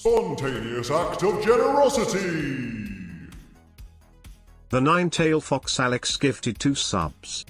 Spontaneous act of generosity! The Ninetail Fox Alex gifted 2 subs.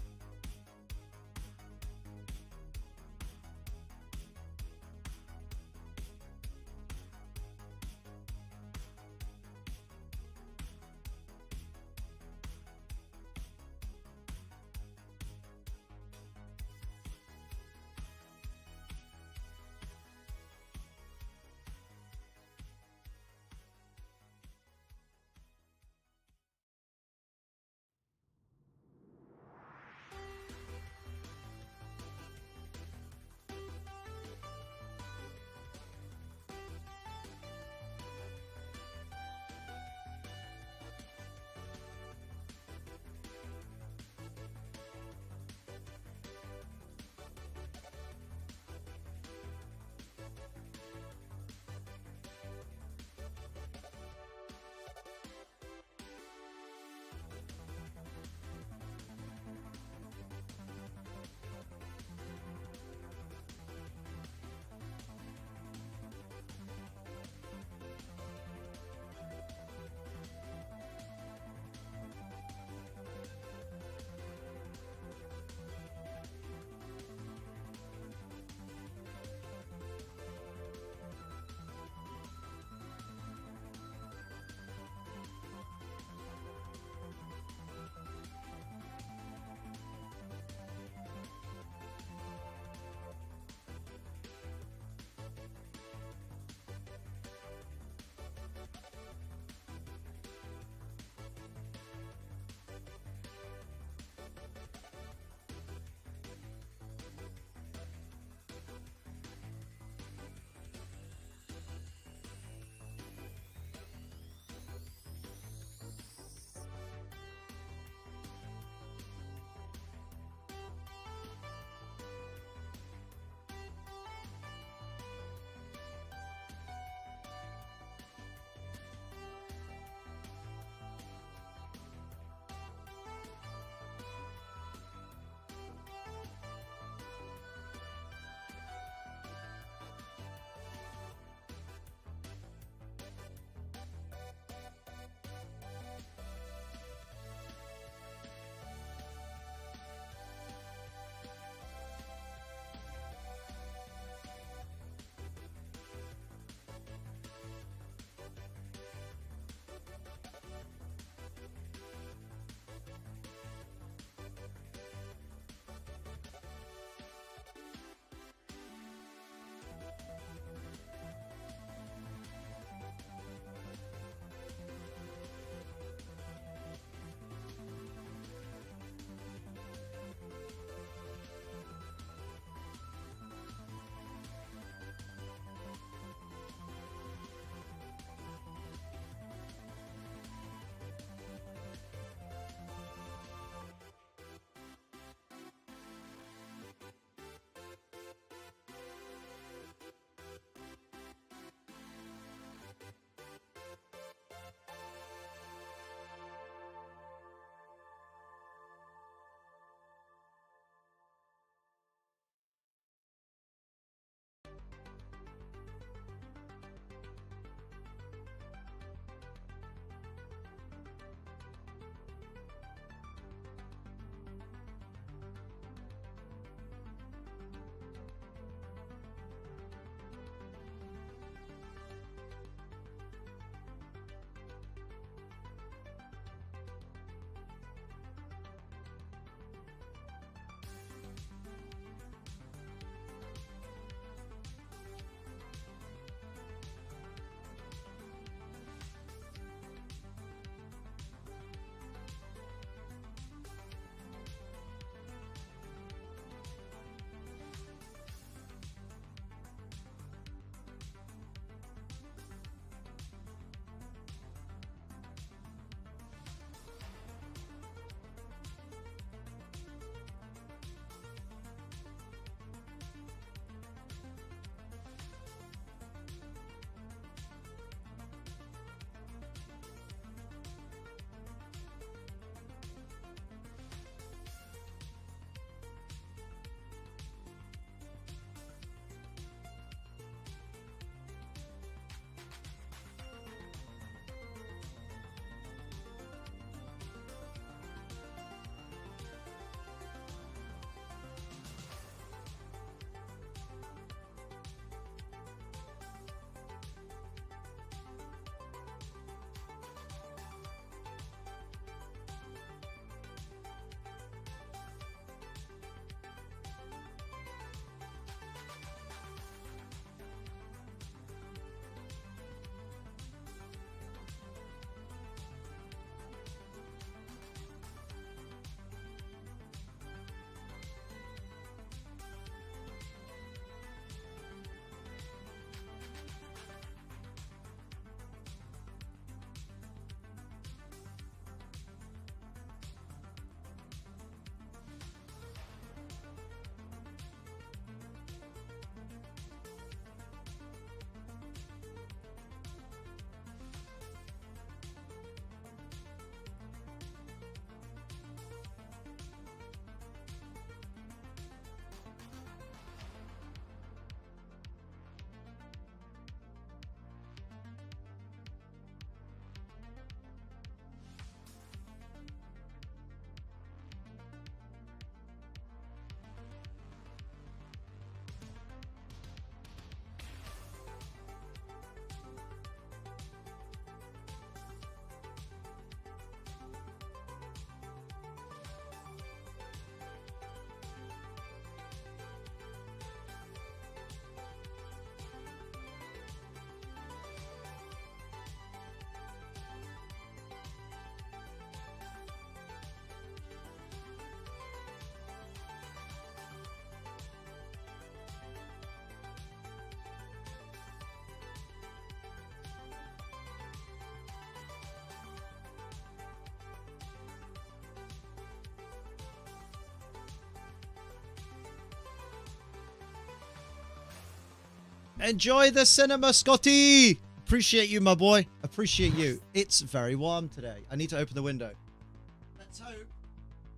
Enjoy the cinema, Scotty. Appreciate you, my boy. Appreciate you. It's very warm today. I need to open the window.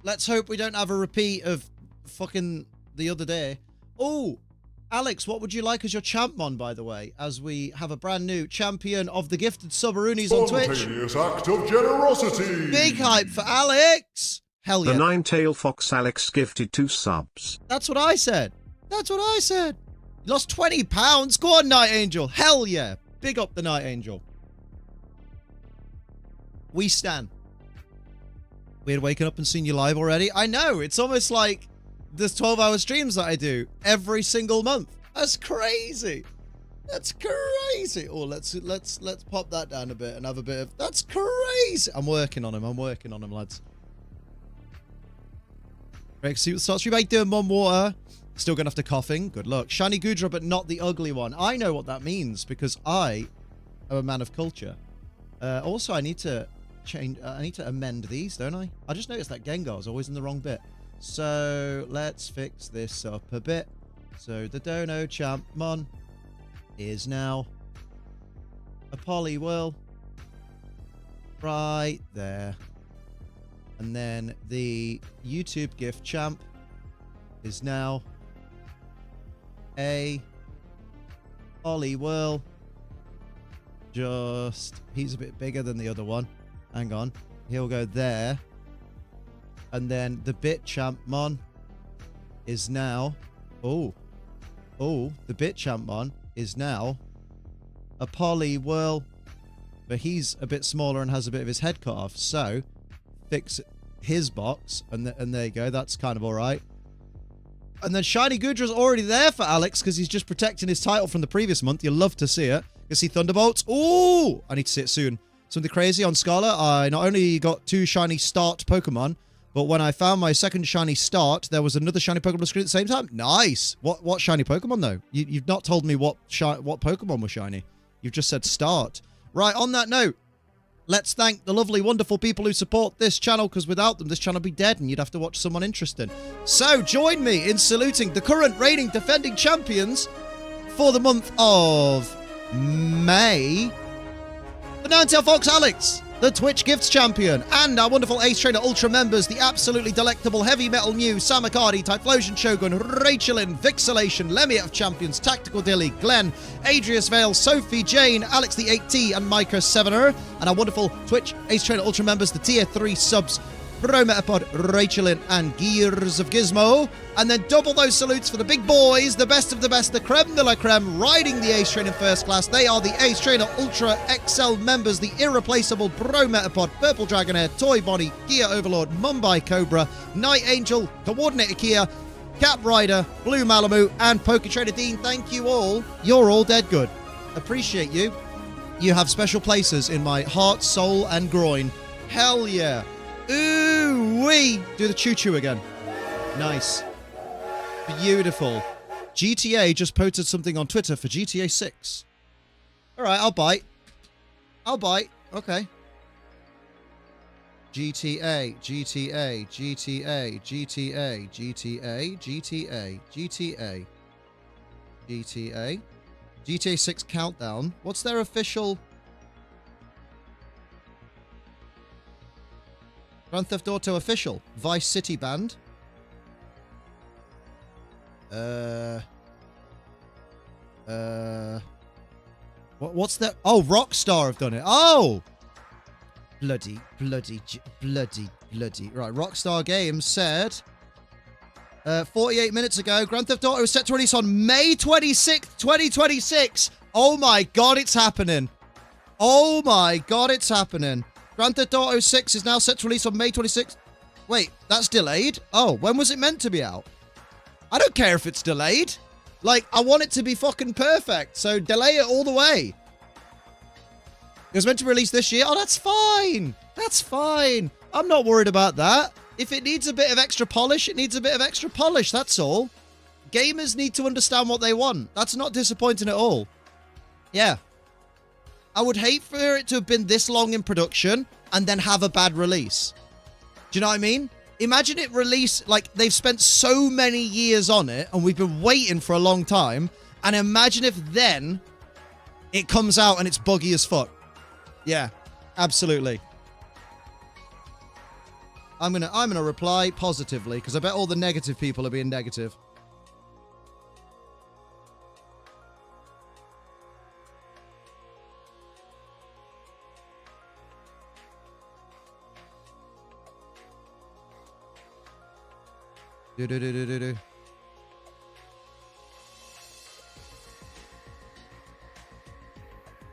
Let's hope we don't have a repeat of fucking the other day. Oh, Alex, what would you like as your champmon, by the way, as we have a brand new champion of the gifted Subarunis on Twitch? Spontaneous act of generosity. Big hype for Alex. Hell yeah. The nine-tailed fox Alex gifted 2 subs. That's what I said. That's what I said. You lost 20 pounds. Go on, Night Angel. Hell yeah. Big up the Night Angel. We stand. Weird waking up and seeing you live already. I know. It's almost like there's 12-hour streams that I do every single month. That's crazy. That's crazy. Oh, let's pop that down a bit and have a bit of... That's crazy. I'm working on him. I'm working on him, lads. Right, see what starts. How you doing, Mum Water? Still going after coughing. Good luck. Shiny Goodra, but not the ugly one. I know what that means because I am a man of culture. Also, I need to change. I need to amend these, don't I? I just noticed that Gengar's always in the wrong bit. So let's fix this up a bit. So the Dono Champmon is now a Poliwhirl right there. And then the YouTube gift champ is now a Poliwhirl. He's a bit bigger than the other one. Hang on. He'll go there. And then the Bit Champmon is now... the Bit Champmon is now a Poliwhirl. But he's a bit smaller and has a bit of his head cut off. So, fix his box. And there you go. That's kind of alright. And then Shiny Goodra's already there for Alex because he's just protecting his title from the previous month. You'll love to see it. You see Thunderbolts. Ooh! I need to see it soon. Something crazy on Scarlet. I not only got 2 shiny start Pokemon, but when I found my second shiny start, there was another shiny Pokemon on the screen at the same time. Nice! What shiny Pokemon, though? You've not told me what Pokemon was shiny. You've just said start. Right, on that note, let's thank the lovely, wonderful people who support this channel, because without them, this channel would be dead, and you'd have to watch someone interesting. So, join me in saluting the current reigning defending champions for the month of May. The Ninetale Fox Alex, the Twitch Gifts Champion, and our wonderful Ace Trainer Ultra members, the absolutely delectable Heavy Metal New, Samacardi, Typhlosion Shogun, Rachelin, Vixelation, Lemmy of Champions, Tactical Dilly, Glenn, Adrius Vale, Sophie, Jane, Alex the 8T, and Micah 7er, and our wonderful Twitch Ace Trainer Ultra members, the Tier 3 subs, Bro Metapod, Rachelin, and Gears of Gizmo. And then double those salutes for the big boys, the best of the best, the creme de la creme, riding the Ace Trainer first class. They are the Ace Trainer Ultra XL members, the irreplaceable Bro Metapod, Purple Dragonair, Toy Bonnie, Gear Overlord, Mumbai Cobra, Night Angel, Coordinator Kia, Cap Rider, Blue Malamu, and Poke Trader Dean. Thank you all. You're all dead good. Appreciate you. You have special places in my heart, soul, and groin. Hell yeah. Ooh-wee! Do the choo-choo again. Nice. Beautiful. GTA just posted something on Twitter for GTA 6. Alright, I'll bite. I'll bite. Okay. GTA, GTA, GTA, GTA, GTA, GTA, GTA, GTA. GTA 6 Countdown. What's their official... Grand Theft Auto official. Vice City banned. What's that? Oh, Rockstar have done it. Oh! Bloody. Right, Rockstar Games said... 48 minutes ago, Grand Theft Auto is set to release on May 26th, 2026. Oh my god, it's happening. Oh my god, it's happening. Grand Theft Auto 6 is now set to release on May 26th. Wait, that's delayed? Oh, when was it meant to be out? I don't care if it's delayed. Like, I want it to be fucking perfect, so delay it all the way. It was meant to release this year. Oh, that's fine. That's fine. I'm not worried about that. If it needs a bit of extra polish, it needs a bit of extra polish, that's all. Gamers need to understand what they want. That's not disappointing at all. Yeah. I would hate for it to have been this long in production and then have a bad release. Do you know what I mean? Imagine it release, like, they've spent so many years on it and we've been waiting for a long time, And imagine if then it comes out and it's buggy as fuck. Yeah, absolutely. I'm gonna reply positively because I bet all the negative people are being negative. Do.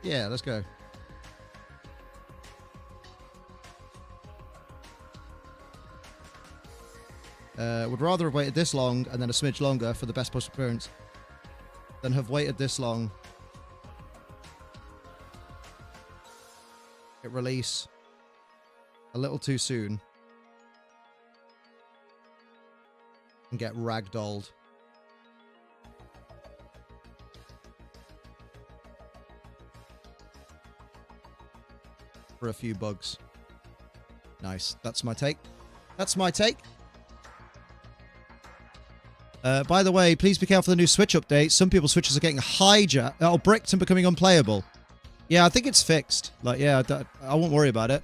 Yeah, let's go. Would rather have waited this long and then a smidge longer for the best possible appearance than have waited this long. Hit release a little too soon and get ragdolled. For a few bugs. Nice. That's my take. That's my take. By the way, please be careful of the new Switch update. Some people's Switches are getting hijacked or bricked and becoming unplayable. Yeah, I think it's fixed. Like, yeah, I won't worry about it.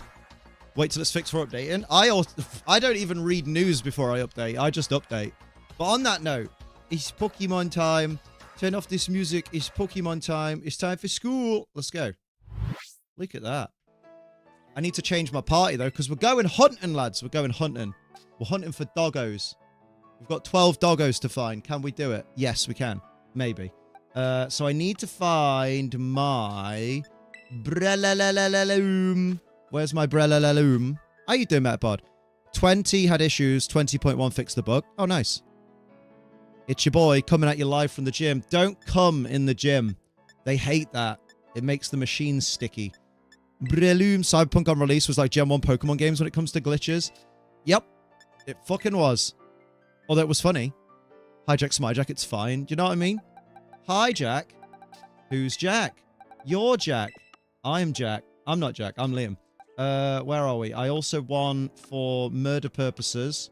Wait till it's fixed for updating. I don't even read news before I update. I just update. But on that note, it's Pokemon time. Turn off this music. It's Pokemon time. It's time for school. Let's go. Look at that. I need to change my party, though, because we're going hunting, lads. We're going hunting. We're hunting for doggos. We've got 12 doggos to find. Can we do it? Yes, we can. Maybe. So I need to find my Brelalaloom. Where's my Brelalaloom? How you doing, Metapod? 20 had issues. 20.1 fixed the bug. Oh, nice. It's your boy coming at you live from the gym. Don't come in the gym. They hate that. It makes the machines sticky. Breloom Cyberpunk on release was like Gen 1 Pokemon games when it comes to glitches. Yep. It fucking was. Although it was funny. Hijack Smijack, it's fine. Do you know what I mean? Hi, Jack. Who's Jack? You're Jack. I'm Jack. I'm not Jack. I'm Liam. Where are we? I also won for murder purposes.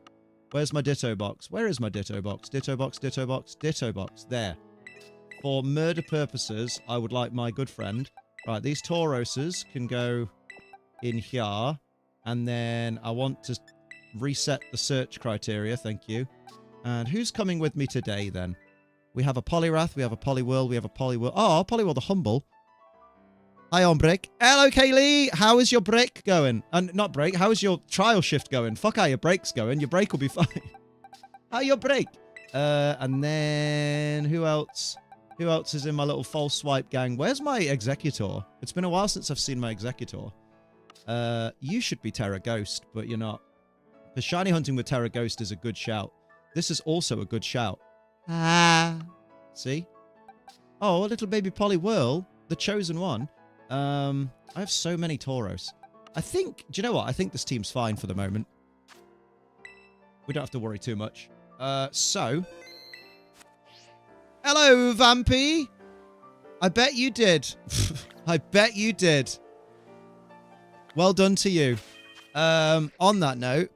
Where's my Ditto box? Where is my Ditto box? Ditto box, Ditto box, Ditto box. There. For murder purposes, I would like my good friend. Right, these Tauroses can go in here. And then I want to reset the search criteria. Thank you. And who's coming with me today, then? We have a Poliwrath, we have a Poliwhirl, we have a Poliwhirl. Oh, Poliwhirl the Humble. Hi on Brick. Hello, Kaylee. How is your break going? And not break. How is your trial shift going? Fuck how your break's going. Your break will be fine. How your break? And then who else? Who else is in my little false swipe gang? Where's my Executor? It's been a while since I've seen my Executor. You should be Terra Ghost, but you're not. The shiny hunting with Terra Ghost is a good shout. This is also a good shout. Ah. See? Oh, a little baby Poliwhirl. The chosen one. I have so many Tauros. I think... Do you know what? I think this team's fine for the moment. We don't have to worry too much. So... Hello, Vampy. I bet you did. I bet you did. Well done to you. On that note,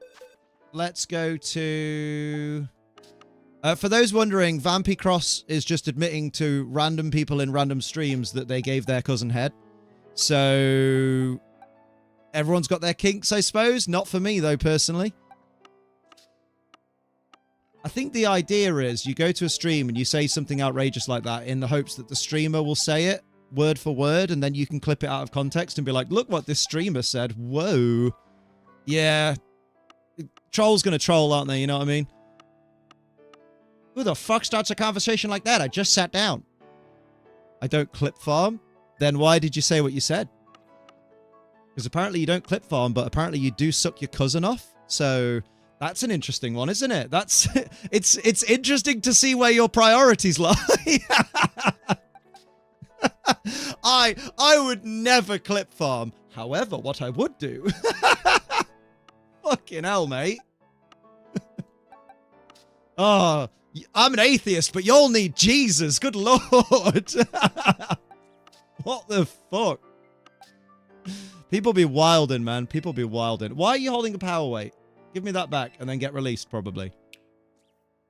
let's go to... for those wondering, Vampy Cross is just admitting to random people in random streams that they gave their cousin head. So... Everyone's got their kinks, I suppose. Not for me, though, personally. I think the idea is you go to a stream and you say something outrageous like that in the hopes that the streamer will say it word for word, and then you can clip it out of context and be like, look what this streamer said. Whoa. Yeah. Trolls gonna troll, aren't they? You know what I mean? Who the fuck starts a conversation like that? I just sat down. I don't clip farm? Then why did you say what you said? Because apparently you don't clip farm, but apparently you do suck your cousin off. So... That's an interesting one, isn't it? That's it's interesting to see where your priorities lie. I would never clip farm. However, what I would do... Fucking hell, mate. Oh, I'm an atheist, but y'all need Jesus. Good Lord. What the fuck? People be wildin', man. People be wildin'. Why are you holding a power weight? Give me that back and then get released, probably.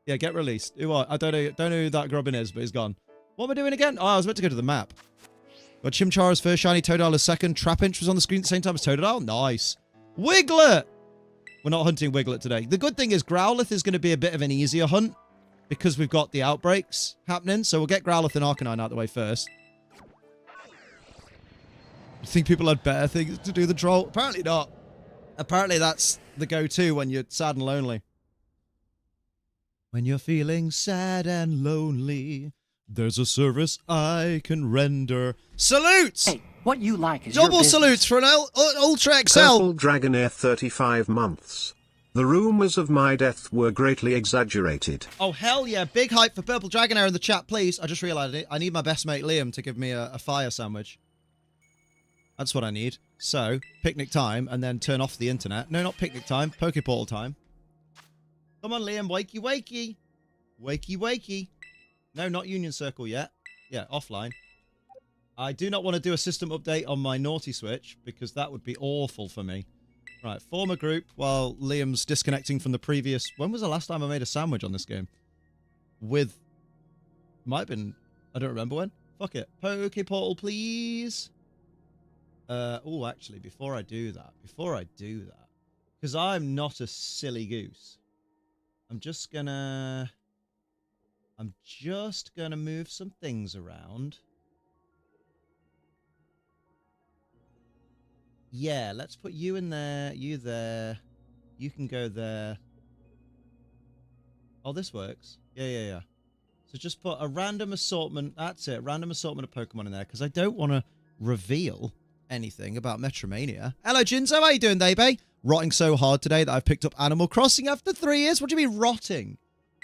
Yeah, get released. Who are? I don't know who that grubbin is, but he's gone. What am I doing again? Oh, I was meant to go to the map. Got Chimchara's first shiny, Totodile as second. Trapinch was on the screen at the same time as Totodile. Nice. Wiglet! We're not hunting Wiglet today. The good thing is Growlithe is going to be a bit of an easier hunt because we've got the outbreaks happening. So we'll get Growlithe and Arcanine out of the way first. I think people had better things to do than troll. Apparently not. Apparently that's the go-to when you're sad and lonely. When you're feeling sad and lonely, there's a service I can render. Salutes! Hey, what you like is Double your salutes for an Ultra XL. Purple Dragonair 35 months. The rumors of my death were greatly exaggerated. Oh, hell yeah. Big hype for Purple Dragonair in the chat, please. I just realized it. I need my best mate Liam to give me a fire sandwich. That's what I need. So, picnic time, and then turn off the internet. No, not picnic time. Pokeportal time. Come on, Liam. Wakey, wakey. Wakey, wakey. No, not Union Circle yet. Yeah, offline. I do not want to do a system update on my naughty Switch, because that would be awful for me. Right, form a group while Liam's disconnecting from the previous... When was the last time I made a sandwich on this game? With... Might have been... I don't remember when. Fuck it. Pokeportal, please. Oh, actually, before I do that, because I'm not a silly goose, I'm just gonna move some things around. Yeah, let's put you in there, you there, you can go there. Oh, this works. Yeah. So just put a random assortment, that's it, random assortment of Pokemon in there, because I don't want to reveal anything about Metromania. Hello, Jinzo. How you doing, baby? Rotting so hard today that I've picked up Animal Crossing after 3 years. What do you mean rotting?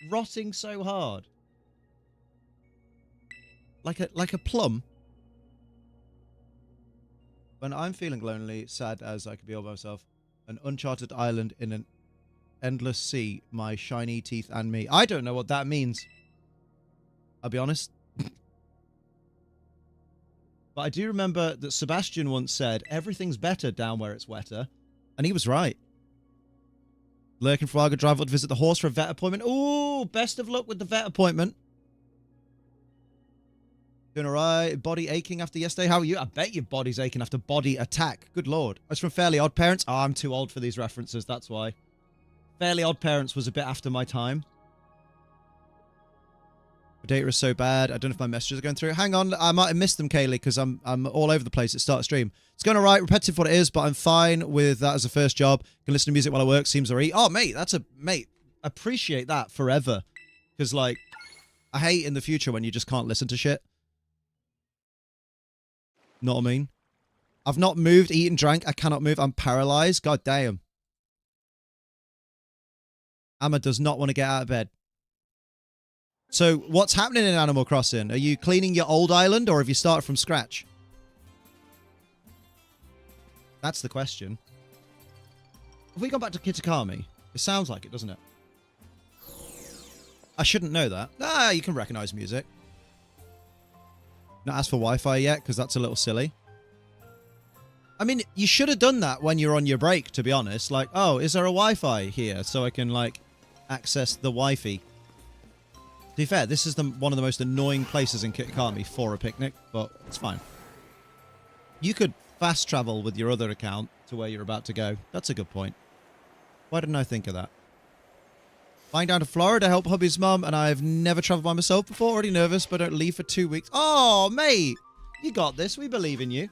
Rotting so hard. Like a plum. When I'm feeling lonely, sad as I could be all by myself, an uncharted island in an endless sea, my shiny teeth and me. I don't know what that means. I'll be honest. But I do remember that Sebastian once said, everything's better down where it's wetter. And he was right. Lurking Frog, drive up to visit the horse for a vet appointment. Ooh, best of luck with the vet appointment. Doing alright. Body aching after yesterday. How are you? I bet your body's aching after body attack. Good lord. I was from Fairly Odd Parents. Oh, I'm too old for these references. That's why. Fairly Odd Parents was a bit after my time. The data is so bad. I don't know if my messages are going through. Hang on. I might have missed them, Kaylee, because I'm all over the place at start of stream. It's going all right. Repetitive what it is, but I'm fine with that as a first job. Can listen to music while I work. Seems alright. Oh, mate. Mate. Appreciate that forever. Because, like, I hate in the future when you just can't listen to shit. Know what I mean? I've not moved, eaten, drank. I cannot move. I'm paralyzed. God damn. Amma does not want to get out of bed. So, what's happening in Animal Crossing? Are you cleaning your old island, or have you started from scratch? That's the question. Have we gone back to Kitakami? It sounds like it, doesn't it? I shouldn't know that. Ah, you can recognize music. Not asked for Wi-Fi yet, because that's a little silly. I mean, you should have done that when you're on your break, to be honest. Like, oh, is there a Wi-Fi here? So I can, like, access the Wi-Fi. To be fair, this is one of the most annoying places in Kitakami for a picnic, but it's fine. You could fast travel with your other account to where you're about to go. That's a good point. Why didn't I think of that? Flying down to Florida to help hubby's mum, and I've never travelled by myself before. Already nervous, but don't leave for 2 weeks. Oh, mate! You got this. We believe in you.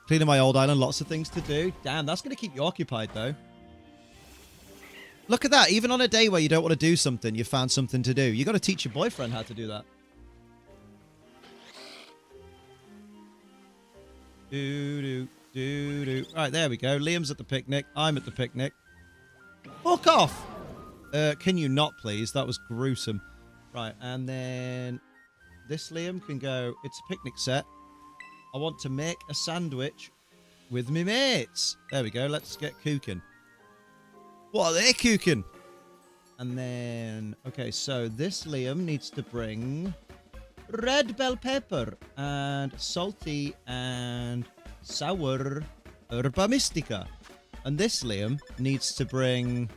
Cleaning my old island. Lots of things to do. Damn, that's going to keep you occupied, though. Look at that. Even on a day where you don't want to do something, you found something to do. You got to teach your boyfriend how to do that. Right, there we go. Liam's at the picnic. I'm at the picnic. Fuck off! Can you not, please? That was gruesome. Right, and then this Liam can go, it's a picnic set. I want to make a sandwich with me mates. There we go. Let's get cooking. What are they cooking? And then, okay, so this Liam needs to bring red bell pepper and salty and sour herba mystica. And this Liam needs to bring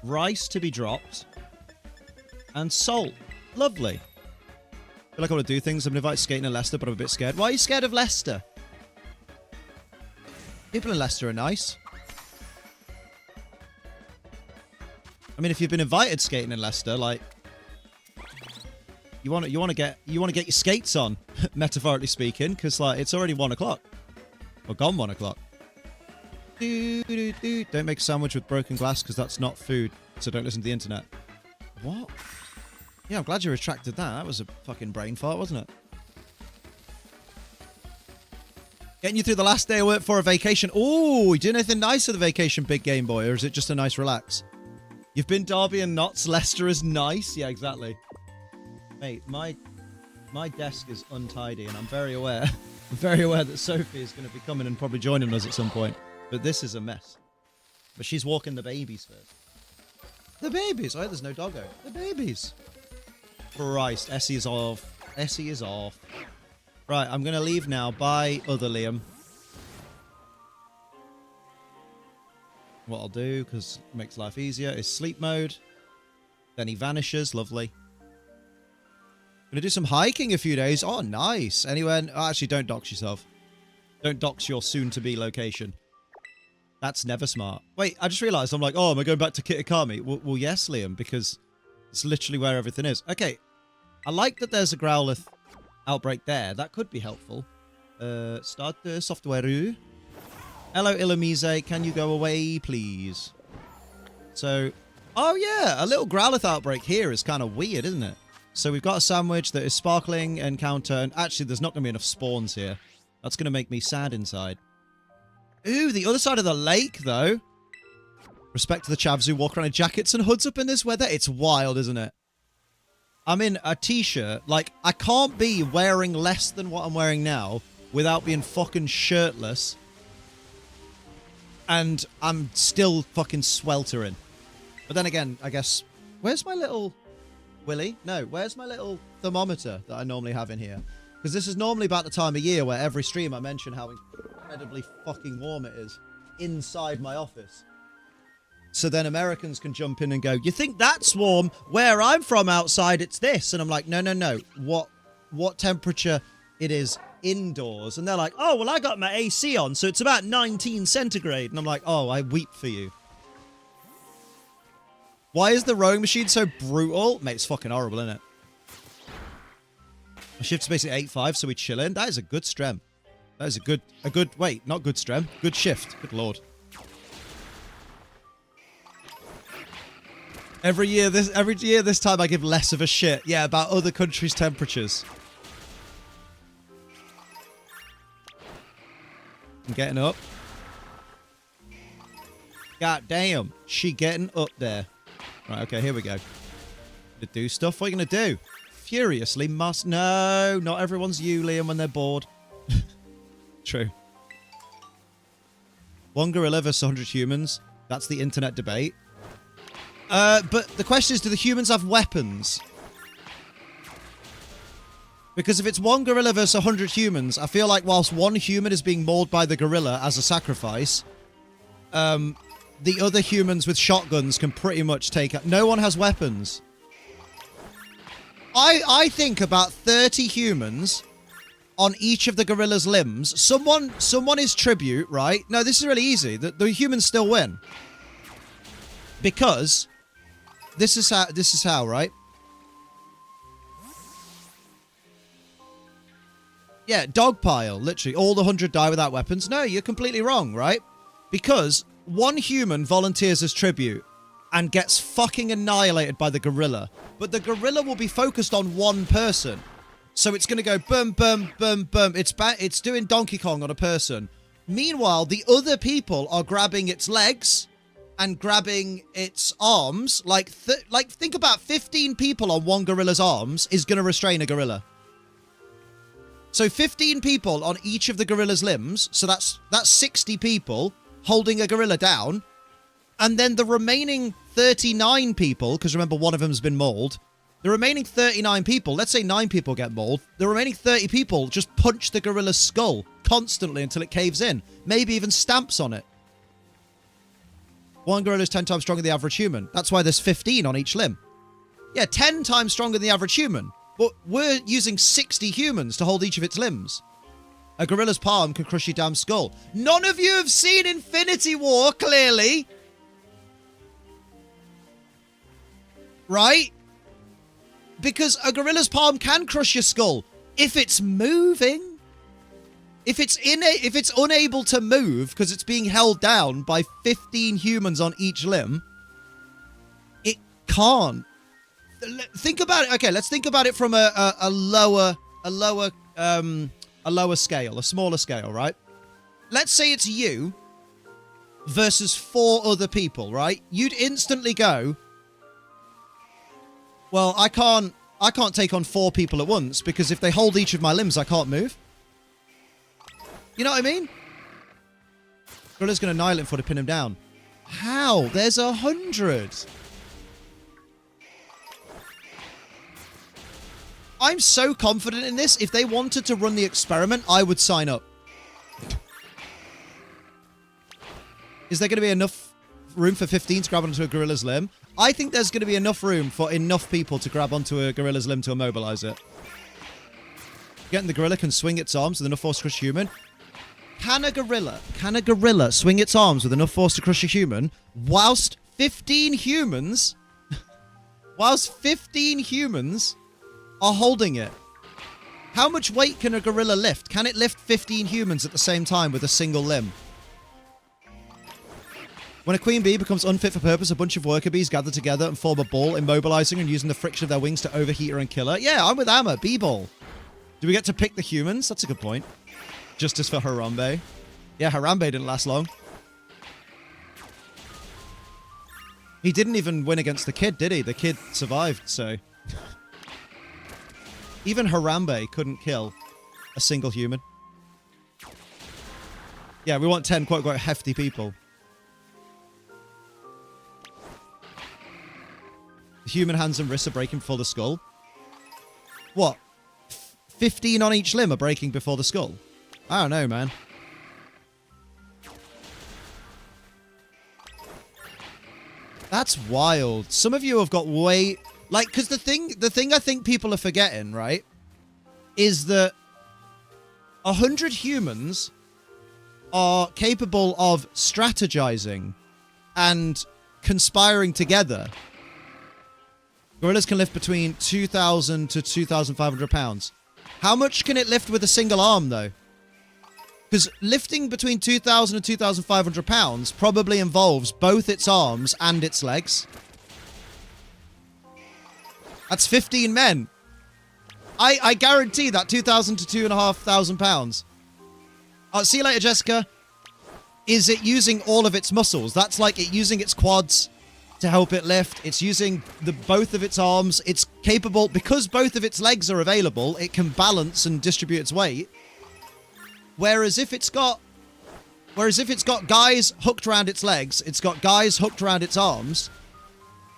rice to be dropped and salt. Lovely. I feel like I want to do things. I'm going to invite Skating and Leicester, but I'm a bit scared. Why are you scared of Leicester? People in Leicester are nice. I mean, if you've been invited Skating in Leicester, like, you want to get your skates on, metaphorically speaking, because like it's already 1 o'clock, or gone 1 o'clock. Don't make a sandwich with broken glass because that's not food. So don't listen to the internet. What? Yeah, I'm glad you retracted that. That was a fucking brain fart, wasn't it? Getting you through the last day of work for a vacation. Ooh, you doing anything nice for the vacation, big game boy? Or is it just a nice relax? You've been Derby and Notts. Leicester is nice. Yeah, exactly. Mate, my desk is untidy and I'm very aware. I'm very aware that Sophie is going to be coming and probably joining us at some point. But this is a mess. But she's walking the babies first. The babies! Oh, there's no doggo. The babies! Christ, Essie is off. Essie is off. Right, I'm going to leave now. Bye, other Liam. What I'll do, because it makes life easier, is sleep mode. Then he vanishes. Lovely. Going to do some hiking a few days. Oh, nice. Anywhere... Oh, actually, don't dox yourself. Don't dox your soon-to-be location. That's never smart. Wait, I just realised, I'm like, oh, am I going back to Kitakami? Well, yes, Liam, because it's literally where everything is. Okay, I like that there's a Growlithe outbreak there. That could be helpful. Start the software. Hello, Illumise. Can you go away, please? So, oh yeah, a little Growlithe outbreak here is kind of weird, isn't it? So we've got a sandwich that is sparkling encounter, and actually there's not going to be enough spawns here. That's going to make me sad inside. Ooh, the other side of the lake, though. Respect to the chavs who walk around in jackets and hoods up in this weather. It's wild, isn't it? I'm in a t-shirt. Like, I can't be wearing less than what I'm wearing now without being fucking shirtless. And I'm still fucking sweltering. But then again, I guess... Where's my little... Willy? No, where's my little thermometer that I normally have in here? Because this is normally about the time of year where every stream I mention how incredibly fucking warm it is inside my office. So then Americans can jump in and go, you think that's warm? Where I'm from outside, it's this. And I'm like, no, no, no. What temperature it is indoors? And they're like, oh, well, I got my AC on, so it's about 19 centigrade. And I'm like, oh, I weep for you. Why is the rowing machine so brutal? Mate, it's fucking horrible, isn't it? My shift's basically 8-5, so we chill in. That is a good strem. That is a good, wait, not good strem. Good shift. Good lord. Every year this time I give less of a shit. Yeah, about other countries' temperatures. I'm getting up. God damn. She getting up there. Right, okay, here we go. To do stuff. What are you going to do? Furiously must... No, not everyone's you, Liam, when they're bored. True. 1 gorilla versus 100 humans. That's the internet debate. But the question is, do the humans have weapons? Because if it's 1 gorilla versus 100 humans, I feel like whilst 1 human is being mauled by the gorilla as a sacrifice, the other humans with shotguns can pretty much take out... No one has weapons. I think about 30 humans on each of the gorilla's limbs. Someone is tribute, right? No, this is really easy. The humans still win. Because this is how, right? Yeah, dog pile, literally. All the 100 die without weapons. No, you're completely wrong, right? Because 1 human volunteers as tribute and gets fucking annihilated by the gorilla. But the gorilla will be focused on 1 person. So it's going to go boom, boom, boom, boom. It's doing Donkey Kong on a person. Meanwhile, the other people are grabbing its legs and grabbing its arms. Like think about 15 people on 1 gorilla's arms is going to restrain a gorilla. So 15 people on each of the gorilla's limbs. So that's 60 people holding a gorilla down. And then the remaining 39 people, because remember, one of them has been mauled. The remaining 39 people, let's say 9 people get mauled. The remaining 30 people just punch the gorilla's skull constantly until it caves in. Maybe even stamps on it. 1 gorilla is 10 times stronger than the average human. That's why there's 15 on each limb. Yeah, 10 times stronger than the average human. But we're using 60 humans to hold each of its limbs. A gorilla's palm can crush your damn skull. None of you have seen Infinity War, clearly. Right? Because a gorilla's palm can crush your skull if it's moving. If it's unable to move because it's being held down by 15 humans on each limb, it can't. Think about it. Okay, let's think about it from a lower scale, a smaller scale, right? Let's say it's you versus 4 other people, right? You'd instantly go, well, I can't take on 4 people at once because if they hold each of my limbs, I can't move. You know what I mean? Gorilla's going to annihilate him before to pin him down. How? There's 100. I'm so confident in this. If they wanted to run the experiment, I would sign up. Is there going to be enough room for 15 to grab onto a gorilla's limb? I think there's going to be enough room for enough people to grab onto a gorilla's limb to immobilize it. Getting the gorilla can swing its arms with enough force to crush a human. Can a gorilla swing its arms with enough force to crush a human whilst 15 humans are holding it? How much weight can a gorilla lift? Can it lift 15 humans at the same time with a single limb? When a queen bee becomes unfit for purpose, a bunch of worker bees gather together and form a ball, immobilizing and using the friction of their wings to overheat her and kill her. Yeah, I'm with Amma. Bee-ball. Do we get to pick the humans? That's a good point. Justice for Harambe. Yeah, Harambe didn't last long. He didn't even win against the kid, did he? The kid survived, so... Even Harambe couldn't kill a single human. Yeah, we want 10 quote-unquote hefty people. The human hands and wrists are breaking before the skull. What? 15 on each limb are breaking before the skull? I don't know, man. That's wild. Some of you have got way... Like, because the thing I think people are forgetting, right, is that 100 humans are capable of strategizing and conspiring together. Gorillas can lift between 2,000 to 2,500 pounds. How much can it lift with a single arm, though? Because lifting between 2,000 and 2,500 pounds probably involves both its arms and its legs. That's 15 men. I guarantee that 2,000 to 2,500 pounds. See you later, Jessica. Is it using all of its muscles? That's like it using its quads to help it lift. It's using both of its arms. It's capable, because both of its legs are available, it can balance and distribute its weight. Whereas if it's got guys hooked around its legs, it's got guys hooked around its arms,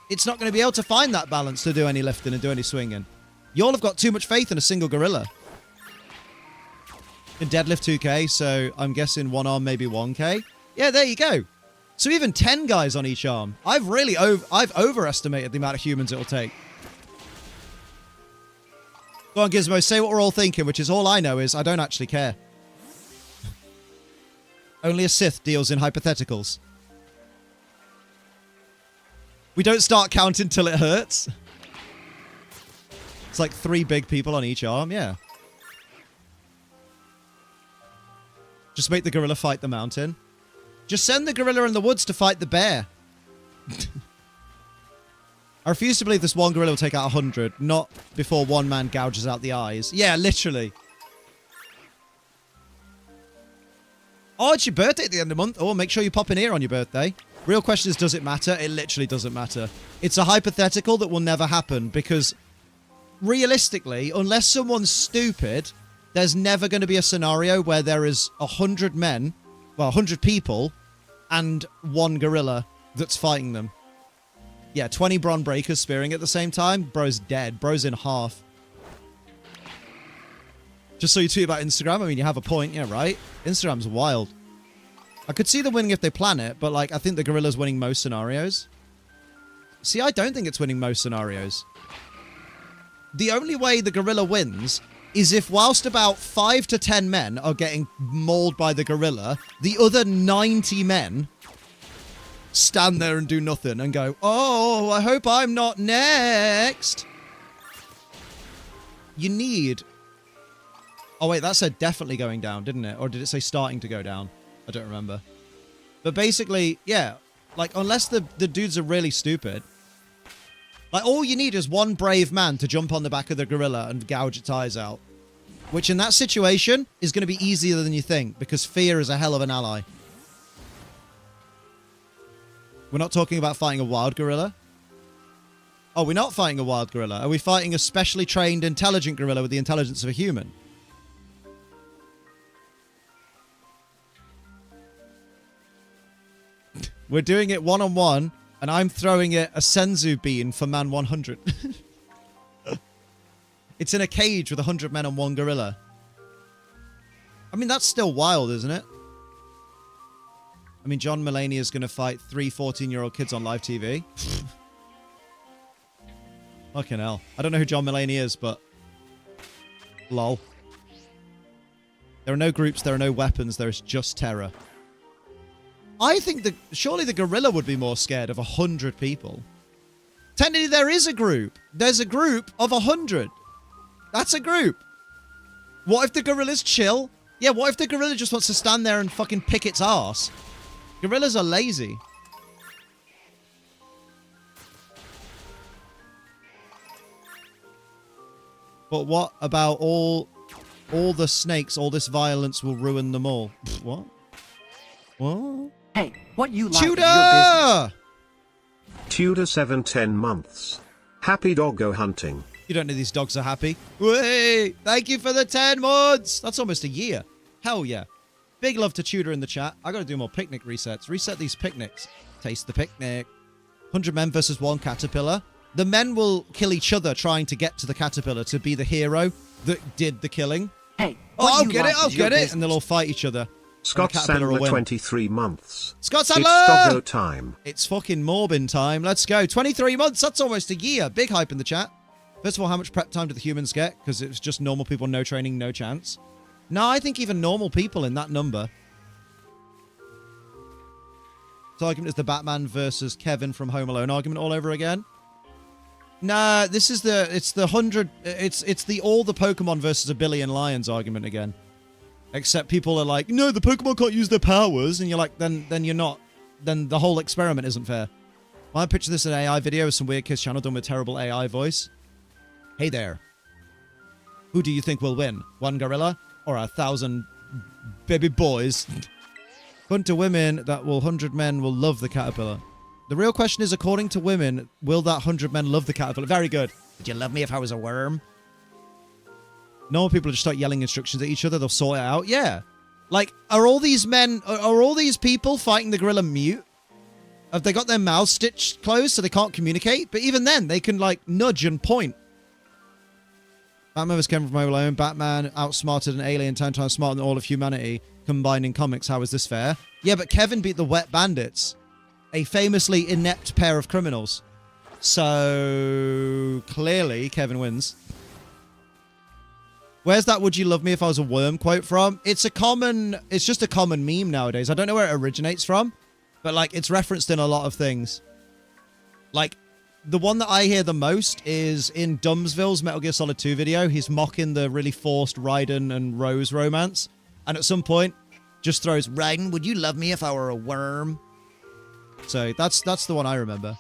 it's not going to be able to find that balance to do any lifting and do any swinging. You all have got too much faith in a single gorilla. In deadlift 2k, so I'm guessing one arm maybe 1k. Yeah, there you go. So even 10 guys on each arm. I've overestimated the amount of humans it'll take. Go on, Gizmo, say what we're all thinking, which is all I know is I don't actually care. Only a Sith deals in hypotheticals. We don't start counting till it hurts. It's like 3 big people on each arm, yeah. Just make the gorilla fight the mountain. Just send the gorilla in the woods to fight the bear. I refuse to believe this one gorilla will take out 100, not before one man gouges out the eyes. Yeah, literally. Oh, it's your birthday at the end of the month. Oh, make sure you pop in here on your birthday. Real question is, does it matter? It literally doesn't matter. It's a hypothetical that will never happen because realistically, unless someone's stupid, there's never going to be a scenario where there is 100 men, well, 100 people, and one gorilla that's fighting them. Yeah, 20 Bron Breakers spearing at the same time. Bro's dead. Bro's in half. Just so you tweet about Instagram, I mean, you have a point, yeah, right? Instagram's wild. I could see them winning if they plan it, but, like, I think the gorilla's winning most scenarios. See, I don't think it's winning most scenarios. the only way the gorilla wins is if whilst about 5 to 10 men are getting mauled by the gorilla, the other 90 men stand there and do nothing and go, oh, I hope I'm not next. You need... Oh, wait, that said definitely going down, didn't it? Or did it say starting to go down? I don't remember. But basically, yeah, like, unless the dudes are really stupid, like, all you need is one brave man to jump on the back of the gorilla and gouge its eyes out. Which, in that situation, is going to be easier than you think, because fear is a hell of an ally. We're not talking about fighting a wild gorilla. Oh, we're not fighting a wild gorilla. Are we fighting a specially trained, intelligent gorilla with the intelligence of a human? We're doing it one-on-one, and I'm throwing it a Senzu bean for man 100. It's in a cage with 100 men and one gorilla. I mean, that's still wild, isn't it? I mean, John Mulaney is going to fight 3 14-year-old kids on live TV. Fucking hell. I don't know who John Mulaney is, but... lol. There are no groups, there are no weapons, there is just terror. I think surely the gorilla would be more scared of 100 people. Technically, there is a group. There's a group of 100. That's a group. What if the gorilla's chill? Yeah, what if the gorilla just wants to stand there and fucking pick its ass? Gorillas are lazy. But what about all the snakes? All this violence will ruin them all. What? What? Hey, what you like Tudor! is your business. Tudor 7-10 months. Happy doggo hunting. You don't know these dogs are happy. Wait, thank you for the 10 months. That's almost a year. Hell yeah. Big love to Tudor in the chat. I gotta do more picnic resets. Reset these picnics. Taste the picnic. 100 men versus 1 caterpillar. The men will kill each other trying to get to the caterpillar to be the hero that did the killing. Hey, Oh, what I'll you get like it, I'll is your get it. business. And they'll all fight each other. Scott Caterpillar will Sandler win. 23 months. Scott It's Sandler! doggo time. It's fucking Morbin time. Let's go. 23 months. That's almost a year. Big hype in the chat. First of all, how much prep time do the humans get? Because it's just normal people, no training, no chance. No, I think even normal people in that number. This argument is the Batman versus Kevin from Home Alone argument all over again. Nah, this is it's the 100, it's the all the Pokemon versus a billion lions argument again. Except people are like, no, the Pokemon can't use their powers, and you're like, then you're not, then the whole experiment isn't fair. I picture this in an AI video with some weird kids channel done with terrible AI voice. Hey there. Who do you think will win? 1 gorilla or 1,000 baby boys? According to women, that 100 men will love the caterpillar. The real question is, according to women, will that 100 men love the caterpillar? Very good. Would you love me if I was a worm? Normal people just start yelling instructions at each other. They'll sort it out. Yeah. Like, are all these men, are all these people fighting the gorilla mute? Have they got their mouths stitched closed so they can't communicate? But even then, they can, like, nudge and point. Batman was Kevin from Home Alone. Batman outsmarted an alien 10 times smarter than all of humanity combined in comics. How is this fair? Yeah, but Kevin beat the Wet Bandits, a famously inept pair of criminals. So, clearly, Kevin wins. Where's that "Would you love me if I was a worm" quote from? It's just a common meme nowadays. I don't know where it originates from, but, like, it's referenced in a lot of things. Like, the one that I hear the most is in Dumbsville's Metal Gear Solid 2 video. He's mocking the really forced Raiden and Rose romance. And at some point, just throws, "Raiden, would you love me if I were a worm?" So that's the one I remember.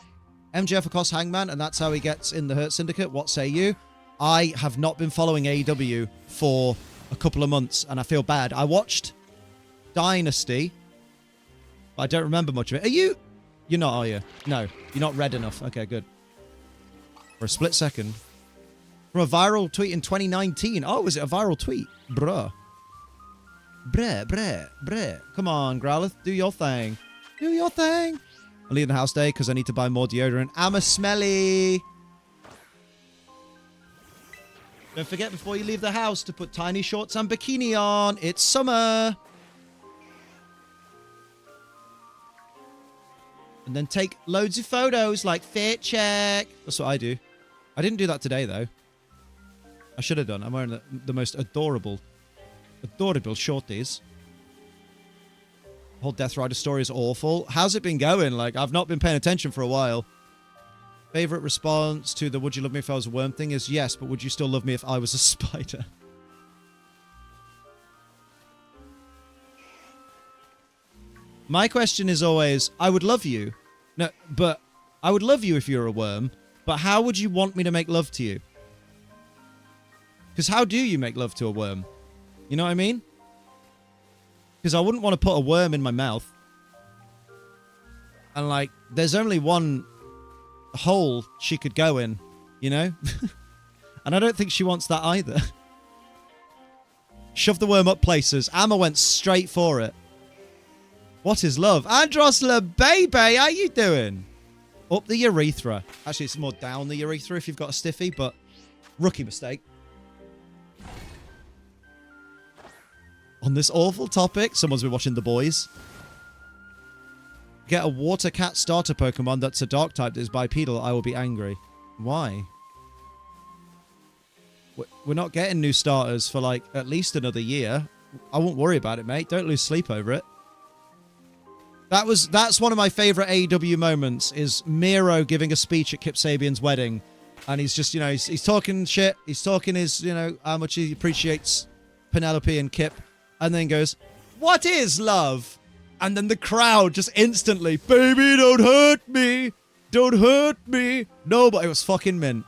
MJF across Hangman, and that's how he gets in the Hurt Syndicate. What say you? I have not been following AEW for a couple of months, and I feel bad. I watched Dynasty, but I don't remember much of it. You're not, are you? No, you're not red enough. Okay, good. For a split second. From a viral tweet in 2019. Oh, was it a viral tweet? Bruh. Bruh. Come on, Growlithe. Do your thing. Do your thing. I'm leaving the house today because I need to buy more deodorant. I'm a smelly. Don't forget before you leave the house to put tiny shorts and bikini on. It's summer. And then take loads of photos like fit check. That's what I do. I didn't do that today, though. I should have done. I'm wearing the most adorable shorties. Whole Death Rider story is awful. How's it been going? Like, I've not been paying attention for a while. Favorite response to the would you love me if I was a worm thing is yes, but would you still love me if I was a spider? My question is always, I would love you. No, but I would love you if you're a worm, but how would you want me to make love to you? Because how do you make love to a worm? You know what I mean? Because I wouldn't want to put a worm in my mouth. And, like, there's only one hole she could go in, you know? And I don't think she wants that either. Shove the worm up places. Amma went straight for it. What is love? Andros Le Baby, how you doing? Up the urethra. Actually, it's more down the urethra if you've got a stiffy, but rookie mistake. On this awful topic, someone's been watching The Boys. Get a water cat starter Pokemon that's a dark type that is bipedal, I will be angry. Why? We're not getting new starters for, like, at least another year. I won't worry about it, mate. Don't lose sleep over it. That's one of my favorite AEW moments, is Miro giving a speech at Kip Sabian's wedding. And he's just, you know, he's talking shit. He's talking his, you know, how much he appreciates Penelope and Kip. And then goes, what is love? And then the crowd just instantly, baby, don't hurt me. Don't hurt me. No, but it was fucking mint.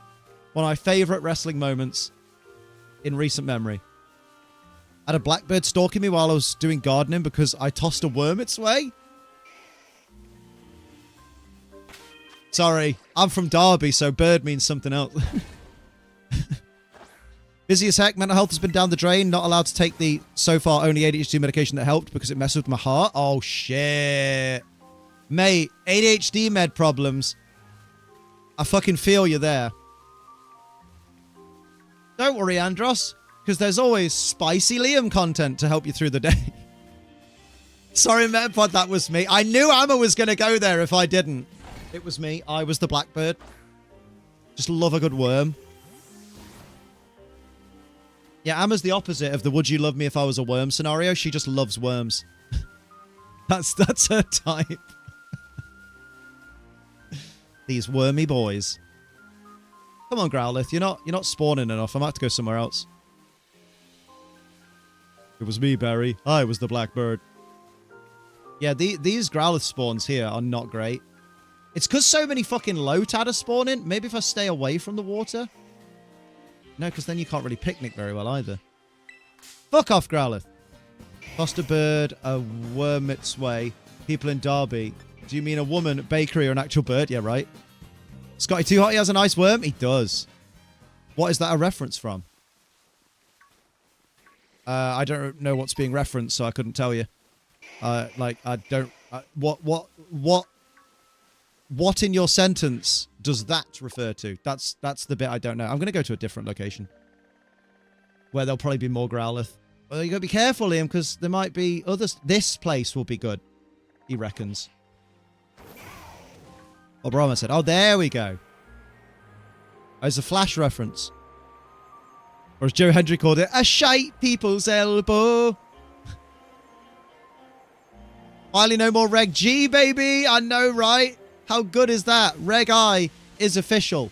One of my favorite wrestling moments in recent memory. I had a blackbird stalking me while I was doing gardening because I tossed a worm its way. Sorry, I'm from Derby, so bird means something else. Busy as heck, mental health has been down the drain, not allowed to take the, so far, only ADHD medication that helped because it messed with my heart. Oh, shit. Mate, ADHD med problems. I fucking feel you there. Don't worry, Andros, because there's always spicy Liam content to help you through the day. Sorry, Metapod, that was me. I knew Amma was going to go there if I didn't. It was me. I was the blackbird. Just love a good worm. Yeah, Amma's the opposite of the would you love me if I was a worm scenario. She just loves worms. That's her type. These wormy boys. Come on, Growlithe. You're not spawning enough. I might have to go somewhere else. It was me, Barry. I was the blackbird. Yeah, these Growlithe spawns here are not great. It's because so many fucking Lotad are spawning. Maybe if I stay away from the water. No, because then you can't really picnic very well either. Fuck off, Growlithe. Foster bird, a worm its way. People in Derby. Do you mean a woman, bakery, or an actual bird? Yeah, right. Scotty Too Hot, he has a nice worm? He does. What is that a reference from? I don't know what's being referenced, so I couldn't tell you. Like, I don't... What in your sentence does that refer to? That's the bit I don't know. I'm going to go to a different location. Where there'll probably be more Growlithe. Well, you got to be careful, Liam, because there might be others. This place will be good, he reckons. Oh, Brahma said, oh, there we go. Oh, it's a Flash reference. Or as Joe Hendry called it, a shite people's elbow. Finally, no more Reg G, baby. I know, right? How good is that? Reg I is official.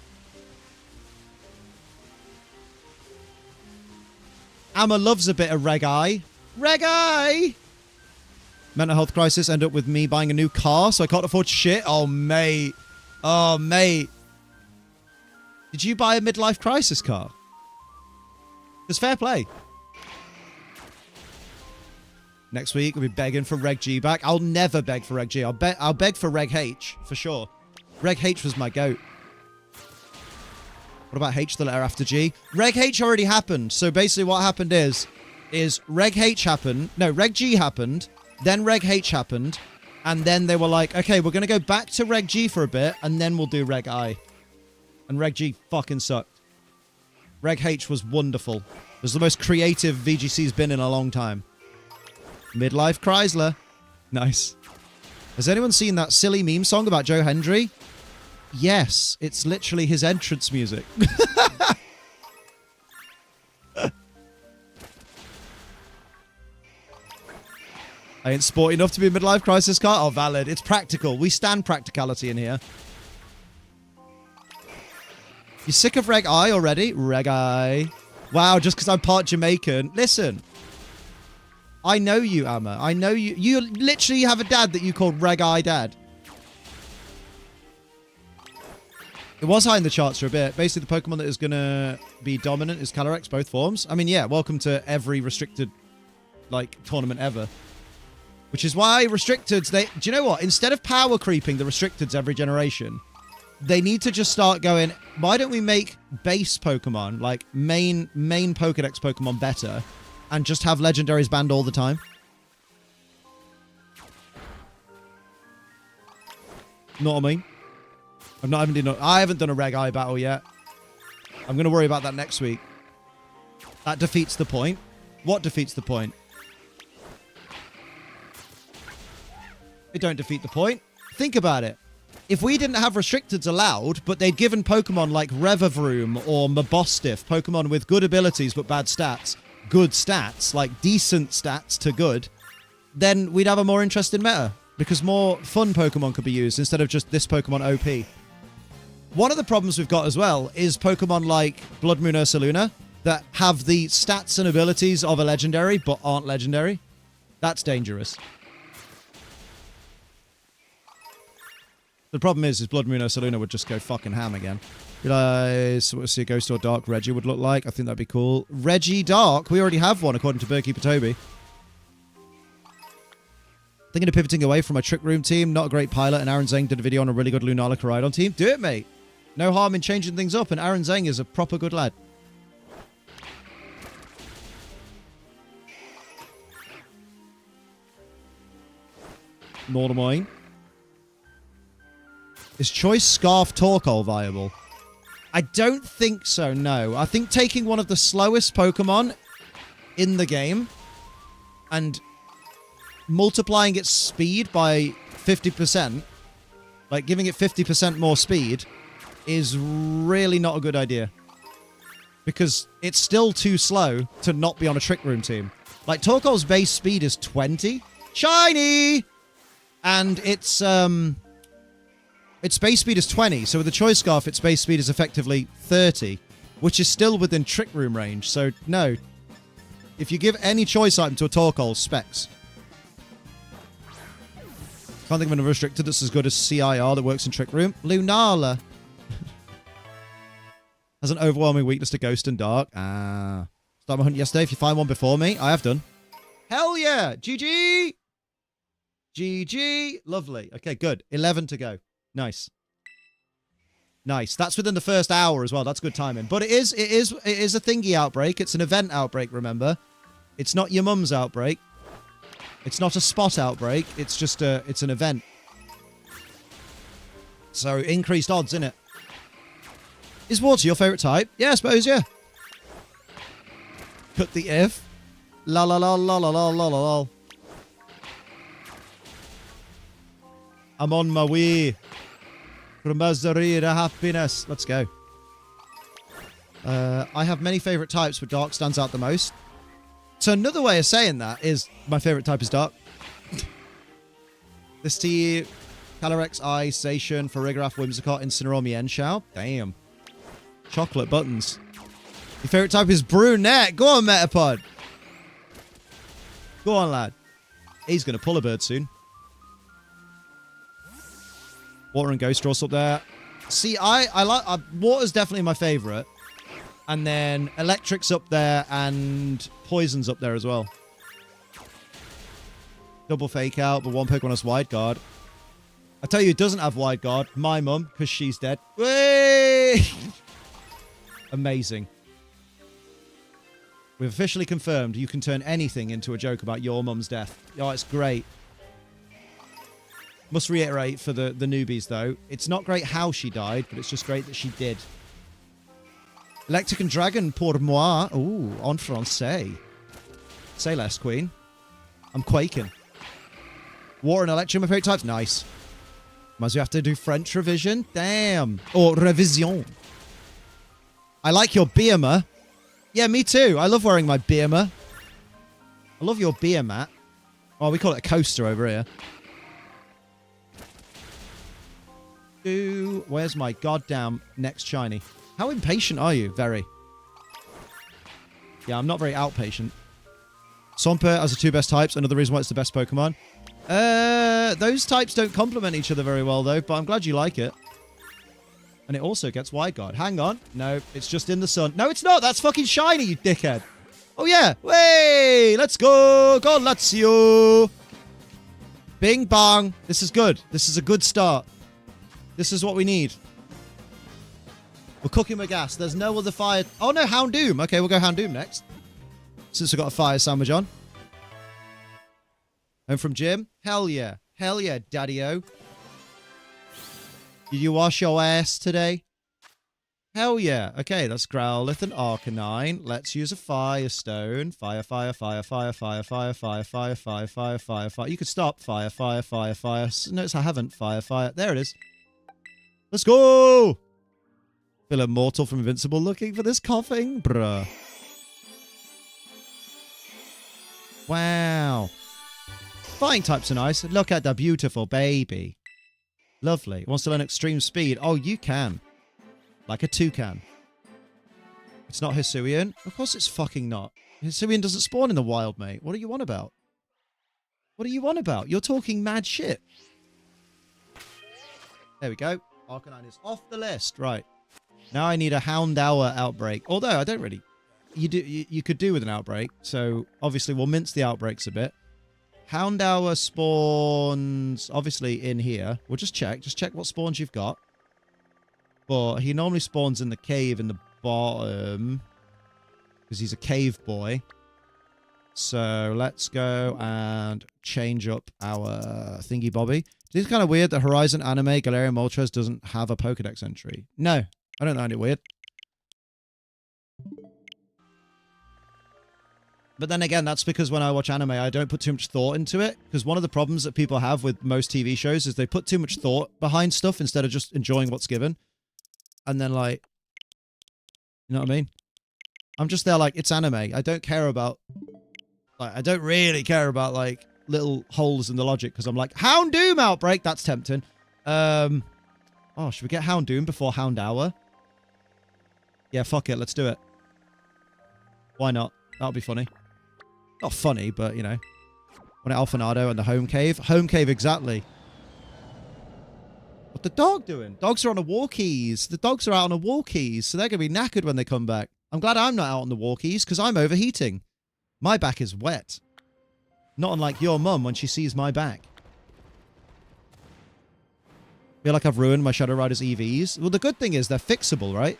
Amma loves a bit of Reg I. Reg I! Mental health crisis end up with me buying a new car so I can't afford shit. Oh, mate. Oh, mate. Did you buy a midlife crisis car? It's fair play. Next week, we'll be begging for Reg G back. I'll never beg for Reg G. I'll beg for Reg H, for sure. Reg H was my goat. What about H, the letter after G? Reg H already happened. So basically what happened is Reg H happened. No, Reg G happened. Then Reg H happened. And then they were like, okay, we're going to go back to Reg G for a bit. And then we'll do Reg I. And Reg G fucking sucked. Reg H was wonderful. It was the most creative VGC's been in a long time. Midlife Chrysler. Nice. Has anyone seen that silly meme song about Joe Hendry? Yes, it's literally his entrance music. I ain't sporty enough to be a midlife crisis car. Oh, valid. It's practical. We stand practicality in here. You sick of Reg I already? Reg I. Wow, just because I'm part Jamaican. Listen. I know you, Amma. I know you. You literally have a dad that you called Reg I Dad. It was high in the charts for a bit. Basically, the Pokemon that is going to be dominant is Calyrex, both forms. I mean, yeah, welcome to every restricted, like, tournament ever. Which is why Restricteds, do you know what? Instead of power creeping the Restricteds every generation, they need to just start going, why don't we make base Pokemon, like main Pokedex Pokemon better, and just have legendaries banned all the time? Know what I mean? I haven't done a Reg I battle yet. I'm going to worry about that next week. That defeats the point. What defeats the point? It don't defeat the point. Think about it. If we didn't have Restricteds allowed, but they'd given Pokemon like Revavroom or Mabosstiff, Pokemon with good abilities but bad stats, good stats, like decent stats to good, then we'd have a more interesting meta. Because more fun Pokemon could be used instead of just this Pokemon OP. One of the problems we've got as well is Pokemon like Blood Moon Ursaluna that have the stats and abilities of a legendary but aren't legendary. That's dangerous. The problem is Blood Moon Ursaluna would just go fucking ham again. See a Ghost or Dark Reggie would look like. I think that'd be cool. Reggie Dark. We already have one according to Berkey Patobi. Thinking of pivoting away from my Trick Room team. Not a great pilot, and Aaron Zeng did a video on a really good Lunala Koraidon team. Do it, mate. No harm in changing things up, and Aaron Zeng is a proper good lad. Nor am I. Is Choice Scarf Torkoal viable? I don't think so, no. I think taking one of the slowest Pokemon in the game and multiplying its speed by 50%, like giving it 50% more speed, is really not a good idea. Because it's still too slow to not be on a Trick Room team. Like, Torkoal's base speed is 20. Shiny! And its base speed is 20, so with the Choice Scarf, its base speed is effectively 30, which is still within Trick Room range, so no. If you give any choice item to a Torkoal, specs. Can't think of another restricted that's as good as CIR that works in Trick Room. Lunala. Has an overwhelming weakness to Ghost and Dark. Started my hunt yesterday. If you find one before me, I have done. Hell yeah! GG! GG! Lovely. Okay, good. 11 to go. Nice. Nice. That's within the first hour as well. That's good timing. But it is a thingy outbreak. It's an event outbreak, remember? It's not your mum's outbreak. It's not a spot outbreak. It's just it's an event. So increased odds, innit? Is water your favourite type? Yeah, I suppose, yeah. Cut the if. La la la la la la la la. I'm on my way. From misery to happiness. Let's go. I have many favourite types, but Dark stands out the most. So another way of saying that is my favourite type is Dark. This T, Calyrex, Ice, Zacian, Farigiraf, Whimsicott, Incineroar, Mienshao. Damn. Chocolate buttons. Your favourite type is Brunette. Go on, Metapod. Go on, lad. He's going to pull a bird soon. Water and Ghost Dross up there. See, I like... Water's definitely my favourite. And then Electric's up there and Poison's up there as well. Double Fake Out, but one Pokemon has Wide Guard. I tell you, it doesn't have Wide Guard. My mum, because she's dead. Whee! Amazing. We've officially confirmed you can turn anything into a joke about your mum's death. Oh, it's great. Must reiterate for the newbies, though. It's not great how she died, but it's just great that she did. Electric and Dragon pour moi. Ooh, en français. Say less, Queen. I'm quaking. Water and Electric, my favourite types. Nice. Might as well have to do French revision. Damn. Or revision. I like your Beamer. Yeah, me too. I love wearing my Beamer. I love your beer mat. Oh, we call it a coaster over here. Where's my goddamn next shiny? How impatient are you? Very. Yeah, I'm not very outpatient. Swampert has the 2 best types. Another reason why it's the best Pokemon. Those types don't complement each other very well, though, but I'm glad you like it. And it also gets Wide Guard. Hang on. No, it's just in the sun. No, it's not. That's fucking shiny, you dickhead. Oh, yeah. Way! Let's go. Go, Lazio. Bing, bong. This is good. This is a good start. This is what we need. We're cooking with gas. There's no other fire. Oh, no, Houndoom. Okay, we'll go Houndoom next. Since we've got a fire sandwich on. Home from gym? Hell yeah. Hell yeah, daddy-o. Did you wash your ass today? Hell yeah. Okay, that's Growlithe and Arcanine. Let's use a Firestone. Fire, fire, fire, fire, fire, fire, fire, fire, fire, fire, fire, fire. You could stop. Fire, fire, fire, fire. Notice I haven't. Fire, fire. There it is. Let's go! Feel immortal from Invincible looking for this coughing. Bruh. Wow. Fighting types are nice. Look at the beautiful baby. Lovely. Wants to learn extreme speed. Oh, you can. Like a toucan. It's not Hisuian. Of course it's fucking not. Hisuian doesn't spawn in the wild, mate. What are you on about? What are you on about? You're talking mad shit. There we go. Arcanine is off the list. Right. Now I need a Houndour outbreak. Although I don't really... You could do with an outbreak. So obviously we'll mince the outbreaks a bit. Houndour spawns obviously in here. We'll just check. Just check what spawns you've got. But he normally spawns in the cave in the bottom. Because he's a cave boy. So let's go and change up our thingy bobby. It's kind of weird that Horizon Anime Galarian Moltres doesn't have a Pokedex entry. No, I don't find it weird. But then again, that's because when I watch anime, I don't put too much thought into it. Because one of the problems that people have with most TV shows is they put too much thought behind stuff instead of just enjoying what's given. And then, like, you know what I mean? I'm just there like, it's anime. I don't care about, like, I don't really care about, like, little holes in the logic. Because I'm like, Houndoom outbreak! That's tempting. Oh, should we get Houndoom before Houndour? Yeah, fuck it. Let's do it. Why not? That'll be funny. Not funny, but, you know. Want it Alphanado and the home cave? Home cave, exactly. What's the dog doing? Dogs are on a walkies. The dogs are out on a walkies, so they're going to be knackered when they come back. I'm glad I'm not out on the walkies, because I'm overheating. My back is wet. Not unlike your mum when she sees my back. Feel like I've ruined my Shadow Riders EVs. Well, the good thing is they're fixable, right?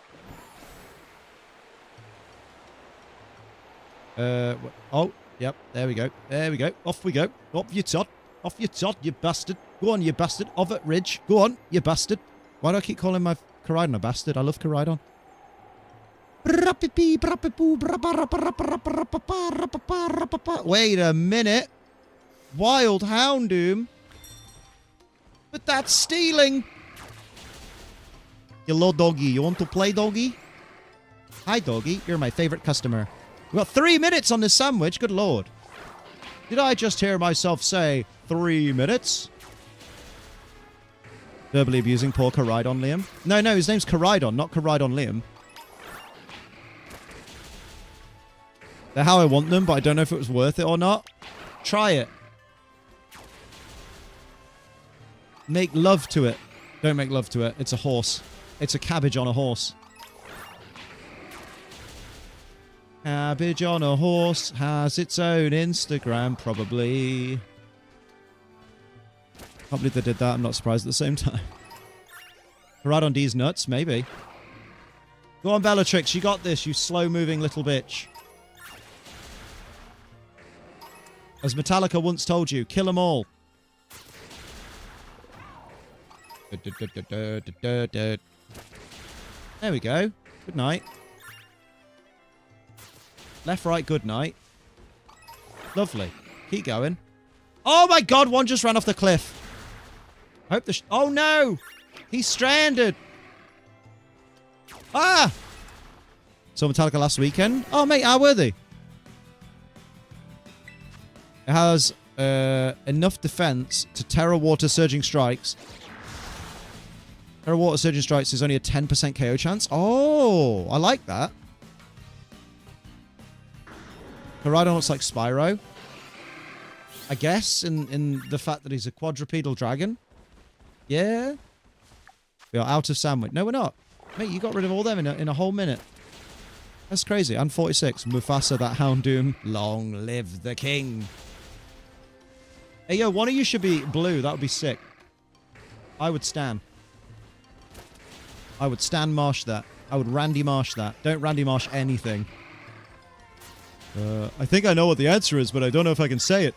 Oh, yep, there we go. There we go. Off we go. Off you tot. Off you tot, you bastard. Go on, you bastard. Off at Ridge. Go on, you bastard. Why do I keep calling my Koraidon a bastard? I love Koraidon. Wait a minute. Wild Houndoom. But that's stealing. Hello, doggy. You want to play, doggy? Hi, doggy. You're my favorite customer. We've got 3 minutes on this sandwich. Good lord. Did I just hear myself say 3 minutes? Verbally abusing poor Koraidon Liam. No, his name's Koraidon, not Koraidon Liam. They're how I want them, but I don't know if it was worth it or not. Try it. Make love to it. Don't make love to it. It's a horse. It's a cabbage on a horse. Cabbage on a horse has its own Instagram, probably. Can't believe they did that. I'm not surprised at the same time. Koraidon D's nuts, maybe. Go on, Bellatrix. You got this, you slow-moving little bitch. As Metallica once told you, kill them all. There we go. Good night. Left, right, good night. Lovely. Keep going. Oh my god, one just ran off the cliff. I hope the... oh no! He's stranded. Ah! So Metallica last weekend. Oh mate, how were they? It has enough defense to Terra Water Surging Strikes. Terra Water Surging Strikes is only a 10% KO chance. Oh, I like that. Koraidon looks like Spyro. I guess, in the fact that he's a quadrupedal dragon. Yeah. We are out of sandwich. No, we're not. Mate, you got rid of all them in a whole minute. That's crazy. And 46. Mufasa, that Houndoom. Long live the king. Hey, yo, one of you should be blue. That would be sick. I would stand. I would stand Marsh that. I would Randy Marsh that. Don't Randy Marsh anything. I think I know what the answer is, but I don't know if I can say it.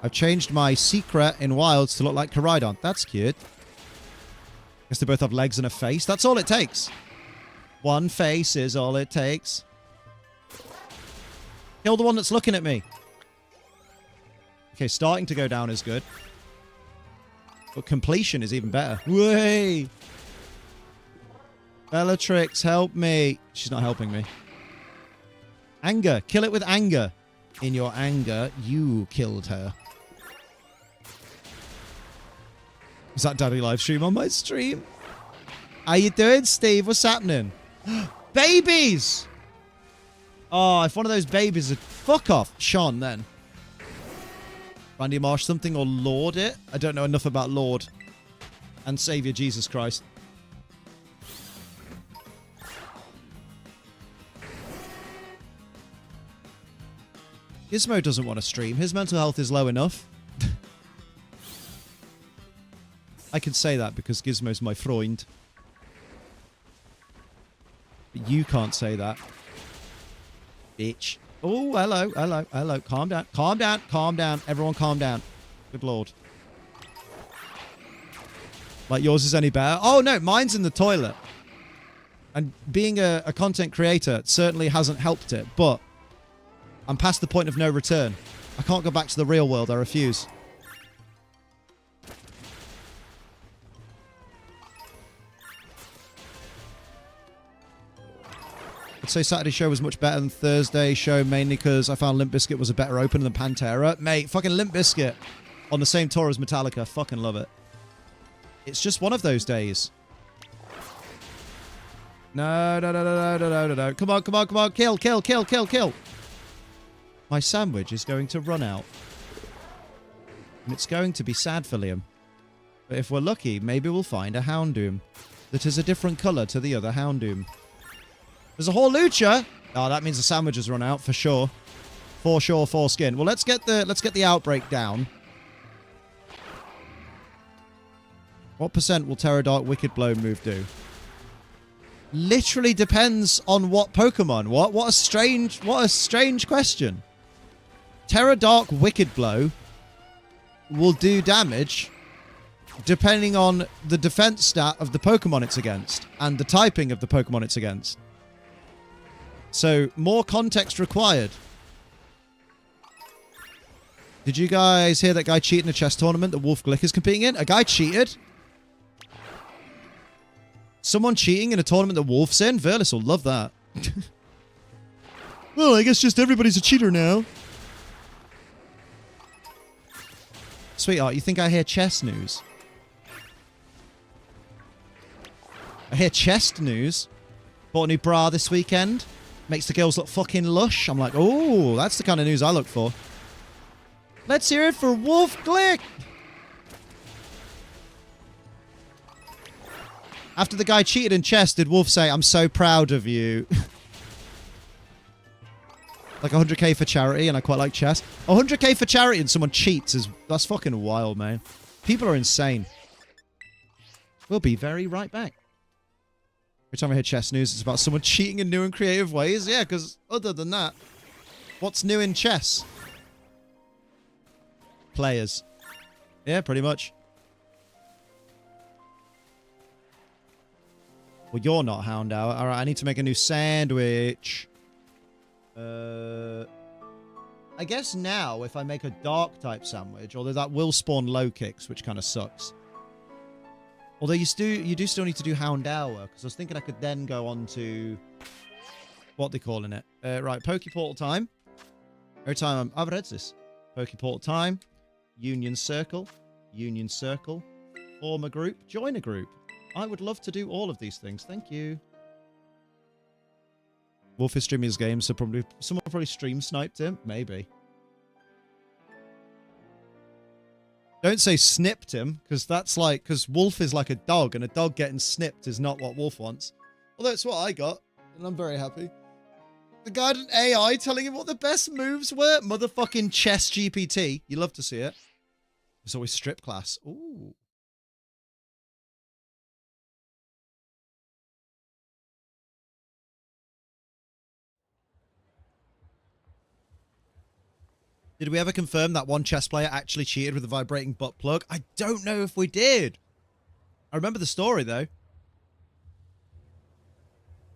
I've changed my secret in Wilds to look like Koraidon. That's cute. Guess they both have legs and a face. That's all it takes. One face is all it takes. Kill the one that's looking at me. Okay, starting to go down is good. But completion is even better. Way! Bellatrix, help me. She's not helping me. Anger. Kill it with anger. In your anger, you killed her. Is that Daddy live stream on my stream? How you doing, Steve? What's happening? Babies! Oh, if one of those babies... Fuck off, Sean, then. Randy Marsh something or Lord it? I don't know enough about Lord. And Savior Jesus Christ. Gizmo doesn't want to stream. His mental health is low enough. I can say that because Gizmo's my Freund. But you can't say that. Bitch. Oh, hello, hello, hello. Calm down, calm down, calm down. Everyone calm down. Good lord. Like yours is any better? Oh, no, mine's in the toilet. And being a content creator certainly hasn't helped it, but I'm past the point of no return. I can't go back to the real world. I refuse. I'd say Saturday show was much better than Thursday show, mainly because I found Limp Bizkit was a better opener than Pantera. Mate, fucking Limp Bizkit on the same tour as Metallica. Fucking love it. It's just one of those days. No, no, no, no, no, no, no, no. Come on, come on, come on. Kill, kill, kill, kill, kill. My sandwich is going to run out. And it's going to be sad for Liam. But if we're lucky, maybe we'll find a Houndoom that is a different colour to the other Houndoom. There's a Horlucha. Oh, that means the sandwich has run out for sure. For sure, foreskin. Well, let's get the outbreak down. What percent will Pterodart Wicked Blow move do? Literally depends on what Pokemon. What a strange question. Pterodark Wicked Blow will do damage depending on the defense stat of the Pokemon it's against and the typing of the Pokemon it's against. So, more context required. Did you guys hear that guy cheated in a chess tournament that Wolf Glick is competing in? A guy cheated? Someone cheating in a tournament that Wolf's in? Verlis will love that. Well, I guess just everybody's a cheater now. Sweetheart, you think I hear chess news? I hear chest news. Bought a new bra this weekend. Makes the girls look fucking lush. I'm like, oh, that's the kind of news I look for. Let's hear it for Wolf Glick. After the guy cheated in chess, did Wolf say, I'm so proud of you? Like 100k for charity, and I quite like chess. 100k for charity and someone cheats that's fucking wild, man. People are insane. We'll be very right back. Every time I hear chess news, it's about someone cheating in new and creative ways. Yeah, because other than that, what's new in chess? Players. Yeah, pretty much. Well, you're not Houndour. All right, I need to make a new sandwich. I guess now, if I make a dark-type sandwich, although that will spawn low kicks, which kind of sucks. Although you do still need to do Houndour, because I was thinking I could then go on to what they calling it. Right, Pokeportal time. Every time I've read this. Pokeportal time. Union Circle. Union Circle. Form a group. Join a group. I would love to do all of these things. Thank you. Wolf is streaming his game, so someone probably stream sniped him. Maybe. Don't say snipped him, because that's like, because Wolf is like a dog, and a dog getting snipped is not what Wolf wants. Well, that's what I got, and I'm very happy. The guy had an AI telling him what the best moves were. Motherfucking chess GPT. You love to see it. It's always strip class. Ooh. Did we ever confirm that one chess player actually cheated with a vibrating butt plug? I don't know if we did. I remember the story, though.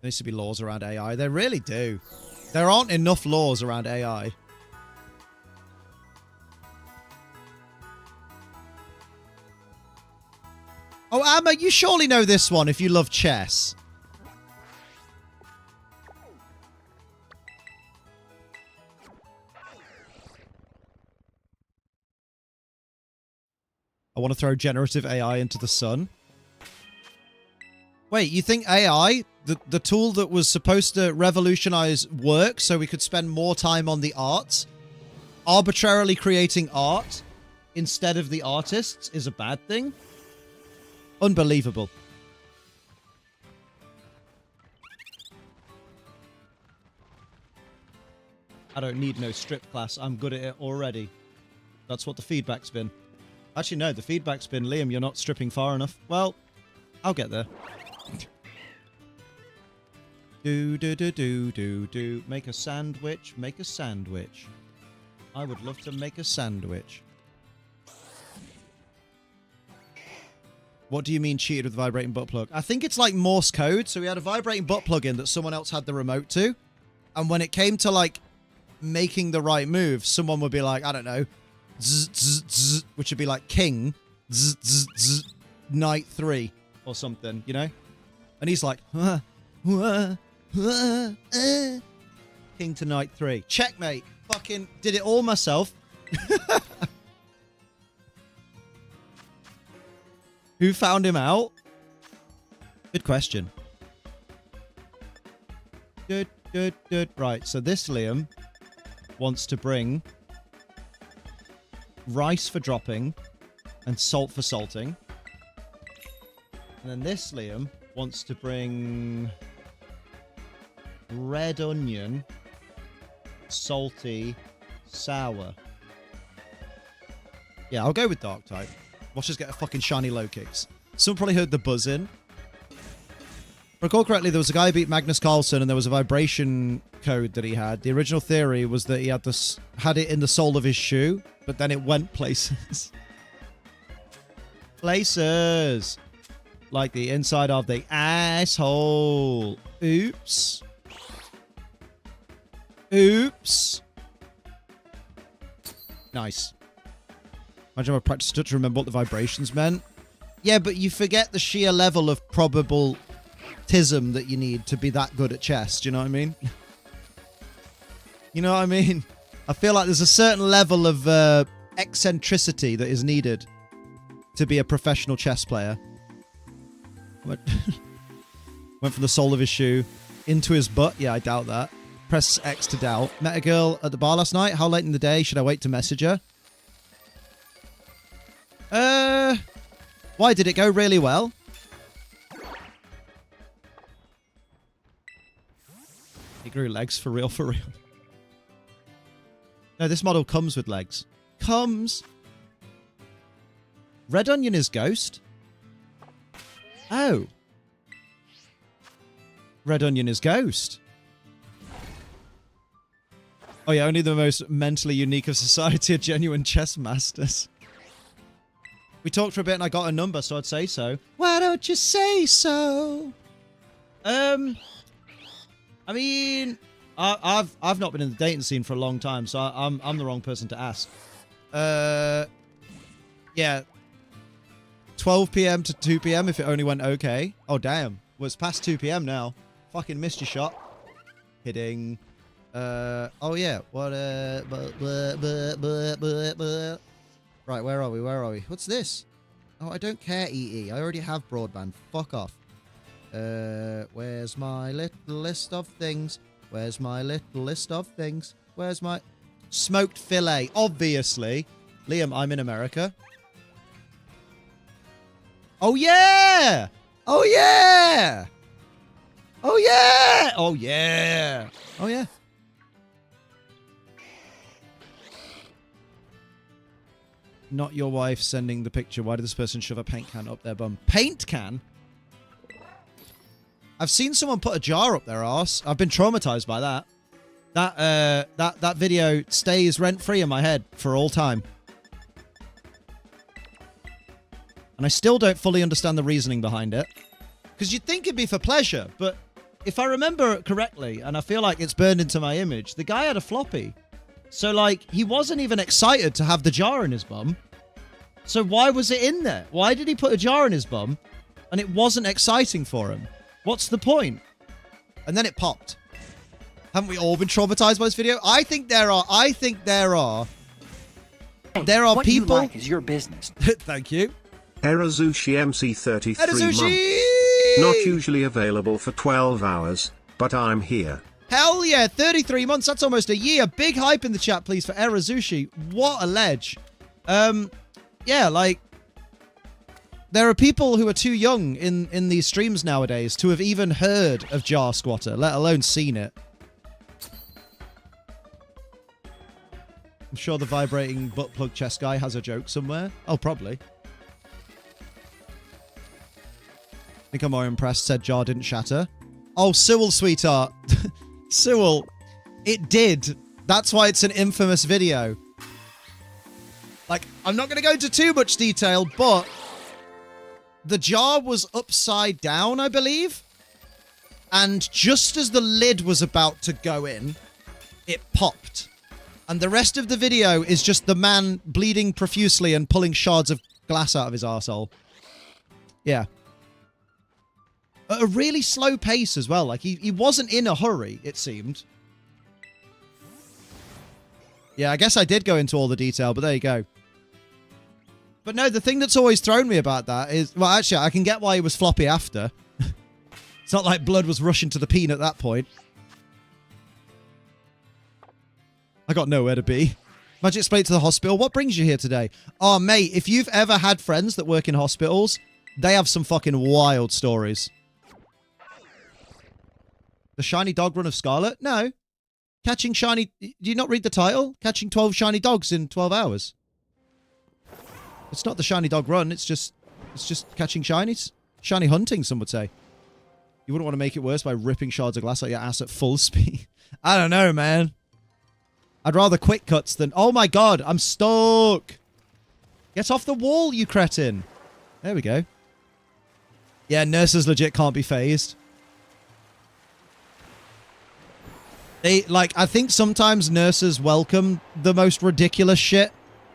There needs to be laws around AI. There really do. There aren't enough laws around AI. Oh, Amma, you surely know this one if you love chess. I want to throw generative AI into the sun. Wait, you think AI, the tool that was supposed to revolutionize work so we could spend more time on the arts, arbitrarily creating art instead of the artists is a bad thing? Unbelievable. I don't need no strip class. I'm good at it already. That's what the feedback's been. Actually, no, the feedback's been, Liam, you're not stripping far enough. Well, I'll get there. Do. Make a sandwich. Make a sandwich. I would love to make a sandwich. What do you mean cheated with vibrating butt plug? I think it's like Morse code. So we had a vibrating butt plug in that someone else had the remote to. And when it came to like making the right move, someone would be like, I don't know, zzz, zzz, zzz, which would be like king, zzz, zzz, zzz, knight 3 or something, you know? And he's like, king to knight 3. Checkmate. Fucking did it all myself. Who found him out? Good question. Good. Right, so this Liam wants to bring rice for dropping and salt for salting. And then this Liam wants to bring red onion, salty, sour. Yeah, I'll go with dark type. Watch us get a fucking shiny low kicks. Someone probably heard the buzz in. If I recall correctly, there was a guy who beat Magnus Carlsen and there was a vibration code that he had. The original theory was that he had it in the sole of his shoe, but then it went places. Places. Like the inside of the asshole. Oops. Oops. Nice. Imagine I practiced it to remember what the vibrations meant. Yeah, but you forget the sheer level of probabilism that you need to be that good at chess. Do you know what I mean? You know what I mean? I feel like there's a certain level of eccentricity that is needed to be a professional chess player. Went from the sole of his shoe into his butt. Yeah, I doubt that. Press X to doubt. Met a girl at the bar last night. How late in the day should I wait to message her? Why did it go really well? He grew legs for real, for real. No, this model comes with legs. Comes. Red onion is ghost. Oh. Red onion is ghost. Oh yeah, only the most mentally unique of society are genuine chess masters. We talked for a bit and I got a number, so I'd say so. Why don't you say so? I mean, I've not been in the dating scene for a long time, so I'm the wrong person to ask. Yeah. 12 p.m. to 2 p.m. if it only went okay. Oh, damn. Well, it's past 2 p.m. now. Fucking missed your shot. Kidding. Oh yeah. What? Right, where are we? Where are we? What's this? Oh, I don't care, EE. I already have broadband. Fuck off. Where's my little list of things? Where's my little list of things? Where's my... Smoked fillet, obviously. Liam, I'm in America. Oh, yeah! Oh, yeah! Oh, yeah! Oh, yeah! Oh, yeah. Not your wife sending the picture. Why did this person shove a paint can up their bum? Paint can? I've seen someone put a jar up their arse. I've been traumatized by that. That video stays rent-free in my head for all time. And I still don't fully understand the reasoning behind it. Because you'd think it'd be for pleasure, but if I remember correctly, and I feel like it's burned into my image, the guy had a floppy. So, like, he wasn't even excited to have the jar in his bum. So why was it in there? Why did he put a jar in his bum and it wasn't exciting for him? What's the point? And then it popped. Haven't we all been traumatized by this video? I think there are what people... you like is your business. Thank you. Erazushi MC33 Erazushi! months. Not usually available for 12 hours, but I'm here. Hell yeah, 33 months. That's almost a year. Big hype in the chat, please, for Erazushi. What a ledge. Yeah, like... There are people who are too young in these streams nowadays to have even heard of Jar Squatter, let alone seen it. I'm sure the vibrating butt plug chest guy has a joke somewhere. Oh, probably. I think I'm more impressed, said Jar didn't shatter. Oh, Sewell, sweetheart. Sewell, it did. That's why it's an infamous video. Like, I'm not going to go into too much detail, but the jar was upside down, I believe. And just as the lid was about to go in, it popped. And the rest of the video is just the man bleeding profusely and pulling shards of glass out of his arsehole. Yeah. At a really slow pace as well. Like, he wasn't in a hurry, it seemed. Yeah, I guess I did go into all the detail, but there you go. But no, the thing that's always thrown me about that is... Well, actually, I can get why he was floppy after. It's not like blood was rushing to the peen at that point. I got nowhere to be. Magic explain to the hospital. What brings you here today? Oh, mate, if you've ever had friends that work in hospitals, they have some fucking wild stories. The shiny dog run of Scarlet? No. Catching shiny... Do you not read the title? Catching 12 shiny dogs in 12 hours. It's not the shiny dog run. It's just catching shinies. Shiny hunting, some would say. You wouldn't want to make it worse by ripping shards of glass out your ass at full speed. I don't know, man. I'd rather quick cuts than... Oh my god, I'm stuck. Get off the wall, you cretin. There we go. Yeah, nurses legit can't be phased. I think sometimes nurses welcome the most ridiculous shit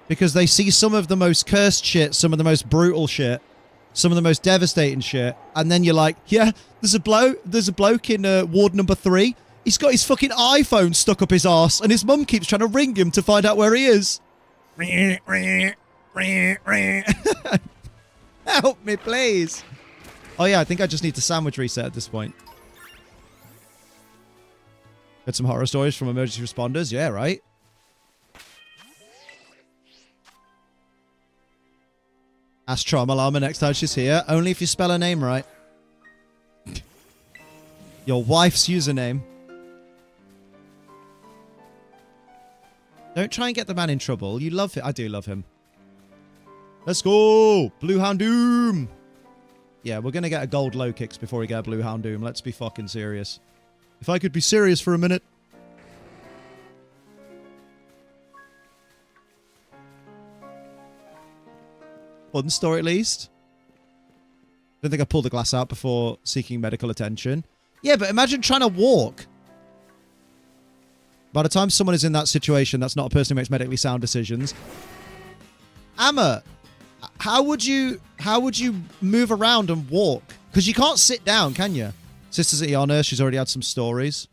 because they see some of the most cursed shit, some of the most brutal shit, some of the most devastating shit, and then you're like, yeah, there's a bloke in ward number 3. He's got his fucking iPhone stuck up his arse, and his mum keeps trying to ring him to find out where he is. Help me, please. Oh yeah, I think I just need to sandwich reset at this point. Got some horror stories from emergency responders. Yeah, right. Ask Trauma Llama next time she's here. Only if you spell her name right. Your wife's username. Don't try and get the man in trouble. You love it. I do love him. Let's go. Blue Houndoom. Yeah, we're going to get a gold low kicks before we get a blue Houndoom. Let's be fucking serious. If I could be serious for a minute. Fun story at least. Don't think I pulled the glass out before seeking medical attention. Yeah, but imagine trying to walk. By the time someone is in that situation, that's not a person who makes medically sound decisions. Amma, how would you move around and walk? Because you can't sit down, can you? Sisters at Iona, she's already had some stories.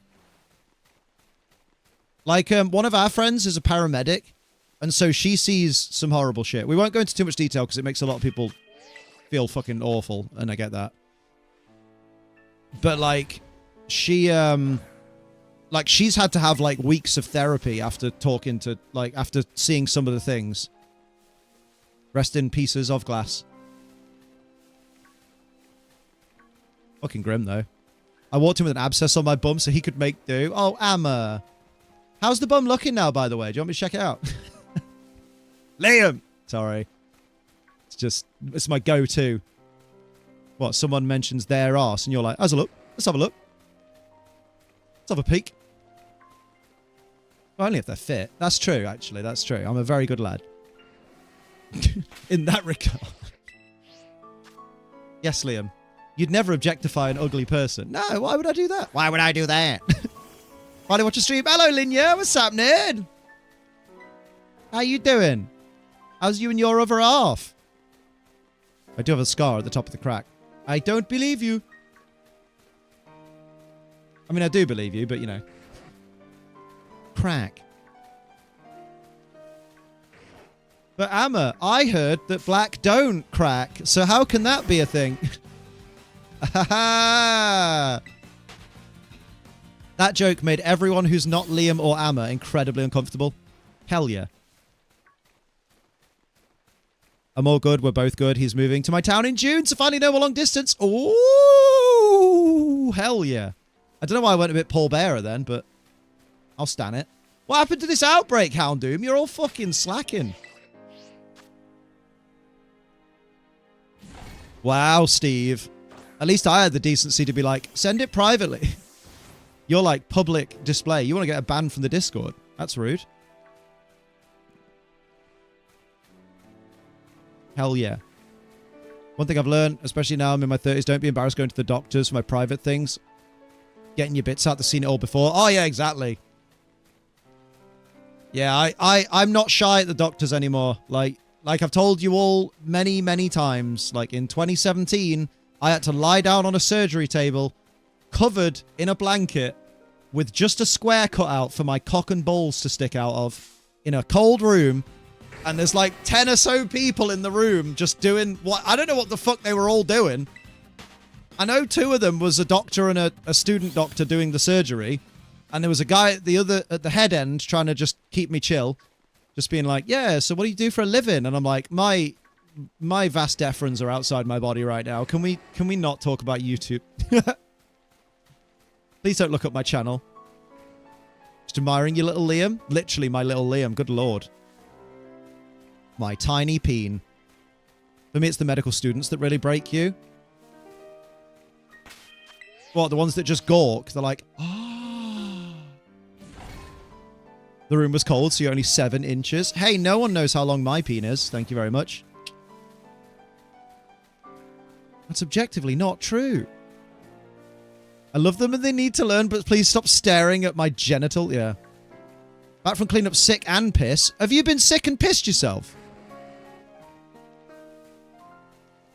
Like, one of our friends is a paramedic, and so she sees some horrible shit. We won't go into too much detail because it makes a lot of people feel fucking awful, and I get that. But, like, she, like, she's had to have, like, weeks of therapy after talking to, like, after seeing some of the things. Rest in pieces of glass. Fucking grim, though. I walked in with an abscess on my bum so he could make do. Oh, Amma. How's the bum looking now, by the way? Do you want me to check it out? Liam! Sorry. It's just, it's my go-to. What, someone mentions their arse and you're like, let's have a look. Let's have a look. Let's have a peek. Well, only if they're fit. That's true, actually. That's true. I'm a very good lad. In that regard. Yes, Liam. You'd never objectify an ugly person. No, why would I do that? Why would I do that? Why do you watch a stream? Hello, Linya. What's happening? How you doing? How's you and your other half? I do have a scar at the top of the crack. I don't believe you. I mean, I do believe you, but you know. Crack. But Amma, I heard that black don't crack, so how can that be a thing? That joke made everyone who's not Liam or Amma incredibly uncomfortable. Hell yeah. I'm all good. We're both good. He's moving to my town in June to finally know a long distance. Ooh, hell yeah. I don't know why I went a bit Paul Bearer then, but I'll stand it. What happened to this outbreak, Houndoom? You're all fucking slacking. Wow, Steve. At least I had the decency to be like, send it privately. You're like public display. You want to get a ban from the Discord. That's rude. Hell yeah. One thing I've learned, especially now I'm in my 30s, don't be embarrassed going to the doctors for my private things. Getting your bits out, I've seen it all before. Oh yeah, exactly. Yeah, I'm not shy at the doctors anymore. Like I've told you all many, many times. Like in 2017, I had to lie down on a surgery table, covered in a blanket, with just a square cut out for my cock and balls to stick out of, in a cold room. And there's like 10 or so people in the room just doing what... I don't know what the fuck they were all doing. I know 2 of them was a doctor and a student doctor doing the surgery. And there was a guy at the head end trying to just keep me chill. Just being like, yeah, so what do you do for a living? And I'm like, my vast deferens are outside my body right now. Can we not talk about YouTube? Please don't look up my channel. Just admiring your little Liam. Literally my little Liam. Good lord. My tiny peen. For me, it's the medical students that really break you. What, the ones that just gawk? They're like, ah. The room was cold, so you're only 7 inches. Hey, no one knows how long my peen is. Thank you very much. That's objectively not true. I love them and they need to learn, but please stop staring at my genital. Yeah. Back from cleaning up sick and piss. Have you been sick and pissed yourself?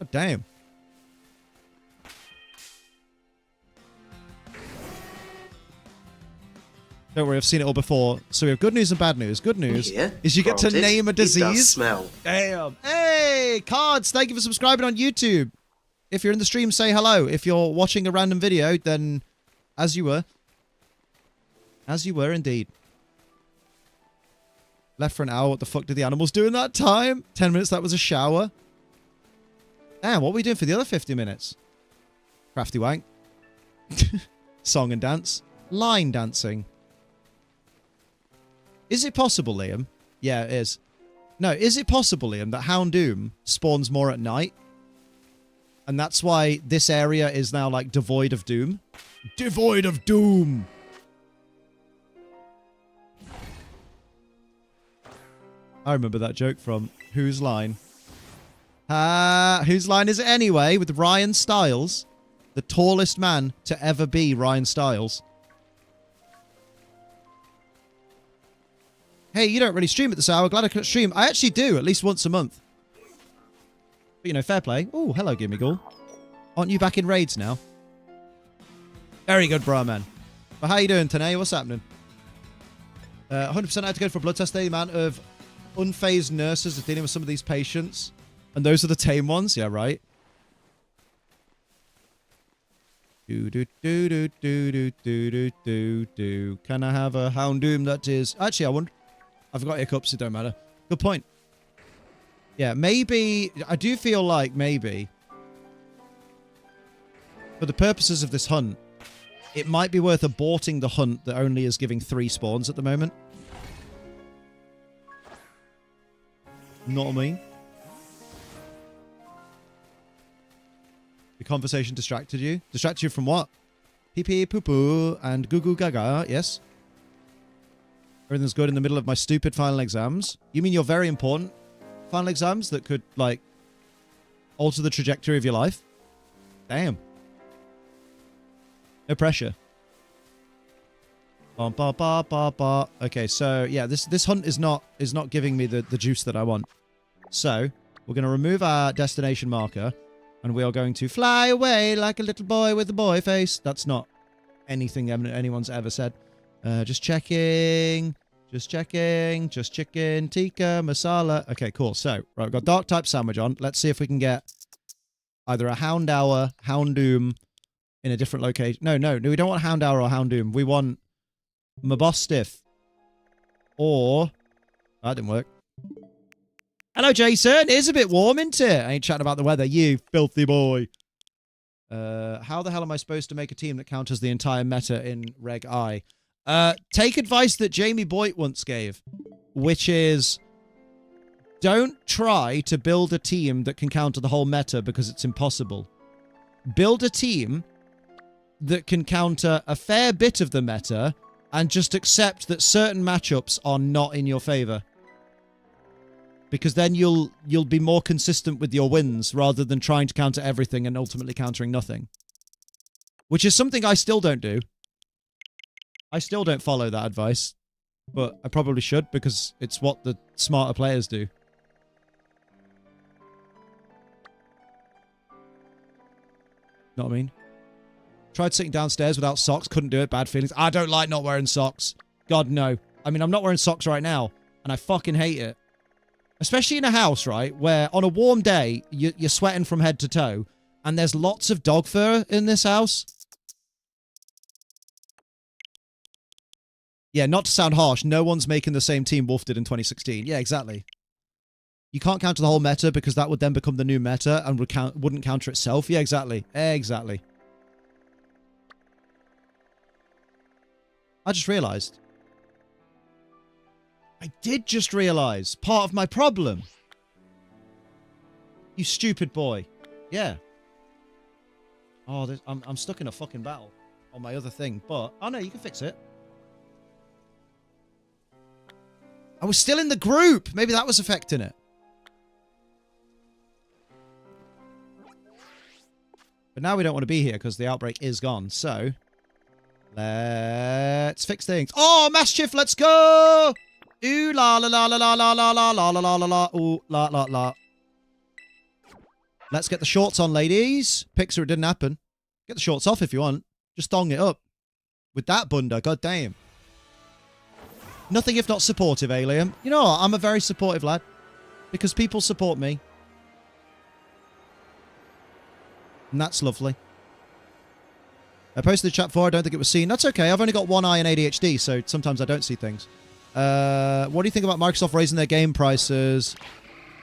Oh, damn. Don't worry, I've seen it all before. So we have good news and bad news. Good news is you get to name a disease. It does smell. Damn. Hey, Cards, thank you for subscribing on YouTube. If you're in the stream, say hello. If you're watching a random video, then as you were. As you were indeed. Left for an hour. What the fuck did the animals do in that time? 10 minutes, that was a shower. Damn, what are we doing for the other 50 minutes? Crafty wank. Song and dance. Line dancing. Is it possible, Liam? Yeah, it is. No, is it possible, Liam, that Houndoom spawns more at night? And that's why this area is now, like, devoid of doom? Devoid of doom! I remember that joke from Whose Line? Whose line is it anyway? With Ryan Stiles. The tallest man to ever be Ryan Stiles. Hey, you don't really stream at this hour. Glad I could stream. I actually do, at least once a month. But, you know, fair play. Oh, hello, Gimme Ghoul. Aren't you back in raids now? Very good, bro, man. But how you doing, Tanae? What's happening? 100% I had to go for a blood test. The amount of unfazed nurses are dealing with some of these patients. And those are the tame ones? Yeah, right. Do do do do do do do do do do. Can I have a Houndoom that is... Actually, I wonder... I've got hiccups, it don't matter. Good point. Yeah, maybe... I do feel like maybe... For the purposes of this hunt, it might be worth aborting the hunt that only is giving 3 spawns at the moment. Know what I mean? The conversation distracted you? Distracted you from what? Pee pee poo poo and goo goo gaga, yes? Everything's good in the middle of my stupid final exams. You mean your very important final exams that could, like, alter the trajectory of your life? Damn. No pressure. Ba ba ba ba ba. Okay, so yeah, this hunt is not giving me the juice that I want. So we're going to remove our destination marker, and we are going to fly away like a little boy with a boy face. That's not anything anyone's ever said. Just checking. Just checking. Just chicken tikka masala. Okay, cool. So right, we've got dark type sandwich on. Let's see if we can get either a Houndour, Houndoom in a different location. No, we don't want Houndour or Houndoom. We want Mabosstiff. Or... Oh, that didn't work. Hello, Jason. It is a bit warm, isn't it? I ain't chatting about the weather, you filthy boy. How the hell am I supposed to make a team that counters the entire meta in Reg I? Take advice that Jamie Boyd once gave, which is... Don't try to build a team that can counter the whole meta because it's impossible. Build a team that can counter a fair bit of the meta and just accept that certain matchups are not in your favor. Because then you'll be more consistent with your wins rather than trying to counter everything and ultimately countering nothing. Which is something I still don't do. I still don't follow that advice. But I probably should because it's what the smarter players do. Know what I mean? Tried sitting downstairs without socks, couldn't do it, bad feelings. I don't like not wearing socks. God, no. I mean, I'm not wearing socks right now, and I fucking hate it. Especially in a house, right, where on a warm day, you're sweating from head to toe, and there's lots of dog fur in this house. Yeah, not to sound harsh, no one's making the same team Wolf did in 2016. Yeah, exactly. You can't counter the whole meta because that would then become the new meta and wouldn't counter itself. Yeah, exactly. Exactly. I just realized. I did just realize part of my problem. You stupid boy. Yeah. Oh, I'm stuck in a fucking battle on my other thing, but... Oh, no, you can fix it. I was still in the group. Maybe that was affecting it. But now we don't want to be here because the outbreak is gone, so... Let's fix things. Oh, Maschiff, let's go! Ooh, la la la la la la la la la la la la la. Ooh, la la la. Let's get the shorts on, ladies. Pixar, it didn't happen. Get the shorts off if you want. Just thong it up. With that bunda, god damn. Nothing if not supportive, Alien. You know what? I'm a very supportive lad. Because people support me. And that's lovely. I posted the chat before. I don't think it was seen. That's okay. I've only got one eye and ADHD, so sometimes I don't see things. What do you think about Microsoft raising their game prices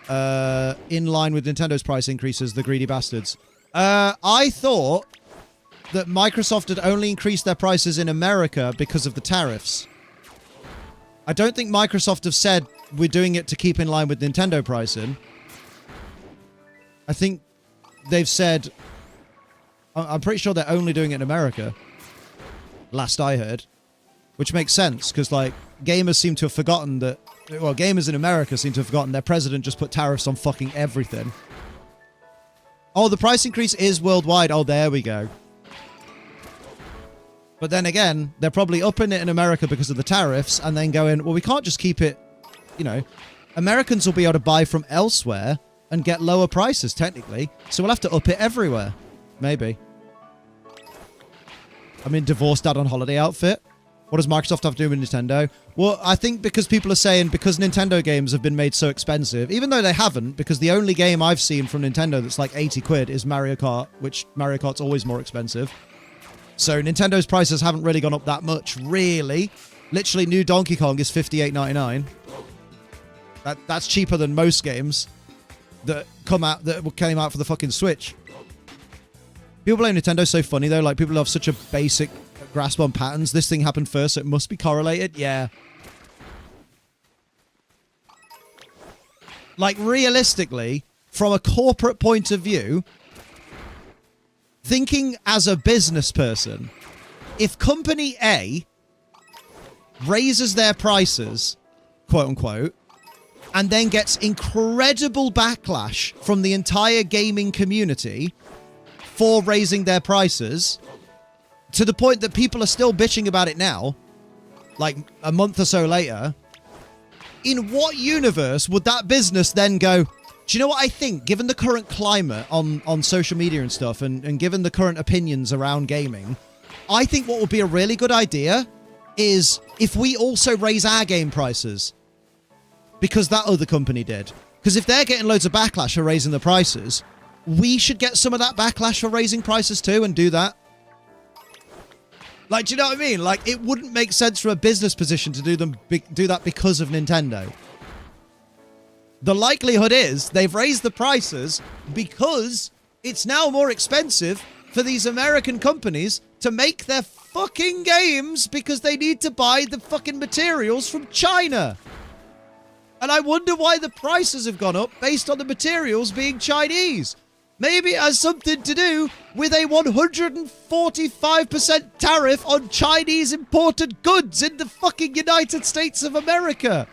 in line with Nintendo's price increases, the greedy bastards? I thought that Microsoft had only increased their prices in America because of the tariffs. I don't think Microsoft have said we're doing it to keep in line with Nintendo pricing. I think they've said... I'm pretty sure they're only doing it in America. Last I heard. Which makes sense, because, like, gamers seem to have forgotten that... Well, gamers in America seem to have forgotten their president just put tariffs on fucking everything. Oh, the price increase is worldwide. Oh, there we go. But then again, they're probably upping it in America because of the tariffs, and then going, well, we can't just keep it... You know, Americans will be able to buy from elsewhere and get lower prices, technically. So we'll have to up it everywhere. Maybe. I'm in divorced dad on holiday outfit. What does Microsoft have to do with Nintendo? Well, I think because people are saying because Nintendo games have been made so expensive, even though they haven't, because the only game I've seen from Nintendo that's like 80 quid is Mario Kart, which Mario Kart's always more expensive. So Nintendo's prices haven't really gone up that much, really. Literally, new Donkey Kong is $58.99. That's cheaper than most games that came out for the fucking Switch. People blame Nintendo so funny though, like people have such a basic grasp on patterns. This thing happened first, so it must be correlated. Yeah. Like realistically, from a corporate point of view, thinking as a business person, if company A raises their prices, quote unquote, and then gets incredible backlash from the entire gaming community for raising their prices, to the point that people are still bitching about it now, like a month or so later, in what universe would that business then go, do you know what I think, given the current climate on social media and stuff, and given the current opinions around gaming, I think what would be a really good idea is if we also raise our game prices, because that other company did. Because if they're getting loads of backlash for raising the prices, we should get some of that backlash for raising prices too and do that. Like, do you know what I mean? Like, it wouldn't make sense from a business position to do that because of Nintendo. The likelihood is they've raised the prices because it's now more expensive for these American companies to make their fucking games because they need to buy the fucking materials from China. And I wonder why the prices have gone up based on the materials being Chinese. Maybe it has something to do with a 145% tariff on Chinese imported goods in the fucking United States of America.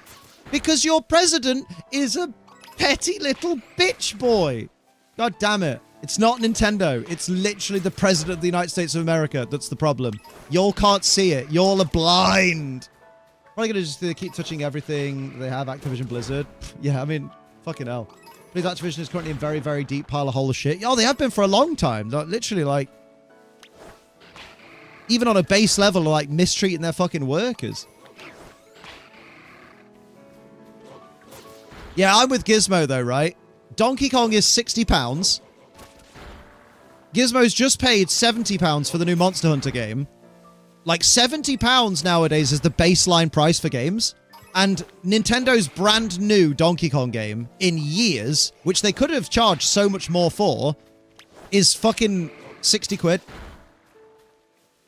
Because your president is a petty little bitch boy. God damn it. It's not Nintendo. It's literally the president of the United States of America that's the problem. Y'all can't see it. Y'all are blind. Probably gonna just keep touching everything they have, Activision Blizzard. Yeah, I mean, fucking hell. Please, Activision is currently in a very, very deep pile of hole of shit. Oh, they have been for a long time. Like, literally, like, even on a base level, like, mistreating their fucking workers. Yeah, I'm with Gizmo, though, right? Donkey Kong is £60. Gizmo's just paid £70 for the new Monster Hunter game. Like, £70 nowadays is the baseline price for games. And Nintendo's brand new Donkey Kong game in years, which they could have charged so much more for, is fucking 60 quid.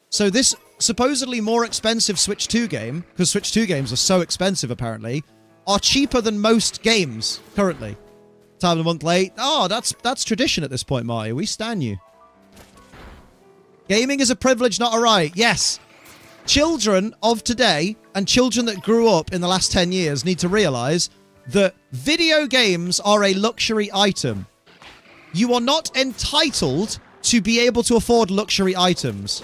So this supposedly more expensive Switch 2 game, because Switch 2 games are so expensive apparently, are cheaper than most games currently. Time of the month late. Oh, that's tradition at this point, Marty. We stan you. Gaming is a privilege, not a right. Yes. Children of today and children that grew up in the last 10 years need to realize that video games are a luxury item. You are not entitled to be able to afford luxury items.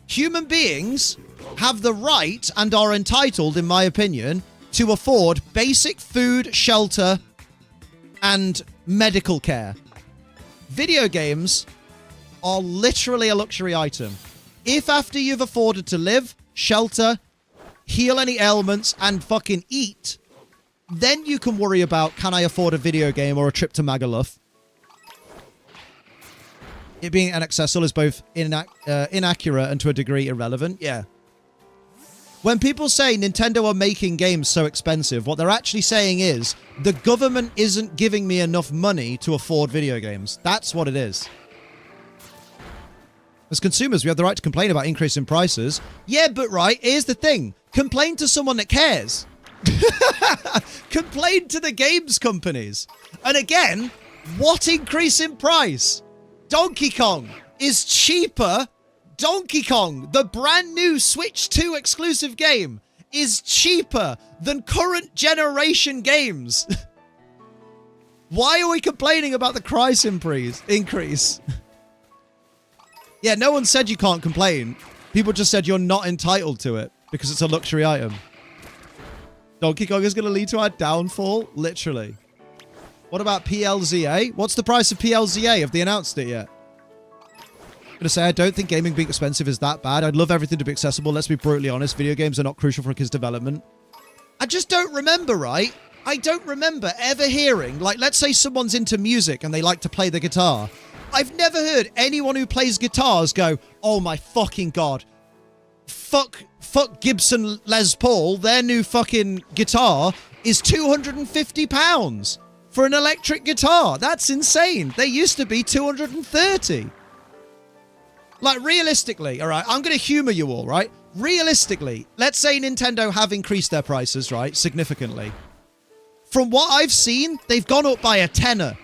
Human beings have the right and are entitled, in my opinion, to afford basic food, shelter, and medical care. Video games are literally a luxury item. If after you've afforded to live, shelter, heal any ailments, and fucking eat, then you can worry about, can I afford a video game or a trip to Magaluf? It being inaccessible is both inaccurate and to a degree irrelevant. Yeah. When people say Nintendo are making games so expensive, what they're actually saying is the government isn't giving me enough money to afford video games. That's what it is. As consumers, we have the right to complain about increasing prices. Yeah, but right, here's the thing. Complain to someone that cares. Complain to the games companies. And again, what increase in price? Donkey Kong is cheaper. Donkey Kong, the brand new Switch 2 exclusive game, is cheaper than current generation games. Why are we complaining about the price increase? Yeah, no one said you can't complain. People just said you're not entitled to it because it's a luxury item. Donkey Kong is going to lead to our downfall? Literally. What about PLZA? What's the price of PLZA? Have they announced it yet? going to say, I don't think gaming being expensive is that bad. I'd love everything to be accessible. Let's be brutally honest. Video games are not crucial for kids' development. I just don't remember, right? I don't remember ever hearing, like, let's say someone's into music and they like to play the guitar. I've never heard anyone who plays guitars go, oh my fucking God. Fuck Gibson Les Paul. Their new fucking guitar is £250 for an electric guitar. That's insane. They used to be 230. Like, realistically, all right, I'm going to humor you all, right? Realistically, let's say Nintendo have increased their prices, right, significantly. From what I've seen, they've gone up by a tenner.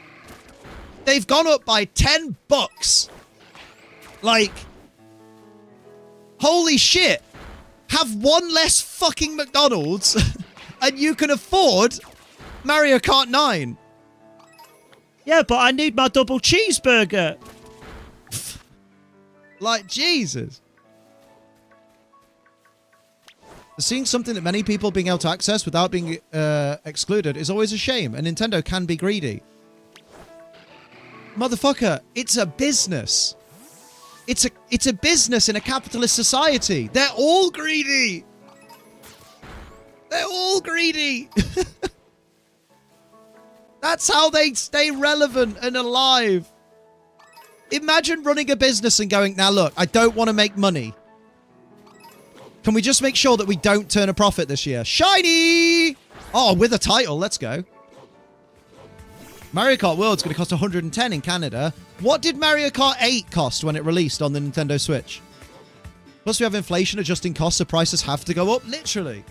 They've gone up by $10. Like, holy shit. Have one less fucking McDonald's and you can afford Mario Kart 9. Yeah, but I need my double cheeseburger. Like, Jesus. Seeing something that many people being able to access without being excluded is always a shame, and Nintendo can be greedy. Motherfucker, it's a business. It's a business in a capitalist society. They're all greedy. They're all greedy. That's how they stay relevant and alive. Imagine running a business and going, now look, I don't want to make money. Can we just make sure that we don't turn a profit this year? Shiny! Oh, with a title. Let's go. Mario Kart World's going to cost 110 in Canada. What did Mario Kart 8 cost when it released on the Nintendo Switch? Plus, we have inflation adjusting costs, so prices have to go up. Literally.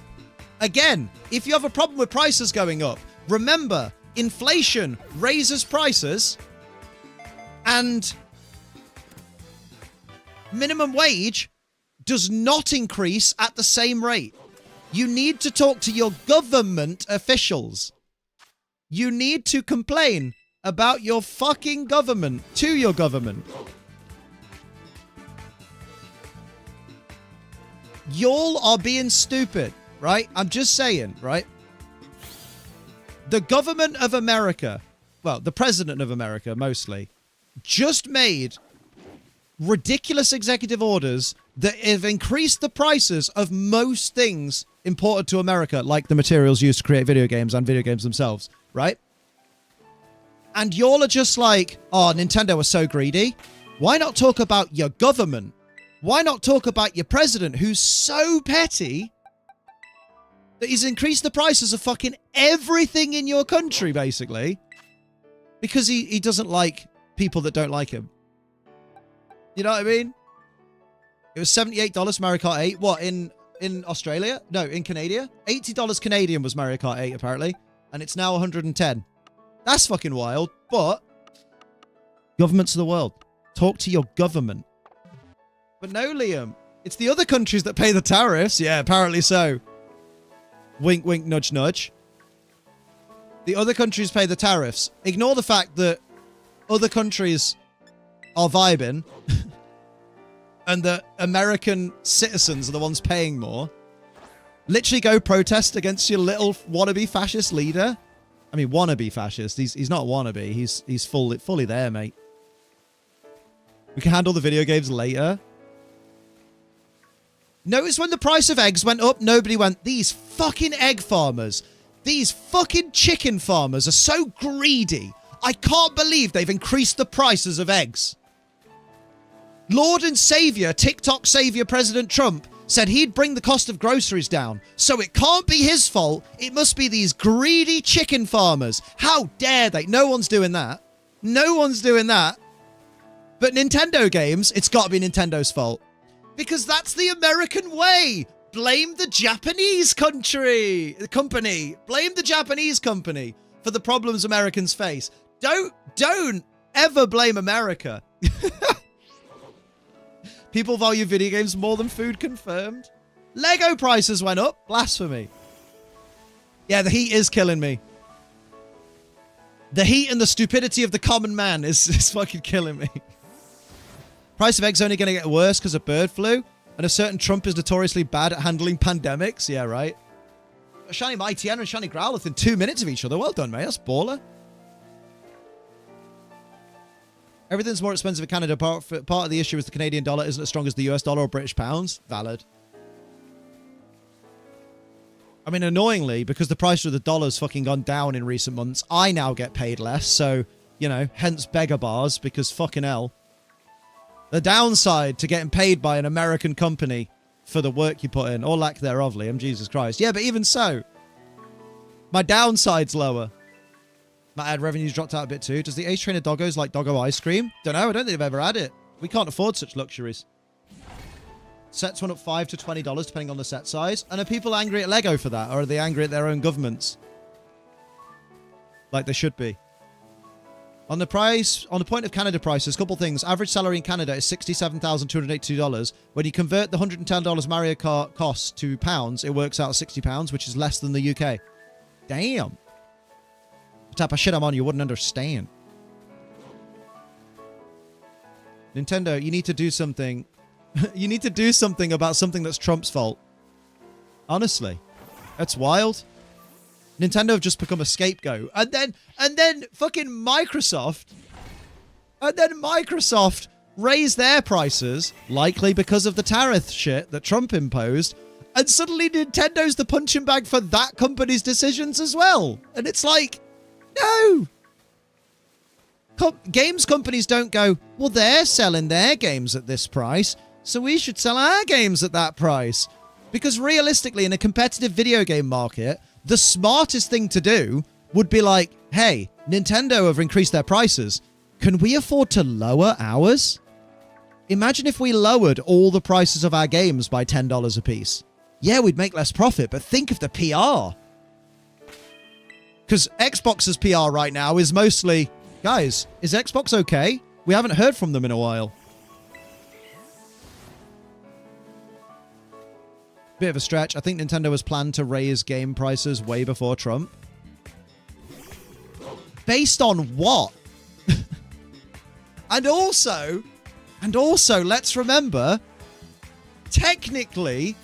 Again, if you have a problem with prices going up, remember, inflation raises prices and minimum wage does not increase at the same rate. You need to talk to your government officials. You need to complain about your fucking government to your government. Y'all are being stupid, right? I'm just saying, right? The government of America, well, the president of America mostly, just made ridiculous executive orders that have increased the prices of most things imported to America, like the materials used to create video games and video games themselves, right? And y'all are just like, oh, Nintendo was so greedy. Why not talk about your government? Why not talk about your president, who's so petty that he's increased the prices of fucking everything in your country, basically, because he doesn't like people that don't like him. You know what I mean? It was $78 Mario Kart 8. What, in Australia? No, in Canada? $80 Canadian was Mario Kart 8, apparently. And it's now 110. That's fucking wild. But governments of the world, talk to your government. But no, Liam. It's the other countries that pay the tariffs. Yeah, apparently so. Wink, wink, nudge, nudge. The other countries pay the tariffs. Ignore the fact that other countries are vibing and that American citizens are the ones paying more. Literally go protest against your little wannabe fascist leader. I mean, wannabe fascist. He's not wannabe. He's fully there, mate. We can handle the video games later. Notice when the price of eggs went up, nobody went, these fucking egg farmers, these fucking chicken farmers are so greedy. I can't believe they've increased the prices of eggs. Lord and Savior, TikTok Savior President Trump said he'd bring the cost of groceries down. So it can't be his fault. It must be these greedy chicken farmers. How dare they? No one's doing that. No one's doing that. But Nintendo games, it's got to be Nintendo's fault. Because that's the American way. Blame the Japanese company. Blame the Japanese company for the problems Americans face. Don't ever blame America. People value video games more than food, confirmed. Lego prices went up. Blasphemy. Yeah, the heat is killing me. The heat and the stupidity of the common man is fucking killing me. Price of eggs only going to get worse because of bird flu. And a certain Trump is notoriously bad at handling pandemics. Yeah, right. Shiny Mighty and Shiny Growlithe within 2 minutes of each other. Well done, mate. That's baller. Everything's more expensive in Canada. Part of the issue is the Canadian dollar isn't as strong as the US dollar or British pounds. Valid. I mean, annoyingly, because the price of the dollar's fucking gone down in recent months, I now get paid less. So, you know, hence beggar bars, because fucking hell. The downside to getting paid by an American company for the work you put in, or lack thereof, Liam, Jesus Christ. Yeah, but even so, my downside's lower. My ad revenue's dropped out a bit too. Does the Ace Trainer Doggos like Doggo ice cream? Don't know. I don't think they've ever had it. We can't afford such luxuries. Sets went up $5 to $20 depending on the set size. And are people angry at Lego for that? Or are they angry at their own governments? Like they should be. On the point of Canada prices, couple things. Average salary in Canada is $67,282. When you convert the $110 Mario Kart cost to pounds, it works out at £60, which is less than the UK. Damn. The type of shit I'm on, you wouldn't understand. Nintendo, you need to do something. You need to do something about something that's Trump's fault. Honestly. That's wild. Nintendo have just become a scapegoat. And then fucking Microsoft. And then Microsoft raised their prices, likely because of the tariff shit that Trump imposed. And suddenly Nintendo's the punching bag for that company's decisions as well. And it's like, no. Games companies don't go, well, they're selling their games at this price, so we should sell our games at that price. Because realistically, in a competitive video game market, the smartest thing to do would be like, hey, Nintendo have increased their prices. Can we afford to lower ours? Imagine if we lowered all the prices of our games by $10 a piece. Yeah, we'd make less profit, but think of the PR. Because Xbox's PR right now is mostly, guys, is Xbox okay? We haven't heard from them in a while. Bit of a stretch. I think Nintendo was planned to raise game prices way before Trump. Based on what? And also, let's remember, technically,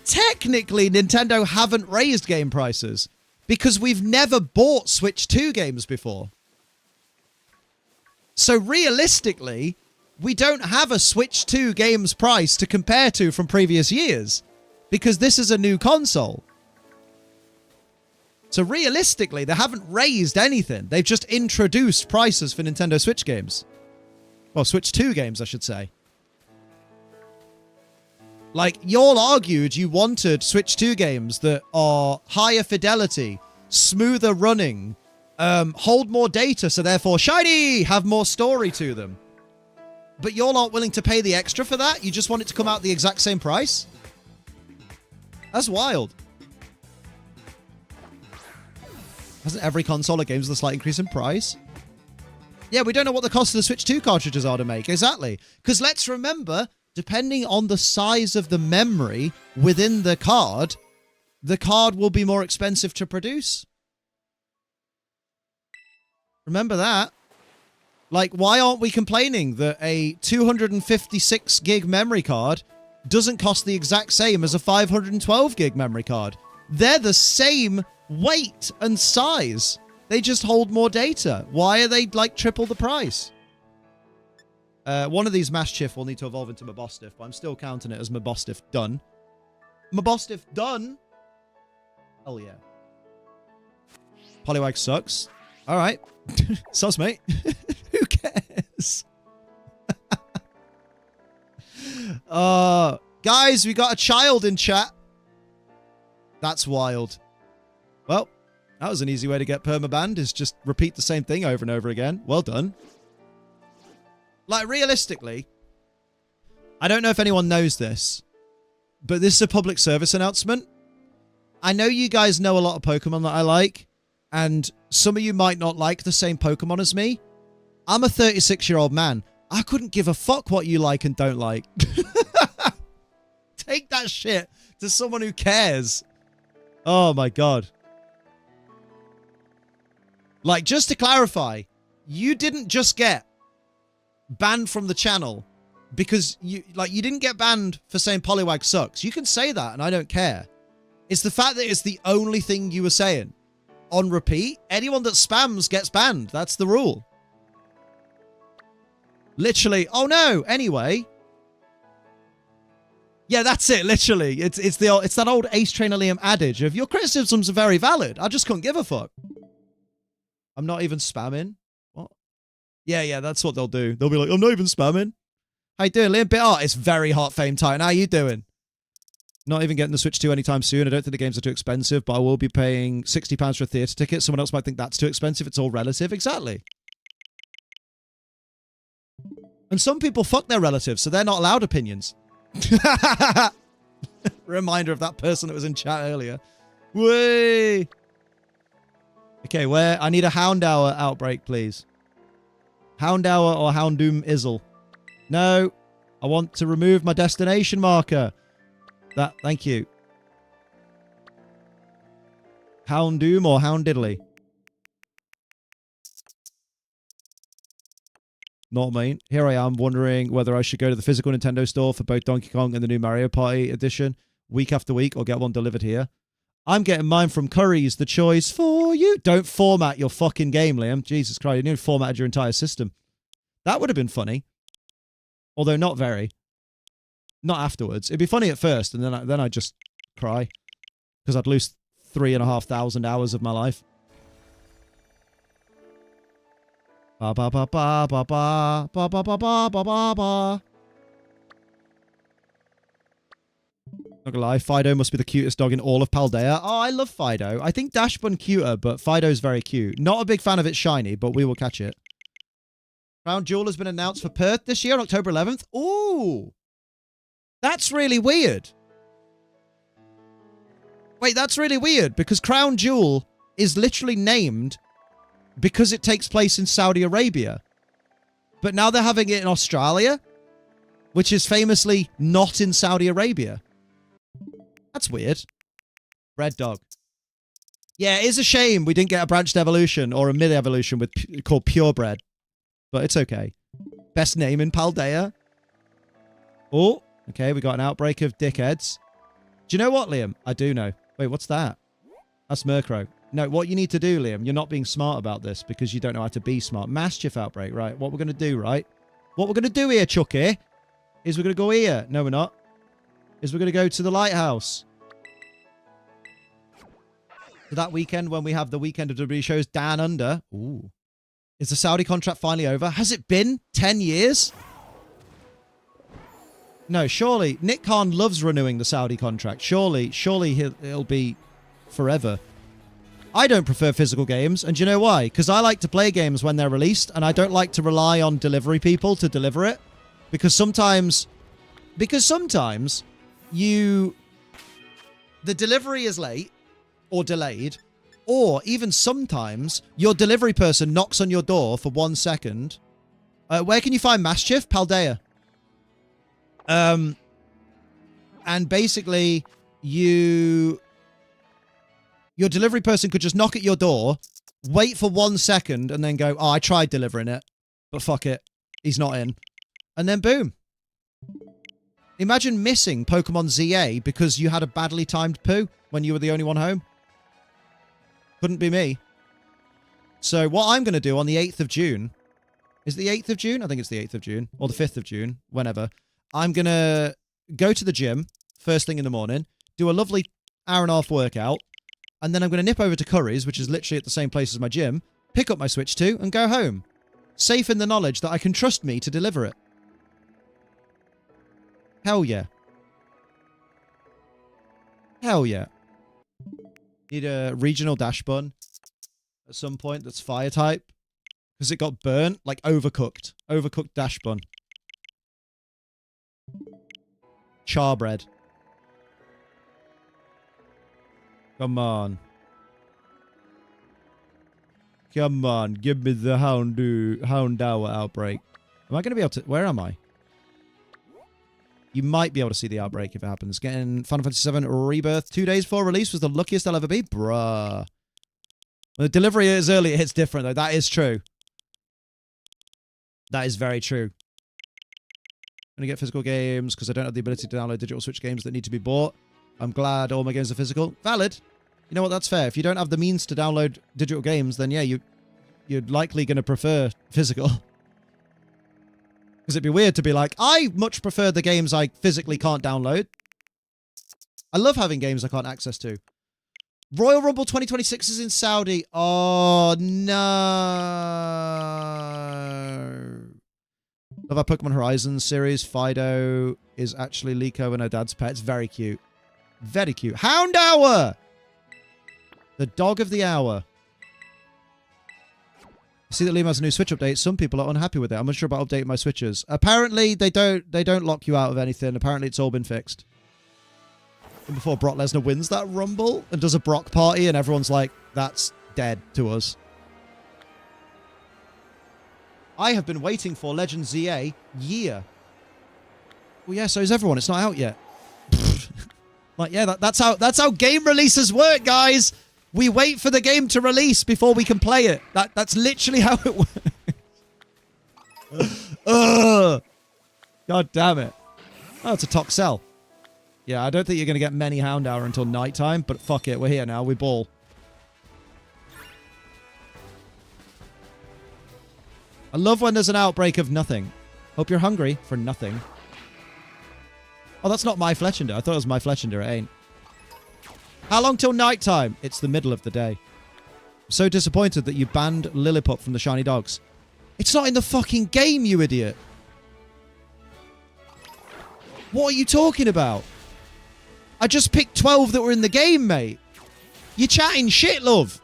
Nintendo haven't raised game prices. Because we've never bought Switch 2 games before. So realistically, we don't have a Switch 2 games price to compare to from previous years. Because this is a new console. So realistically, they haven't raised anything. They've just introduced prices for Nintendo Switch games. Well, Switch 2 games, I should say. Like, y'all argued you wanted Switch 2 games that are higher fidelity, smoother running, hold more data, so therefore shiny, have more story to them. But y'all aren't willing to pay the extra for that? You just want it to come out the exact same price? That's wild. Hasn't every console or games with a slight increase in price? Yeah, we don't know what the cost of the Switch 2 cartridges are to make. Exactly. Because let's remember, depending on the size of the memory within the card will be more expensive to produce. Remember that. Like, why aren't we complaining that a 256 gig memory card doesn't cost the exact same as a 512 gig memory card? They're the same weight and size. They just hold more data. Why are they like triple the price? One of these Maschiff will need to evolve into Mabosstiff, but I'm still counting it as Mabosstiff done. Mabosstiff done? Hell yeah. Poliwag sucks. Alright. Sus, mate. Who cares? Guys, we got a child in chat. That's wild. Well, that was an easy way to get permabanned, is just repeat the same thing over and over again. Well done. Like, realistically, I don't know if anyone knows this, but this is a public service announcement. I know you guys know a lot of Pokemon that I like, and some of you might not like the same Pokemon as me. I'm a 36-year-old man. I couldn't give a fuck what you like and don't like. Take that shit to someone who cares. Oh my god. Like, just to clarify, you didn't just get banned from the channel because you didn't get banned for saying Poliwag sucks. You can say that and I don't care. It's the fact that it's the only thing you were saying. On repeat, anyone that spams gets banned. That's the rule. Literally. Oh, no. Anyway. Yeah, that's it. Literally. It's that old Ace Trainer Liam adage of your criticisms are very valid. I just couldn't give a fuck. I'm not even spamming. What? Yeah, that's what they'll do. They'll be like, I'm not even spamming. How you doing, Liam? Bit art. It's very hot, Fame Titan. How you doing? Not even getting the Switch 2 anytime soon. I don't think the games are too expensive, but I will be paying £60 for a theatre ticket. Someone else might think that's too expensive. It's all relative. Exactly. And some people fuck their relatives, so they're not allowed opinions. Reminder of that person that was in chat earlier. Way. Okay, where? I need a Houndour outbreak, please. Houndour or Houndoom Izzle. No. I want to remove my destination marker. Thank you. Houndoom or Houndiddly? Not mine. Here I am wondering whether I should go to the physical Nintendo store for both Donkey Kong and the new Mario Party edition week after week or get one delivered here. I'm getting mine from Curry's, the choice for you. Don't format your fucking game, Liam. Jesus Christ, you nearly formatted your entire system. That would have been funny. Although not very. Not afterwards. It'd be funny at first, and then I'd just cry. Because I'd lose 3,500 hours of my life. Ba ba ba ba ba ba ba ba ba ba ba ba ba. Not gonna lie, Fidough must be the cutest dog in all of Paldea. Oh, I love Fidough. I think Dachsbun cuter, but Fido's very cute. Not a big fan of it shiny, but we will catch it. Crown Jewel has been announced for Perth this year on October 11th. Ooh! That's really weird. Wait, that's really weird, because Crown Jewel is literally named because it takes place in Saudi Arabia. But now they're having it in Australia, which is famously not in Saudi Arabia. That's weird. Red dog. Yeah, it is a shame we didn't get a branched evolution or a mid-evolution called Purebred. But it's okay. Best name in Paldea. Oh, okay, we got an outbreak of dickheads. Do you know what, Liam? I do know. Wait, what's that? That's Murkrow. No, what you need to do, Liam, you're not being smart about this because you don't know how to be smart. Maschiff outbreak, right? What we're going to do, right? What we're going to do here, Chucky, is we're going to go here. No, we're not. Is we're going to go to the lighthouse. So that weekend when we have the weekend of WWE shows down under. Ooh. Is the Saudi contract finally over? Has it been 10 years? No, surely. Nick Khan loves renewing the Saudi contract. Surely it'll be forever. I don't prefer physical games, and do you know why? Because I like to play games when they're released, and I don't like to rely on delivery people to deliver it. Because sometimes the delivery is late or delayed, or even sometimes your delivery person knocks on your door for 1 second. Where can you find Maschiff? Paldea. And basically your delivery person could just knock at your door, wait for 1 second, and then go, oh, I tried delivering it, but fuck it. He's not in. And then boom. Imagine missing Pokemon ZA because you had a badly timed poo when you were the only one home. Couldn't be me. So what I'm going to do on the 8th of June... Is it the 8th of June? I think it's the 8th of June. Or the 5th of June. Whenever. I'm going to go to the gym first thing in the morning, do a lovely hour-and-a-half workout, and then I'm going to nip over to Curry's, which is literally at the same place as my gym, pick up my Switch 2, and go home. Safe in the knowledge that I can trust me to deliver it. Hell yeah. Hell yeah. Need a regional Dachsbun at some point that's fire type. Because it got burnt, like overcooked. Overcooked Dachsbun. Charbread. Come on. Come on, give me the Houndour outbreak. Am I going to be able to... Where am I? You might be able to see the outbreak if it happens. Getting Final Fantasy VII Rebirth 2 days before release was the luckiest I'll ever be. Bruh. When the delivery is early, it hits different, though. That is true. That is very true. I'm going to get physical games because I don't have the ability to download digital Switch games that need to be bought. I'm glad all my games are physical. Valid. You know what? That's fair. If you don't have the means to download digital games, then yeah, you're likely going to prefer physical. Because it'd be weird to be like, I much prefer the games I physically can't download. I love having games I can't access to. Royal Rumble 2026 is in Saudi. Oh, no. Love our Pokemon Horizons series. Fidough is actually Liko and her dad's pet. It's very cute. Very cute. Houndour! The dog of the hour. I see that Liam has a new Switch update. Some people are unhappy with it. I'm unsure about updating my Switches. Apparently, they don't lock you out of anything. Apparently, it's all been fixed. And before Brock Lesnar wins that Rumble and does a Brock party, and everyone's like, that's dead to us. I have been waiting for Legend ZA year. Well, yeah, so is everyone. It's not out yet. Like, yeah, that's how game releases work, guys. We wait for the game to release before we can play it. That's literally how it works. God damn it. Oh, it's a Toxel. Yeah, I don't think you're going to get many Houndour until nighttime, but fuck it. We're here now. We ball. I love when there's an outbreak of nothing. Hope you're hungry for nothing. Oh, that's not my Fletchinder. I thought it was my Fletchinder. It ain't. How long till nighttime? It's the middle of the day. I'm so disappointed that you banned Lillipup from the Shiny Dogs. It's not in the fucking game, you idiot. What are you talking about? I just picked 12 that were in the game, mate. You're chatting shit, love.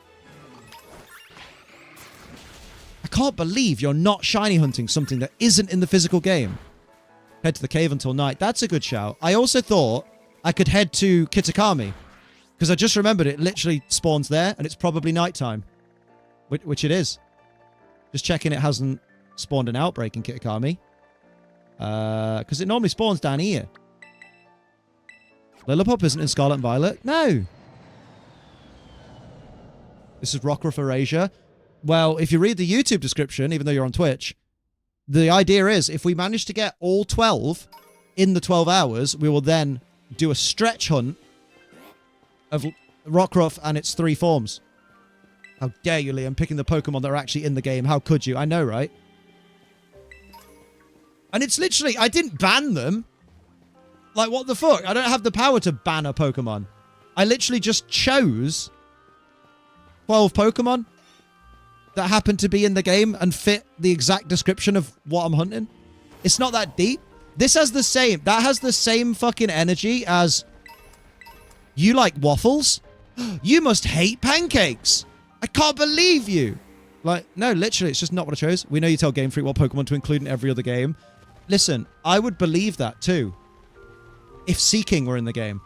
I can't believe you're not shiny hunting something that isn't in the physical game. Head to the cave until night. That's a good shout. I also thought I could head to Kitakami. Because I just remembered it literally spawns there, and it's probably nighttime. Which it is. Just checking it hasn't spawned an outbreak in Kitakami. Because it normally spawns down here. Lillipup isn't in Scarlet and Violet? No. This is Rockruff Erasure. Well, if you read the YouTube description, even though you're on Twitch, the idea is if we manage to get all 12 in the 12 hours, we will then do a stretch hunt of Rockruff and its 3 forms. How dare you, Liam, picking the Pokemon that are actually in the game. How could you? I know, right? And it's literally, I didn't ban them. Like, what the fuck? I don't have the power to ban a Pokemon. I literally just chose 12 Pokemon that happened to be in the game and fit the exact description of what I'm hunting. It's not that deep. This has the same, that has the same fucking energy as you like waffles? You must hate pancakes. I can't believe you. Like, no, literally, it's just not what I chose. We know you tell Game Freak what Pokemon to include in every other game. Listen, I would believe that too. If Seeking were in the game.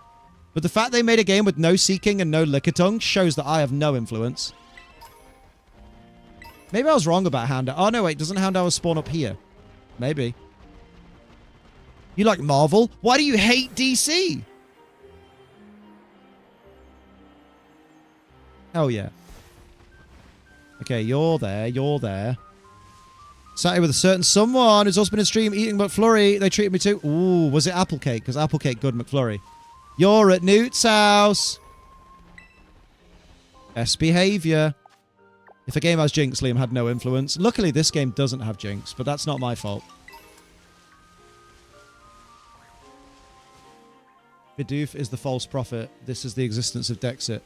But the fact they made a game with no Seeking and no Lickitung shows that I have no influence. Maybe I was wrong about Houndour. Oh, no, wait. Doesn't Houndour spawn up here? Maybe. You like Marvel? Why do you hate DC? Hell yeah. Okay, you're there. You're there. Sat here with a certain someone who's also been in stream eating McFlurry. They treated me too. Ooh, was it Applecake? Because Applecake good McFlurry. You're at Newt's house. Best behavior. If a game has Jinx, Liam had no influence. Luckily, this game doesn't have Jinx, but that's not my fault. Bidoof is the false prophet. This is the existence of Dexit.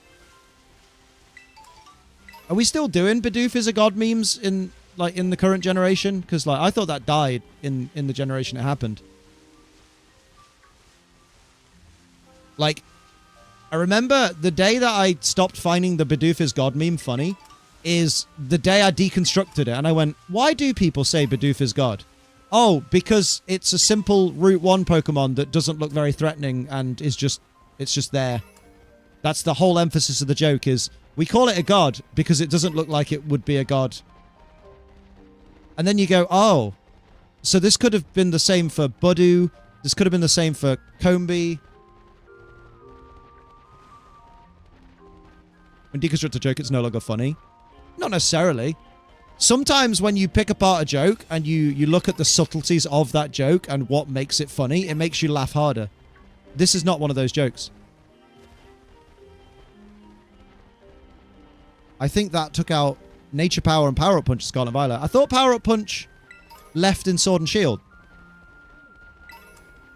Are we still doing Bidoof is a god memes in the current generation? Because I thought that died in the generation it happened. I remember the day that I stopped finding the Bidoof is god meme funny is the day I deconstructed it, and I went, why do people say Bidoof is god? Oh, because it's a simple Route 1 Pokemon that doesn't look very threatening and it's just there. That's the whole emphasis of the joke is, we call it a god because it doesn't look like it would be a god. And then you go, oh, so this could have been the same for Budu. This could have been the same for Combee. When deconstruct a joke, it's no longer funny. Not necessarily. Sometimes when you pick apart a joke and you look at the subtleties of that joke and what makes it funny, it makes you laugh harder. This is not one of those jokes. I think that took out Nature Power and Power Up Punch of Scarlet and Violet. I thought Power Up Punch left in Sword and Shield.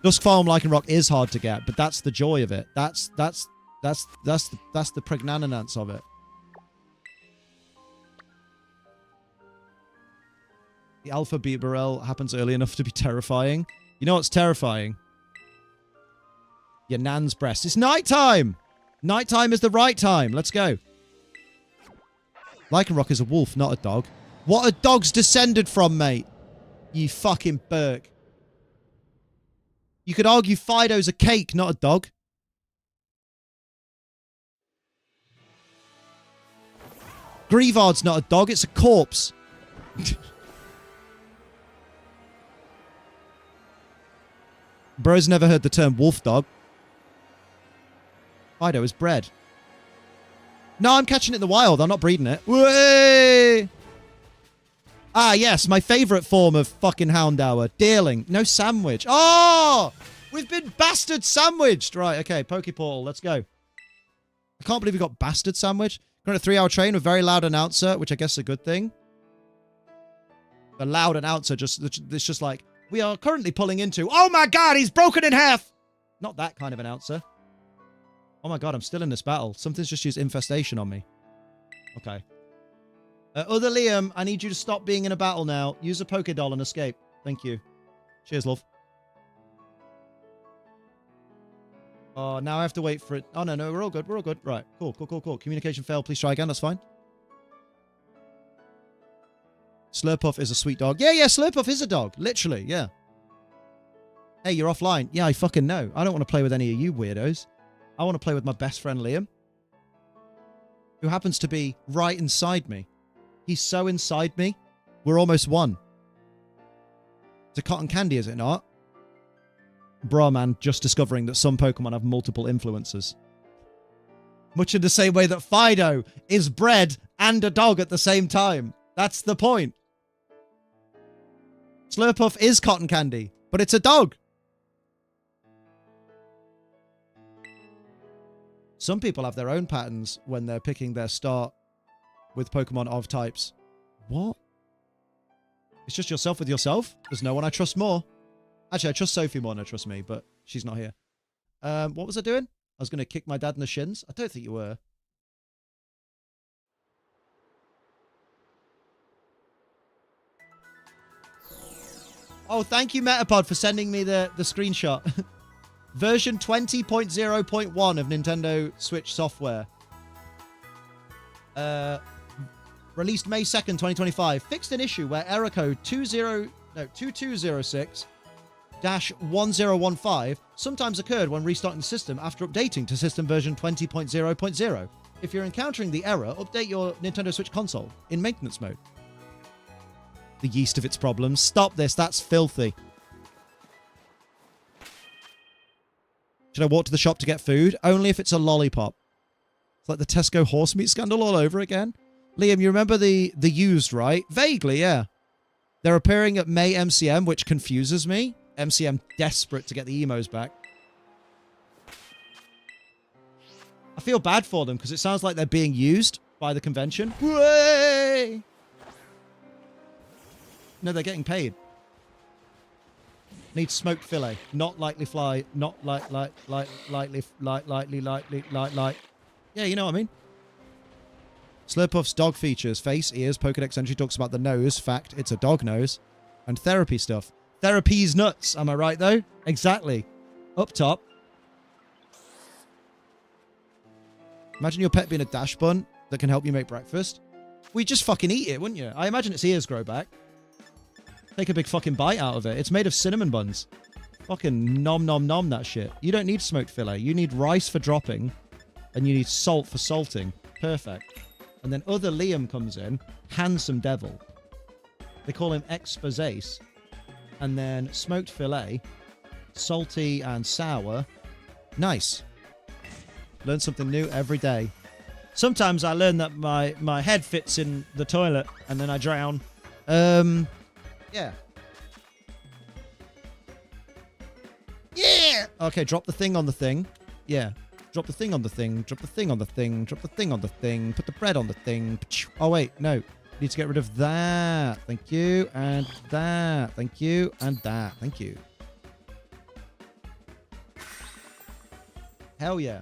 Duskfire Lycanroc is hard to get, but that's the joy of it. That's the pregnanance of it. The Alpha Beat Burrell happens early enough to be terrifying. You know what's terrifying? Your nan's breast. It's nighttime! Nighttime is the right time. Let's go. Lycanroc is a wolf, not a dog. What are dogs descended from, mate? You fucking Burke. You could argue Fidough's a cake, not a dog. Greavard's not a dog, it's a corpse. Bro's never heard the term wolf dog. Fidough is bred. No, I'm catching it in the wild. I'm not breeding it. Way! Ah, yes, my favourite form of fucking Houndour. Deerling. No sandwich. Oh! We've been bastard sandwiched! Right, okay, Pokeportal. Let's go. I can't believe we got bastard sandwich. We're on a 3-hour train with very loud announcer, which I guess is a good thing. The loud announcer it's just like, we are currently pulling into... Oh my god, he's broken in half! Not that kind of announcer. Oh my god, I'm still in this battle. Something's just used infestation on me. Okay. Other Liam, I need you to stop being in a battle now. Use a Pokédoll and escape. Thank you. Cheers, love. Oh, now I have to wait for it. Oh, no, we're all good. We're all good. Right. Cool. Communication failed. Please try again. That's fine. Slurpuff is a sweet dog. Yeah, Slurpuff is a dog. Literally, yeah. Hey, you're offline. Yeah, I fucking know. I don't want to play with any of you weirdos. I want to play with my best friend, Liam. Who happens to be right inside me. He's so inside me. We're almost one. It's a cotton candy, is it not? Bro, man, just discovering that some Pokemon have multiple influences. Much in the same way that Fidough is bred and a dog at the same time. That's the point. Slurpuff is cotton candy, but it's a dog. Some people have their own patterns when they're picking their start with Pokemon of types. What? It's just yourself with yourself? There's no one I trust more. Actually, I trust Sophie more than I trust me, but she's not here. What was I doing? I was going to kick my dad in the shins? I don't think you were. Oh, thank you, Metapod, for sending me the screenshot. Version 20.0.1 of Nintendo Switch software. Released May 2nd, 2025. Fixed an issue where error code 2206-1015 sometimes occurred when restarting the system after updating to system version 20.0.0. If you're encountering the error, update your Nintendo Switch console in maintenance mode. The yeast of its problems. Stop this. That's filthy. Should I walk to the shop to get food? Only if it's a lollipop. It's like the Tesco horse meat scandal all over again. Liam, you remember the used, right? Vaguely, yeah. They're appearing at May MCM, which confuses me. MCM desperate to get the emos back. I feel bad for them because it sounds like they're being used by the convention. Way! No, they're getting paid. Need smoked fillet, not lightly fly, not lightly. Yeah, you know what I mean. Slurpuff's dog features: face, ears, Pokedex entry talks about the nose. Fact, it's a dog nose, and therapy stuff. Therapy's nuts. Am I right though? Exactly. Up top. Imagine your pet being a Dachsbun that can help you make breakfast. Well, you'd just fucking eat it, wouldn't you? I imagine its ears grow back. Take a big fucking bite out of it. It's made of cinnamon buns. Fucking nom nom nom that shit. You don't need smoked fillet. You need rice for dropping. And you need salt for salting. Perfect. And then other Liam comes in. Handsome devil. They call him Exposace. And then smoked fillet. Salty and sour. Nice. Learn something new every day. Sometimes I learn that my head fits in the toilet. And then I drown. Yeah. Yeah! Okay, drop the thing on the thing. Yeah. Drop the thing on the thing. Drop the thing on the thing. Drop the thing on the thing. Put the bread on the thing. Oh, wait. No. Need to get rid of that. Thank you. And that. Thank you. And that. Thank you. Hell yeah.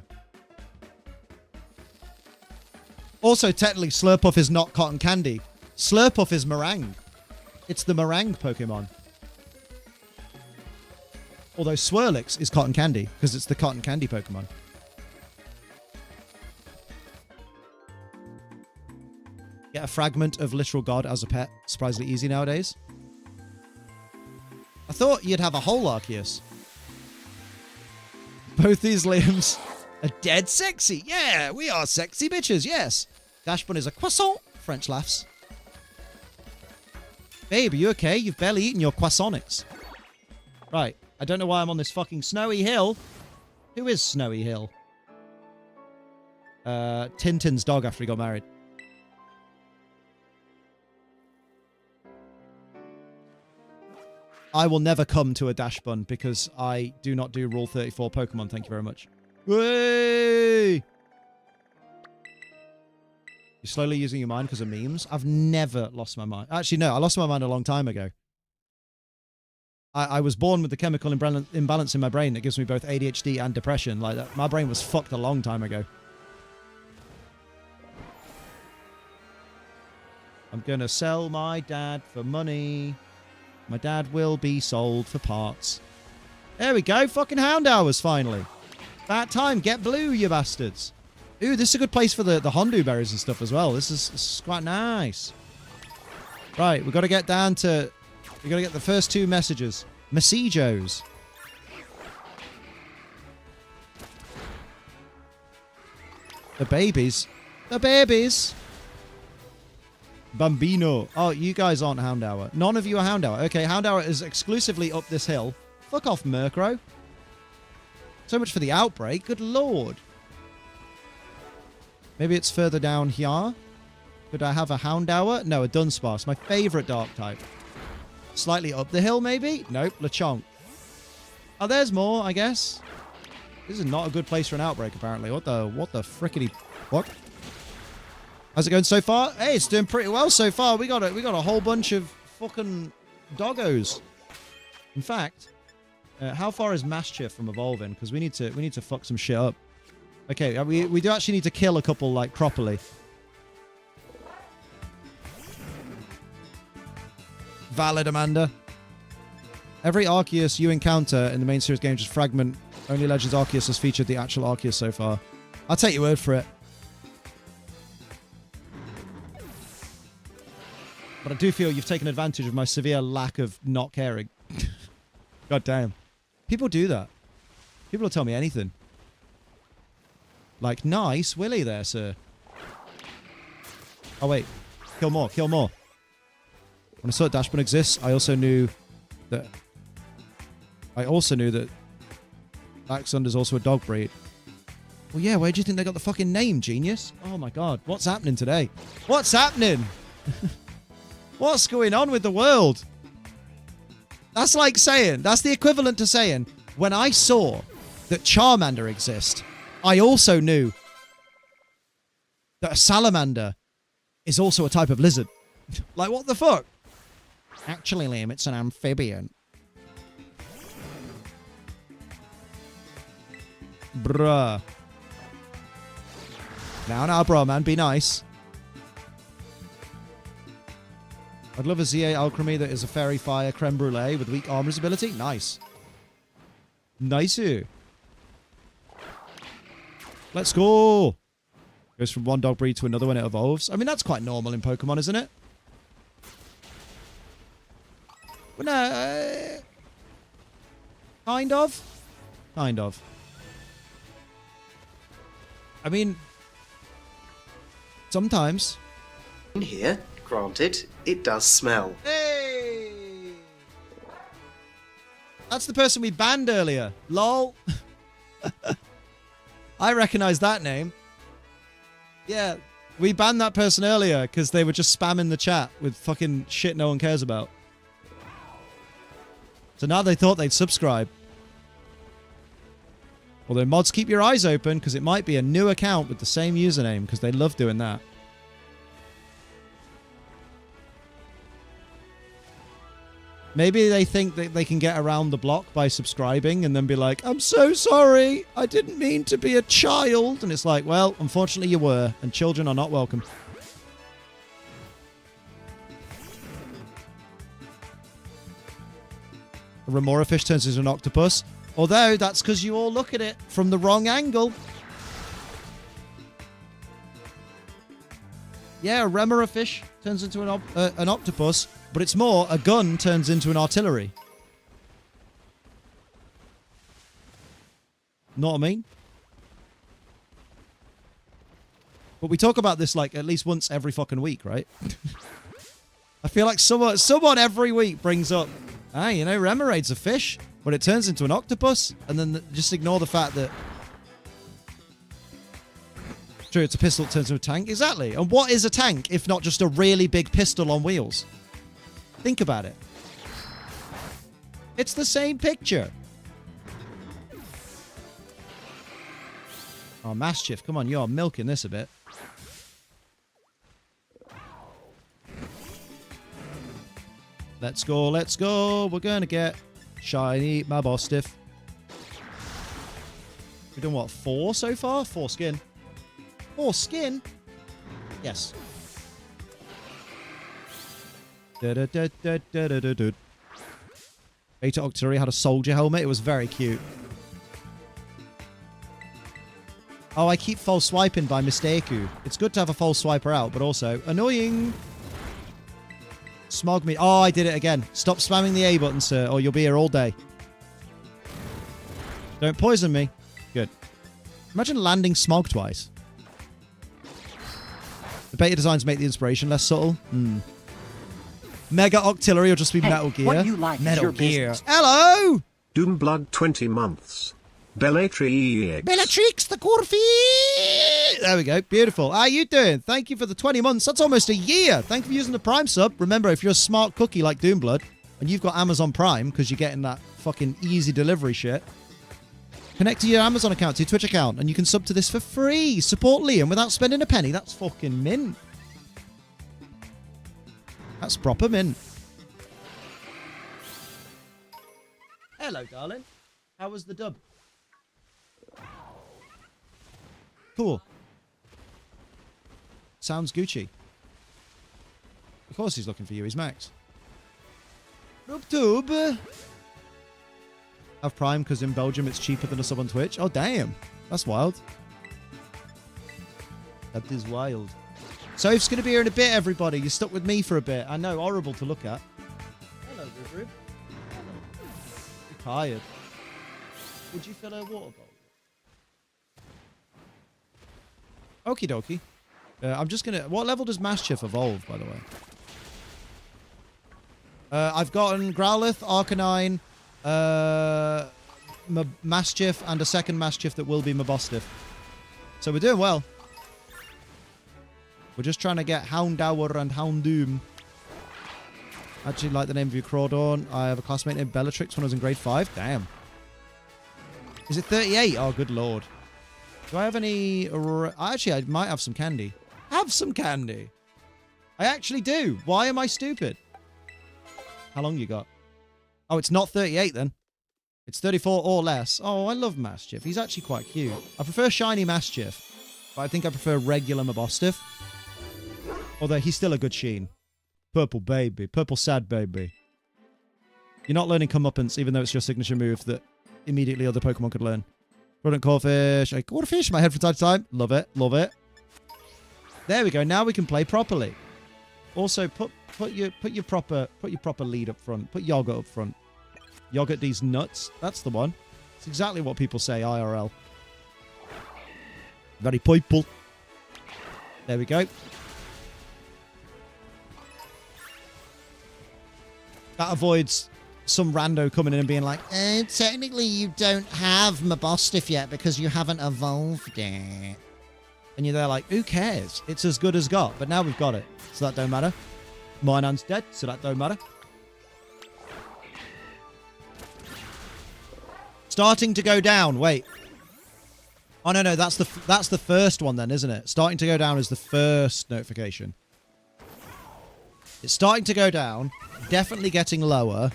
Also, technically, Slurpuff is not cotton candy. Slurpuff is meringue. It's the meringue Pokemon. Although Swirlix is cotton candy, because it's the cotton candy Pokemon. Get a fragment of Literal God as a pet. Surprisingly easy nowadays. I thought you'd have a whole Arceus. Both these limbs are dead sexy. Yeah, we are sexy bitches, yes. Dachsbun is a croissant. French laughs. Babe, are you okay? You've barely eaten your croissantix. Right. I don't know why I'm on this fucking snowy hill. Who is Snowy Hill? Tintin's dog after he got married. I will never come to a Dachsbun because I do not do Rule 34 Pokemon. Thank you very much. Whey! You're slowly using your mind because of memes? I've never lost my mind. Actually, no. I lost my mind a long time ago. I was born with the chemical imbalance in my brain that gives me both ADHD and depression. Like that. My brain was fucked a long time ago. I'm going to sell my dad for money. My dad will be sold for parts. There we go. Fucking Houndours finally. About time. Get blue, you bastards. Ooh, this is a good place for the Houndour berries and stuff as well. This is quite nice. Right, we've got to get down to... We've got to get the first two messages. Messijos. The babies. The babies. Bambino. Oh, you guys aren't Houndour. None of you are Houndour. Okay, Houndour is exclusively up this hill. Fuck off, Murkrow. So much for the outbreak. Good lord. Maybe it's further down here. Could I have a Houndour? No, a Dunsparce. My favourite dark type. Slightly up the hill, maybe? Nope, Lechonk. Oh, there's more, I guess. This is not a good place for an outbreak, apparently. What the frickety... What? How's it going so far? Hey, it's doing pretty well so far. We got a whole bunch of fucking doggos. In fact, how far is Maschiff from evolving? Because we need to fuck some shit up. Okay, we do actually need to kill a couple like properly. Valid, Amanda. Every Arceus you encounter in the main series game just fragment. Only Legends Arceus has featured the actual Arceus so far. I'll take your word for it. But I do feel you've taken advantage of my severe lack of not caring. God damn. People do that. People will tell me anything. Like, nice Willy there, sir. Oh, wait. Kill more. Kill more. When I saw that Dachsbun exists, I also knew that... Dachshund is also a dog breed. Well, yeah, where do you think they got the fucking name, genius? Oh, my God. What's happening today? What's happening? What's going on with the world? That's like saying... That's the equivalent to saying, when I saw that Charmander exists, I also knew that a salamander is also a type of lizard. Like, what the fuck? Actually, Liam, it's an amphibian. Bruh. Now, bro, man. Be nice. I'd love a ZA Alchemy that is a Fairy Fire Creme Brulee with weak armor's ability. Nice. Nice. Let's go. Goes from one dog breed to another when it evolves. I mean, that's quite normal in Pokemon, isn't it? Well, no. Kind of. Kind of. I mean, sometimes. In here, granted, it does smell. Hey! That's the person we banned earlier. Lol. I recognize that name. Yeah, we banned that person earlier because they were just spamming the chat with fucking shit no one cares about. So now they thought they'd subscribe. Although mods, keep your eyes open because it might be a new account with the same username because they love doing that. Maybe they think that they can get around the block by subscribing and then be like, I'm so sorry. I didn't mean to be a child. And it's like, well, unfortunately you were. And children are not welcome. A remora fish turns into an octopus. Although, that's because you all look at it from the wrong angle. Yeah, a remora fish turns into an octopus. But it's more, a gun turns into an artillery. Know what I mean? But we talk about this like at least once every fucking week, right? I feel like someone every week brings up, you know, Remoraid's a fish, but it turns into an octopus. And then just ignore the fact that... True, it's a pistol that turns into a tank. Exactly. And what is a tank if not just a really big pistol on wheels? Think about it. It's the same picture. Oh, Maschiff, come on, you're milking this a bit. Let's go, let's go. We're going to get shiny Mabosstiff. We've done what, 4 so far? 4 skin. 4 skin? Yes. Beta Octillery had a soldier helmet. It was very cute. Oh, I keep false swiping by mistake. It's good to have a false swiper out, but also annoying. Smog me. Oh, I did it again. Stop spamming the A button, sir, or you'll be here all day. Don't poison me. Good. Imagine landing Smog twice. The beta designs make the inspiration less subtle. Mega Octillery will just be Metal Gear. What you like Metal your Gear. business. Hello! Doomblood 20 months. Bellatrix. Bellatrix the Corfi! There we go. Beautiful. How you doing? Thank you for the 20 months. That's almost a year. Thank you for using the Prime sub. Remember, if you're a smart cookie like Doomblood, and you've got Amazon Prime, because you're getting that fucking easy delivery shit, connect to your Amazon account, to your Twitch account, and you can sub to this for free. Support Liam without spending a penny. That's fucking mint. That's proper mint. Hello, darling. How was the dub? Cool. Sounds Gucci. Of course he's looking for you. He's Max. RubTube. Have Prime because in Belgium it's cheaper than a sub on Twitch. Oh, damn. That's wild. That is wild. Soph's going to be here in a bit, everybody. You're stuck with me for a bit. I know, horrible to look at. Hello, Rib. You're tired. Would you fill a water bowl? Okie dokie. I'm just going to... What level does Maschiff evolve, by the way? I've gotten Growlithe, Arcanine, Maschiff, and a second Maschiff that will be Mabosstiff. So we're doing well. We're just trying to get Houndour and Houndoom. Actually like the name of your Crawdorn. I have a classmate named Bellatrix when I was in grade 5. Damn. Is it 38? Oh, good lord. Do I have any... Actually, I might have some candy. Have some candy. I actually do. Why am I stupid? How long you got? Oh, it's not 38 then. It's 34 or less. Oh, I love Maschiff. He's actually quite cute. I prefer shiny Maschiff. But I think I prefer regular Mabosstiff. Although he's still a good sheen. Purple baby. Purple sad baby. You're not learning comeuppance, even though it's your signature move that immediately other Pokemon could learn. Rodent Crawfish. I caught a fish in my head from time to time. Love it. Love it. There we go. Now we can play properly. Also, put your proper lead up front. Put Yogurt up front. Yogurt these nuts. That's the one. It's exactly what people say IRL. Very people. There we go. That avoids some rando coming in and being like, technically you don't have Mabosstiff yet because you haven't evolved yet. And you're there like, who cares? It's as good as got. But now we've got it. So that don't matter. Minon's dead, so that don't matter. Starting to go down. Wait. Oh, no. That's the first one then, isn't it? Starting to go down is the first notification. It's starting to go down. Definitely getting lower.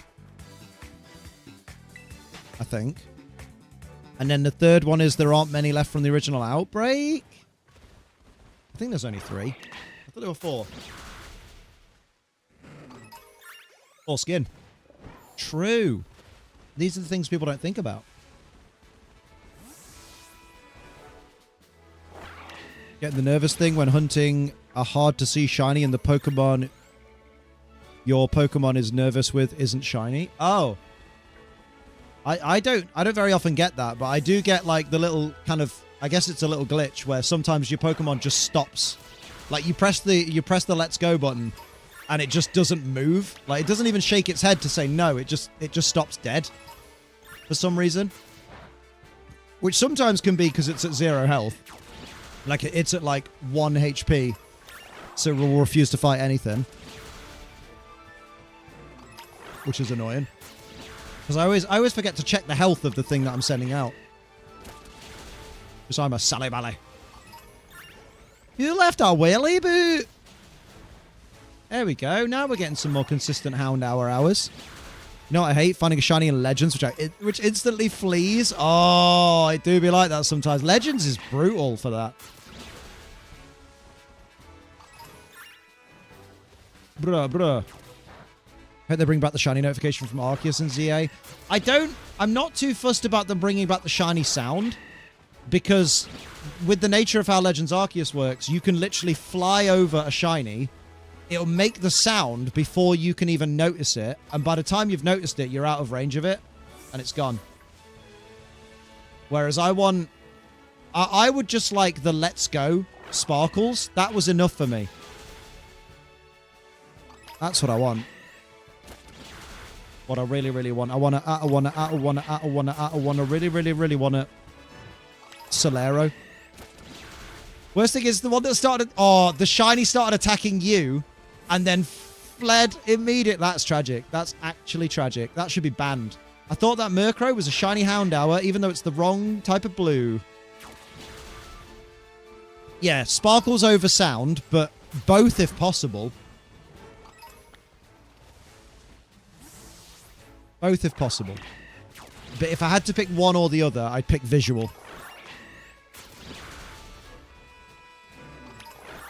I think. And then the third one is there aren't many left from the original outbreak. I think there's only 3. I thought there were 4. 4 skin. True. These are the things people don't think about. Getting the nervous thing when hunting a hard-to-see shiny and the Pokemon your Pokemon is nervous with isn't shiny. Oh. I don't very often get that, but I do get like the little kind of, I guess it's a little glitch where sometimes your Pokemon just stops. Like you press the let's go button and it just doesn't move. Like it doesn't even shake its head to say no. It just stops dead for some reason. Which sometimes can be because it's at 0 health. Like it's at like 1 HP. So it will refuse to fight anything. Which is annoying. Because I always forget to check the health of the thing that I'm sending out. Because I'm a Sally Bally. You left our wheelie boot. There we go. Now we're getting some more consistent Houndour hours. You know what I hate? Finding a shiny in Legends, which instantly flees. Oh, it do be like that sometimes. Legends is brutal for that. Bruh. Hope they bring back the shiny notification from Arceus and ZA. I'm not too fussed about them bringing back the shiny sound, because with the nature of how Legends Arceus works, you can literally fly over a shiny, it'll make the sound before you can even notice it, and by the time you've noticed it, you're out of range of it, and it's gone. Whereas I would just like the Let's Go sparkles. That was enough for me. That's what I want. What I really, really want. I want to really, really, really want it. Solero. Worst thing is the one that started... Oh, the shiny started attacking you and then fled immediately. That's tragic. That's actually tragic. That should be banned. I thought that Murkrow was a shiny Houndour, even though it's the wrong type of blue. Yeah, sparkles over sound, but both if possible. Both if possible. But if I had to pick one or the other, I'd pick visual.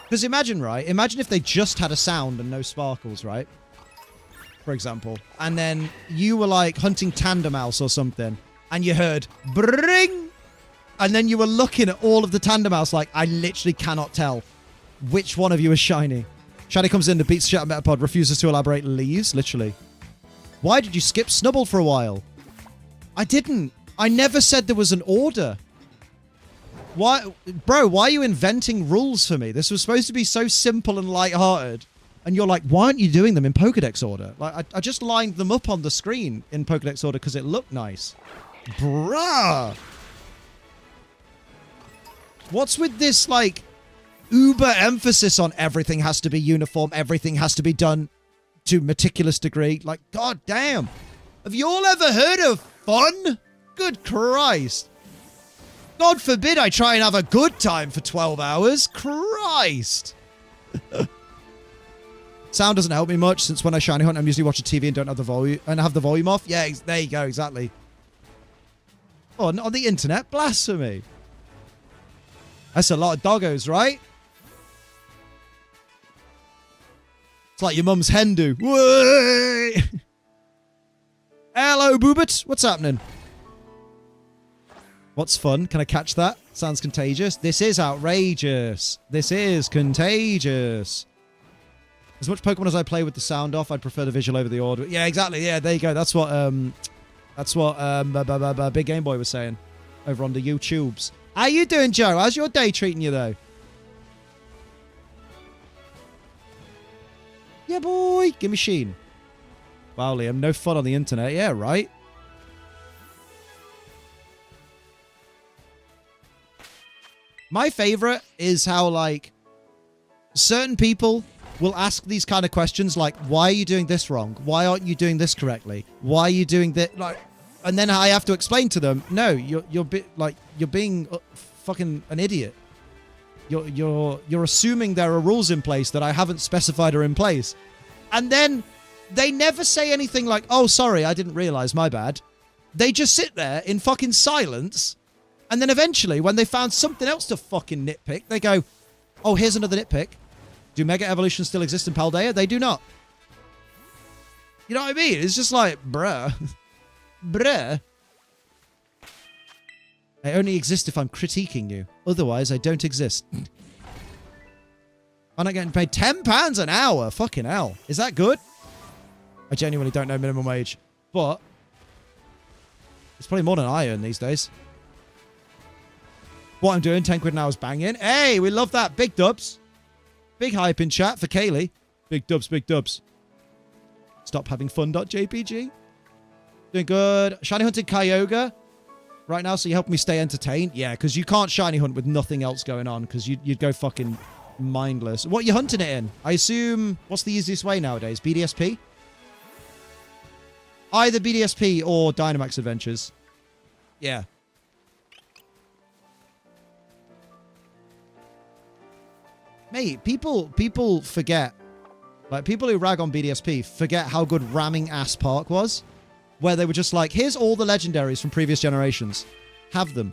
Because imagine, right? Imagine if they just had a sound and no sparkles, right? For example. And then you were like hunting Tandemaus or something. And you heard bring. And then you were looking at all of the Tandemaus like, I literally cannot tell which one of you is shiny. Shiny comes in, beats shit out of Metapod, refuses to elaborate, leaves. Literally. Why did you skip Snubbull for a while? I didn't. I never said there was an order. Why? Bro, why are you inventing rules for me? This was supposed to be so simple and lighthearted. And you're like, why aren't you doing them in Pokedex order? Like, I just lined them up on the screen in Pokedex order because it looked nice. Bruh. What's with this, like, uber emphasis on everything has to be uniform, everything has to be done to meticulous degree? Like, god damn. Have you all ever heard of fun? Good Christ. God forbid I try and have a good time for 12 hours. Christ. Sound doesn't help me much, since when I shiny hunt, I'm usually watching TV and don't have the volume off. Yeah, there you go, exactly. Oh, on the internet? Blasphemy. That's a lot of doggos, right? It's like your mum's Houndour. Hello, Boobit. What's happening? What's fun? Can I catch that? Sounds contagious. This is outrageous. This is contagious. As much Pokemon as I play with the sound off, I'd prefer the visual over the audio. Yeah, exactly. Yeah, there you go. That's what Big Game Boy was saying over on the YouTubes. How you doing, Joe? How's your day treating you, though? Yeah, boy. Give me Sheen. Wow, Liam. No fun on the internet. Yeah, right? My favorite is how, like, certain people will ask these kind of questions, like, why are you doing this wrong? Why aren't you doing this correctly? Why are you doing that? Like, and then I have to explain to them, no, you're being fucking an idiot. You're assuming there are rules in place that I haven't specified are in place. And then they never say anything like, oh, sorry, I didn't realize, my bad. They just sit there in fucking silence. And then eventually, when they found something else to fucking nitpick, they go, oh, here's another nitpick. Do Mega Evolutions still exist in Paldea? They do not. You know what I mean? It's just like, bruh. Bruh. I only exist if I'm critiquing you. Otherwise, I don't exist. I'm not getting paid £10 an hour. Fucking hell. Is that good? I genuinely don't know minimum wage. But it's probably more than I earn these days. What I'm doing, 10 quid an hour is banging. Hey, we love that. Big dubs. Big hype in chat for Kaylee. Big dubs, big dubs. Stop having fun.jpg. Doing good. Shiny hunting Kyogre right now, so you help me stay entertained. Yeah, because you can't shiny hunt with nothing else going on, because you'd go fucking mindless. What are you hunting it in? I assume, what's the easiest way nowadays? BDSP? Either BDSP or Dynamax Adventures. Yeah. Mate, people forget. Like, people who rag on BDSP forget how good Ramming Ass Park was. Where they were just like, here's all the legendaries from previous generations. Have them.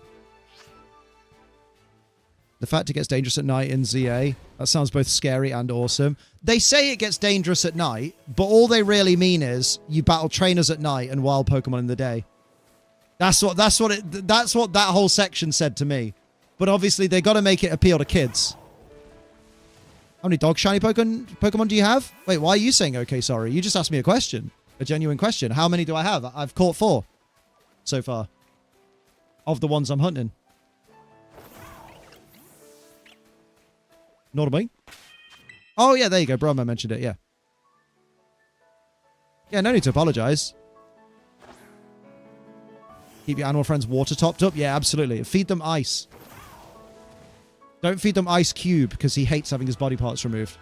The fact it gets dangerous at night in ZA. That sounds both scary and awesome. They say it gets dangerous at night, but all they really mean is you battle trainers at night and wild Pokemon in the day. That's what that whole section said to me. But obviously they got to make it appeal to kids. How many dog shiny Pokemon do you have? Wait, why are you saying okay, sorry? You just asked me a question. A genuine question. How many do I have? I've caught 4 so far. Of the ones I'm hunting. Not me. Oh, yeah, there you go. Brahma mentioned it, yeah. Yeah, no need to apologize. Keep your animal friends water topped up? Yeah, absolutely. Feed them ice. Don't feed them Ice Cube, because he hates having his body parts removed.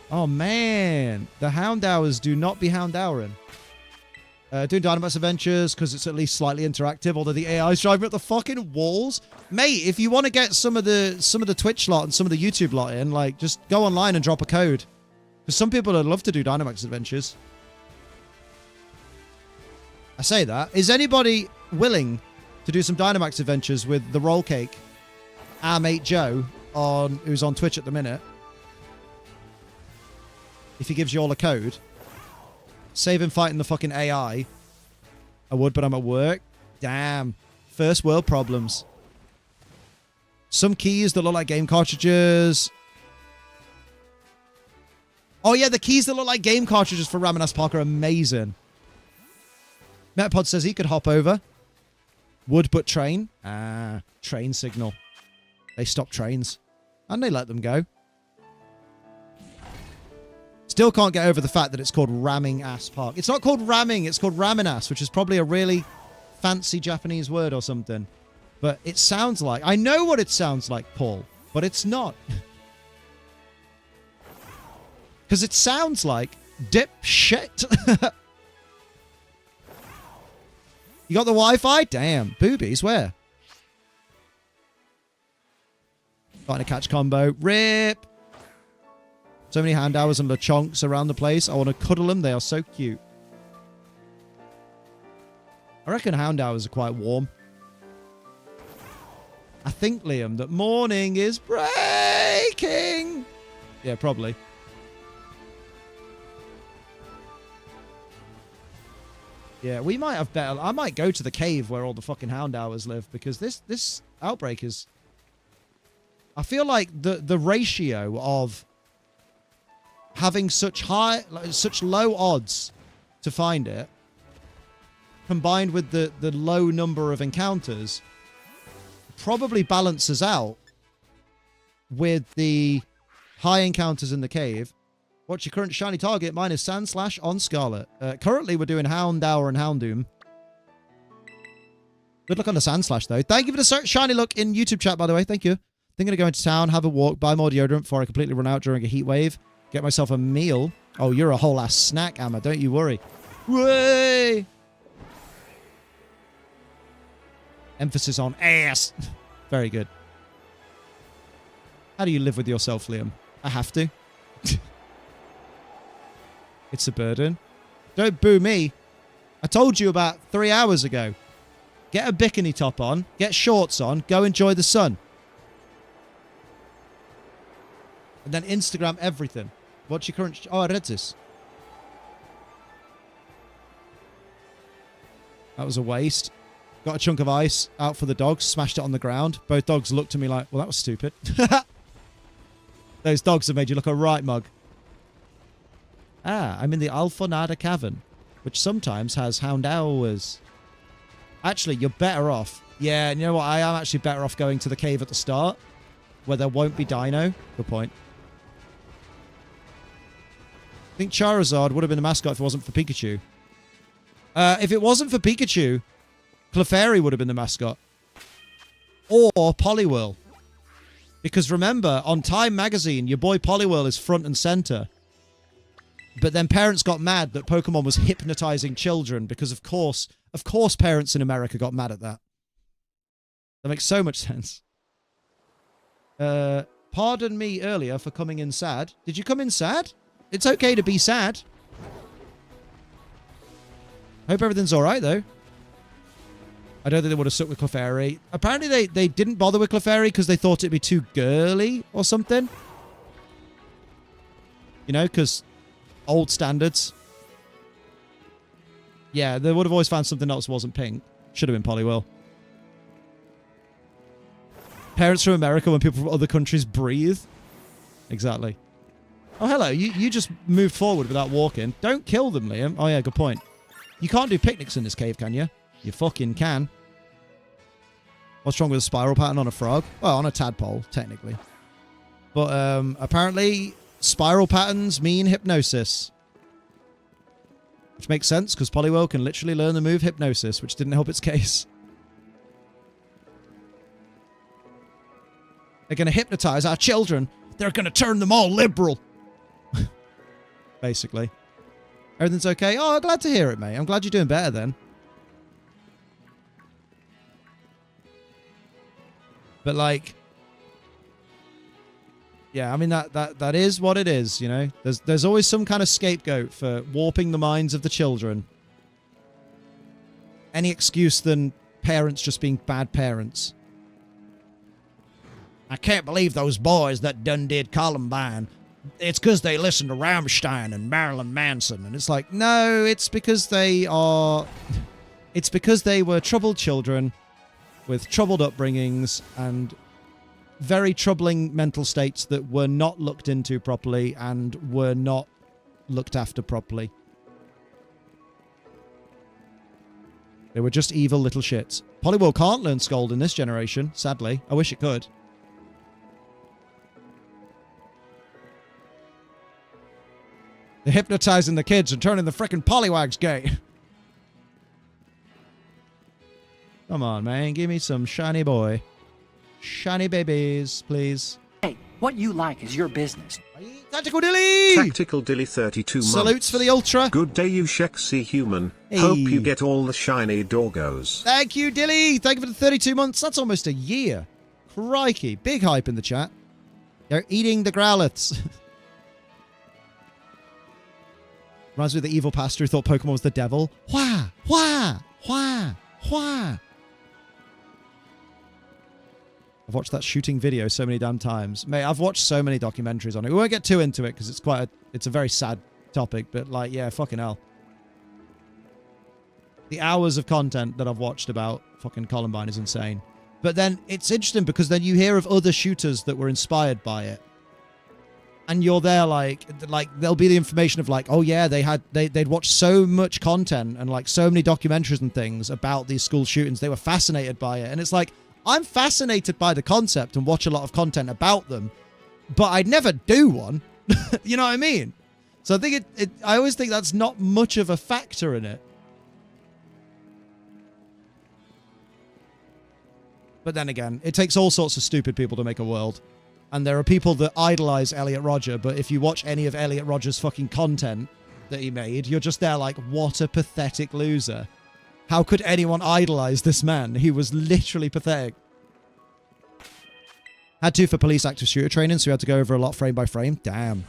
Oh, man. The Houndours do not be Houndouring. Doing Dynamax Adventures, because it's at least slightly interactive, although the AI is driving up the fucking walls. Mate, if you want to get some of the Twitch lot and some of the YouTube lot in, like, just go online and drop a code. Because some people would love to do Dynamax Adventures. I say that. Is anybody willing to do some Dynamax Adventures with the Roll Cake? Our mate Joe, who's on Twitch at the minute. If he gives you all a code. Save him fighting the fucking AI. I would, but I'm at work. Damn. First world problems. Some keys that look like game cartridges. Oh yeah, the keys that look like game cartridges for Ramming Park are amazing. Metapod says he could hop over. Would but train. Ah, train signal. They stop trains. And they let them go. Still can't get over the fact that it's called Ramming Ass Park. It's not called ramming, it's called Ramming Ass, which is probably a really fancy Japanese word or something. But it sounds like... I know what it sounds like, Paul, but it's not. Because it sounds like dip shit. You got the Wi-Fi? Damn. Boobies, where? Trying to catch combo. Rip. So many Houndours and Lechonks around the place. I want to cuddle them. They are so cute. I reckon Houndours are quite warm. I think, Liam, that morning is breaking. Yeah, probably. Yeah, we might have better... I might go to the cave where all the fucking Houndours live, because this outbreak is... I feel like the ratio of having such low odds to find it, combined with the low number of encounters, probably balances out with the high encounters in the cave. What's your current shiny target? Mine is Sandslash on Scarlet. Currently, we're doing Houndour and Houndoom. Good luck on the Sandslash, though. Thank you for the shiny look in YouTube chat, by the way. Thank you. Thinking of going to town, have a walk, buy more deodorant before I completely run out during a heat wave. Get myself a meal. Oh, you're a whole ass snack, Amma. Don't you worry. Way! Emphasis on ass. Very good. How do you live with yourself, Liam? I have to. It's a burden. Don't boo me. I told you about 3 hours ago. Get a bikini top on, get shorts on, go enjoy the sun. And then Instagram everything. What's your current... Oh, I read this. That was a waste. Got a chunk of ice out for the dogs, smashed it on the ground. Both dogs looked at me like, well, that was stupid. Those dogs have made you look a right mug. Ah, I'm in the Alfonada Cavern, which sometimes has Houndours. Actually, you're better off. Yeah, and you know what? I am actually better off going to the cave at the start, where there won't be Dino. Good point. I think Charizard would have been the mascot if it wasn't for Pikachu. If it wasn't for Pikachu, Clefairy would have been the mascot. Or Poliwhirl. Because remember, on Time Magazine, your boy Poliwhirl is front and center. But then parents got mad that Pokemon was hypnotizing children because, of course, parents in America got mad at that. That makes so much sense. Pardon me earlier for coming in sad. Did you come in sad? It's okay to be sad. Hope everything's alright, though. I don't think they would have stuck with Clefairy. Apparently, they didn't bother with Clefairy because they thought it'd be too girly or something. You know, because old standards. Yeah, they would have always found something else that wasn't pink. Should have been Poliwhirl. Parents from America when people from other countries breathe. Exactly. Oh, hello. You just moved forward without walking. Don't kill them, Liam. Oh, yeah, good point. You can't do picnics in this cave, can you? You fucking can. What's wrong with a spiral pattern on a frog? Well, on a tadpole, technically. But apparently, spiral patterns mean hypnosis. Which makes sense, because Poliwhirl can literally learn the move hypnosis, which didn't help its case. They're going to hypnotize our children. They're going to turn them all liberal. Basically. Everything's okay? Oh, glad to hear it, mate. I'm glad you're doing better then. But, like... Yeah, I mean, that is what it is, you know? There's always some kind of scapegoat for warping the minds of the children. Any excuse than parents just being bad parents. I can't believe those boys that done did Columbine. It's because they listened to Rammstein and Marilyn Manson. And it's like, no, it's because they are... It's because they were troubled children with troubled upbringings and very troubling mental states that were not looked into properly and were not looked after properly. They were just evil little shits. Poliwhirl can't learn Scold in this generation, sadly. I wish it could. They're hypnotizing the kids and turning the frickin' Poliwags gay. Come on, man. Give me some shiny boy. Shiny babies, please. Hey, what you like is your business. Tactical Dilly! Tactical Dilly 32 months. Salutes for the Ultra. Good day, you sexy human. Hey. Hope you get all the shiny doggos. Thank you, Dilly. Thank you for the 32 months. That's almost a year. Crikey. Big hype in the chat. They're eating the Growliths. Reminds me of the evil pastor who thought Pokemon was the devil. Wah! Wah! Wah! Wah! I've watched that shooting video so many damn times. Mate, I've watched so many documentaries on it. We won't get too into it because it's a very sad topic, but like, yeah, fucking hell. The hours of content that I've watched about fucking Columbine is insane. But then it's interesting because then you hear of other shooters that were inspired by it. And you're there like there'll be the information of like, oh yeah, they'd watched so much content and like so many documentaries and things about these school shootings. They were fascinated by it. And it's like, I'm fascinated by the concept and watch a lot of content about them, but I'd never do one. You know what I mean? So I think I always think that's not much of a factor in it. But then again, it takes all sorts of stupid people to make a world. And there are people that idolize Elliot Rodger, but if you watch any of Elliot Rodger's fucking content that he made, you're just there like, what a pathetic loser. How could anyone idolize this man? He was literally pathetic. Had to for police active shooter training, so we had to go over a lot frame by frame. Damn.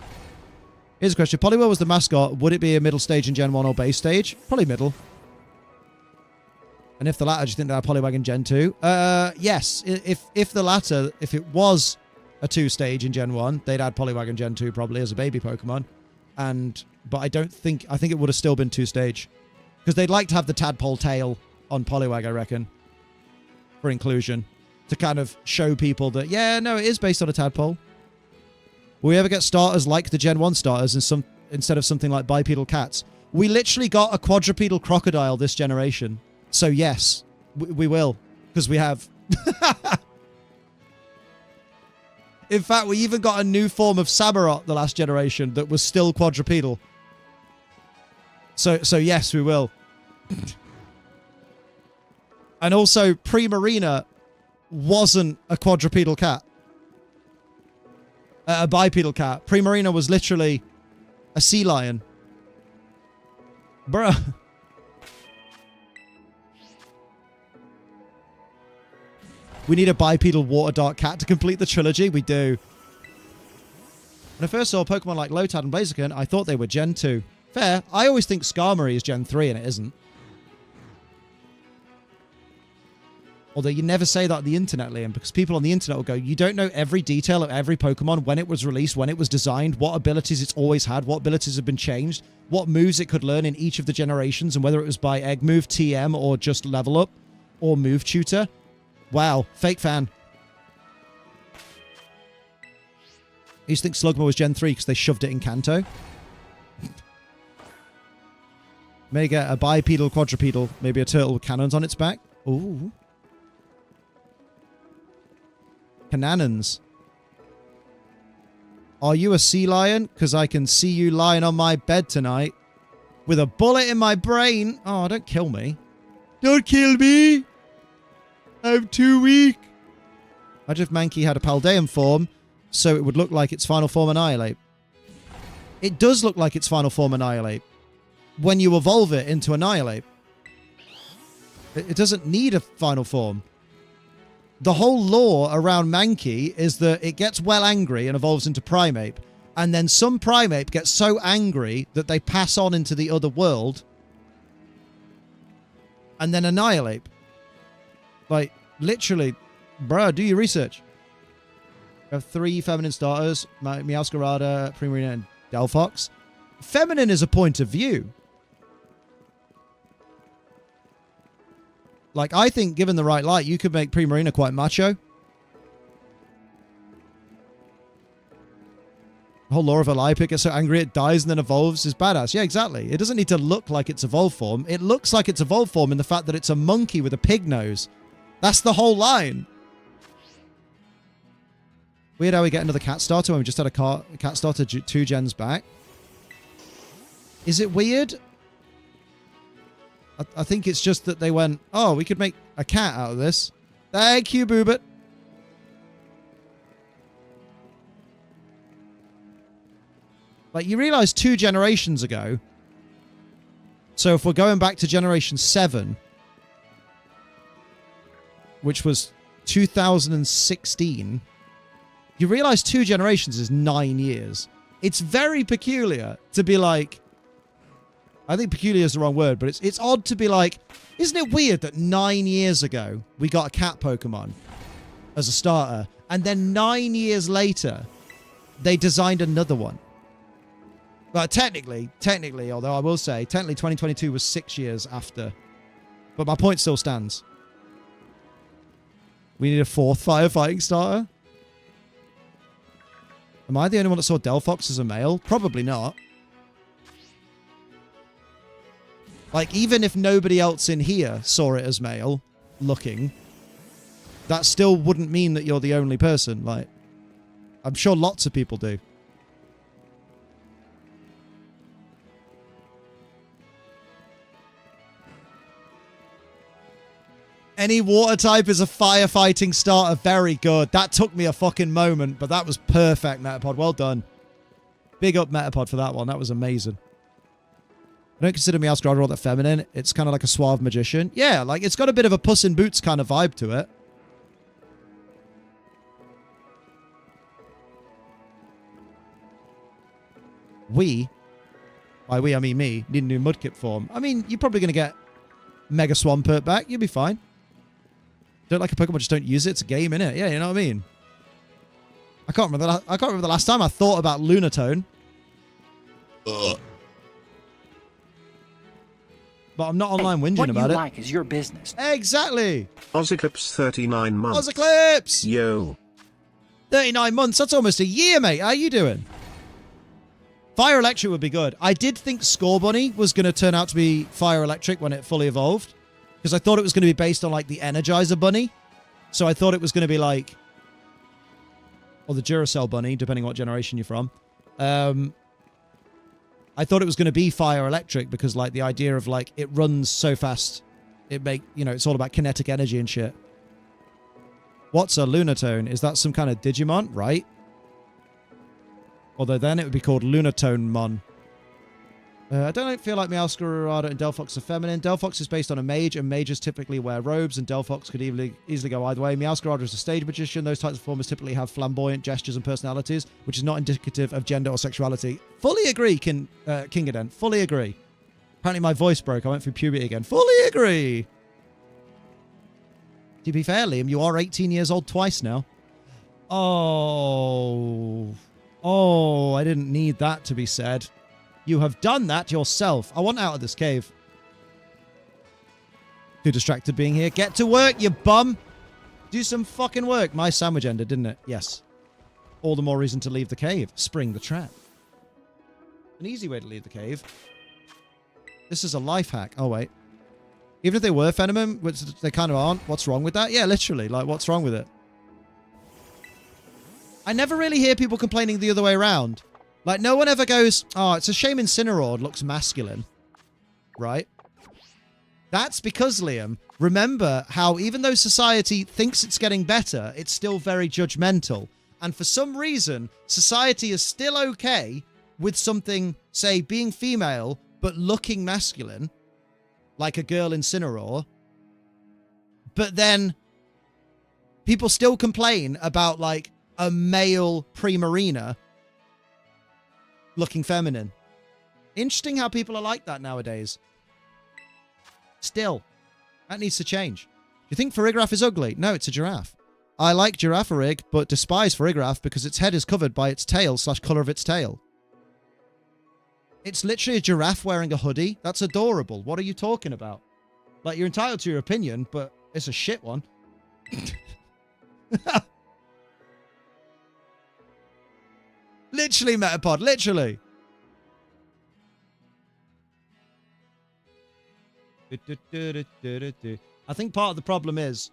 Here's a question. Poliwhirl was the mascot. Would it be a middle stage in Gen 1 or base stage? Probably middle. And if the latter, do you think they had Poliwag in Gen 2? Yes. If the latter, if it was a 2-stage in Gen 1, they'd add Poliwag in Gen 2 probably as a baby Pokemon. But I think it would have still been 2-stage. Because they'd like to have the tadpole tail on Poliwag, I reckon. For inclusion. To kind of show people that, yeah, no, it is based on a tadpole. Will we ever get starters like the Gen 1 starters instead of something like bipedal cats? We literally got a quadrupedal crocodile this generation. So yes, we will. Because we have. In fact, we even got a new form of Samurott the last generation that was still quadrupedal. So yes, we will. And also, Primarina wasn't a quadrupedal cat. A bipedal cat. Primarina was literally a sea lion. Bruh. We need a bipedal water dart cat to complete the trilogy. We do. When I first saw Pokemon like Lotad and Blaziken, I thought they were Gen 2. Fair. I always think Skarmory is Gen 3 and it isn't. Although you never say that on the internet, Liam, because people on the internet will go, you don't know every detail of every Pokemon, when it was released, when it was designed, what abilities it's always had, what abilities have been changed, what moves it could learn in each of the generations, and whether it was by Egg Move, TM, or just Level Up, or Move Tutor. Wow, fake fan. I used to think Slugma was Gen 3 because they shoved it in Kanto. May get a bipedal, quadrupedal, maybe a turtle with cannons on its back. Ooh. Cannons. Are you a sea lion? Because I can see you lying on my bed tonight with a bullet in my brain. Oh, don't kill me. Don't kill me. I'm too weak. Imagine if Mankey had a Paldean form, so it would look like its final form Annihilate. It does look like its final form Annihilate when you evolve it into Annihilate. It doesn't need a final form. The whole lore around Mankey is that it gets well angry and evolves into Primeape. And then some Primeape gets so angry that they pass on into the other world. And then Annihilate. Like, literally, bruh, do your research. We have 3 feminine starters. Meowscarada, Primarina, and Delphox. Feminine is a point of view. Like, I think, given the right light, you could make Primarina quite macho. The whole lore of a Liepik gets so angry it dies and then evolves is badass. Yeah, exactly. It doesn't need to look like its evolved form. It looks like its evolved form in the fact that it's a monkey with a pig nose. That's the whole line. Weird how we get another cat starter when we just had a cat starter 2 gens back. Is it weird? I think it's just that they went, oh, we could make a cat out of this. Thank you, Boobert. Like, you realize 2 generations ago, so if we're going back to generation 7, which was 2016, you realize 2 generations is 9 years. It's very peculiar to be like, I think peculiar is the wrong word, but it's odd to be like, isn't it weird that 9 years ago we got a cat Pokemon as a starter, and then 9 years later they designed another one? But technically, although I will say, technically 2022 was 6 years after. But my point still stands. We need a 4th firefighting starter? Am I the only one that saw Delphox as a male? Probably not. Like, even if nobody else in here saw it as male, looking, that still wouldn't mean that you're the only person. Like, I'm sure lots of people do. Any water type is a firefighting starter. Very good. That took me a fucking moment, but that was perfect, Metapod. Well done. Big up Metapod for that one. That was amazing. I don't consider Meowscarada all that feminine. It's kind of like a suave magician. Yeah, like, it's got a bit of a Puss in Boots kind of vibe to it. By we, I mean me, need a new Mudkip form. I mean, you're probably going to get Mega Swampert back. You'll be fine. Don't like a Pokemon, just don't use it. It's a game, innit? Yeah, you know what I mean? I can't remember the last time I thought about Lunatone. But I'm not online whinging about it. What you like is your business. Exactly. Ozeclipse 39 months. Ozeclipse! Yo. 39 months. That's almost a year, mate. How you doing? Fire Electric would be good. I did think Scorbunny was going to turn out to be Fire Electric when it fully evolved. Because I thought it was going to be based on, like, the Energizer Bunny. So I thought it was going to be, like... Or the Duracell Bunny, depending on what generation you're from. I thought it was going to be Fire Electric because, like, the idea of, like, it runs so fast. It's all about kinetic energy and shit. What's a Lunatone? Is that some kind of Digimon? Right. Although then it would be called Lunatone-mon. I don't feel like Meowscarada and Delphox are feminine. Delphox is based on a mage, and mages typically wear robes, and Delphox could easily go either way. Meowscarada is a stage magician. Those types of performers typically have flamboyant gestures and personalities, which is not indicative of gender or sexuality. Fully agree, Kingaden. Fully agree. Apparently my voice broke. I went through puberty again. Fully agree. To be fair, Liam, you are 18 years old twice now. Oh, I didn't need that to be said. You have done that yourself. I want out of this cave. Too distracted being here. Get to work, you bum. Do some fucking work. My sandwich ended, didn't it? Yes. All the more reason to leave the cave. Spring the trap. An easy way to leave the cave. This is a life hack. Oh, wait. Even if they were Venomum, which they kind of aren't, what's wrong with that? Yeah, literally. Like, what's wrong with it? I never really hear people complaining the other way around. Like, no one ever goes, oh, it's a shame Incineroar looks masculine. Right? That's because, Liam, remember how even though society thinks it's getting better, it's still very judgmental. And for some reason, society is still okay with something, say, being female, but looking masculine, like a girl Incineroar. But then people still complain about, like, a male Primarina looking feminine. Interesting how people are like that nowadays. Still, that needs to change. Do you think Farigiraf is ugly? No, it's a giraffe. I like Giraffarig, but despise Farigiraf because its head is covered by its tail / colour of its tail. It's literally a giraffe wearing a hoodie. That's adorable. What are you talking about? Like, you're entitled to your opinion, but it's a shit one. Literally, Metapod. Literally. I think part of the problem is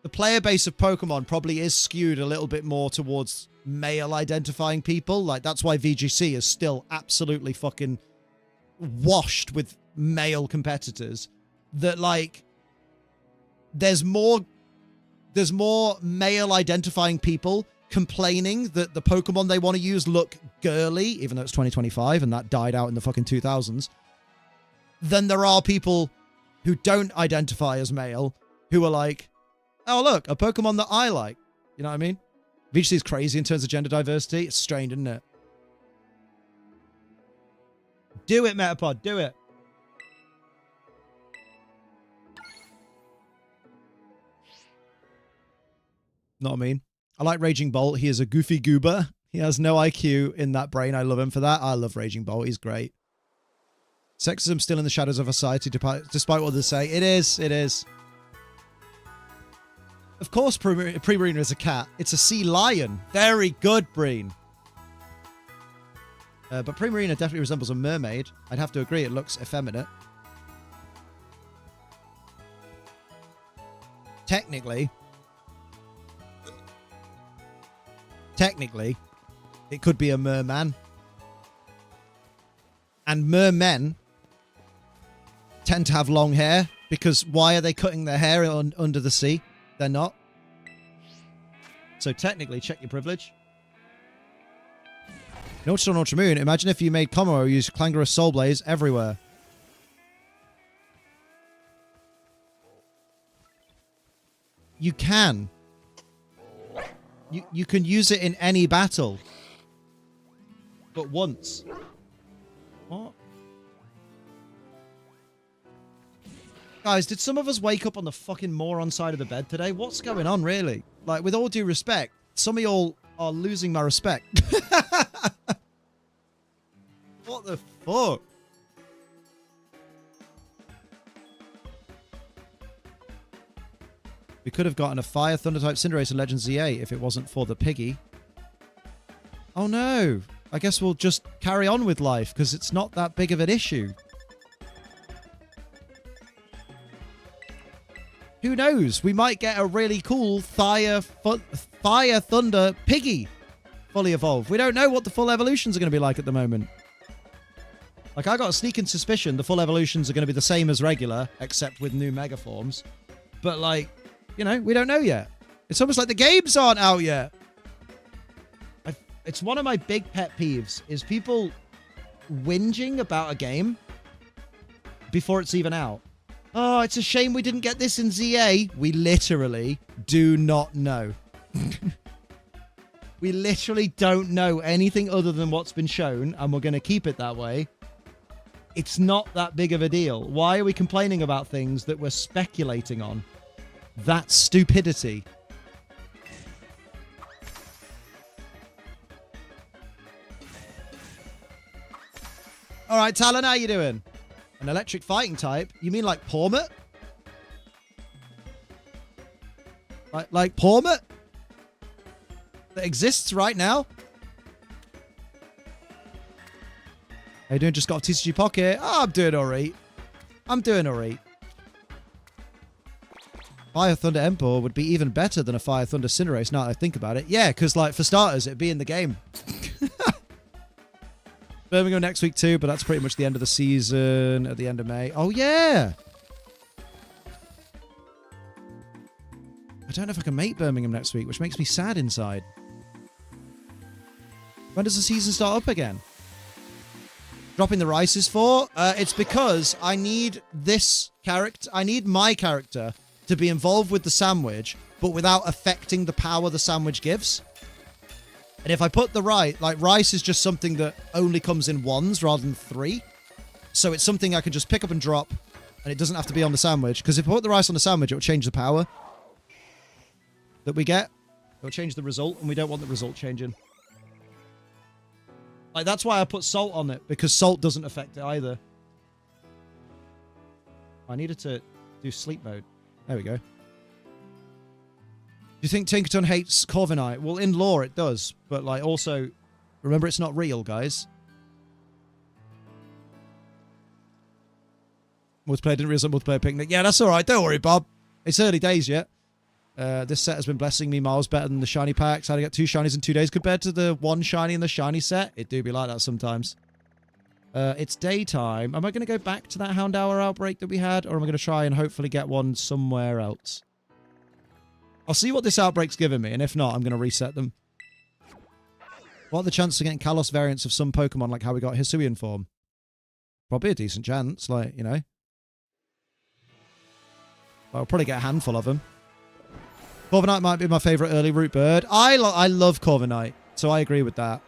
the player base of Pokemon probably is skewed a little bit more towards male identifying people. Like, that's why VGC is still absolutely fucking washed with male competitors. That, like, there's more male identifying people complaining that the Pokemon they want to use look girly, even though it's 2025 and that died out in the fucking 2000s, than there are people who don't identify as male who are like, oh, look, a Pokemon that I like. You know what I mean? VGC is crazy in terms of gender diversity. It's strange, isn't it? Do it, Metapod. Do it. Not what I mean. I like Raging Bolt. He is a goofy goober. He has no IQ in that brain. I love him for that. I love Raging Bolt. He's great. Sexism still in the shadows of society, despite what they say. It is. It is. Of course, Primarina is a cat. It's a sea lion. Very good, Breen. But Primarina definitely resembles a mermaid. I'd have to agree. It looks effeminate. Technically, it could be a merman. And mermen tend to have long hair, because why are they cutting their hair under the sea? They're not. So technically, check your privilege. Ultra Ultra Moon, imagine if you made Komoro use Clangorous Soul Blaze everywhere. You can. You can use it in any battle. But once. What? Guys, did some of us wake up on the fucking moron side of the bed today? What's going on, really? Like, with all due respect, some of y'all are losing my respect. What the fuck? We could have gotten a Fire Thunder type Cinderace in Legends Z8 if it wasn't for the piggy. Oh no. I guess we'll just carry on with life because it's not that big of an issue. Who knows? We might get a really cool Fire Thunder piggy fully evolved. We don't know what the full evolutions are going to be like at the moment. Like, I got a sneaking suspicion the full evolutions are going to be the same as regular, except with new mega forms. But, like, you know, we don't know yet. It's almost like the games aren't out yet. It's one of my big pet peeves, is people whinging about a game before it's even out. Oh, it's a shame we didn't get this in ZA. We literally do not know. We literally don't know anything other than what's been shown, and we're going to keep it that way. It's not that big of a deal. Why are we complaining about things that we're speculating on? That's stupidity. All right, Talon, how you doing? An electric fighting type? You mean like Pawmot? Like Pawmot? That exists right now? How you doing? Just got a TCG Pocket. Oh, I'm doing alright. I'm doing alright. Fire Thunder Emperor would be even better than a Fire Thunder Cinderace now that I think about it. Yeah, because, like, for starters, it'd be in the game. Birmingham next week too, but that's pretty much the end of the season at the end of May. Oh, yeah! I don't know if I can make Birmingham next week, which makes me sad inside. When does the season start up again? Dropping the rices for? It's because I need this character. I need my character to be involved with the sandwich, but without affecting the power the sandwich gives. And if I put the rice is just something that only comes in ones rather than three. So it's something I can just pick up and drop, and it doesn't have to be on the sandwich. Because if I put the rice on the sandwich, it will change the power that we get. It will change the result, and we don't want the result changing. Like, that's why I put salt on it, because salt doesn't affect it either. I needed to do sleep mode. There we go. Do you think Tinkerton hates Corviknight? Well, in lore it does, but, like, also, remember it's not real, guys. Multiplayer didn't realize multiplayer picnic. Yeah, that's alright. Don't worry, Bob. It's early days yet. This set has been blessing me miles better than the shiny packs. How to get 2 shinies in 2 days compared to the 1 shiny in the shiny set. It do be like that sometimes. It's daytime. Am I going to go back to that Houndour outbreak that we had? Or am I going to try and hopefully get one somewhere else? I'll see what this outbreak's giving me. And if not, I'm going to reset them. What are the chances of getting Kalos variants of some Pokemon like how we got Hisuian form? Probably a decent chance. Like, you know. I'll probably get a handful of them. Corviknight might be my favourite early root bird. I love Corviknight, so I agree with that.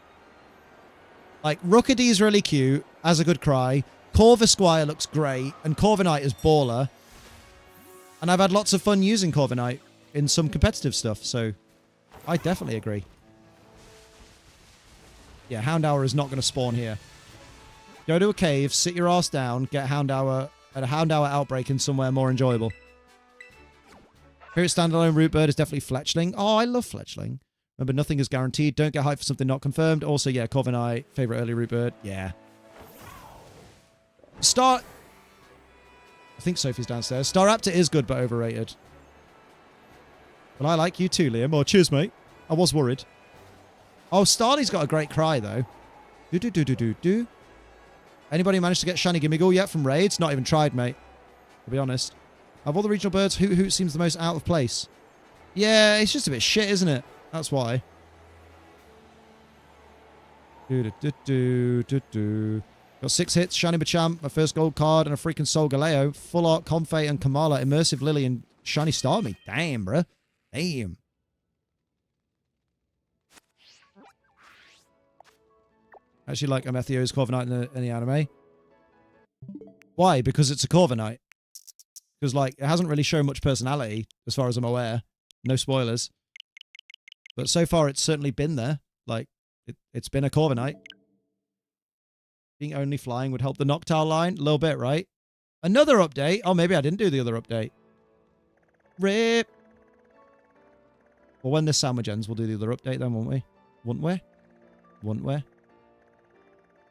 Like, Rookedee's really cute, has a good cry. Corvisquire looks great, and Corviknight is baller. And I've had lots of fun using Corviknight in some competitive stuff, so I definitely agree. Yeah, Houndour is not going to spawn here. Go to a cave, sit your ass down, get Houndour, and a Houndour outbreak in somewhere more enjoyable. Favorite standalone root bird is definitely Fletchling. Oh, I love Fletchling. Remember, nothing is guaranteed. Don't get hyped for something not confirmed. Also, yeah, Corviknight, favorite early root bird. Yeah. I think Sophie's downstairs. Staraptor is good, but overrated. Well, I like you too, Liam. Oh, cheers, mate. I was worried. Oh, Starly's got a great cry, though. Do. Anybody managed to get Shiny Gimmighoul yet from raids? Not even tried, mate. I'll be honest. Of all the regional birds, Hoot seems the most out of place. Yeah, it's just a bit shit, isn't it? That's why. Got 6 hits, Shiny Machamp, my first gold card, and a freaking Solgaleo. Full Art, Comfey, and Kamala, Immersive Lily, and Shiny Starmie. Damn, bruh. Damn. Actually like Amethio's Corviknight in the anime. Why? Because it's a Corviknight. Because, like, it hasn't really shown much personality, as far as I'm aware. No spoilers. But so far, it's certainly been there. Like, it's been a Corviknight. Being only flying would help the Noctowl line. A little bit, right? Another update. Oh, maybe I didn't do the other update. Rip. Well, when this sandwich ends, we'll do the other update then, won't we? Wouldn't we? Wouldn't we?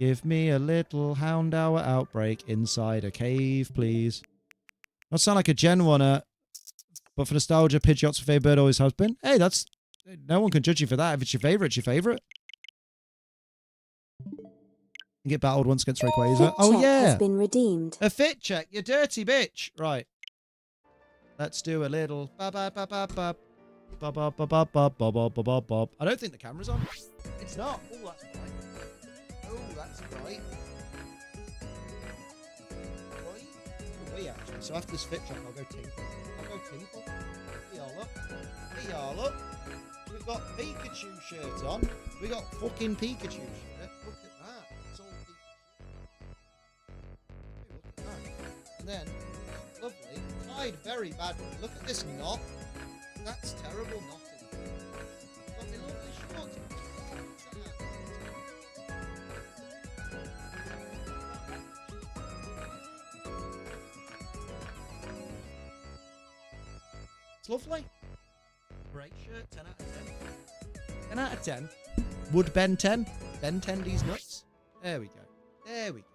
Give me a little Houndour outbreak inside a cave, please. Not sound like a Gen 1, but for nostalgia, Pidgeot's favourite bird always has been. Hey, that's... No one can judge you for that. If it's your favourite, it's your favourite. You get battled once against Rayquaza. Oh, yeah. Has been redeemed. A fit check, you dirty bitch. Right. Let's do a little... I don't think the camera's on. It's not. Oh, that's right. Oh, that's right. Right. Actually. So after this fit check, I'll go tinkle. Here you are, look. We've got Pikachu shirt on. We got fucking Pikachu shirt. Look at that. It's all Pikachu. Look at that. And then, lovely, tied very badly. Look at this knot. That's terrible knotting. Got me lovely shorts. It's lovely. Great shirt, 10 out of 10. 10 out of 10. Would Ben 10? Ben 10 these nuts? There we go. There we go.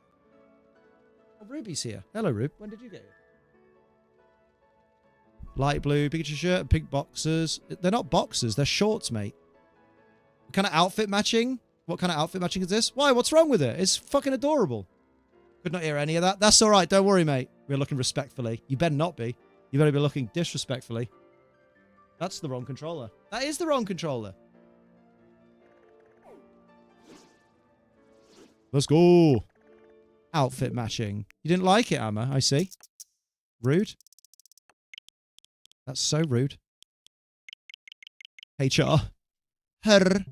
Oh, Ruby's here. Hello, Rube. When did you get here? Light blue Pikachu shirt and pink boxers. They're not boxers. They're shorts, mate. What kind of outfit matching? What kind of outfit matching is this? Why? What's wrong with it? It's fucking adorable. Could not hear any of that. That's all right. Don't worry, mate. We're looking respectfully. You better not be. You better be looking disrespectfully. That's the wrong controller. That is the wrong controller. Let's go. Outfit matching. You didn't like it, Amma. I see. Rude. That's so rude. HR. Her.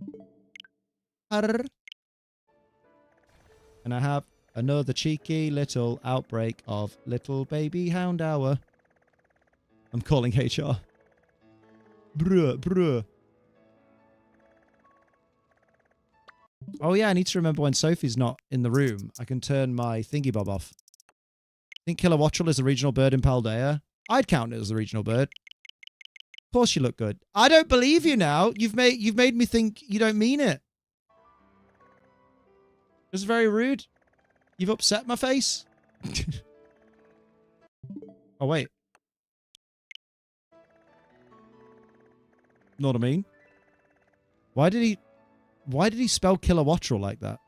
Her. And I have another cheeky little outbreak of little baby Houndour. I'm calling HR. Bruh, bruh. Oh yeah, I need to remember when Sophie's not in the room, I can turn my thingy bob off. I think Kilowattrel is a regional bird in Paldea. I'd count it as a regional bird. Of course you look good. I don't believe you now. You've made me think you don't mean it. It's very rude. You've upset my face. Oh wait. Know what I mean? Why did he spell Kilowattrel like that?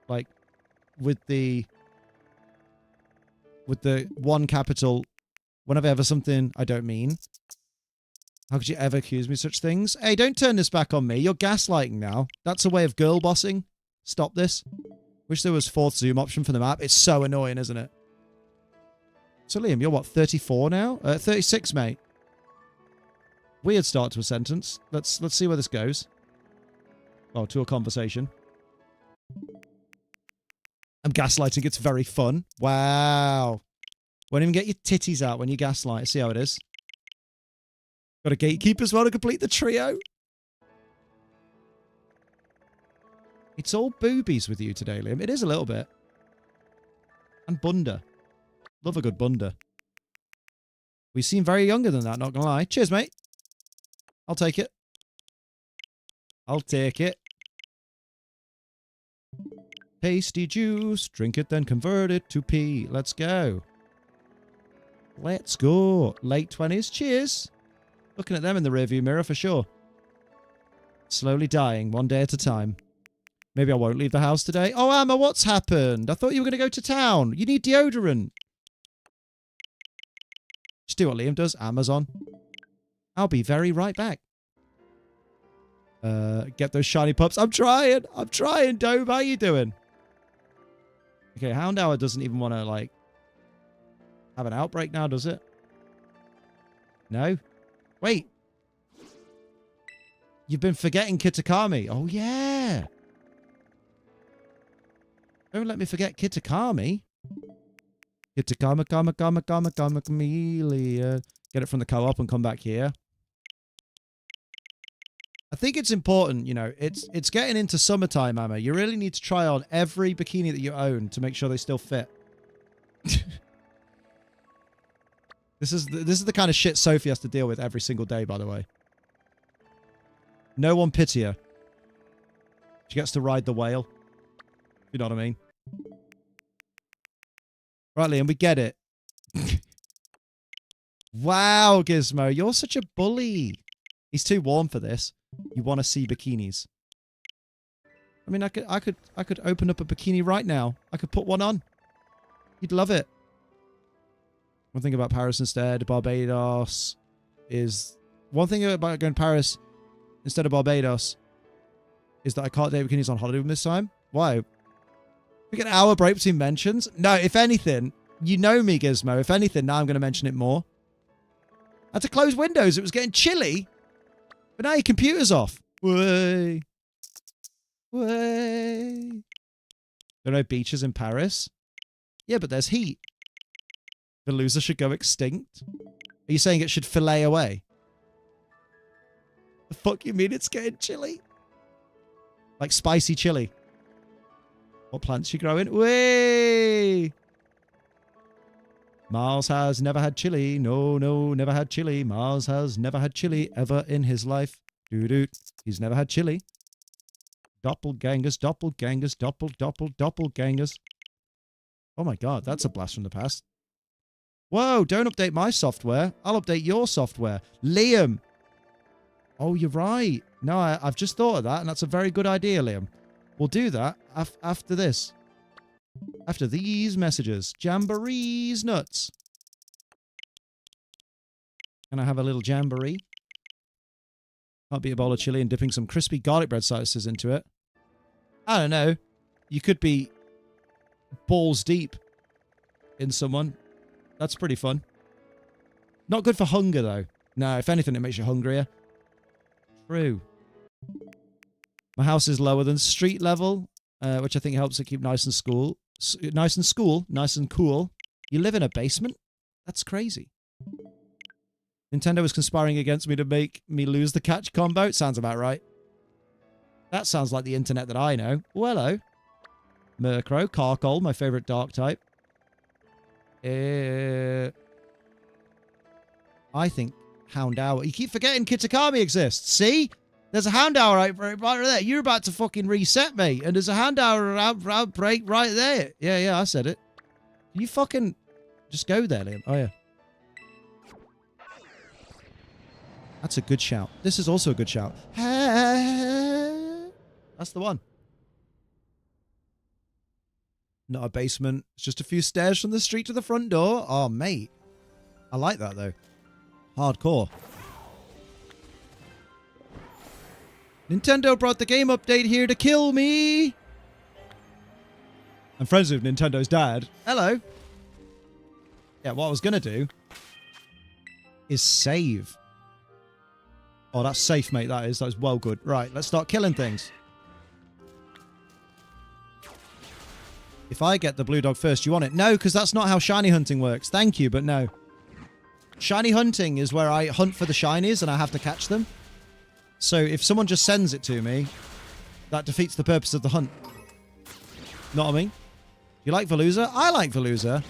Like with the one capital whenever ever something I don't mean. How could you ever accuse me of such things? Hey, don't turn this back on me. You're gaslighting now. That's a way of girl bossing. Stop this. Wish there was fourth zoom option for the map. It's so annoying, isn't it? So Liam, you're what, 34 now? 36, mate. Weird start to a sentence. Let's see where this goes. Oh, to a conversation. I'm gaslighting. It's very fun. Wow. Won't even get your titties out when you gaslight. See how it is. Got a gatekeeper as well to complete the trio. It's all boobies with you today, Liam. It is a little bit. And bunda. Love a good bunda. We seem very younger than that, not gonna lie. Cheers, mate. I'll take it. I'll take it. Tasty juice. Drink it, then convert it to pee. Let's go. Let's go. Late 20s. Cheers. Looking at them in the rearview mirror for sure. Slowly dying, one day at a time. Maybe I won't leave the house today. Oh, Amma, what's happened? I thought you were going to go to town. You need deodorant. Just do what Liam does. Amazon. I'll be very right back. Get those shiny pups. I'm trying. I'm trying, Dove. How you doing? Okay, Houndour doesn't even want to, like, have an outbreak now, does it? No? Wait. You've been forgetting Kitakami. Oh, yeah. Don't let me forget Kitakami. Get to come, chameleon. Get it from the co-op and come back here. I think it's important, you know, it's getting into summertime, Amma. You really need to try on every bikini that you own to make sure they still fit. This is the kind of shit Sophie has to deal with every single day, by the way. No one pity her. She gets to ride the whale. You know what I mean? Right, Liam, we get it. Wow, Gizmo, you're such a bully. He's too warm for this. You want to see bikinis? I mean, I could open up a bikini right now. I could put one on. You'd love it. One thing about Paris instead, Barbados is... One thing about going to Paris instead of Barbados is that I can't date bikinis on holiday this time. Why? We get an hour break between mentions? No, if anything, you know me, Gizmo. If anything, now I'm going to mention it more. I had to close windows. It was getting chilly. But now your computer's off. Way. Way. There are no beaches in Paris. Yeah, but there's heat. The loser should go extinct. Are you saying it should fillet away? The fuck you mean it's getting chilly? Like spicy chili. What plants you growing? Way. Miles has never had chili. No, never had chili. Miles has never had chili ever in his life. Doo-doo. He's never had chili. Doppelgangers, doppelgangers. Oh my god, that's a blast from the past. Whoa, don't update my software. I'll update your software. Liam. Oh, you're right. No, I've just thought of that, and that's a very good idea, Liam. We'll do that after this. After these messages. Jamborees nuts. Can I have a little jamboree? Can't be a bowl of chili and dipping some crispy garlic bread slices into it. I don't know. You could be balls deep in someone. That's pretty fun. Not good for hunger, though. No, if anything, it makes you hungrier. True. My house is lower than street level, which I think helps it keep nice and cool. Nice and cool. You live in a basement? That's crazy. Nintendo is conspiring against me to make me lose the catch combo. Sounds about right. That sounds like the internet that I know. Oh, hello. Murkrow, Carkol, my favorite dark type. I think Houndour. You keep forgetting Kitakami exists. See? There's a Houndour right there. You're about to fucking reset me. And there's a Houndour outbreak right there. Yeah, I said it. You fucking... Just go there, Liam. Oh, yeah. That's a good shout. This is also a good shout. That's the one. Not a basement. It's just a few stairs from the street to the front door. Oh, mate. I like that, though. Hardcore. Nintendo brought the game update here to kill me. I'm friends with Nintendo's dad. Hello. Yeah, what I was going to do is save. Oh, that's safe, mate. That is well good. Right, let's start killing things. If I get the blue dog first, you want it? No, because that's not how shiny hunting works. Thank you, but no. Shiny hunting is where I hunt for the shinies and I have to catch them. So if someone just sends it to me, that defeats the purpose of the hunt. Know what I mean? You like Veluza? I like Veluza.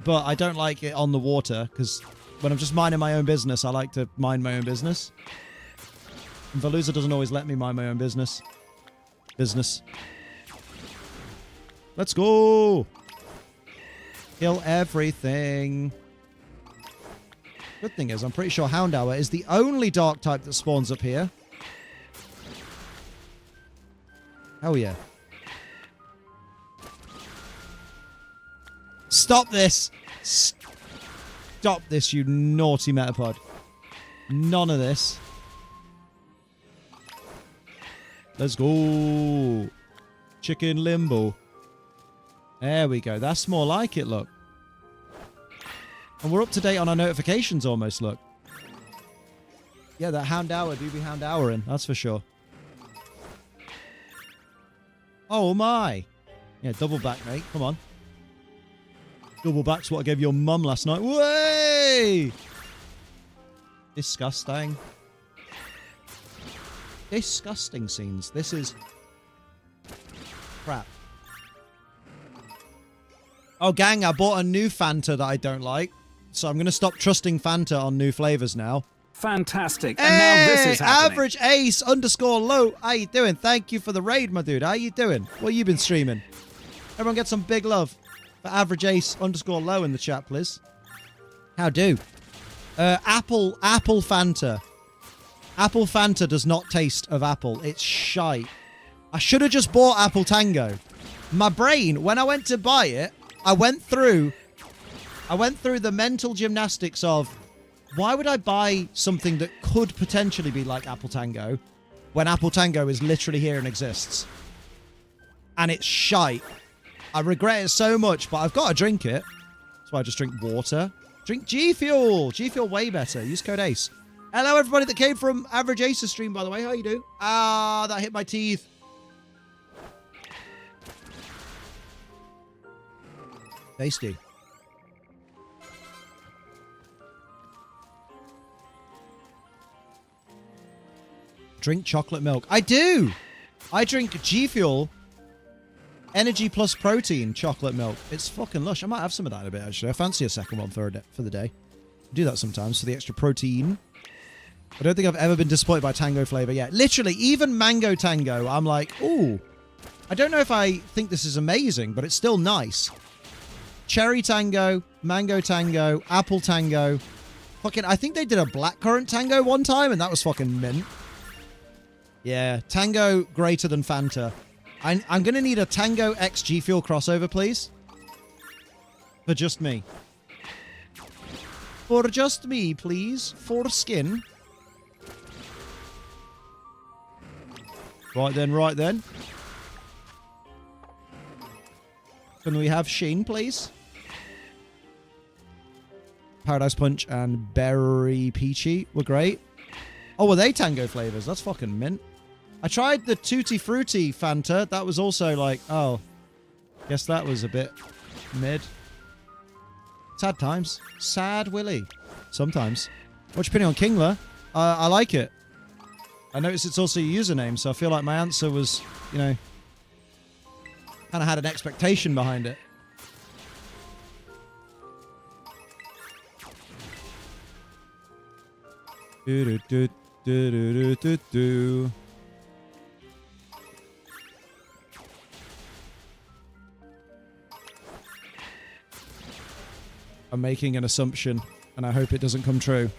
But I don't like it on the water, because when I'm just minding my own business, I like to mind my own business. And Veluza doesn't always let me mind my own business. Let's go! Kill everything. Good thing is, I'm pretty sure Houndour is the only dark type that spawns up here. Hell yeah. Stop this! Stop this, you naughty Metapod. None of this. Let's go. Chicken limbo. There we go. That's more like it, look. And we're up to date on our notifications almost, look. Yeah, that Houndour do be Houndouring, that's for sure. Oh my. Yeah, double back, mate. Come on. Double back's what I gave your mum last night. Way! Disgusting. Disgusting scenes. This is crap. Oh, gang, I bought a new Fanta that I don't like. So I'm going to stop trusting Fanta on new flavors now. Fantastic. Hey, And now this is happening. average ace _low. How you doing? Thank you for the raid, my dude. How you doing? What you been streaming? Everyone get some big love for average ace _low in the chat, please. How do? Apple Fanta. Apple Fanta does not taste of apple. It's shite. I should have just bought Apple Tango. My brain, when I went to buy it, I went through the mental gymnastics of, why would I buy something that could potentially be like Apple Tango when Apple Tango is literally here and exists? And it's shite. I regret it so much, but I've got to drink it. That's why I just drink water. Drink G Fuel. G Fuel way better. Use code ACE. Hello, everybody that came from Average Ace's stream, by the way. How you doing? Ah, that hit my teeth. Tasty. Drink chocolate milk. I do. I drink G Fuel Energy Plus Protein chocolate milk. It's fucking lush. I might have some of that in a bit, actually. I fancy a second one for the day. I do that sometimes for the extra protein. I don't think I've ever been disappointed by Tango flavor yet. Literally, even Mango Tango, I'm like, ooh. I don't know if I think this is amazing, but it's still nice. Cherry Tango, Mango Tango, Apple Tango. Fucking, I think they did a Blackcurrant Tango one time, and that was fucking mint. Yeah, Tango greater than Fanta. I'm going to need a Tango X G Fuel crossover, please. For just me. For just me, please. For skin. Right then, right then. Can we have Sheen, please? Paradise Punch and Berry Peachy were great. Oh, were they Tango flavors? That's fucking mint. I tried the Tutti Frutti Fanta. That was also like, oh, guess that was a bit mid. Sad times. Sad Willy. Sometimes. What's your opinion on Kingler? I like it. I noticed it's also a username, so I feel like my answer was, you know, kind of had an expectation behind it. Do do do do do do do. I'm making an assumption, and I hope it doesn't come true.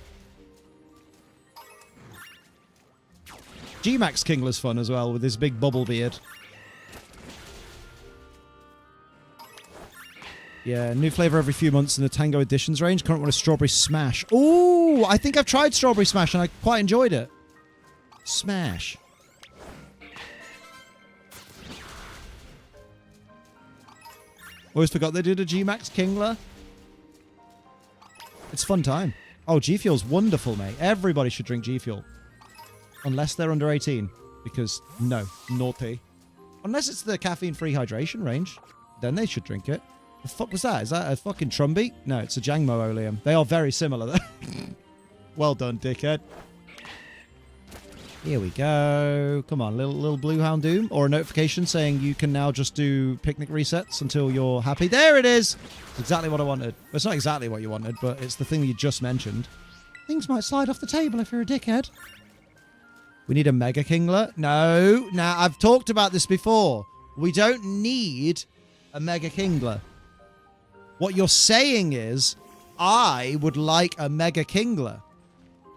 G-Max Kingler's fun as well, with his big bubble beard. Yeah, new flavor every few months in the Tango Editions range. Current one is Strawberry Smash. Ooh, I think I've tried Strawberry Smash, and I quite enjoyed it. Smash. Always forgot they did a G-Max Kingler. It's a fun time. Oh, G Fuel's wonderful, mate. Everybody should drink G Fuel. Unless they're under 18. Because, no. Naughty. Unless it's the caffeine-free hydration range. Then they should drink it. The fuck was that? Is that a fucking Trumby? No, it's a Jangmo Oleum. They are very similar, though. Well done, dickhead. Here we go. Come on, little blue Houndoom. Or a notification saying you can now just do picnic resets until you're happy. There it is! It's exactly what I wanted. Well, it's not exactly what you wanted, but it's the thing you just mentioned. Things might slide off the table if you're a dickhead. We need a Mega Kingler? No. Now, I've talked about this before. We don't need a Mega Kingler. What you're saying is, I would like a Mega Kingler.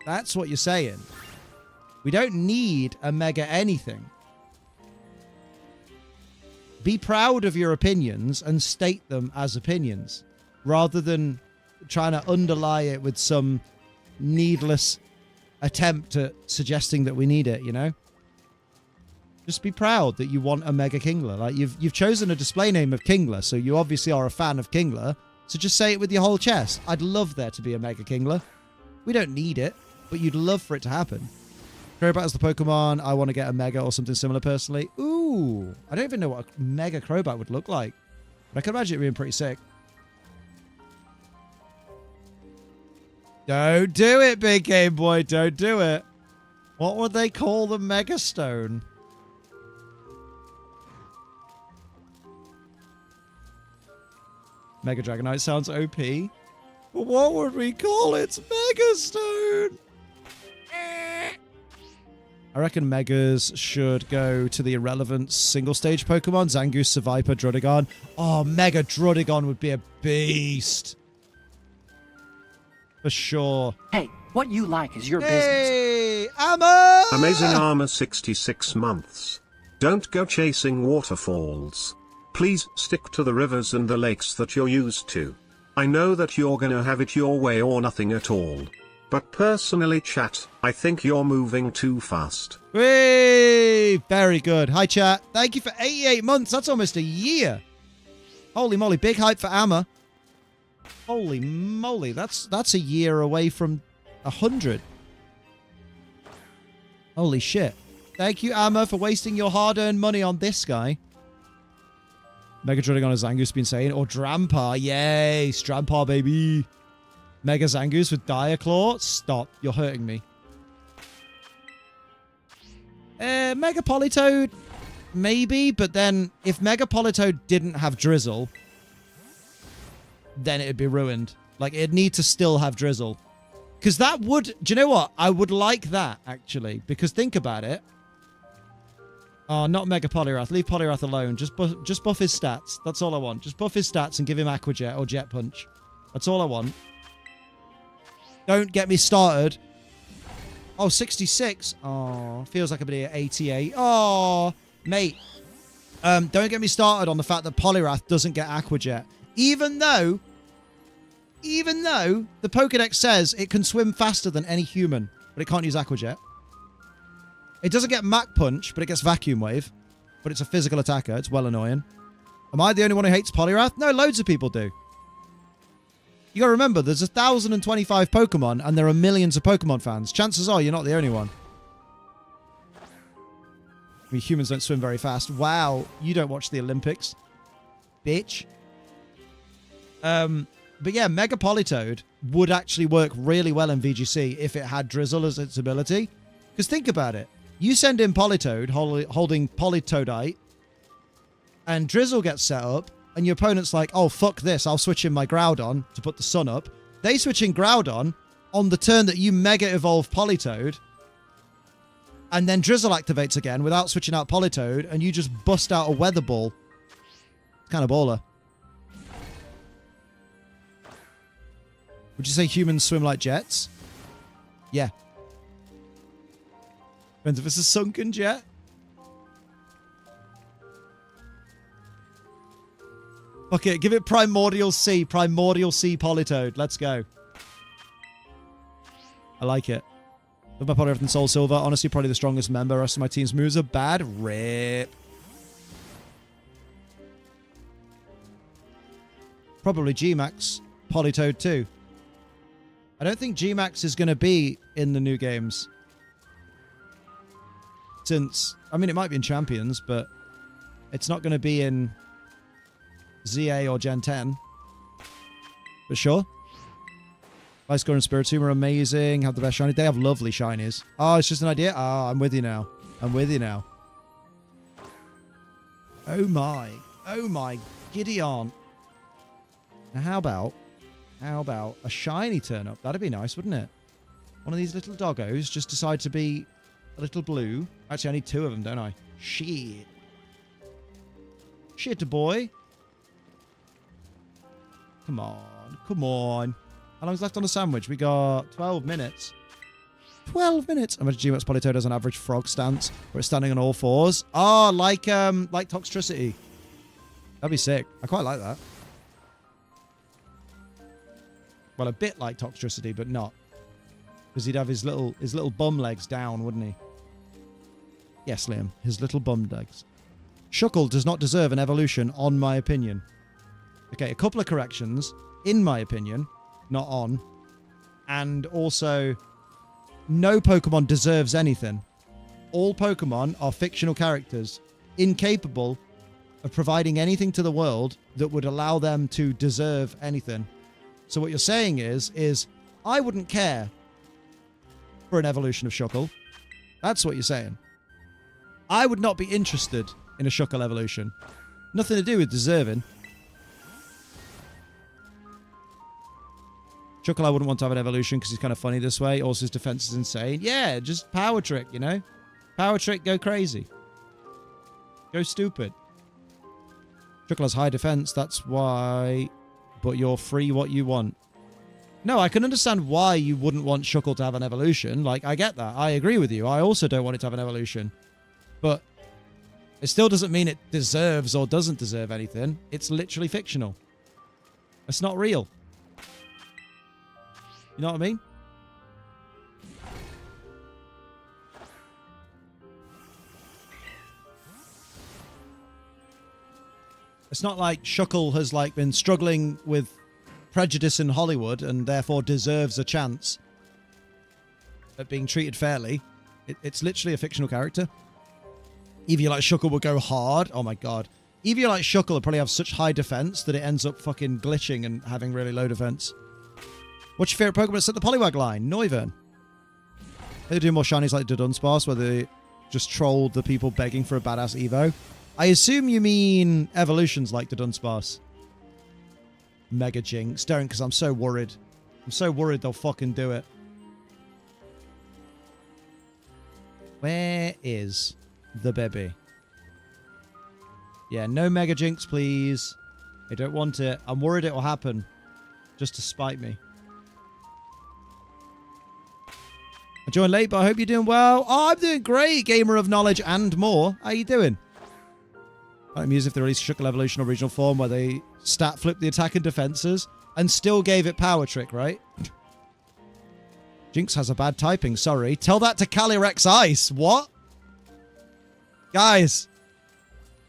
That's what you're saying. We don't need a Mega anything. Be proud of your opinions and state them as opinions, rather than trying to underlie it with some needless attempt at suggesting that we need it, you know? Just be proud that you want a Mega Kingler. Like, you've chosen a display name of Kingler, so you obviously are a fan of Kingler, so just say it with your whole chest. I'd love there to be a Mega Kingler. We don't need it, but you'd love for it to happen. Crobat is the Pokemon. I want to get a Mega or something similar personally. Ooh, I don't even know what a Mega Crobat would look like, but I can imagine it being pretty sick. Don't do it, Big Game Boy. Don't do it. What would they call the Mega Stone? Mega Dragonite sounds OP. But what would we call it? Mega Stone. I reckon Megas should go to the irrelevant single-stage Pokemon. Zangoose, Seviper, Druddigon. Oh, Mega Druddigon would be a beast. For sure. Hey, what you like is your business. Hey, Amma! Amazing Armor 66 months. Don't go chasing waterfalls. Please stick to the rivers and the lakes that you're used to. I know that you're gonna have it your way or nothing at all. But personally, chat, I think you're moving too fast. Whee! Very good. Hi, chat. Thank you for 88 months. That's almost a year. Holy moly. Big hype for Amma. Holy moly. That's a year away from 100. Holy shit. Thank you, Amma, for wasting your hard-earned money on this guy. Mega Druddigon, as Zangoose been saying. Or Drampa. Yay. Strampa, baby. Mega Zangoose with Dire Claw. Stop. You're hurting me. Mega Politoed. Maybe. But then, if Mega Politoed didn't have Drizzle, then it'd be ruined. Like, it'd need to still have Drizzle. Because that would... Do you know what? I would like that, actually. Because think about it. Oh, not Mega Poliwrath. Leave Poliwrath alone. Just buff his stats. That's all I want. Just buff his stats and give him Aqua Jet or Jet Punch. That's all I want. Don't get me started. Oh, 66. Oh, feels like I'm at 88. Oh, mate. Don't get me started on the fact that Poliwrath doesn't get Aqua Jet. Even though the Pokedex says it can swim faster than any human, but it can't use Aqua Jet. It doesn't get Mach Punch, but it gets Vacuum Wave. But it's a physical attacker. It's well annoying. Am I the only one who hates Poliwrath? No, loads of people do. You gotta remember, there's 1,025 Pokemon, and there are millions of Pokemon fans. Chances are you're not the only one. I mean, humans don't swim very fast. Wow, you don't watch the Olympics. Bitch. But yeah, Mega Politoed would actually work really well in VGC if it had Drizzle as its ability. Because think about it. You send in Politoed holding Politoedite, and Drizzle gets set up, and your opponent's like, oh, fuck this, I'll switch in my Groudon to put the sun up. They switch in Groudon on the turn that you Mega Evolve Politoed, and then Drizzle activates again without switching out Politoed, and you just bust out a Weather Ball. It's kind of baller. Would you say humans swim like jets? Yeah. Depends if it's a sunken jet. Okay, give it Primordial C. Primordial C Politoed. Let's go. I like it. Love my Politoed and Soul Silver. Honestly, probably the strongest member. The rest of my team's moves are bad. Rip. Probably G-Max Politoed too. I don't think G-Max is going to be in the new games. Since, I mean, it might be in Champions, but it's not going to be in ZA or Gen 10. But sure. Ice and Spiritomb are amazing. Have the best shiny. They have lovely shinies. Oh, it's just an idea? Oh, I'm with you now. I'm with you now. Oh my. Oh my. Gideon. Now how about a shiny turn up? That'd be nice, wouldn't it? One of these little doggos just decide to be a little blue. Actually, I need two of them, don't I? Shit. Shit, boy. Come on. Come on. How long's left on the sandwich? We got 12 minutes. 12 minutes. I imagine G-Max Politoed has an average frog stance where it's standing on all fours. Oh, like Toxtricity. That'd be sick. I quite like that. Well, a bit like Toxtricity, but not. Because he'd have his little bum legs down, wouldn't he? Yes, Liam. His little bum legs. Shuckle does not deserve an evolution, on my opinion. Okay, a couple of corrections. In my opinion. Not on. And also, no Pokemon deserves anything. All Pokemon are fictional characters, incapable of providing anything to the world that would allow them to deserve anything. So what you're saying is, I wouldn't care for an evolution of Shuckle. That's what you're saying. I would not be interested in a Shuckle evolution. Nothing to do with deserving. Shuckle I wouldn't want to have an evolution because he's kind of funny this way. Also, his defense is insane. Yeah, just power trick, you know? Power trick, go crazy. Go stupid. Shuckle has high defense, that's why... But you're free what you want. No, I can understand why you wouldn't want Shuckle to have an evolution. Like, I get that. I agree with you. I also don't want it to have an evolution. But it still doesn't mean it deserves or doesn't deserve anything. It's literally fictional. It's not real. You know what I mean? It's not like Shuckle has like been struggling with prejudice in Hollywood and therefore deserves a chance at being treated fairly. It's literally a fictional character. Eevee Shuckle would go hard. Oh my god. Eevee Shuckle would probably have such high defense that it ends up fucking glitching and having really low defense. What's your favourite Pokemon to set the Poliwag line? Noivern. They do more shinies like Dudunsparce where they just trolled the people begging for a badass Evo. I assume you mean evolutions like Dudunsparce. Mega Jinx. Don't, because I'm so worried. I'm so worried they'll fucking do it. Where is the baby? Yeah, no Mega Jinx, please. I don't want it. I'm worried it will happen. Just to spite me. I joined late, but I hope you're doing well. Oh, I'm doing great, gamer of knowledge and more. How you doing? I'm amused if they released Shuckle Evolution or Regional Form where they stat flipped the attack and defenses and still gave it Power Trick, right? Jinx has a bad typing, sorry. Tell that to Calyrex Ice. What? Guys,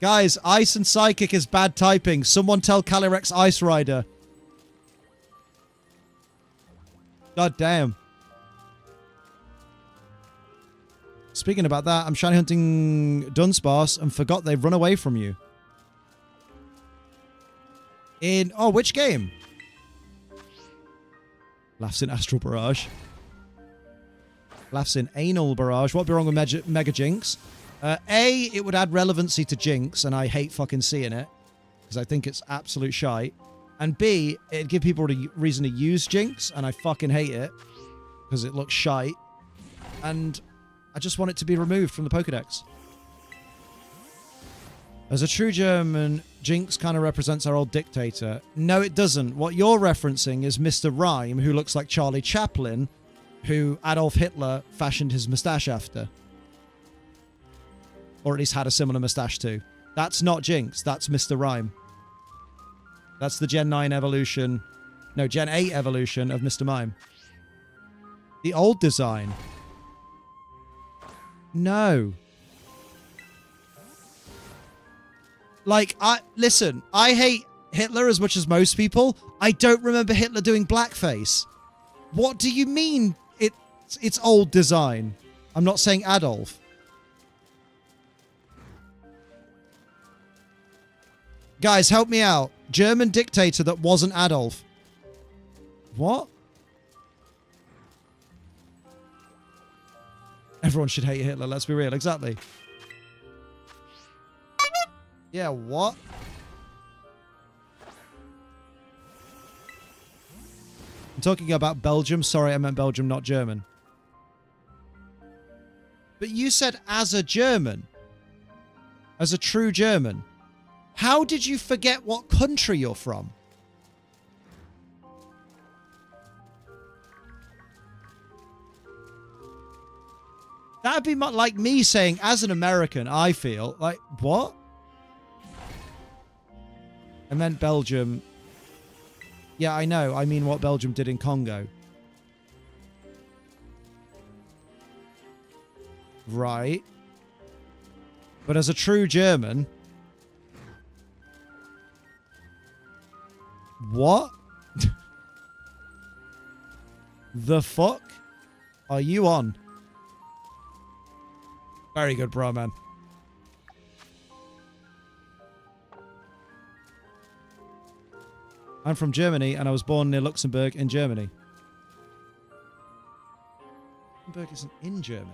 Ice and Psychic is bad typing. Someone tell Calyrex Ice Rider. God damn. Speaking about that, I'm shiny hunting Dunsparce and forgot they've run away from you. In... Oh, which game? Laughs in Astral Barrage. Laughs in Anal Barrage. What'd be wrong with Mega Jinx? A, it would add relevancy to Jinx, and I hate fucking seeing it. Because I think it's absolute shite. And B, it'd give people a reason to use Jinx, and I fucking hate it. Because it looks shite. And... I just want it to be removed from the Pokedex. As a true German, Jinx kind of represents our old dictator. No, it doesn't. What you're referencing is Mr. Rhyme, who looks like Charlie Chaplin, who Adolf Hitler fashioned his moustache after. Or at least had a similar moustache to. That's not Jinx. That's Mr. Rhyme. That's the Gen 9 evolution. No, Gen 8 evolution of Mr. Mime. The old design. No. Like, listen, I hate Hitler as much as most people. I don't remember Hitler doing blackface. What do you mean it's old design? I'm not saying Adolf. Guys, help me out. German dictator that wasn't Adolf. What? Everyone should hate Hitler, let's be real. Exactly. Yeah, what? I'm talking about Belgium. Sorry, I meant Belgium, not German. But you said as a German. As a true German. How did you forget what country you're from? That'd be like me saying, as an American, I feel like, what? I meant Belgium. Yeah, I know. I mean what Belgium did in Congo. Right. But as a true German... What? The fuck are you on? Very good, bro, man. I'm from Germany, and I was born near Luxembourg in Germany. Luxembourg isn't in Germany.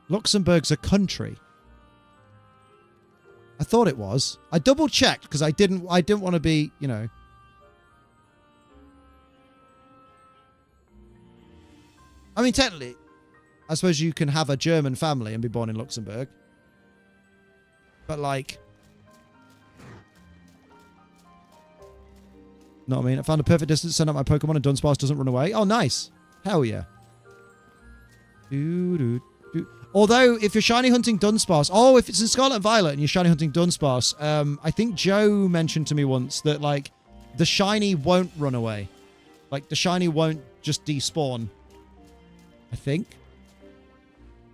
Luxembourg's a country. I thought it was. I double checked because I didn't want to be, you know. I mean, technically, I suppose you can have a German family and be born in Luxembourg. But like, know what I mean? I found a perfect distance to send out my Pokemon and Dunsparce doesn't run away. Oh, nice. Hell yeah. Although, if you're shiny hunting Dunsparce... Oh, if it's in Scarlet and Violet and you're shiny hunting Dunsparce, I think Joe mentioned to me once that, like, the shiny won't run away. Like, the shiny won't just despawn. I think.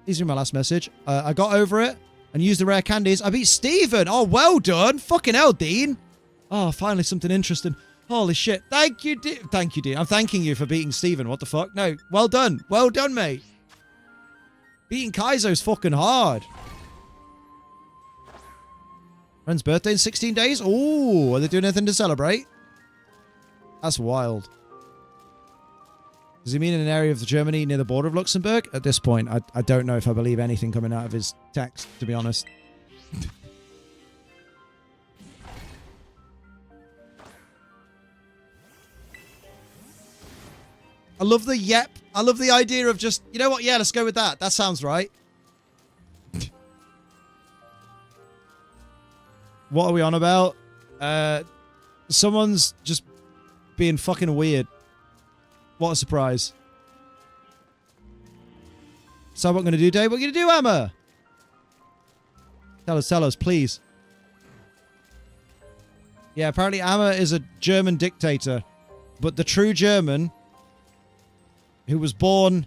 These are my last message. I got over it and used the rare candies. I beat Steven! Oh, well done! Fucking hell, Dean! Oh, finally something interesting. Holy shit. Thank you, Dean. Thank you, Dean. I'm thanking you for beating Steven. What the fuck? No. Well done. Well done, mate. Beating Kaizo's fucking hard. Friend's birthday in 16 days? Ooh, are they doing anything to celebrate? That's wild. Does he mean in an area of Germany near the border of Luxembourg? At this point, I don't know if I believe anything coming out of his text, to be honest. I love the yep. I love the idea of just, you know what? Yeah, let's go with that. That sounds right. What are we on about? Someone's just being fucking weird. What a surprise. So what I'm going to do, Dave? What are you going to do, Emma? Tell us, please. Yeah, apparently Emma is a German dictator. But the true German... who was born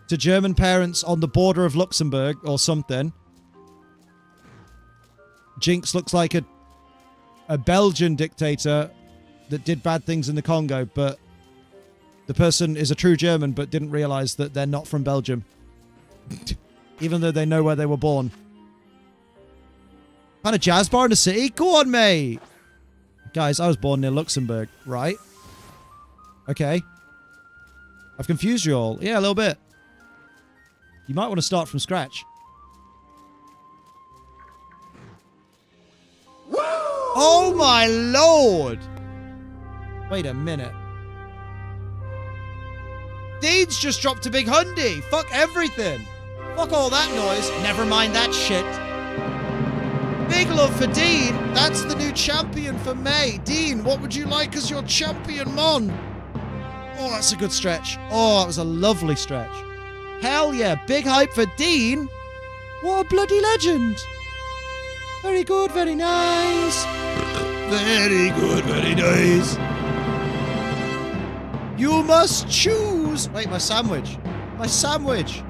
to German parents on the border of Luxembourg or something. Jinx looks like a Belgian dictator that did bad things in the Congo, but the person is a true German but didn't realize that they're not from Belgium. Even though they know where they were born. Kind of jazz bar in the city? Go on, mate! Guys, I was born near Luxembourg, right? Okay. I've confused you all. Yeah, a little bit. You might want to start from scratch. Woo! Oh my lord! Wait a minute. Dean's just dropped a big hundy. Fuck everything. Fuck all that noise. Never mind that shit. Big love for Dean. That's the new champion for May. Dean, what would you like as your champion, mon? Oh, that's a good stretch. Oh, that was a lovely stretch. Hell yeah. Big hype for Dean. What a bloody legend. Very good, very nice. Very good, very nice. You must choose. Wait, my sandwich. My sandwich.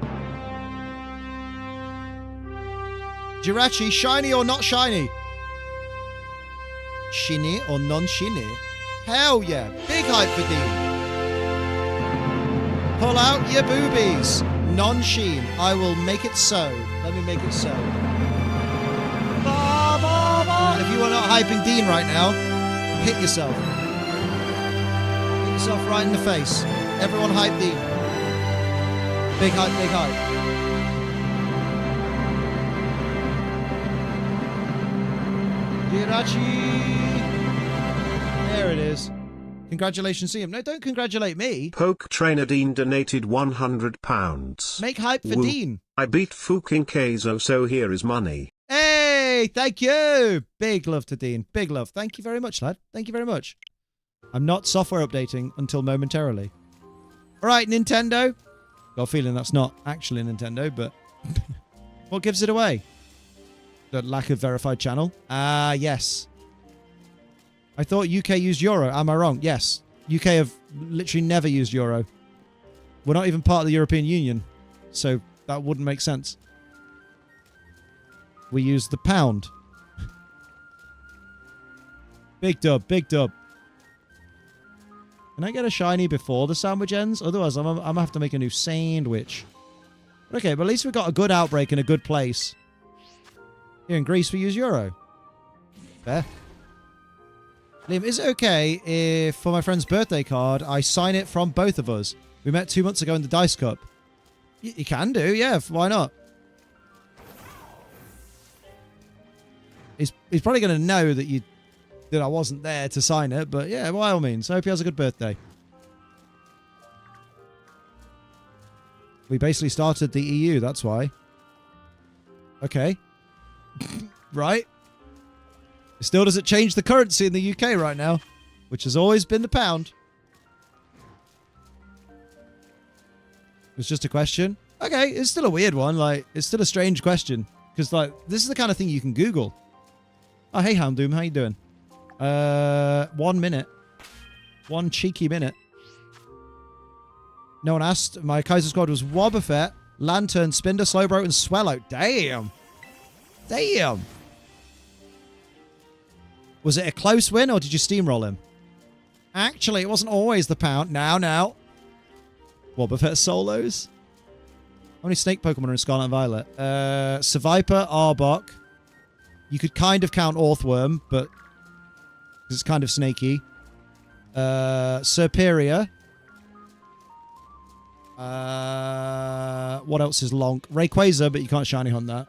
Jirachi, shiny or not shiny? Shiny or non-shiny? Hell yeah. Big hype for Dean. Pull out your boobies. Non-sheen. I will make it so. Let me make it so. Ba, ba, ba. If you are not hyping Dean right now, hit yourself. Hit yourself right in the face. Everyone hype Dean. Big hype, big hype. Jirachi. There it is. Congratulations to him. No, don't congratulate me. Poke Trainer Dean donated £100. Make hype for Woo. Dean. I beat fucking Keizo, so here is money. Hey, thank you. Big love to Dean. Big love. Thank you very much, lad. Thank you very much. I'm not software updating until momentarily. All right, Nintendo. Got a feeling that's not actually Nintendo, but what gives it away? The lack of verified channel? Ah, yes. I thought UK used Euro. Am I wrong? Yes. UK have literally never used Euro. We're not even part of the European Union, so that wouldn't make sense. We use the pound. Big dub, big dub. Can I get a shiny before the sandwich ends? Otherwise, I'm gonna have to make a new sandwich. Okay, but at least we got a good outbreak in a good place. Here in Greece, we use euro. Fair. Liam, is it okay if, for my friend's birthday card, I sign it from both of us? We met 2 months ago in the Dice Cup. You can do, yeah. Why not? He's probably going to know that I wasn't there to sign it, but yeah, by all means. I hope he has a good birthday. We basically started the EU, that's why. Okay. Right. It still doesn't change the currency in the UK right now, which has always been the pound. It was just a question. Okay, it's still a weird one. Like, it's still a strange question. Because, like, this is the kind of thing you can Google. Oh, hey, Houndoom, how you doing? 1 minute. 1 cheeky minute. No one asked. My Kaiser squad was Wobbuffet, Lantern, Spinder, Slowbro, and Swellow. Damn. Damn. Was it a close win, or did you steamroll him? Actually, it wasn't always the pound. Now. Wobbuffet solos. How many snake Pokemon are in Scarlet and Violet? Seviper, Arbok. You could kind of count Orthworm, but it's kind of snaky. Serperior. What else is long? Rayquaza, but you can't shiny hunt that.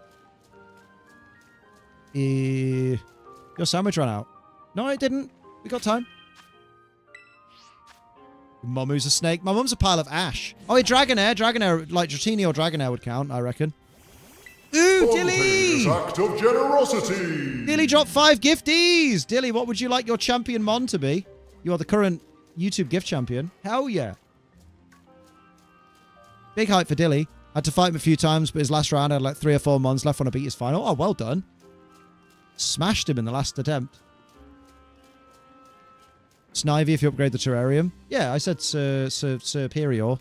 Your sandwich ran out. No, it didn't. We got time. Mumu's a snake. My mum's a pile of ash. Oh, a Dragonair. Dragonair, like Dratini or Dragonair would count, I reckon. Ooh, Dilly! Act of generosity. Dilly dropped 5 gifties. Dilly, what would you like your champion mon to be? You are the current YouTube gift champion. Hell yeah. Big hype for Dilly. Had to fight him a few times, but his last round had like 3 or 4 mons left when I beat his final. Oh, well done. Smashed him in the last attempt. Snivy if you upgrade the terrarium. Yeah, I said superior.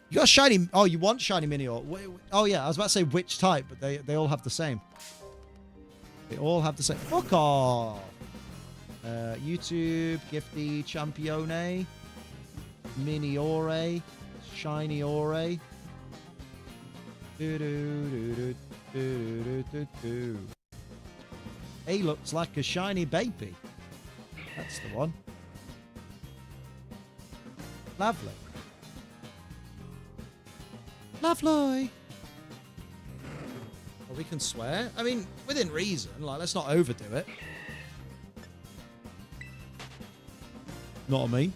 You got a shiny... Oh, you want shiny Minior. Oh, yeah, I was about to say which type, but they all have the same. They all have the same. Fuck off. YouTube, Gifty, Champione, Miniore, Shiny Ore. He looks like a shiny baby. That's the one. Lovely. Lovely. Well, we can swear. I mean, within reason. Like, let's not overdo it. Not on me.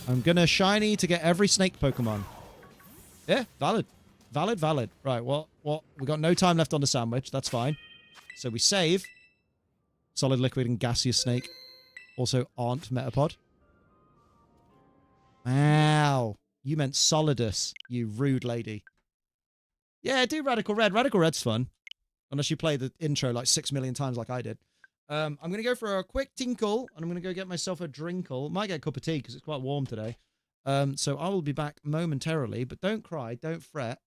I'm gonna shiny to get every snake Pokemon. Yeah, valid. Valid. Right, what? We got no time left on the sandwich. That's fine. So we save. Solid, liquid, and gaseous snake. Also aren't Metapod. Wow. You meant Solidus, you rude lady. Yeah, do Radical Red. Radical Red's fun. Unless you play the intro like 6 million times like I did. I'm going to go for a quick tinkle, and I'm going to go get myself a drinkle. Might get a cup of tea, because it's quite warm today. So I will be back momentarily, but don't cry, don't fret.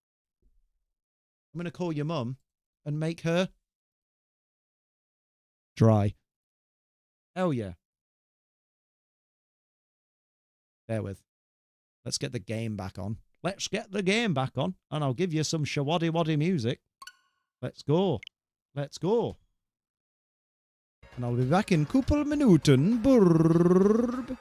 I'm going to call your mum and make her dry. Hell yeah. Bear with. Let's get the game back on. Let's get the game back on, and I'll give you some shawaddy-waddy music. Let's go. Let's go. And I'll be back in couple Minuten. Burb.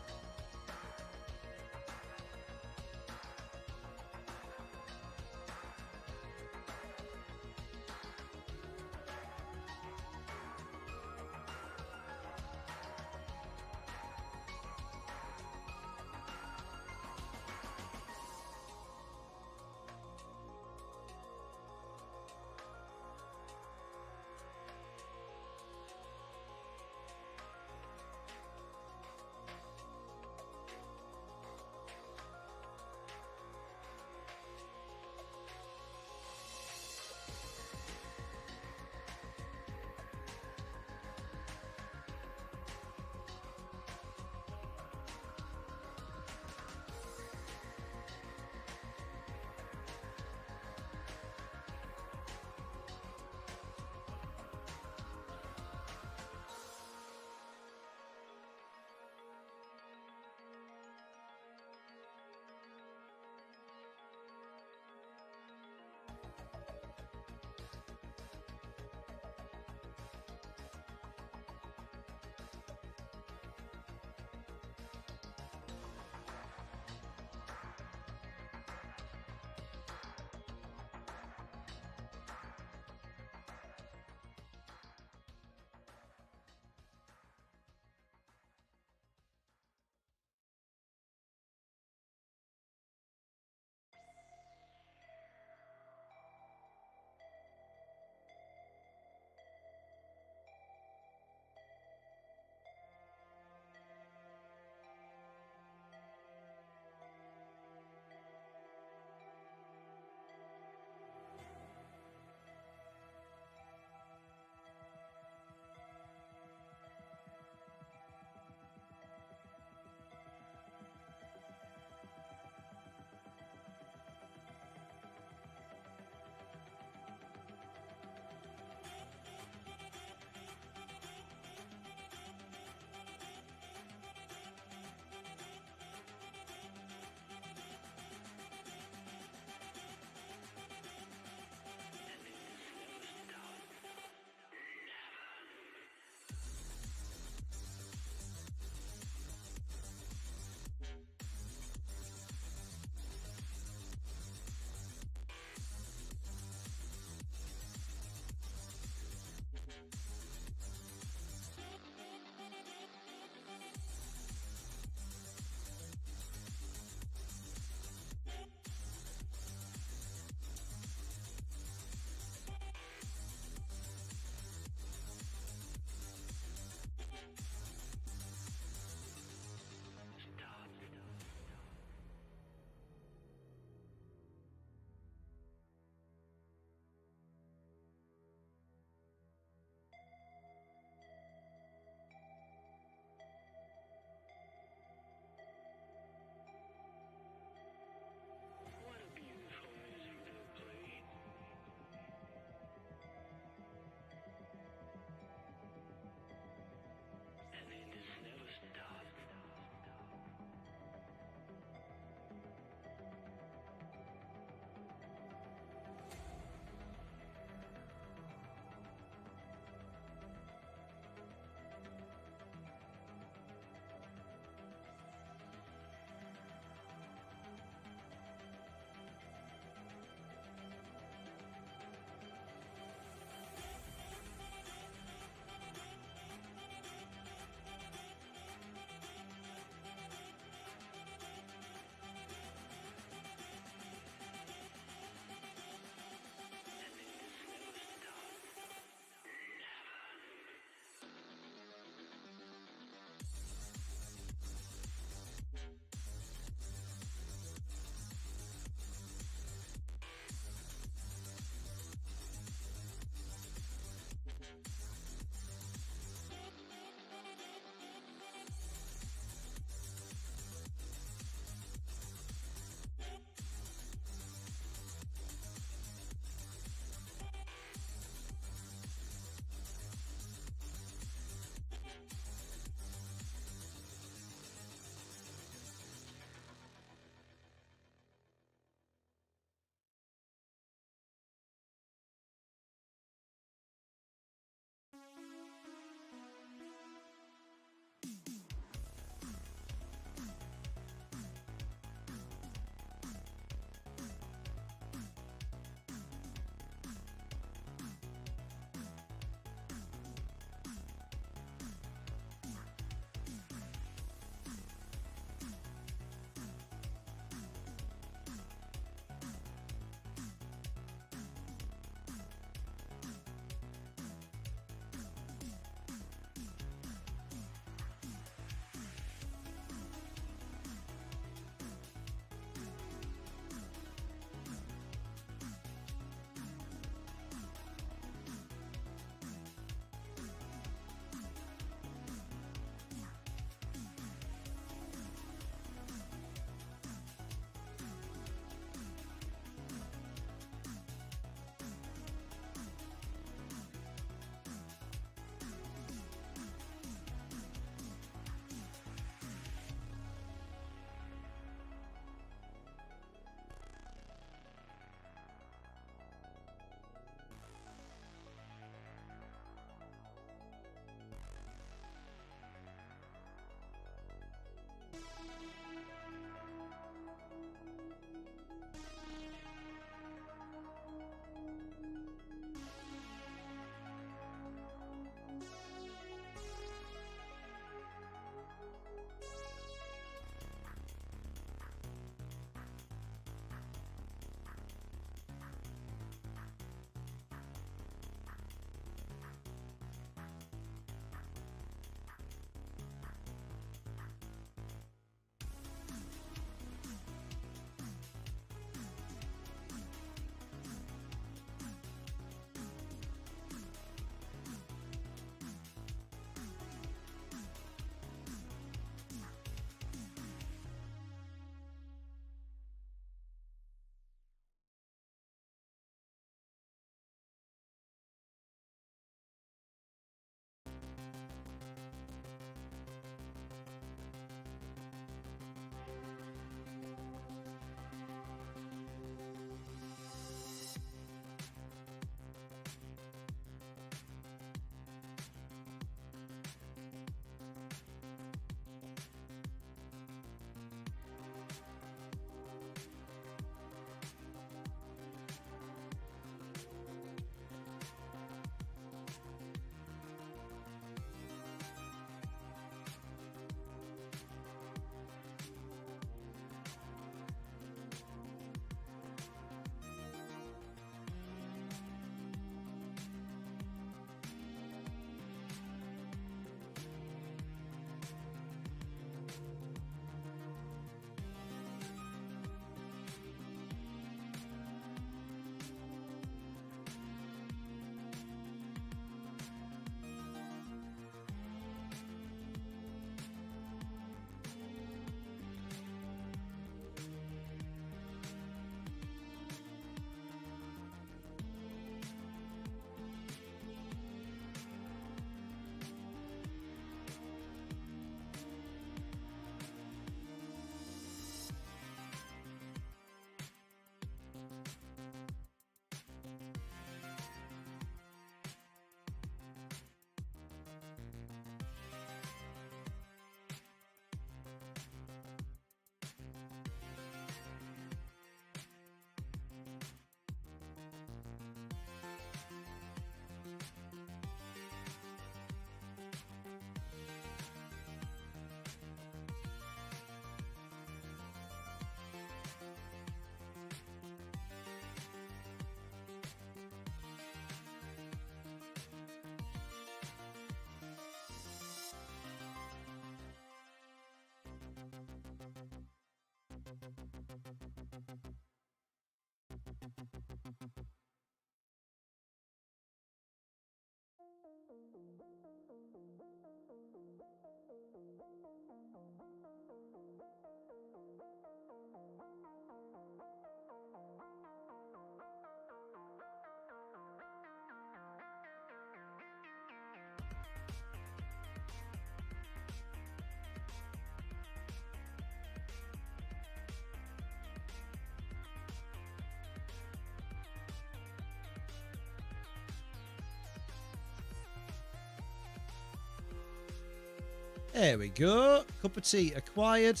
There we go. Cup of tea acquired.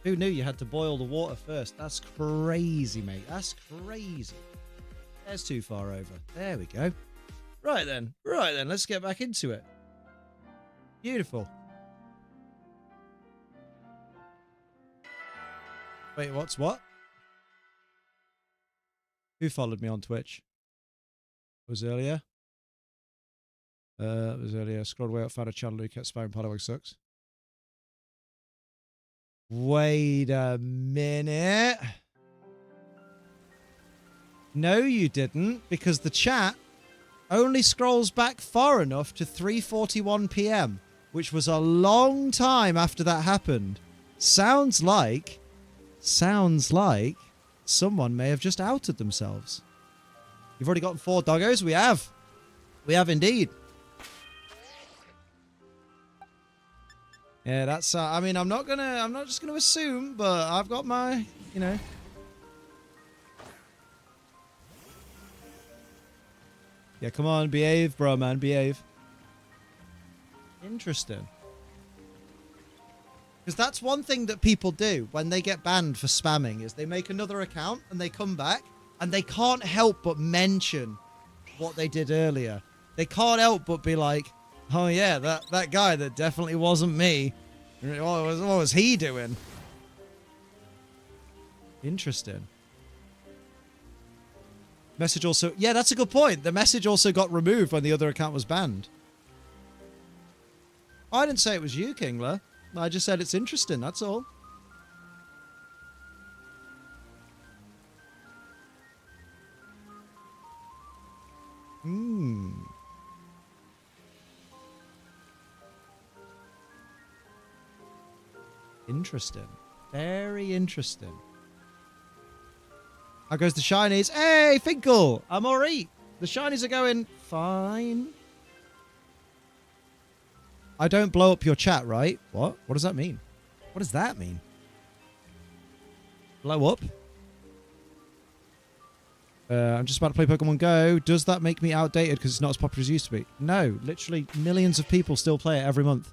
Who knew you had to boil the water first? That's crazy, mate. That's crazy. There's too far over. There we go. Right then. Right then. Let's get back into it. Beautiful. Wait, what's what? Who followed me on Twitch? It was earlier. It was earlier. Scrolled way up, found a channel who kept spamming Poliwag sucks. Wait a minute. No, you didn't, because the chat only scrolls back far enough to 3:41 p.m., which was a long time after that happened. Sounds like someone may have just outed themselves. You've already gotten 4 doggos? We have. We have indeed. Yeah, that's, I mean, I'm not just gonna assume, but I've got my, you know. Yeah, come on, behave, bro, man, behave. Interesting. Because that's one thing that people do when they get banned for spamming, is they make another account and they come back and they can't help but mention what they did earlier. They can't help but be like, oh yeah, that guy that definitely wasn't me. What was he doing? Interesting. Message also... Yeah, that's a good point. The message also got removed when the other account was banned. I didn't say it was you, Kingler. I just said it's interesting, that's all. Interesting. Very interesting. How goes the shinies? Hey, Finkel! I'm alright. The shinies are going fine. I don't blow up your chat, right? What? What does that mean? What does that mean? Blow up? I'm just about to play Pokemon Go. Does that make me outdated because it's not as popular as it used to be? No. Literally millions of people still play it every month.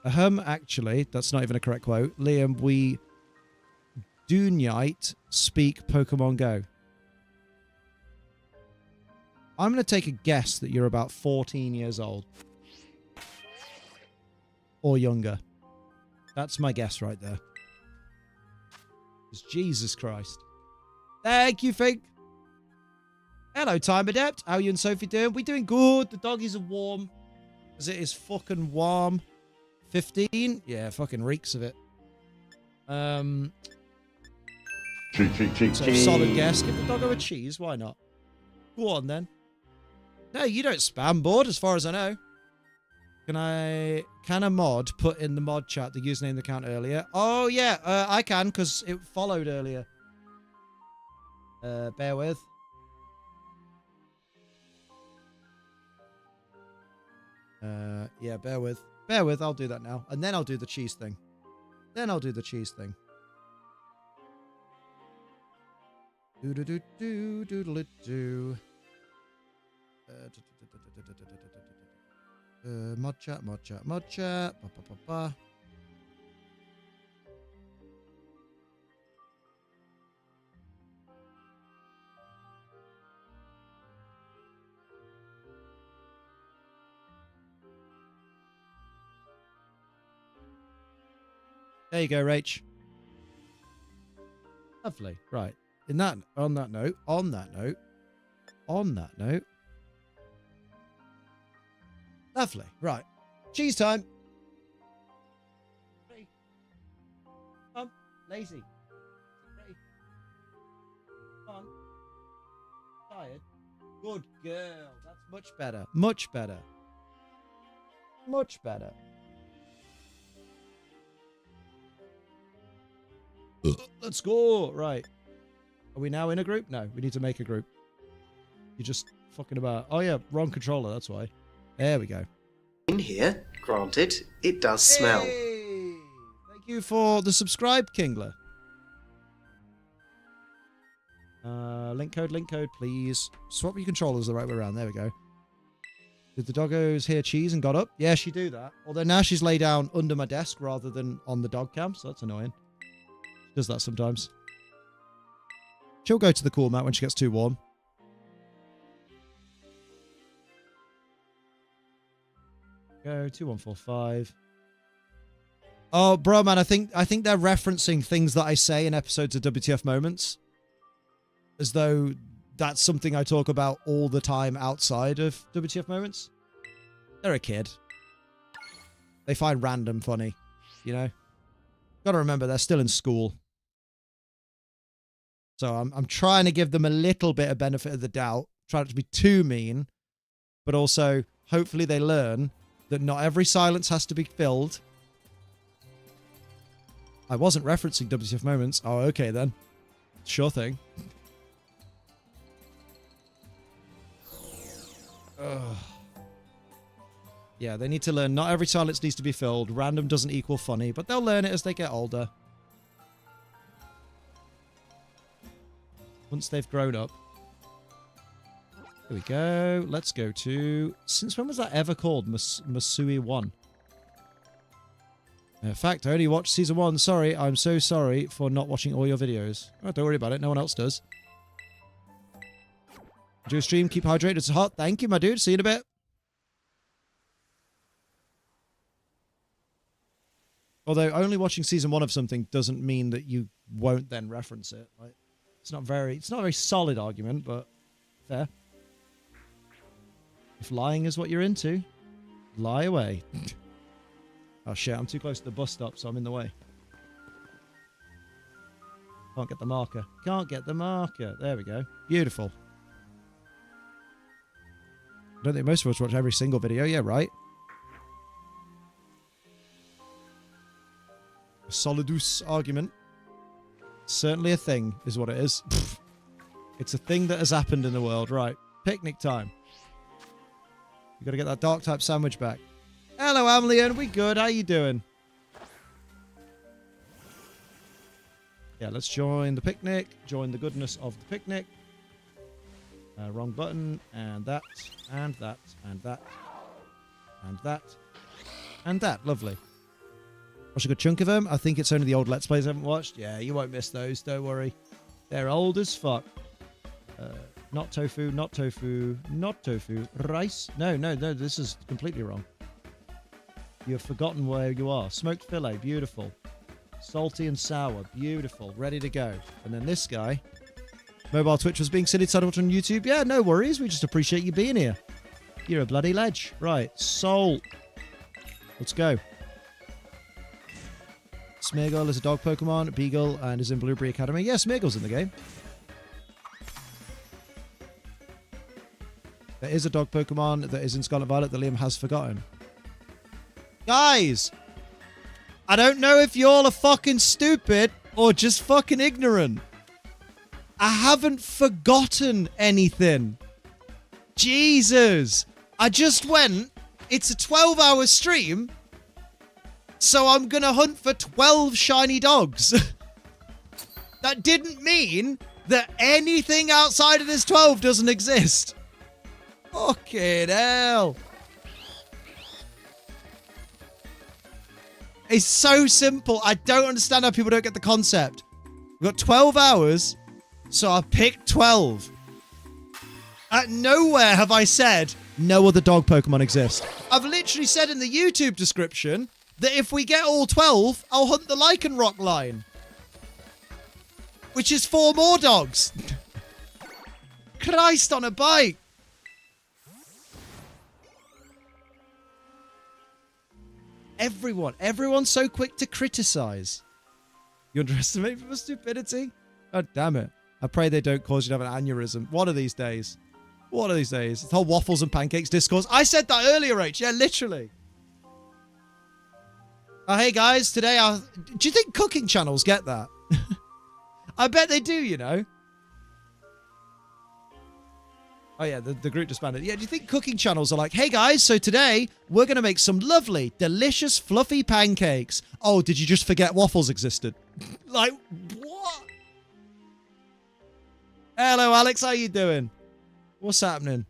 Actually, that's not even a correct quote. Liam, we do not speak Pokemon Go. I'm going to take a guess that you're about 14 years old. Or younger. That's my guess right there. Jesus Christ. Thank you, Fink. Hello, Time Adept. How are you and Sophie doing? We doing good. The doggies are warm. Because it is fucking warm. 15? Yeah, fucking reeks of it. So solid guess. Give the doggo a cheese. Why not? Go on, then. No, you don't spam board, as far as I know. Can a mod put in the mod chat the username the account earlier? Oh, yeah, I can, because it followed earlier. Bear with. Yeah, bear with. Bear with, I'll do that now. And then I'll do the cheese thing. Do-do-do-do, doodle-do. Mod chat. Ba, ba, ba, ba. There you go, Rach. Lovely. Right. On that note. Lovely. Right. Cheese time. Ready. Come on. Lazy. Ready. Come on. Tired. Good girl. That's much better. Much better. Much better. Let's go. Right. Are we now in a group? No, we need to make a group. You're just fucking about. Oh, yeah. Wrong controller. That's why. There we go. In here, granted, it does smell. Hey! Thank you for the subscribe, Kingler. Link code, please. Swap your controllers the right way around. There we go. Did the doggos hear cheese and got up? Yeah, she do that. Although now she's laid down under my desk rather than on the dog cam, so that's annoying. She does that sometimes. She'll go to the cool mat when she gets too warm. Go 2145. Oh, bro, man, I think they're referencing things that I say in episodes of WTF Moments, as though that's something I talk about all the time outside of WTF Moments. They're a kid. They find random funny, you know? Gotta remember, they're still in school. So I'm trying to give them a little bit of benefit of the doubt. Try not to be too mean. But also, hopefully they learn that not every silence has to be filled. I wasn't referencing WTF Moments. Oh, okay then. Sure thing. Ugh. Yeah, they need to learn not every silence needs to be filled. Random doesn't equal funny, but they'll learn it as they get older. Once they've grown up. Here we go. Let's go to... Since when was that ever called? Masui 1. In fact, I only watched season 1. Sorry, I'm so sorry for not watching all your videos. Oh, don't worry about it. No one else does. Do a stream. Keep hydrated. It's hot. Thank you, my dude. See you in a bit. Although only watching season 1 of something doesn't mean that you won't then reference it. Like, it's not a very solid argument, but fair. If lying is what you're into, lie away. Oh shit, I'm too close to the bus stop, so I'm in the way. Can't get the marker. Can't get the marker. There we go. Beautiful. I don't think most of us watch every single video. Yeah, right. A solidus argument. Certainly a thing, is what it is. It's a thing that has happened in the world. Right. Picnic time. You got to get that dark type sandwich back. Hello, Amlian. We good? How you doing? Yeah, let's join the picnic. Join the goodness of the picnic. Wrong button. And that. And that. And that. And that. And that. Lovely. Watch a good chunk of them. I think it's only the old Let's Plays I haven't watched. Yeah, you won't miss those. Don't worry. They're old as fuck. Not tofu, not tofu, not tofu. Rice? No, this is completely wrong. You've forgotten where you are. Smoked fillet, beautiful. Salty and sour, beautiful. Ready to go. And then this guy. Mobile Twitch was being silly to watch on YouTube. Yeah, no worries. We just appreciate you being here. You're a bloody ledge. Right, salt. Let's go. Smeargle is a dog Pokemon. Beagle and is in Blueberry Academy. Yeah, Smeargle's in the game. There is a dog Pokemon that is in Scarlet Violet that Liam has forgotten. Guys! I don't know if y'all are fucking stupid or just fucking ignorant. I haven't forgotten anything. Jesus! I just went, it's a 12-hour stream, so I'm gonna hunt for 12 shiny dogs. That didn't mean that anything outside of this 12 doesn't exist. Fucking hell. It's so simple. I don't understand how people don't get the concept. We've got 12 hours, so I picked 12. At nowhere have I said no other dog Pokemon exist. I've literally said in the YouTube description that if we get all 12, I'll hunt the Lycanroc line. Which is 4 more dogs. Christ on a bike. Everyone's so quick to criticize. You underestimate people's stupidity? God damn it. I pray they don't cause you to have an aneurysm. One of these days. One of these days. The whole waffles and pancakes discourse. I said that earlier, H. Yeah, literally. Oh, hey guys, today do you think cooking channels get that? I bet they do, you know. Oh yeah, the group disbanded. Yeah, do you think cooking channels are like, hey guys, so today we're going to make some lovely, delicious, fluffy pancakes. Oh, did you just forget waffles existed? Like, what? Hello, Alex. How you doing? What's happening?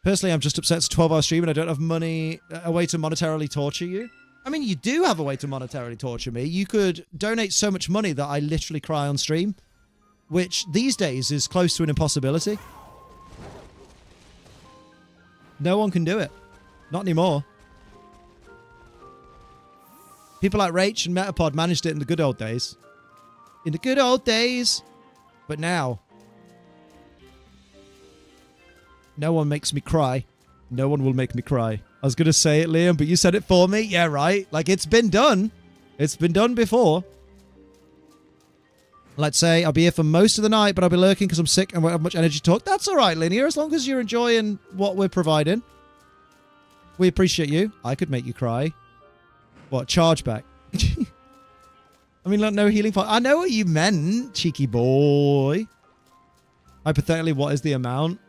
Personally, I'm just upset it's a 12-hour stream and I don't have money, a way to monetarily torture you. I mean, you do have a way to monetarily torture me. You could donate so much money that I literally cry on stream, which these days is close to an impossibility. No one can do it. Not anymore. People like Rach and Metapod managed it in the good old days. In the good old days. But now, no one makes me cry. No one will make me cry. I was going to say it, Liam, but you said it for me. Yeah, right. Like, it's been done. It's been done before. Let's say I'll be here for most of the night, but I'll be lurking because I'm sick and won't have much energy to talk. That's all right, Linear, as long as you're enjoying what we're providing. We appreciate you. I could make you cry. What, chargeback? I mean, look, no healing point. I know what you meant, cheeky boy. Hypothetically, what is the amount?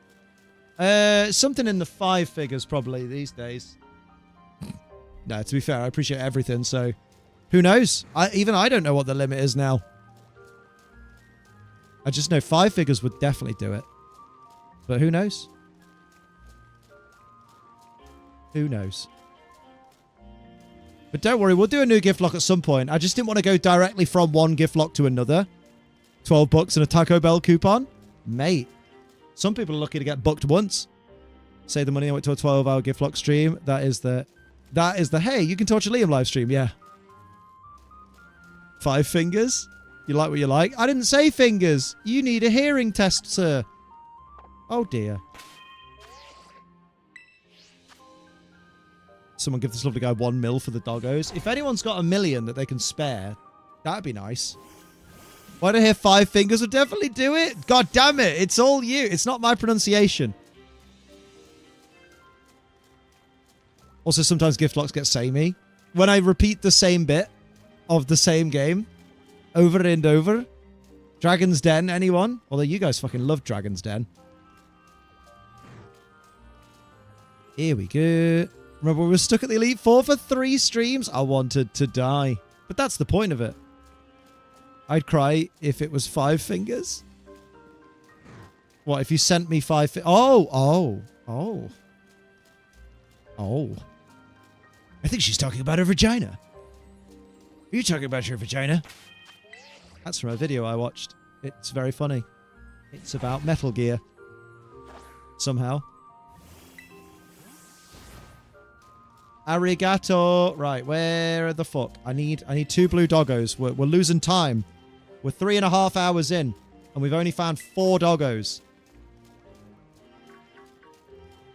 Something in the 5 figures probably these days. No, to be fair, I appreciate everything, so who knows? Even I don't know what the limit is now. I just know 5 figures would definitely do it. But who knows? Who knows? But don't worry, we'll do a new gift lock at some point. I just didn't want to go directly from one gift lock to another. 12 bucks and a Taco Bell coupon? Mate. Some people are lucky to get booked once. Save the money and went to a 12-hour gift lock stream. That is the, hey, you can torture Liam live stream, yeah. 5 fingers? You like what you like? I didn't say fingers. You need a hearing test, sir. Oh, dear. Someone give this lovely guy 1 mil for the doggos. If anyone's got $1 million that they can spare, that'd be nice. Why do I hear 5 fingers? Would definitely do it. God damn it. It's all you. It's not my pronunciation. Also, sometimes gift locks get samey. When I repeat the same bit of the same game over and over. Dragon's Den, anyone? Although you guys fucking love Dragon's Den. Here we go. Remember, we were stuck at the Elite Four for 3 streams? I wanted to die. But that's the point of it. I'd cry if it was 5 fingers. What, if you sent me 5 Oh. I think she's talking about her vagina. Are you talking about your vagina? That's from a video I watched. It's very funny. It's about Metal Gear. Somehow. Arigato. Right, where the fuck? I need 2 blue doggos. We're losing time. We're 3.5 hours in, and we've only found 4 doggos.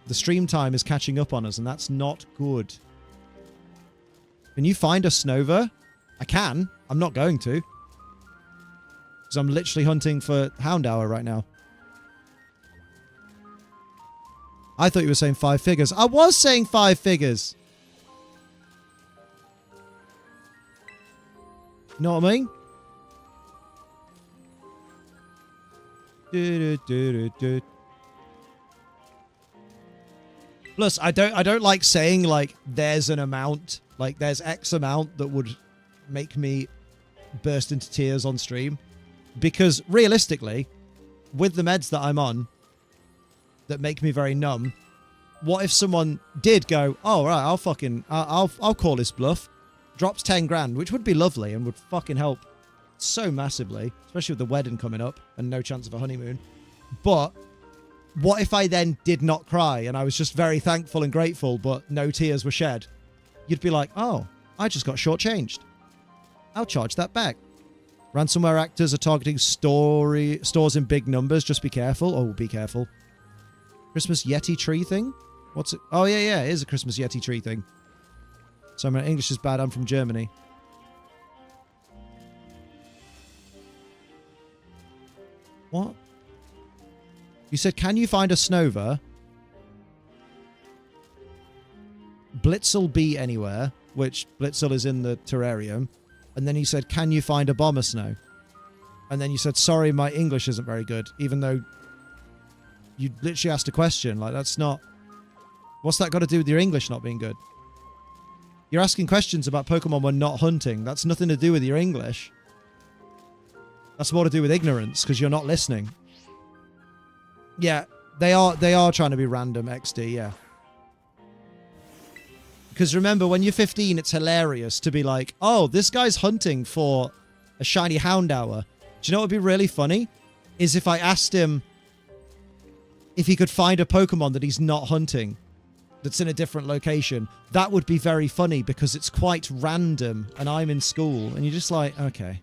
The stream time is catching up on us, and that's not good. Can you find a Snova? I can. I'm not going to. Because I'm literally hunting for Houndour right now. I thought you were saying 5 figures. I was saying 5 figures. You know what I mean? Plus, I don't like saying, like, there's an amount, like, there's X amount that would make me burst into tears on stream. Because, realistically, with the meds that I'm on, that make me very numb, what if someone did go, oh, right, I'll call this bluff, drops 10 grand, which would be lovely and would fucking help so massively, especially with the wedding coming up and no chance of a honeymoon. But what if I then did not cry and I was just very thankful and grateful, but no tears were shed? You'd be like, oh, I just got shortchanged. I'll charge that back. Ransomware actors are targeting stores in big numbers. Just be careful. Oh, be careful. Christmas Yeti tree thing? What's it? Oh, yeah, it is a Christmas Yeti tree thing. So my English is bad. I'm from Germany. What? You said, can you find a Snova? Blitzel be anywhere, which Blitzel is in the terrarium. And then you said, can you find a Bomber Snow? And then you said, sorry, my English isn't very good. Even though you literally asked a question. Like, that's not... What's that got to do with your English not being good? You're asking questions about Pokemon when not hunting. That's nothing to do with your English. That's more to do with ignorance, because you're not listening. Yeah, they are trying to be random, XD, yeah. Because remember, when you're 15, it's hilarious to be like, oh, this guy's hunting for a shiny Houndour. Do you know what would be really funny? Is if I asked him if he could find a Pokemon that he's not hunting, that's in a different location. That would be very funny because it's quite random and I'm in school and you're just like, okay.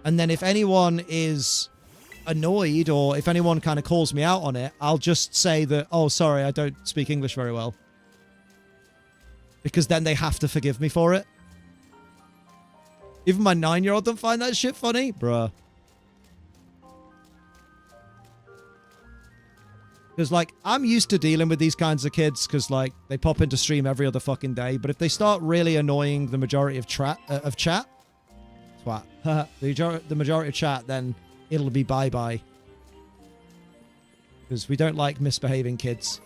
And then if anyone is annoyed or if anyone kind of calls me out on it, I'll just say that, oh, sorry, I don't speak English very well. Because then they have to forgive me for it. Even my 9-year-old don't find that shit funny? Bruh. Because, like, I'm used to dealing with these kinds of kids because, like, they pop into stream every other fucking day. But if they start really annoying the majority of chat, twat, the majority of chat, then it'll be bye-bye. Because we don't like misbehaving kids.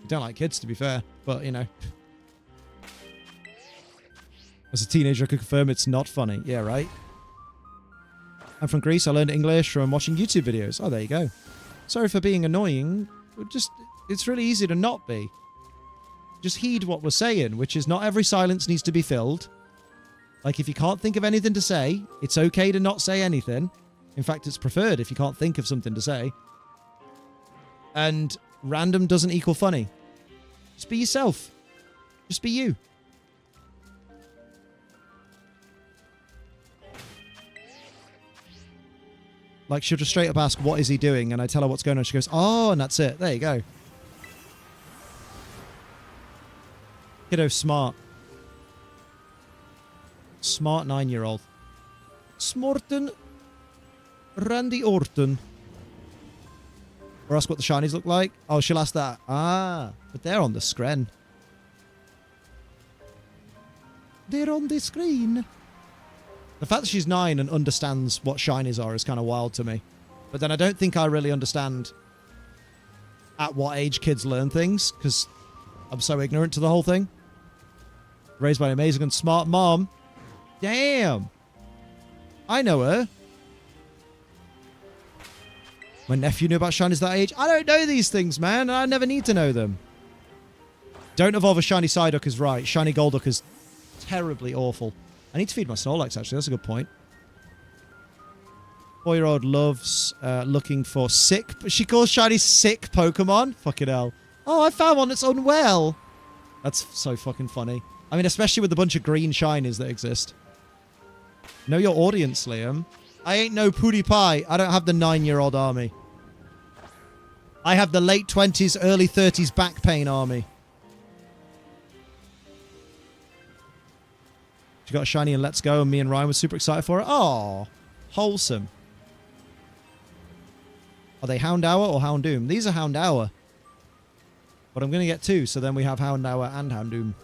We don't like kids, to be fair. But, you know. As a teenager, I could confirm it's not funny. Yeah, right? I'm from Greece. I learned English from watching YouTube videos. Oh, there you go. Sorry for being annoying. It's really easy to not be. Just heed what we're saying, which is not every silence needs to be filled. Like, if you can't think of anything to say, it's okay to not say anything. In fact, it's preferred if you can't think of something to say. And random doesn't equal funny. Just be yourself. Just be you. Like, she'll just straight up ask, what is he doing? And I tell her what's going on. She goes, oh, and that's it. There you go. Kiddo's smart. Smart 9-year-old. Smorton. Randy Orton. Or ask what the shinies look like. Oh, she'll ask that. Ah, but they're on the screen. They're on the screen. The fact that she's 9 and understands what shinies are is kind of wild to me. But then I don't think I really understand at what age kids learn things, because I'm so ignorant to the whole thing. Raised by an amazing and smart mom. Damn. I know her. My nephew knew about shinies that age. I don't know these things, man. I never need to know them. Don't evolve a shiny Psyduck is right. Shiny Golduck is terribly awful. I need to feed my Snorlax, actually. That's a good point. 4-year-old loves looking for sick... She calls shiny sick Pokemon? Fucking hell. Oh, I found one that's unwell. That's so fucking funny. I mean, especially with the bunch of green shinies that exist. Know your audience, Liam. I ain't no PewDiePie. I don't have the 9-year-old army. I have the late 20s, early 30s back pain army. She got a shiny and Let's Go, and me and Ryan were super excited for it. Oh, wholesome. Are they Houndour or Houndoom? These are Houndour. But I'm going to get 2, so then we have Houndour and Houndoom.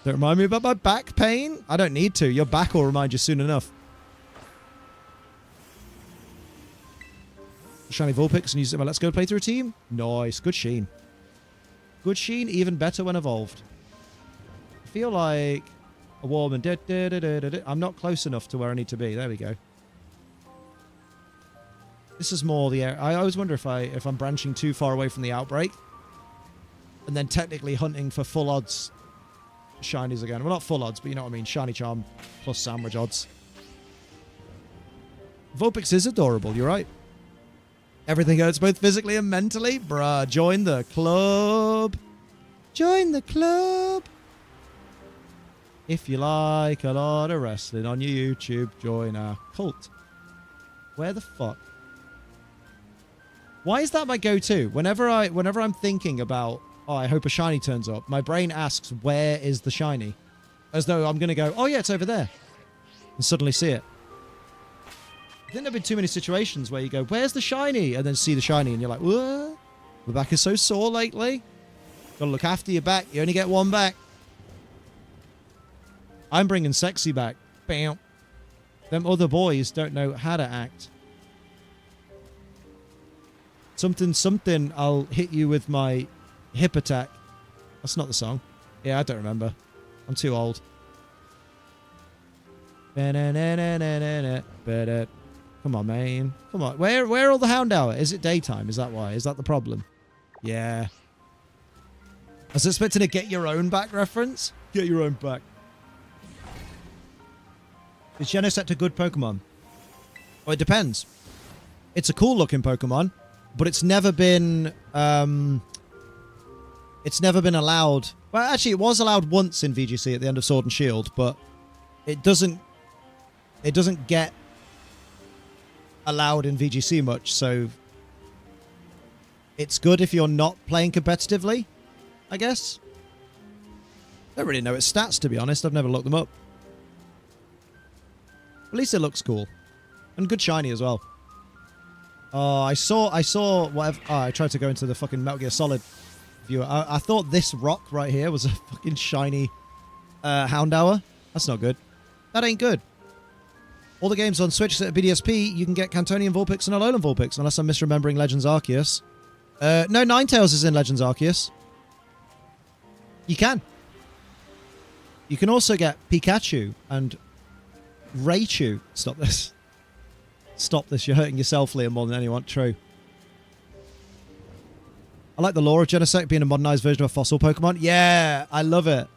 Don't remind me about my back pain? I don't need to. Your back will remind you soon enough. Shiny Vulpix and use it in my Let's Go playthrough team. Nice. Good Sheen. Good Sheen, even better when evolved. I feel like a warm and... I'm not close enough to where I need to be. There we go. This is more the area. I always wonder if I'm branching too far away from the outbreak. And then technically hunting for full odds shinies again. Well, not full odds, but you know what I mean. Shiny Charm plus sandwich odds. Vulpix is adorable, you're right. Everything hurts both physically and mentally. Bruh, join the club. Join the club. If you like a lot of wrestling on your YouTube, join our cult. Where the fuck? Why is that my go-to? Whenever I'm thinking about, oh, I hope a shiny turns up, my brain asks, where is the shiny? As though I'm going to go, oh yeah, it's over there. And suddenly see it. I think there have been too many situations where you go, where's the shiny? And then see the shiny and you're like, what? My back is so sore lately. Gotta look after your back. You only get one back. I'm bringing sexy back. Bam. Them other boys don't know how to act. Something, I'll hit you with my hip attack. That's not the song. Yeah, I don't remember. I'm too old. Come on, man. Come on. Where are all the Houndour? Is it daytime? Is that why? Is that the problem? Yeah. I was expecting to get your own back reference. Get your own back. Is Genesect a good Pokemon? Well, it depends. It's a cool looking Pokemon, but it's never been allowed. Well, actually, it was allowed once in VGC at the end of Sword and Shield, but it doesn't get allowed in VGC much, so it's good if you're not playing competitively, I guess. I don't really know its stats, to be honest. I've never looked them up. At least it looks cool. And good shiny as well. Oh, I saw whatever. Oh, I tried to go into the fucking Metal Gear Solid viewer. I thought this rock right here was a fucking shiny Houndour. That's not good. That ain't good. All the games on Switch at BDSP, you can get Cantonian Vulpix and Alolan Vulpix, unless I'm misremembering Legends Arceus. No, Ninetales is in Legends Arceus. You can. You can also get Pikachu and Raichu. Stop this. Stop this. You're hurting yourself, Liam, more than anyone. True. I like the lore of Genesect being a modernized version of a fossil Pokemon. Yeah, I love it.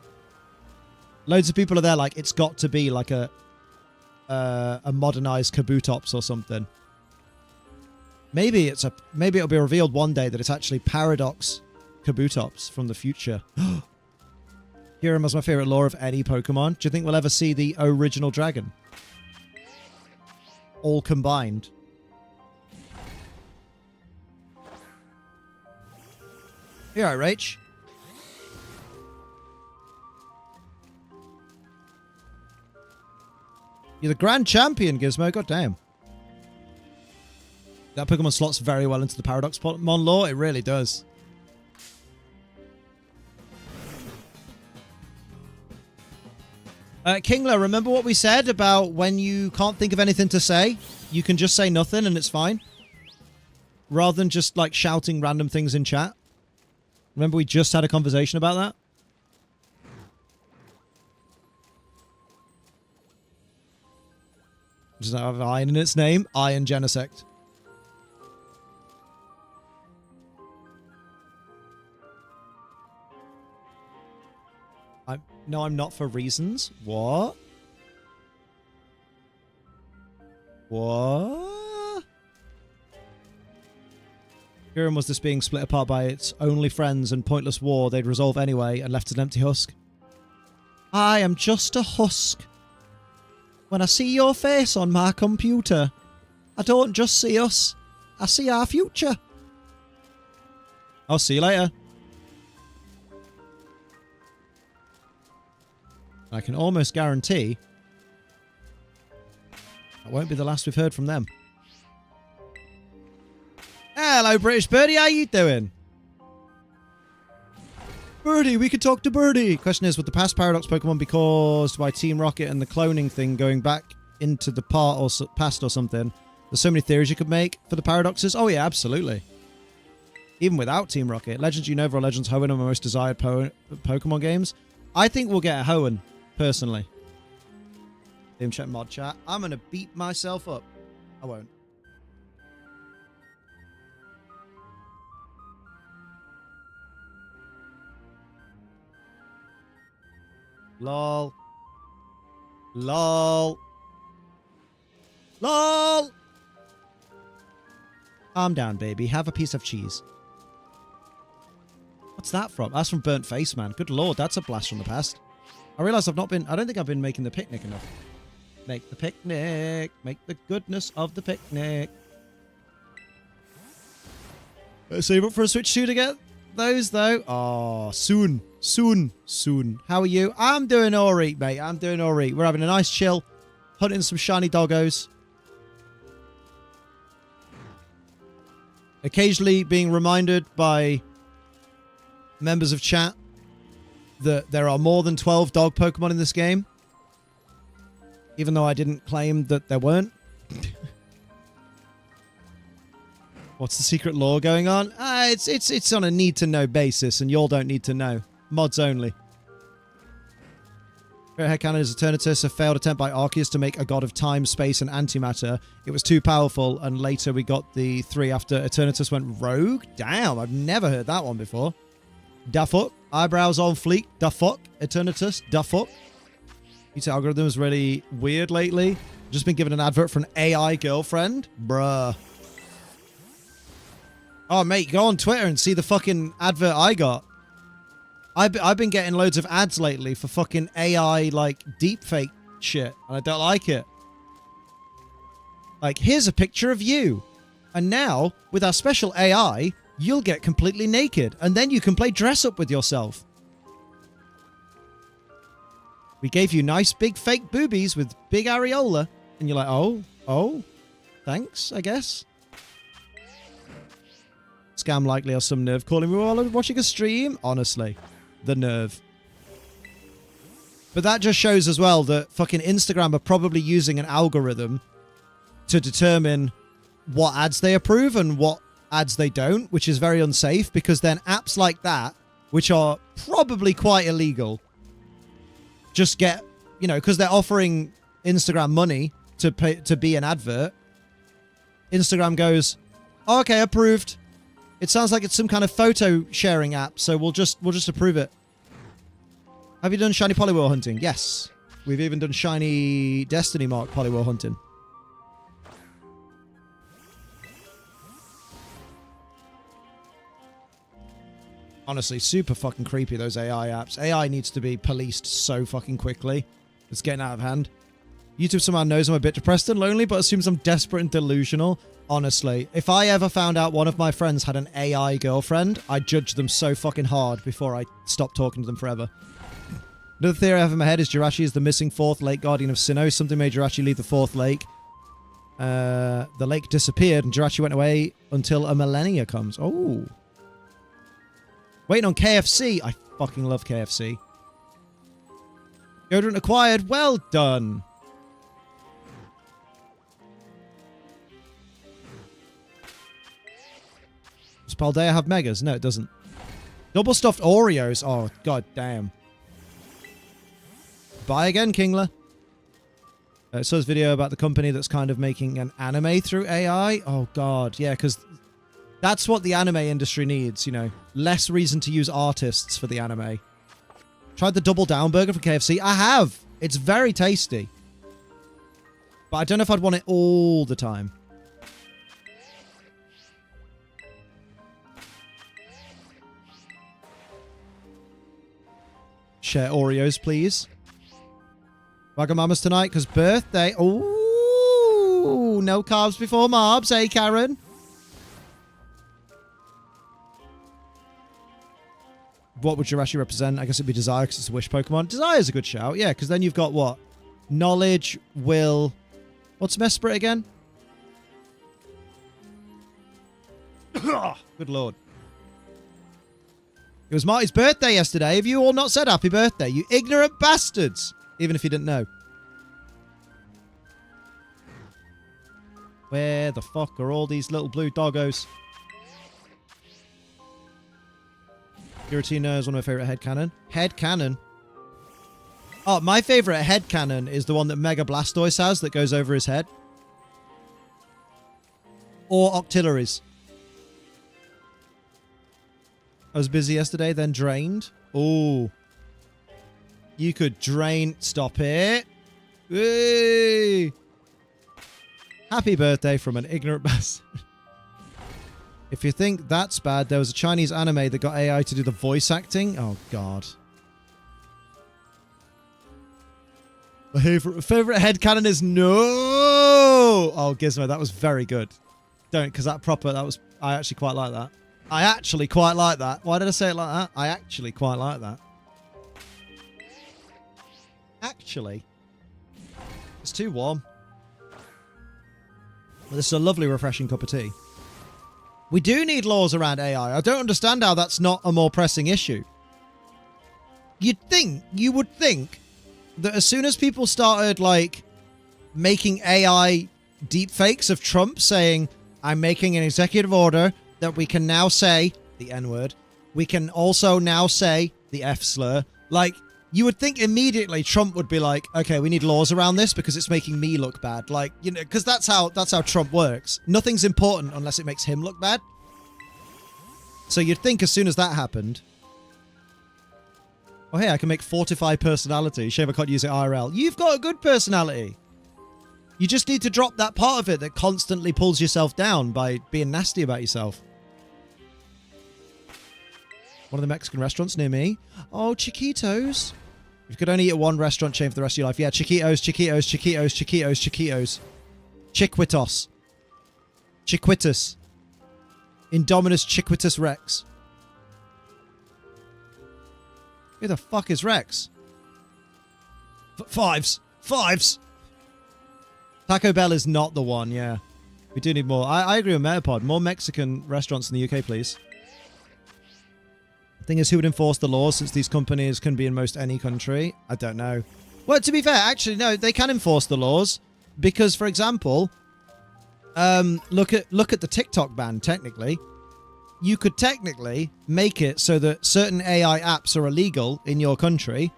Loads of people are there like, it's got to be like a modernized Kabutops or something. Maybe it'll be revealed one day that it's actually Paradox Kabutops from the future. Kyurem is my favorite lore of any Pokemon. Do you think we'll ever see the original dragon? All combined. You alright, Rach? You're the Grand Champion, Gizmo. God damn. That Pokemon slots very well into the Paradox Pokemon lore. It really does. Kingler, remember what we said about when you can't think of anything to say? You can just say nothing and it's fine. Rather than just like shouting random things in chat. Remember we just had a conversation about that? Does that have iron in its name? Iron Genesect. No, I'm not for reasons. What? What? Kyurem was this being split apart by its only friends and pointless war they'd resolve anyway and left an empty husk. I am just a husk. When I see your face on my computer, I don't just see us, I see our future. I'll see you later. I can almost guarantee that won't be the last we've heard from them. Hello, British Birdie. How you doing? Birdie, we could talk to Birdie. Question is, would the past Paradox Pokemon be caused by Team Rocket and the cloning thing going back into the past or something? There's so many theories you could make for the Paradoxes. Oh, yeah, absolutely. Even without Team Rocket. Legends Unova or Legends Hoenn are my most desired Pokemon games. I think we'll get a Hoenn. Personally. Team check mod chat. I'm going to beat myself up. I won't. Lol. Lol. LOL. Calm down, baby. Have a piece of cheese. What's that from? That's from Burnt Face, man. Good lord, that's a blast from the past. I realise I don't think I've been making the picnic enough. Make the picnic. Make the goodness of the picnic. Better save up for a Switch 2 to get those, though. Oh, soon. Soon. Soon. How are you? I'm doing alright, mate. I'm doing alright. We're having a nice chill. Hunting some shiny doggos. Occasionally being reminded by members of chat that there are more than 12 dog Pokemon in this game. Even though I didn't claim that there weren't. What's the secret lore going on? It's on a need-to-know basis, and y'all don't need to know. Mods only. Favorite headcanon is Eternatus, a failed attempt by Arceus to make a god of time, space, and antimatter. It was too powerful, and later we got the 3 after Eternatus went rogue. Damn, I've never heard that one before. Da fuck. Eyebrows on fleek. Da fuck. Eternatus. Da fuck. YouTube algorithm is really weird lately. Just been given an advert for an AI girlfriend. Bruh. Oh, mate, go on Twitter and see the fucking advert I got. I've been getting loads of ads lately for fucking AI, like, deepfake shit, and I don't like it. Like, here's a picture of you. And now, with our special AI, you'll get completely naked, and then you can play dress-up with yourself. We gave you nice big fake boobies with big areola, and you're like, oh, thanks, I guess. Scam likely or some nerve calling me while I'm watching a stream. Honestly, the nerve. But that just shows as well that fucking Instagram are probably using an algorithm to determine what ads they approve and what ads they don't, which is very unsafe, because then apps like that, which are probably quite illegal, just get, you know, because they're offering Instagram money to pay to be an advert. Instagram goes, oh, okay, approved. It sounds like it's some kind of photo sharing app, so we'll just approve it. Have you done shiny Poliwhirl hunting? Yes. We've even done shiny Destiny Mark Poliwhirl hunting. Honestly, super fucking creepy, those AI apps. AI needs to be policed so fucking quickly. It's getting out of hand. YouTube somehow knows I'm a bit depressed and lonely, but assumes I'm desperate and delusional. Honestly, if I ever found out one of my friends had an AI girlfriend, I'd judge them so fucking hard before I stopped talking to them forever. Another theory I have in my head is Jirachi is the missing 4th lake guardian of Sinnoh. Something made Jirachi leave the 4th lake. The lake disappeared and Jirachi went away until a millennia comes. Oh. Waiting on KFC. I fucking love KFC. Deodorant acquired. Well done. Does Paldea have megas? No, it doesn't. Double stuffed Oreos. Oh, god damn. Buy again, Kingler. So this video about the company that's kind of making an anime through AI. Oh god, yeah, because that's what the anime industry needs, you know. Less reason to use artists for the anime. Tried the double down burger from KFC. I have. It's very tasty. But I don't know if I'd want it all the time. Share Oreos, please. Wagamama's tonight because birthday. Ooh, no carbs before marbs, eh, Karen? What would Jirachi represent? I guess it'd be Desire because it's a wish Pokemon. Desire's a good shout, yeah, because then you've got what? Knowledge, will... What's Mesprit again? Good lord. It was Marty's birthday yesterday. Have you all not said happy birthday? You ignorant bastards. Even if you didn't know. Where the fuck are all these little blue doggos? Giratina is one of my favorite headcanon. Headcanon? Oh, my favorite headcanon is the one that Mega Blastoise has that goes over his head. Or Octillery's. I was busy yesterday, then drained. Oh. You could drain... Stop it. Hey. Happy birthday from an ignorant bastard. If you think that's bad, there was a Chinese anime that got AI to do the voice acting. Oh, God. My favorite headcanon is no. Oh, Gizmo, that was very good. Don't, because that was... I actually quite like that. I actually quite like that. Why did I say it like that? I actually quite like that. Actually. It's too warm. Well, this is a lovely, refreshing cup of tea. We do need laws around AI. I don't understand how that's not a more pressing issue. You would think that as soon as people started, like, making AI deepfakes of Trump saying, I'm making an executive order that we can now say the N-word. We can also now say the F-slur. Like, you would think immediately Trump would be like, okay, we need laws around this because it's making me look bad. Like, you know, because that's how Trump works. Nothing's important unless it makes him look bad. So you'd think as soon as that happened, oh, hey, I can make fortify personality. Shame I can't use it IRL. You've got a good personality. You just need to drop that part of it that constantly pulls yourself down by being nasty about yourself. One of the Mexican restaurants near me. Oh, Chiquitos. You could only eat at one restaurant chain for the rest of your life. Yeah, Chiquitos, Chiquitos, Chiquitos, Chiquitos, Chiquitos. Chiquitos. Chiquitus. Indominus Chiquitus Rex. Who the fuck is Rex? Fives. Fives. Taco Bell is not the one, yeah. We do need more. I agree with Metapod. More Mexican restaurants in the UK, please. Thing is, who would enforce the laws since these companies can be in most any country? I don't know. Well, to be fair, actually, no, they can enforce the laws. Because, for example, look at the TikTok ban, technically. You could technically make it so that certain AI apps are illegal in your country,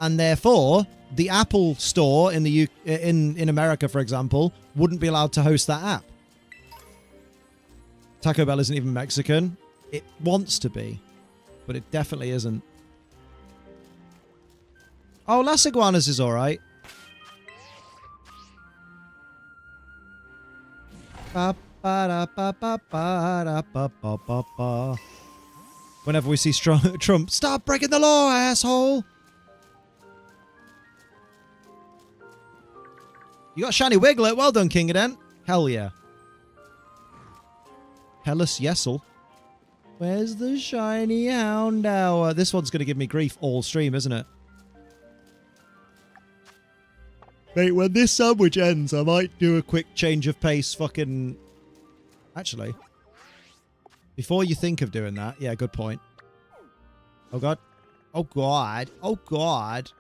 and therefore the Apple Store in the in America, for example, wouldn't be allowed to host that app. Taco Bell isn't even Mexican. It wants to be, but it definitely isn't. Oh, Las Iguanas is all right. Whenever we see Trump, stop breaking the law, asshole! You got shiny Wiglet. Well done, King Adent. Hell yeah. Hellas Yesel. Where's the shiny Houndour? This one's going to give me grief all stream, isn't it? Mate, when this sandwich ends, I might do a quick change of pace fucking... Actually, before you think of doing that, yeah, good point. Oh, God. Oh, God. Oh, God.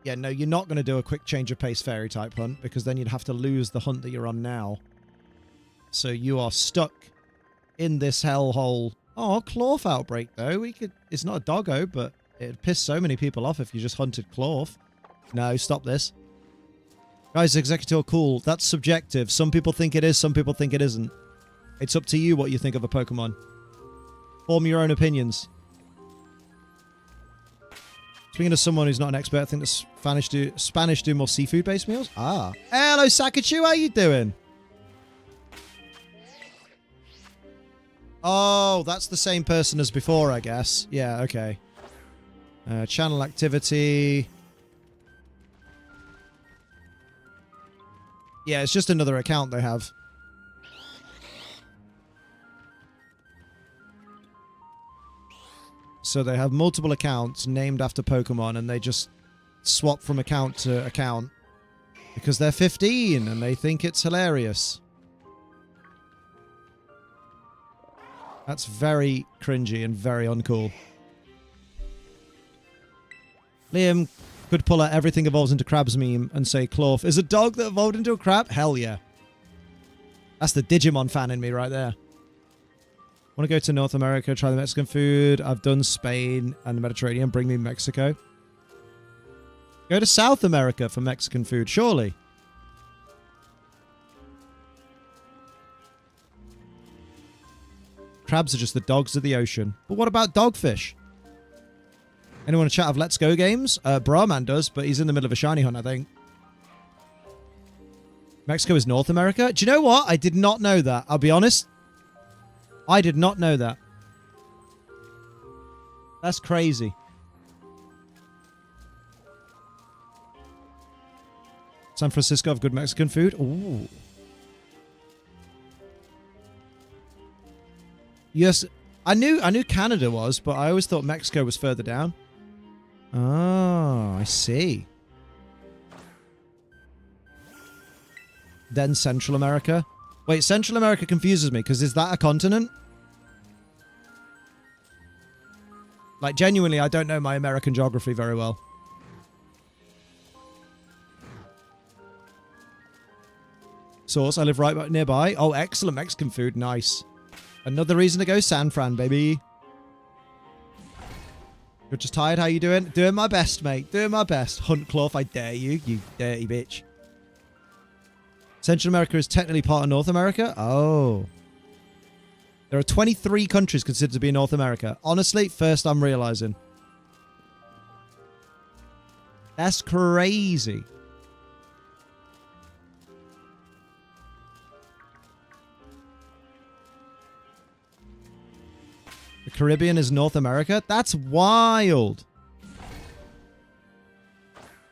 Yeah, no, you're not going to do a quick change of pace fairy type hunt because then you'd have to lose the hunt that you're on now. So you are stuck in this hellhole. Oh, Clorf outbreak, though. It's not a doggo, but it'd piss so many people off if you just hunted Clorf. No, stop this. Guys, Executor cool. That's subjective. Some people think it is, some people think it isn't. It's up to you what you think of a Pokemon. Form your own opinions. Speaking of someone who's not an expert, I think the Spanish do more seafood-based meals. Ah. Hello, Sakachu. How you doing? Oh, that's the same person as before, I guess. Yeah, okay. Channel activity. Yeah, it's just another account they have. So they have multiple accounts named after Pokemon, and they just swap from account to account because they're 15 and they think it's hilarious. That's very cringy and very uncool. Liam could pull out everything evolves into crabs meme and say Clorf is a dog that evolved into a crab? Hell yeah. That's the Digimon fan in me right there. Want to go to North America, try the Mexican food. I've done Spain and the Mediterranean. Bring me Mexico. Go to South America for Mexican food, surely. Crabs are just the dogs of the ocean. But what about dogfish? Anyone in chat have Let's Go games? Brahman does, but he's in the middle of a shiny hunt, I think. Mexico is North America? Do you know what? I did not know that. I'll be honest. I did not know that. That's crazy. San Francisco have good Mexican food? Ooh. Yes, I knew Canada was, but I always thought Mexico was further down. Oh, I see. Then Central America. Wait, Central America confuses me, because is that a continent? Like, genuinely, I don't know my American geography very well. Source, I live right nearby. Oh, excellent Mexican food. Nice. Another reason to go San Fran, baby. You're just tired? How you doing? Doing my best, mate. Doing my best. Huntclough, I dare you, you dirty bitch. Central America is technically part of North America? Oh. There are 23 countries considered to be in North America. Honestly, first I'm realizing. That's crazy. The Caribbean is North America? That's wild.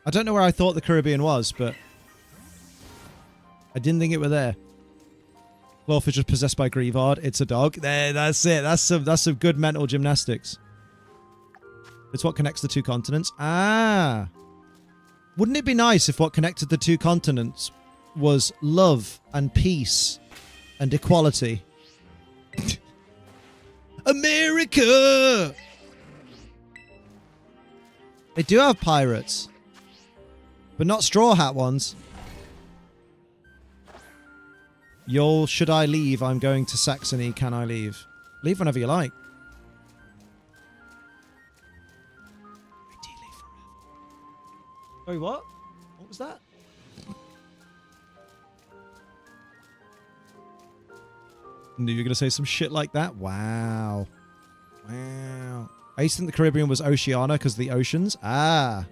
I don't know where I thought the Caribbean was, but I didn't think it were there. Clawfish is just possessed by Greavard. It's a dog. There, that's it. That's some good mental gymnastics. It's what connects the two continents. Ah. Wouldn't it be nice if what connected the two continents was love and peace and equality? America! They do have pirates, but not straw hat ones. Should I leave? I'm going to Saxony. Can I leave? Leave whenever you like. Sorry, what? What was that? Knew you were going to say some shit like that? Wow. Wow. I used to think the Caribbean was Oceania because of the oceans. Ah.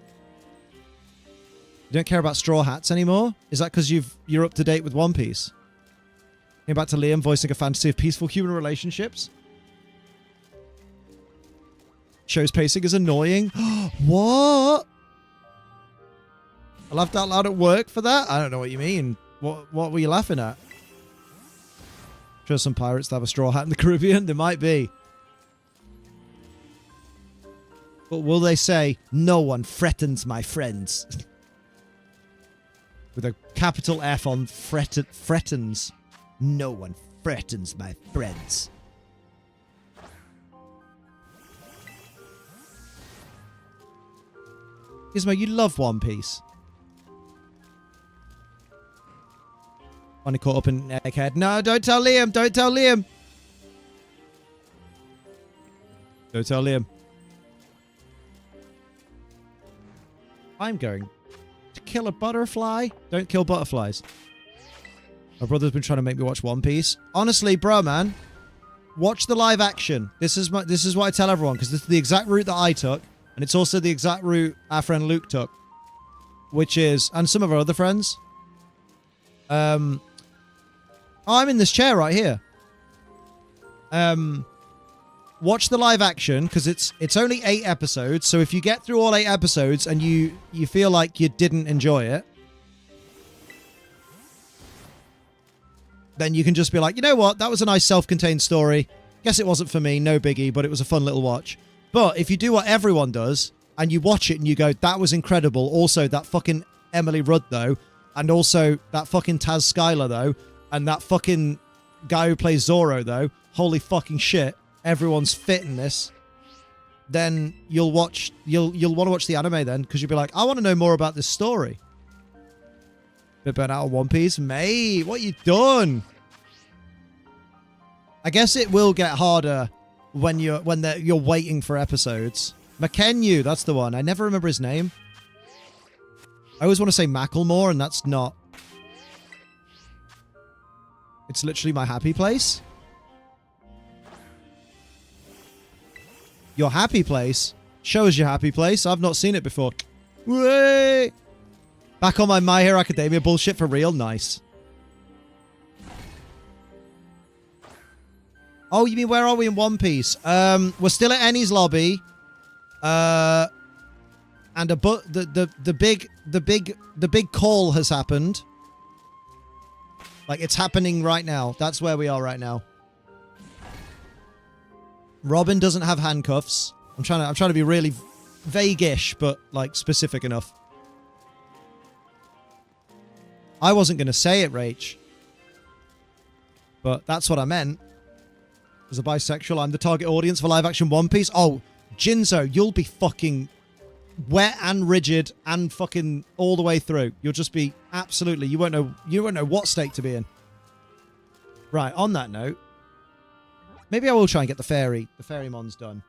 You don't care about straw hats anymore? Is that because you're up to date with One Piece? Came back to Liam voicing a fantasy of peaceful human relationships. Show's pacing is annoying. What? I laughed out loud at work for that? I don't know what you mean. What were you laughing at? Sure, some pirates that have a straw hat in the Caribbean. There might be. But will they say, no one threatens my friends? With a capital F on threatens. No one threatens my friends. Gizmo, you love One Piece. Finally caught up in Egghead. No, don't tell Liam. Don't tell Liam. Don't tell Liam. I'm going to kill a butterfly. Don't kill butterflies. My brother's been trying to make me watch One Piece. Honestly, bro, man, watch the live action. This is what I tell everyone, because this is the exact route that I took, and it's also the exact route our friend Luke took, which is, and some of our other friends. I'm in this chair right here. Watch the live action, because it's only 8 episodes, so if you get through all 8 episodes and you feel like you didn't enjoy it, then you can just be like, you know what, that was a nice self-contained story. Guess it wasn't for me, no biggie, but it was a fun little watch. But if you do what everyone does, and you watch it and you go, that was incredible, also that fucking Emily Rudd though, and also that fucking Taz Skylar though, and that fucking guy who plays Zoro though, holy fucking shit, everyone's fit in this, then you'll want to watch the anime then, because you'll be like, I want to know more about this story. Bit burnt out of One Piece. Mate, what you done? I guess it will get harder when you're waiting for episodes. McKenyu, that's the one. I never remember his name. I always want to say Macklemore, and that's not. It's literally my happy place. Your happy place? Show us your happy place. I've not seen it before. Way! Back on my Hero Academia bullshit for real. Nice. Oh, you mean where are we in One Piece? We're still at Ennie's lobby. And the big call has happened. Like, it's happening right now. That's where we are right now. Robin doesn't have handcuffs. I'm trying to be really vague-ish, but like specific enough. I wasn't going to say it, Rach. But that's what I meant. As a bisexual, I'm the target audience for live-action One Piece. Oh, Jinzo, you'll be fucking wet and rigid and fucking all the way through. You'll just be absolutely... You won't know what state to be in. Right, on that note, maybe I will try and get the Fairy Mons done.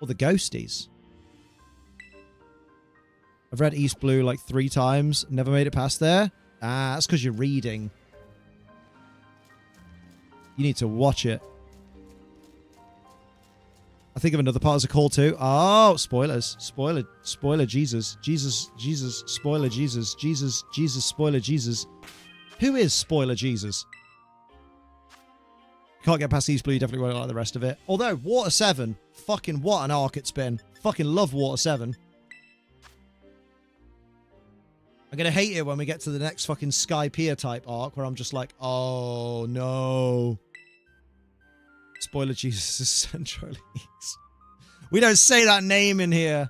Or the ghosties. I've read East Blue like 3 times. Never made it past there. Ah, that's because you're reading. You need to watch it. I think of another part as a call too. Oh, spoilers. Spoiler Jesus. Jesus, spoiler Jesus. Jesus, spoiler Jesus. Who is spoiler Jesus? Can't get past East Blue, you definitely won't like the rest of it. Although, Water 7, fucking what an arc it's been. Fucking love Water 7. I'm going to hate it when we get to the next fucking Skypiea type arc where I'm just like, oh no. Spoiler Jesus is Central East. We don't say that name in here.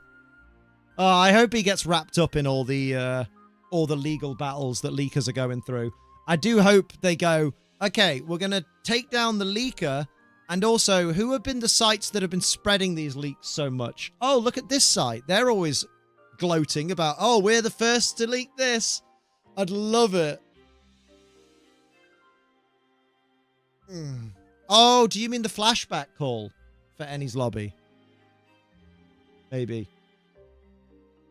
I hope he gets wrapped up in all the legal battles that leakers are going through. I do hope they go, okay, we're going to take down the leaker, and also, who have been the sites that have been spreading these leaks so much? Oh, look at this site. They're always gloating about, oh, we're the first to leak this. I'd love it. Oh, do you mean the flashback call for Ennie's lobby? Maybe.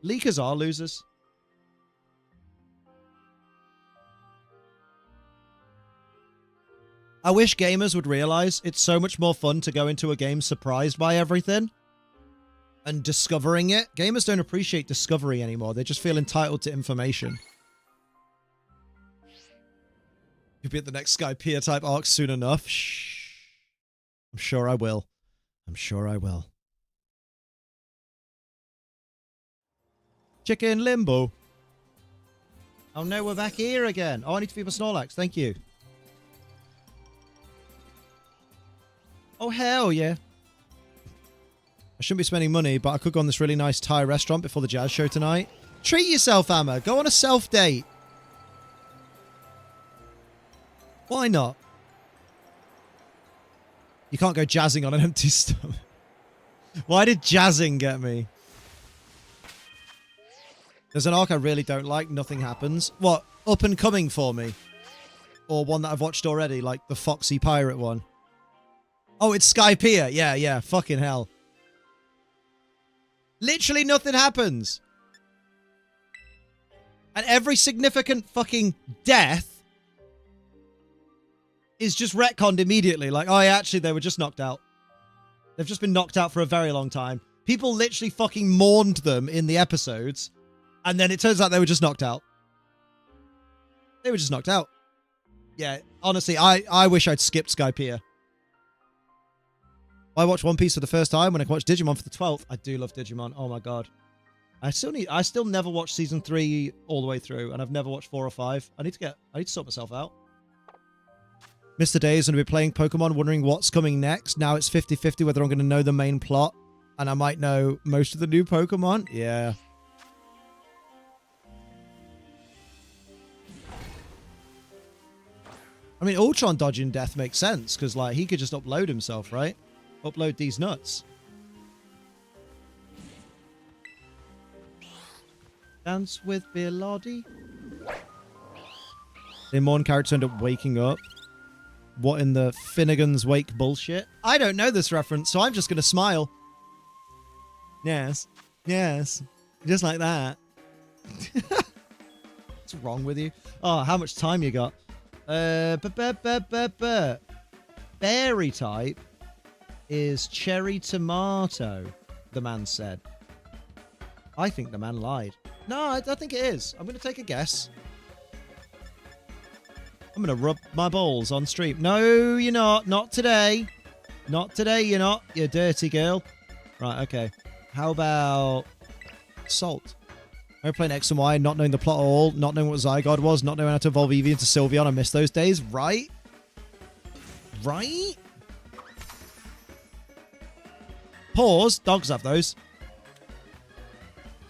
Leakers are losers. I wish gamers would realize it's so much more fun to go into a game surprised by everything and discovering it. Gamers don't appreciate discovery anymore. They just feel entitled to information. You'll be at the next Skypiea type arc soon enough. Shh. I'm sure I will. I'm sure I will. Chicken Limbo. Oh no, we're back here again. Oh, I need to feed my Snorlax. Thank you. Oh, hell yeah. I shouldn't be spending money, but I could go on this really nice Thai restaurant before the jazz show tonight. Treat yourself, Amma. Go on a self-date. Why not? You can't go jazzing on an empty stomach. Why did jazzing get me? There's an arc I really don't like. Nothing happens. What? Up and coming for me? Or one that I've watched already, like the Foxy Pirate one. Oh, it's Skypiea. Yeah. Fucking hell. Literally nothing happens. And every significant fucking death is just retconned immediately. Like, oh, yeah, actually, they were just knocked out. They've just been knocked out for a very long time. People literally fucking mourned them in the episodes. And then it turns out they were just knocked out. They were just knocked out. Yeah, honestly, I wish I'd skipped Skypiea. I watched One Piece for the first time when I watched Digimon for the 12th. I do love Digimon. Oh my god. I still never watched season 3 all the way through, and I've never watched 4 or 5. I need to sort myself out. Mr. Day is going to be playing Pokemon, wondering what's coming next. Now it's 50-50 whether I'm going to know the main plot, and I might know most of the new Pokemon. Yeah. I mean, Ultron dodging death makes sense, because, like, he could just upload himself, right? Upload these nuts. Dance with Bilodi. The Morn character ended up waking up. What in the Finnegan's Wake bullshit? I don't know this reference, so I'm just going to smile. Yes. Yes. Just like that. What's wrong with you? Oh, how much time you got? Berry type is cherry tomato, the man said. I think the man lied. No, I think it is. I'm going to take a guess. I'm going to rub my balls on stream. No, you're not. Not today. Not today, you're not. You dirty girl. Right, okay. How about salt? I playing X and Y, not knowing the plot at all, not knowing what Zygarde was, not knowing how to evolve Eevee into Sylveon. I miss those days, right? Right? Pause. Dogs have those.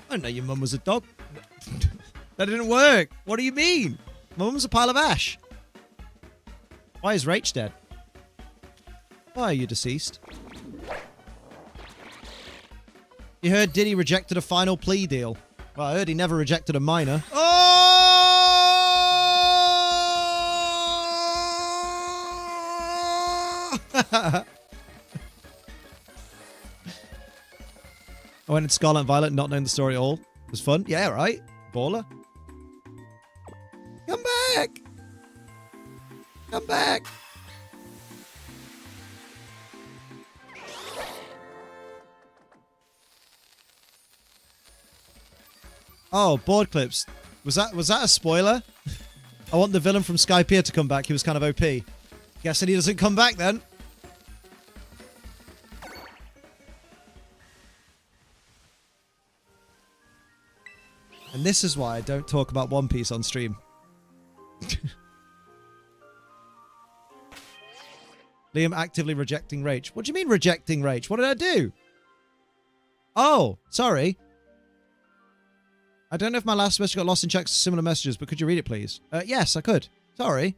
I didn't know your mum was a dog. That didn't work. What do you mean? My mum's a pile of ash. Why is Rach dead? Why are you deceased? You heard Diddy rejected a final plea deal. Well, I heard he never rejected a minor. Oh! I went in Scarlet and Violet not knowing the story at all. It was fun. Yeah, right? Baller. Come back! Come back! Oh, board clips. Was that a spoiler? I want the villain from Skypiea to come back. He was kind of OP. Guessing he doesn't come back then. And this is why I don't talk about One Piece on stream. Liam actively rejecting Rach. What do you mean rejecting Rach? What did I do? Oh, sorry. I don't know if my last message got lost in checks similar messages, but could you read it, please? Yes, I could. Sorry.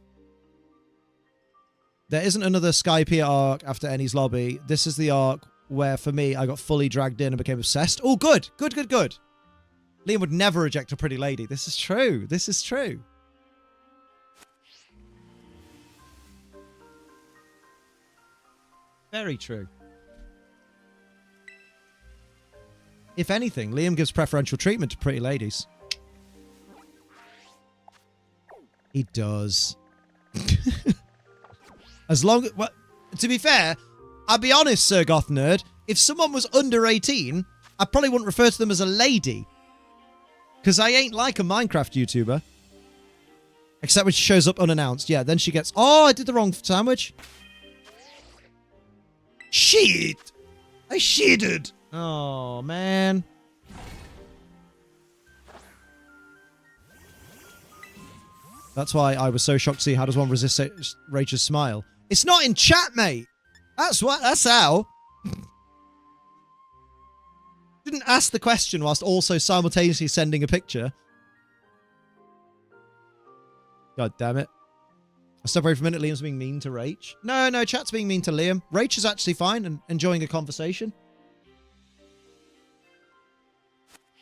There isn't another Skypiea arc after Ennie's lobby. This is the arc where, for me, I got fully dragged in and became obsessed. Oh, good. Good, good, good. Liam would never reject a pretty lady. This is true. This is true. Very true. If anything, Liam gives preferential treatment to pretty ladies. He does. As long as... Well, to be fair, I'll be honest, Sir Goth Nerd. If someone was under 18, I probably wouldn't refer to them as a lady. Because I ain't like a Minecraft YouTuber. Except when she shows up unannounced. Yeah, then she gets... Oh, I did the wrong sandwich. Shit! I shitted! Oh, man. That's why I was so shocked to see how does one resist Rachel's smile. It's not in chat, mate! That's what. That's how. Didn't ask the question whilst also simultaneously sending a picture. God damn it. I step away for a minute. Liam's being mean to Rach. No, chat's being mean to Liam. Rach is actually fine and enjoying a conversation.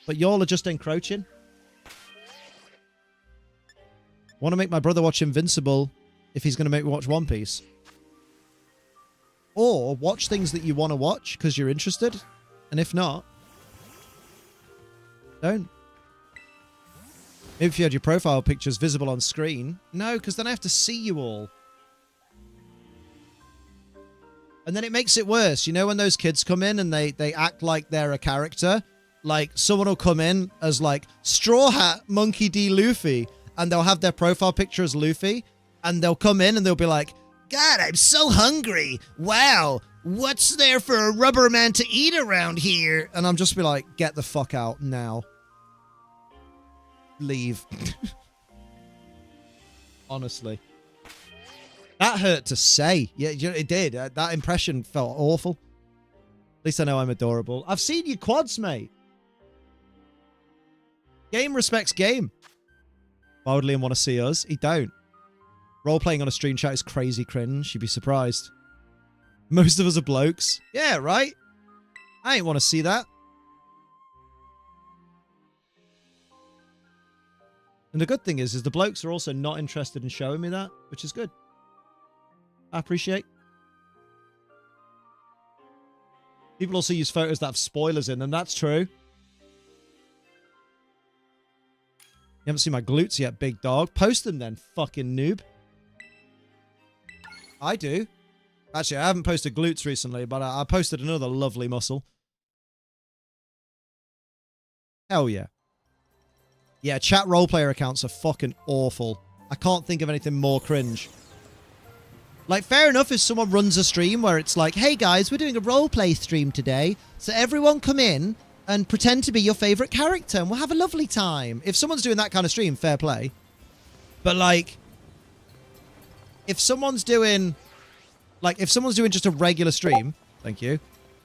But y'all are just encroaching. Want to make my brother watch Invincible if he's going to make me watch One Piece. Or watch things that you want to watch because you're interested. And if not, don't. Maybe if you had your profile pictures visible on screen. No, because then I have to see you all. And then it makes it worse. You know when those kids come in and they act like they're a character? Like, someone will come in as, like, Straw Hat Monkey D. Luffy, and they'll have their profile picture as Luffy, and they'll come in and they'll be like, God, I'm so hungry. Wow, what's there for a rubber man to eat around here? And I'm just be like, get the fuck out now. Leave. Honestly. That hurt to say. Yeah, it did. That impression felt awful. At least I know I'm adorable. I've seen your quads, mate. Game respects game. Why would Liam want to see us? He don't. Role-playing on a stream chat is crazy cringe. You'd be surprised. Most of us are blokes. Yeah, right? I ain't want to see that. And the good thing is the blokes are also not interested in showing me that, which is good. I appreciate. People also use photos that have spoilers in them. That's true. You haven't seen my glutes yet, big dog. Post them then, fucking noob. I do. Actually, I haven't posted glutes recently, but I posted another lovely muscle. Hell yeah. Yeah, chat roleplayer accounts are fucking awful. I can't think of anything more cringe. Like, fair enough if someone runs a stream where it's like, hey guys, we're doing a roleplay stream today, so everyone come in and pretend to be your favorite character and we'll have a lovely time. If someone's doing that kind of stream, fair play. But like, if someone's doing just a regular stream, thank you,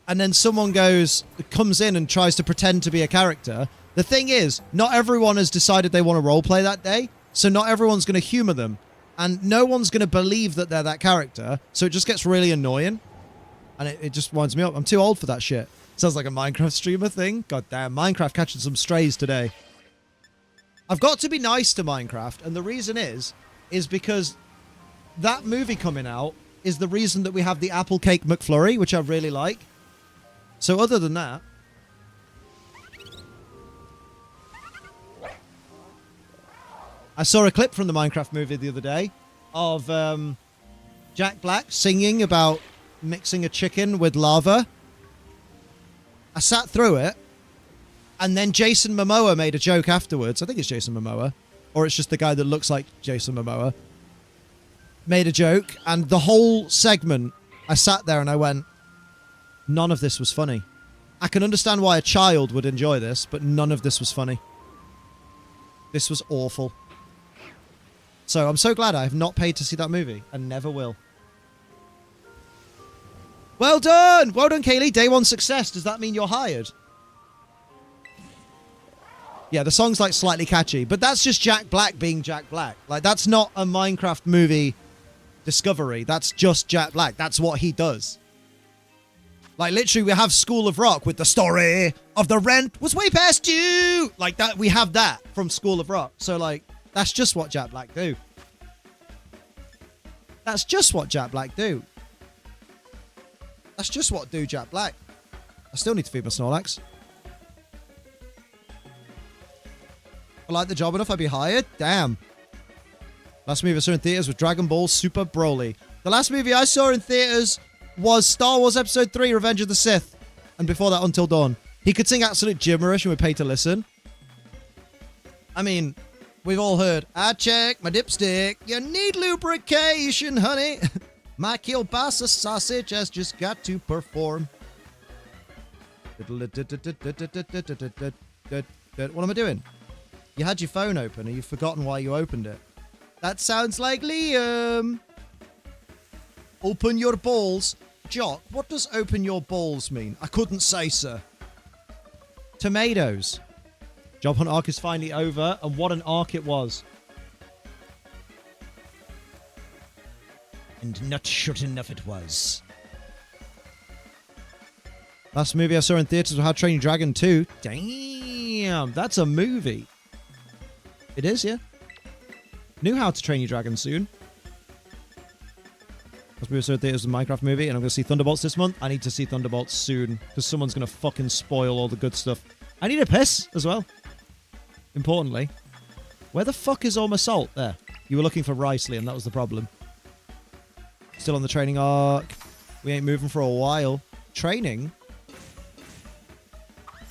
and then someone comes in and tries to pretend to be a character, the thing is, not everyone has decided they want to roleplay that day, so not everyone's going to humor them. And no one's going to believe that they're that character, so it just gets really annoying. And it just winds me up. I'm too old for that shit. Sounds like a Minecraft streamer thing. God damn, Minecraft catching some strays today. I've got to be nice to Minecraft, and the reason is because that movie coming out is the reason that we have the Apple Cake McFlurry, which I really like. So other than that, I saw a clip from the Minecraft movie the other day of Jack Black singing about mixing a chicken with lava. I sat through it, and then Jason Momoa made a joke afterwards. I think it's Jason Momoa, or it's just the guy that looks like Jason Momoa. Made a joke, and the whole segment, I sat there and I went, none of this was funny. I can understand why a child would enjoy this, but none of this was funny. This was awful. So I'm so glad I have not paid to see that movie, and never will. Well done! Well done, Kaylee. Day 1 success. Does that mean you're hired? Yeah, the song's like slightly catchy, but that's just Jack Black being Jack Black. Like, that's not a Minecraft movie discovery. That's just Jack Black. That's what he does. Like, literally, we have School of Rock with the story of the rent was way past due. Like, that, we have that from School of Rock. So, like, that's just what Jack Black do. That's just what Jack Black do. That's just what do Jack Black. I still need to feed my Snorlax. If I like the job enough, I'd be hired. Damn. Last movie I saw in theaters was Dragon Ball Super Broly. The last movie I saw in theaters was Star Wars Episode 3, Revenge of the Sith. And before that, Until Dawn. He could sing absolute gibberish and we paid to listen. I mean, we've all heard, I check my dipstick. You need lubrication, honey. My kielbasa sausage has just got to perform. What am I doing? You had your phone open and you've forgotten why you opened it. That sounds like Liam. Open your balls. Jock, what does open your balls mean? I couldn't say, sir. Tomatoes. Job hunt arc is finally over, and what an arc it was. And not short enough it was. Last movie I saw in theaters was How to Train Your Dragon 2. Damn, that's a movie. It is, yeah. New How to Train Your Dragon soon. Last movie I saw in theaters was a Minecraft movie, and I'm going to see Thunderbolts this month. I need to see Thunderbolts soon, because someone's going to fucking spoil all the good stuff. I need a piss as well. Importantly. Where the fuck is all my salt? There. You were looking for rice, Liam. That was the problem. Still on the training arc. We ain't moving for a while. Training?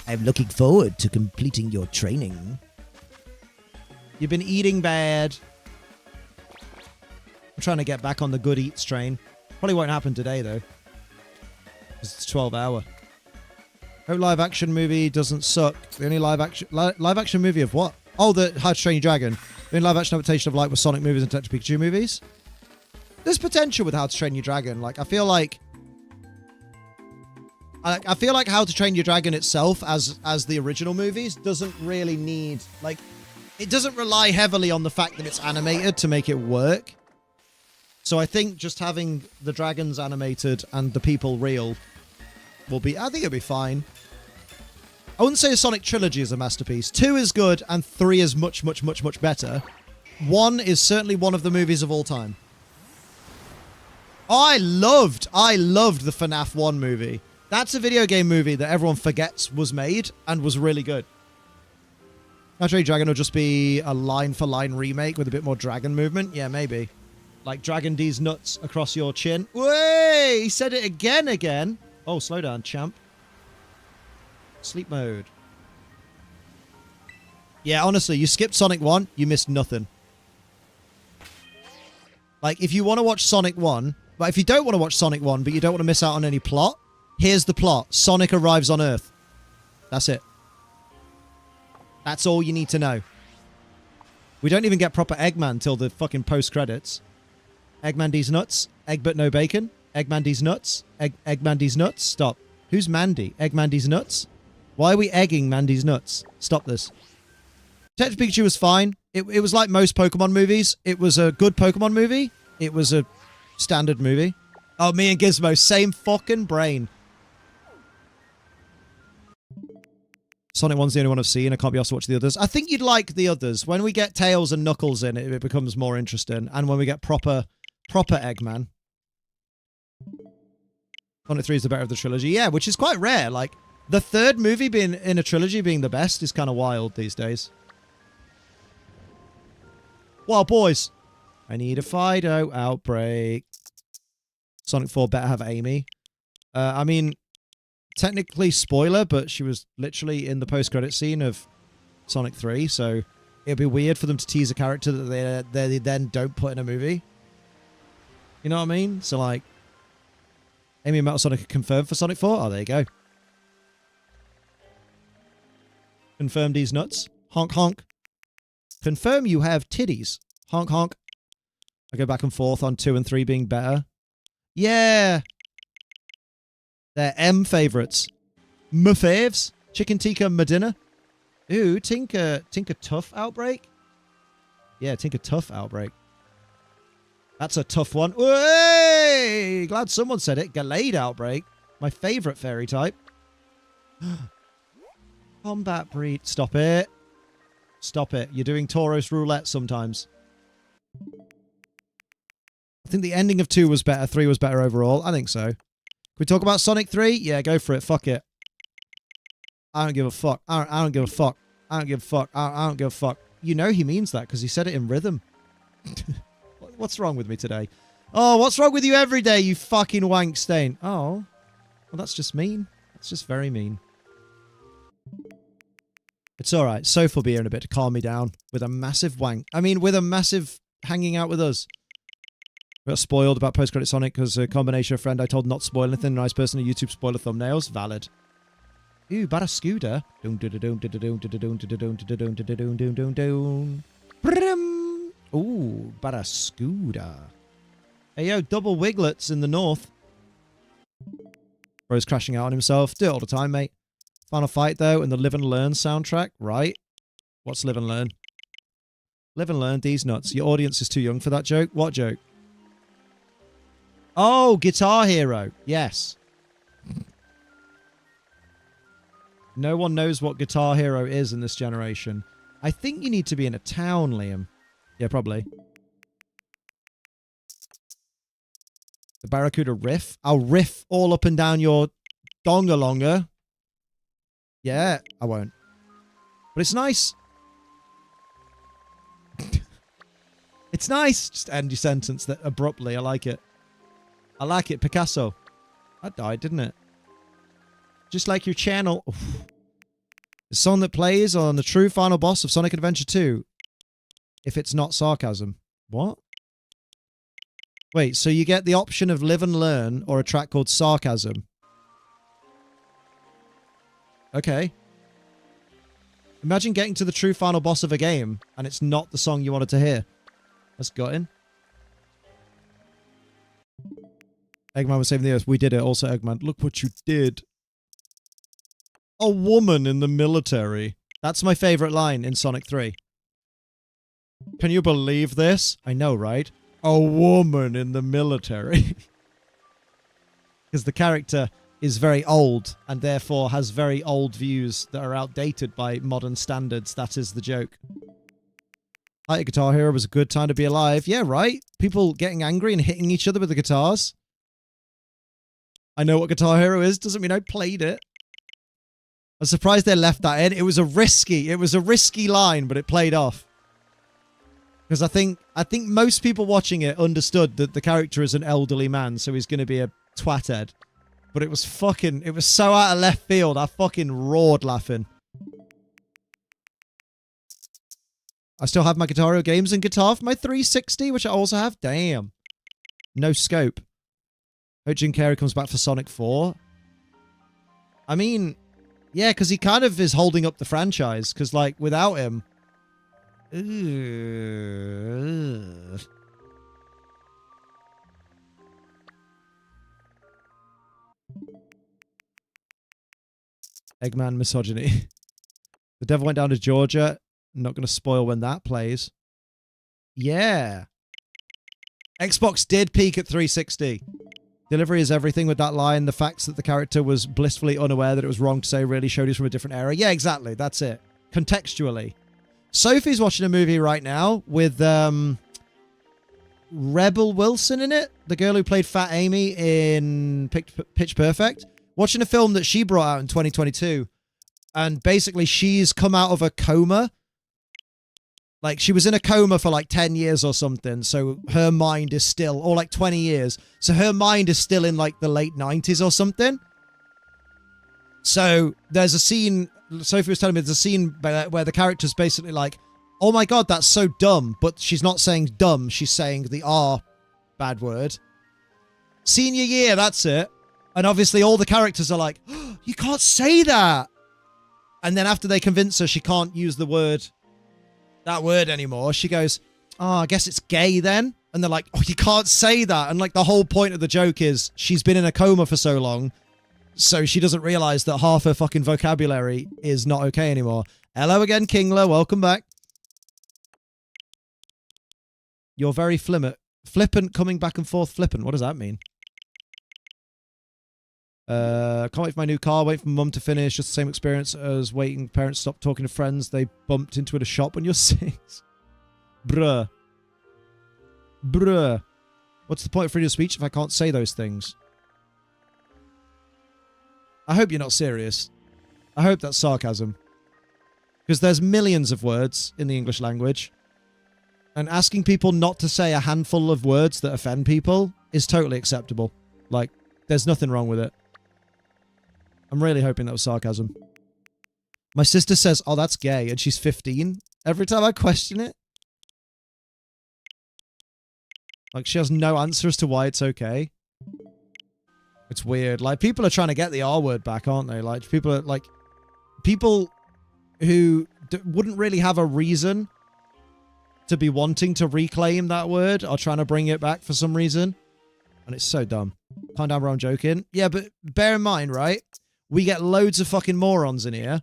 I'm looking forward to completing your training. You've been eating bad. I'm trying to get back on the good eats train. Probably won't happen today, though. It's 12 hour. Hope live action movie doesn't suck. The only live action movie of what? Oh, the How to Train Your Dragon. The only live action adaptation of like was Sonic movies and Detective Pikachu movies. There's potential with How to Train Your Dragon. Like, I feel like How to Train Your Dragon itself, as the original movies, doesn't really need, like, it doesn't rely heavily on the fact that it's animated to make it work. So I think just having the dragons animated and the people real will be, I think it'll be fine. I wouldn't say a Sonic trilogy is a masterpiece. 2 is good and 3 is much, much, much, much better. 1 is certainly one of the movies of all time. I loved the FNAF 1 movie. That's a video game movie that everyone forgets was made and was really good. How to Train Your Dragon will just be a line-for-line remake with a bit more dragon movement. Yeah, maybe. Like Dragon D's nuts across your chin. Way! He said it again. Oh, slow down, champ. Sleep mode. Yeah, honestly, you skipped Sonic 1, you missed nothing. Like, if you want to watch Sonic 1, but if you don't want to watch Sonic 1, but you don't want to miss out on any plot, here's the plot. Sonic arrives on Earth. That's it. That's all you need to know. We don't even get proper Eggman till the fucking post-credits. Eggman D's nuts. Egg but no bacon. Eggman D's nuts. Eggman D's nuts. Stop. Who's Mandy? Eggman D's nuts? Why are we egging Mandy's nuts? Stop this. Detective Pikachu was fine. It was like most Pokemon movies. It was a good Pokemon movie. It was a standard movie. Oh, me and Gizmo. Same fucking brain. Sonic 1's the only one I've seen. I can't be asked to watch the others. I think you'd like the others. When we get Tails and Knuckles in it, it becomes more interesting. And when we get proper Eggman. Sonic 3 is the better of the trilogy. Yeah, which is quite rare. Like, the third movie being in a trilogy being the best is kind of wild these days. Well, boys, I need a Fidough outbreak. Sonic 4 better have Amy. I mean, technically spoiler, but she was literally in the post-credit scene of Sonic 3, so it'd be weird for them to tease a character that they then don't put in a movie. You know what I mean? So, like, Amy and Metal Sonic are confirmed for Sonic 4. Oh, there you go. Confirm these nuts. Honk, honk. Confirm you have titties. Honk, honk. I go back and forth on 2 and 3 being better. Yeah. They're M favourites. M-faves. Chicken Tikka Medina. Ooh, Tinker Tough Outbreak? Yeah, Tinker Tough Outbreak. That's a tough one. Hey! Glad someone said it. Gallade Outbreak. My favourite fairy type. Combat breed. Stop it. Stop it. You're doing Tauros roulette sometimes. I think the ending of 2 was better. 3 was better overall. I think so. Can we talk about Sonic 3? Yeah, go for it. Fuck it. I don't give a fuck. I don't give a fuck. I don't give a fuck. I don't give a fuck. You know he means that because he said it in rhythm. What's wrong with me today? Oh, what's wrong with you every day, you fucking wank stain? Oh, well, that's just mean. That's just very mean. It's all right. Soph will be here in a bit to calm me down with a massive wank. I mean, with a massive hanging out with us. We got spoiled about post-credit Sonic because a combination of friend I told not spoil anything, nice person on YouTube spoiler thumbnails. Valid. Ooh, Barraskewda. Ooh, Barraskewda. Hey, yo, double Wiglets in the north. Bro's crashing out on himself. Do it all the time, mate. Final fight, though, and the Live and Learn soundtrack. Right. What's Live and Learn? Live and Learn, these nuts. Your audience is too young for that joke. What joke? Oh, Guitar Hero. Yes. No one knows what Guitar Hero is in this generation. I think you need to be in a town, Liam. Yeah, probably. The Barracuda riff. I'll riff all up and down your dongalonga. Yeah, I won't. But it's nice. It's nice. Just end your sentence that abruptly. I like it. I like it, Picasso. That died, didn't it? Just like your channel. Oof. The song that plays on the true final boss of Sonic Adventure 2. If it's not sarcasm. What? Wait, so you get the option of Live and Learn or a track called Sarcasm. Okay. Imagine getting to the true final boss of a game and it's not the song you wanted to hear. That's gutting. Eggman was saving the earth. We did it. Also, Eggman. Look what you did. A woman in the military. That's my favorite line in Sonic 3. Can you believe this? I know, right? A woman in the military. Because the character is very old and therefore has very old views that are outdated by modern standards. That is the joke. Hi, Guitar Hero was a good time to be alive. Yeah, right? People getting angry and hitting each other with the guitars. I know what Guitar Hero is. Doesn't mean I played it. I'm surprised they left that in. It was a risky line, but it played off. Because I think most people watching it understood that the character is an elderly man, so he's going to be a twathead. But it was so out of left field. I fucking roared laughing. I still have my Guitar Hero games and guitar for my 360, which I also have. Damn. No scope. Hope Jim Carrey comes back for Sonic 4. I mean, yeah, because he kind of is holding up the franchise. Because, like, without him... Eggman misogyny. The Devil Went Down to Georgia. I'm not going to spoil when that plays. Yeah. Xbox did peak at 360. Delivery is everything with that line. The facts that the character was blissfully unaware that it was wrong to say really showed he's from a different era. Yeah, exactly. That's it. Contextually. Sophie's watching a movie right now with Rebel Wilson in it. The girl who played Fat Amy in Pitch Perfect. Watching a film that she brought out in 2022. And basically she's come out of a coma. Like, she was in a coma for like 10 years or something, so her mind is still, or like 20 years, so her mind is still in like the late 90s or something. So there's a scene, Sophie was telling me there's a scene where the character's basically like, oh my god, that's so dumb, but she's not saying dumb, she's saying the R bad word. Senior year, that's it. And obviously all the characters are like, oh, you can't say that. And then after they convince her she can't use that word anymore, she goes, oh, I guess it's gay then. And they're like, oh, you can't say that. And like the whole point of the joke is she's been in a coma for so long, so she doesn't realize that half her fucking vocabulary is not okay anymore. Hello again, Kingler. Welcome back. You're very flippant, coming back and forth flippant. What does that mean? Can't wait for my new car. Wait for mum to finish. Just the same experience as waiting. Parents stop talking to friends they bumped into at a shop when you're 6. Bruh. Bruh. What's the point of freedom of speech if I can't say those things? I hope you're not serious. I hope that's sarcasm. Because there's millions of words in the English language. And asking people not to say a handful of words that offend people is totally acceptable. Like, there's nothing wrong with it. I'm really hoping that was sarcasm. My sister says, oh, that's gay, and she's 15. Every time I question it. Like, she has no answer as to why it's okay. It's weird. Like, people are trying to get the R word back, aren't they? Like, people are, like... People who wouldn't really have a reason to be wanting to reclaim that word are trying to bring it back for some reason. And it's so dumb. Calm down, bro, I'm joking. Yeah, but bear in mind, right? We get loads of fucking morons in here.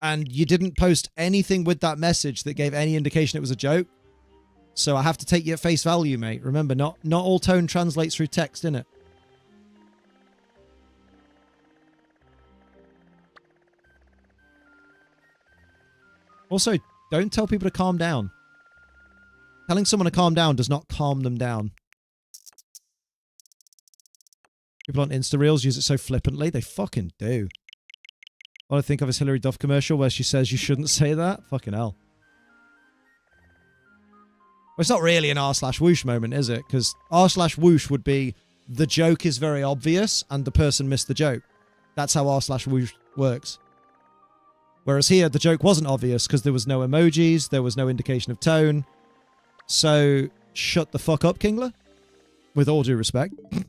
And you didn't post anything with that message that gave any indication it was a joke. So I have to take you at face value, mate. Remember, not all tone translates through text, innit? Also, don't tell people to calm down. Telling someone to calm down does not calm them down. People on Insta Reels use it so flippantly. They fucking do. All I think of is Hilary Duff commercial where she says you shouldn't say that. Fucking hell. Well, it's not really an r/whoosh moment, is it? Because r/whoosh would be the joke is very obvious and the person missed the joke. That's how r/whoosh works. Whereas here, the joke wasn't obvious because there was no emojis, there was no indication of tone. So, shut the fuck up, Kingler. With all due respect. I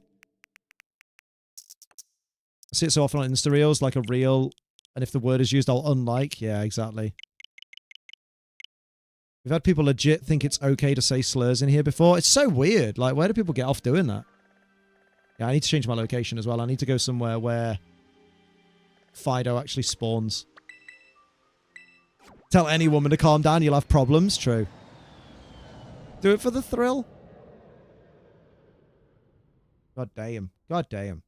see it so often on Insta Reels, like a reel, and if the word is used, I'll unlike. Yeah, exactly. We've had people legit think it's okay to say slurs in here before. It's so weird. Like, where do people get off doing that? Yeah, I need to change my location as well. I need to go somewhere where Fidough actually spawns. Tell any woman to calm down, you'll have problems. True. Do it for the thrill. God damn. God damn.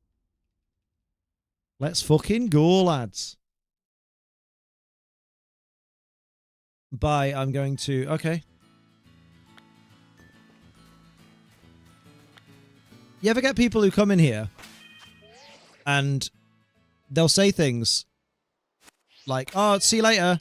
Let's fucking go, lads. Bye, I'm going to... Okay. You ever get people who come in here and they'll say things like, oh, see you later.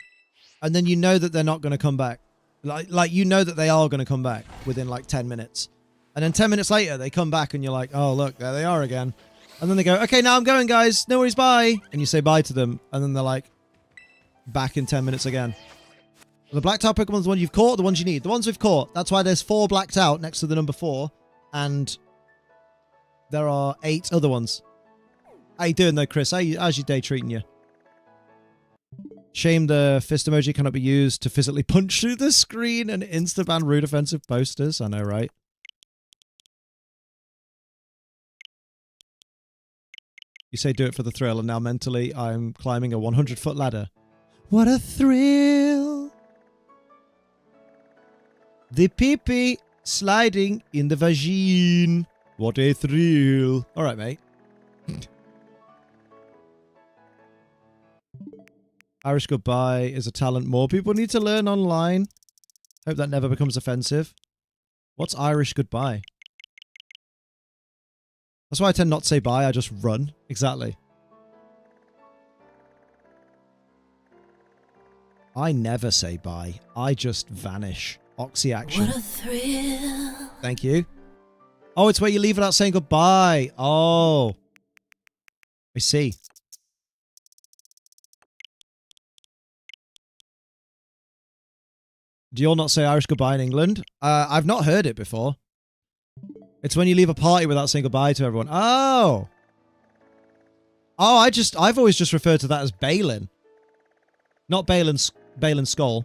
And then you know that they're not going to come back. Like you know that they are going to come back within like 10 minutes. And then 10 minutes later, they come back and you're like, oh, look, there they are again. And then they go, okay, now I'm going, guys. No worries, bye. And you say bye to them. And then they're like, back in 10 minutes again. The blacked out Pokemon's the one you've caught, the ones you need. The ones we've caught. That's why there's 4 blacked out next to the number 4. And there are 8 other ones. How you doing though, Chris? How's your day treating you? Shame the fist emoji cannot be used to physically punch through the screen and insta-ban rude offensive posters. I know, right? You say do it for the thrill, and now mentally I'm climbing a 100-foot ladder. What a thrill! The pee-pee sliding in the vagine. What a thrill. Alright, mate. Irish goodbye is a talent more people need to learn online. Hope that never becomes offensive. What's Irish goodbye? That's why I tend not to say bye, I just run. Exactly. I never say bye. I just vanish. Oxy action. What a thrill. Thank you. Oh, it's where you leave without saying goodbye. Oh. I see. Do you all not say Irish goodbye in England? I've not heard it before. It's when you leave a party without saying goodbye to everyone. Oh. Oh, I've always just referred to that as bailing. Not bailing skull.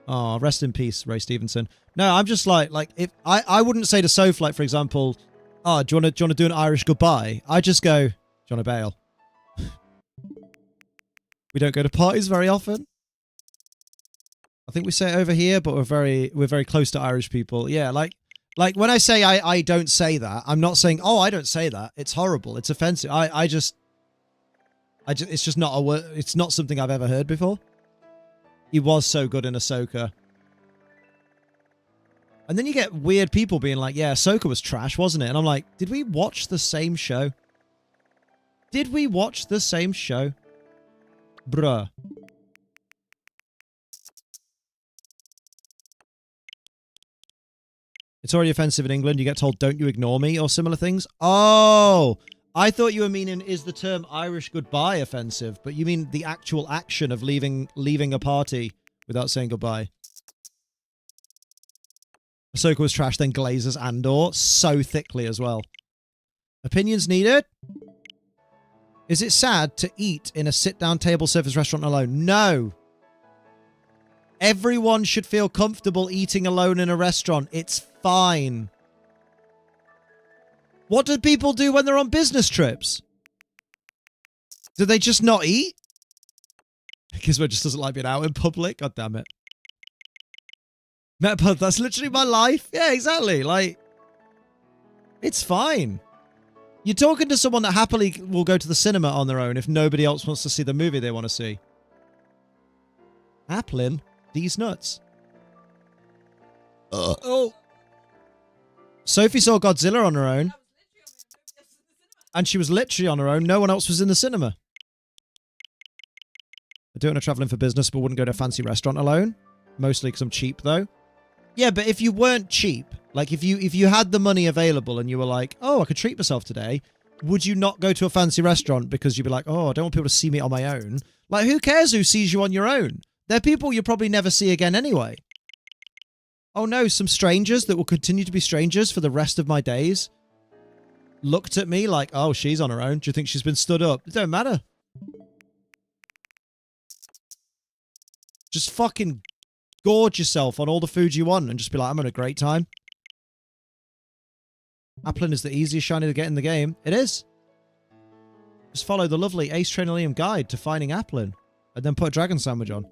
Oh, rest in peace, Ray Stevenson. No, I'm just like if I wouldn't say to Soph, like, for example, oh, do you want to do an Irish goodbye? I just go, do you want to bail? We don't go to parties very often. I think we say it over here, but we're very close to Irish people. Yeah, like when I say I don't say that, I'm not saying, oh, I don't say that. It's horrible. It's offensive. I just it's just not a word. It's not something I've ever heard before. He was so good in Ahsoka. And then you get weird people being like, yeah, Ahsoka was trash, wasn't it? And I'm like, did we watch the same show? Did we watch the same show? Bruh. It's already offensive in England. You get told, don't you ignore me, or similar things. Oh, I thought you were meaning, is the term Irish goodbye offensive? But you mean the actual action of leaving a party without saying goodbye. Ahsoka was trash, then glazes Andor so thickly as well. Opinions needed? Is it sad to eat in a sit-down table service restaurant alone? No. Everyone should feel comfortable eating alone in a restaurant. It's fine. What do people do when they're on business trips? Do they just not eat? Gizmo just doesn't like being out in public. God damn it. Metapod, that's literally my life. Yeah, exactly. Like, it's fine. You're talking to someone that happily will go to the cinema on their own if nobody else wants to see the movie they want to see. Applin, these nuts. Oh. Sophie saw Godzilla on her own. And she was literally on her own. No one else was in the cinema. I do want to travel in for business, but wouldn't go to a fancy restaurant alone. Mostly because I'm cheap, though. Yeah, but if you weren't cheap, like if you had the money available and you were like, oh, I could treat myself today, would you not go to a fancy restaurant because you'd be like, oh, I don't want people to see me on my own? Like, who cares who sees you on your own? They're people you'll probably never see again anyway. Oh no, some strangers that will continue to be strangers for the rest of my days looked at me like, oh, she's on her own. Do you think she's been stood up? It don't matter. Just fucking gorge yourself on all the food you want and just be like, I'm having a great time. Applin is the easiest shiny to get in the game. It is. Just follow the lovely Ace Trainer Liam guide to finding Applin and then put a dragon sandwich on.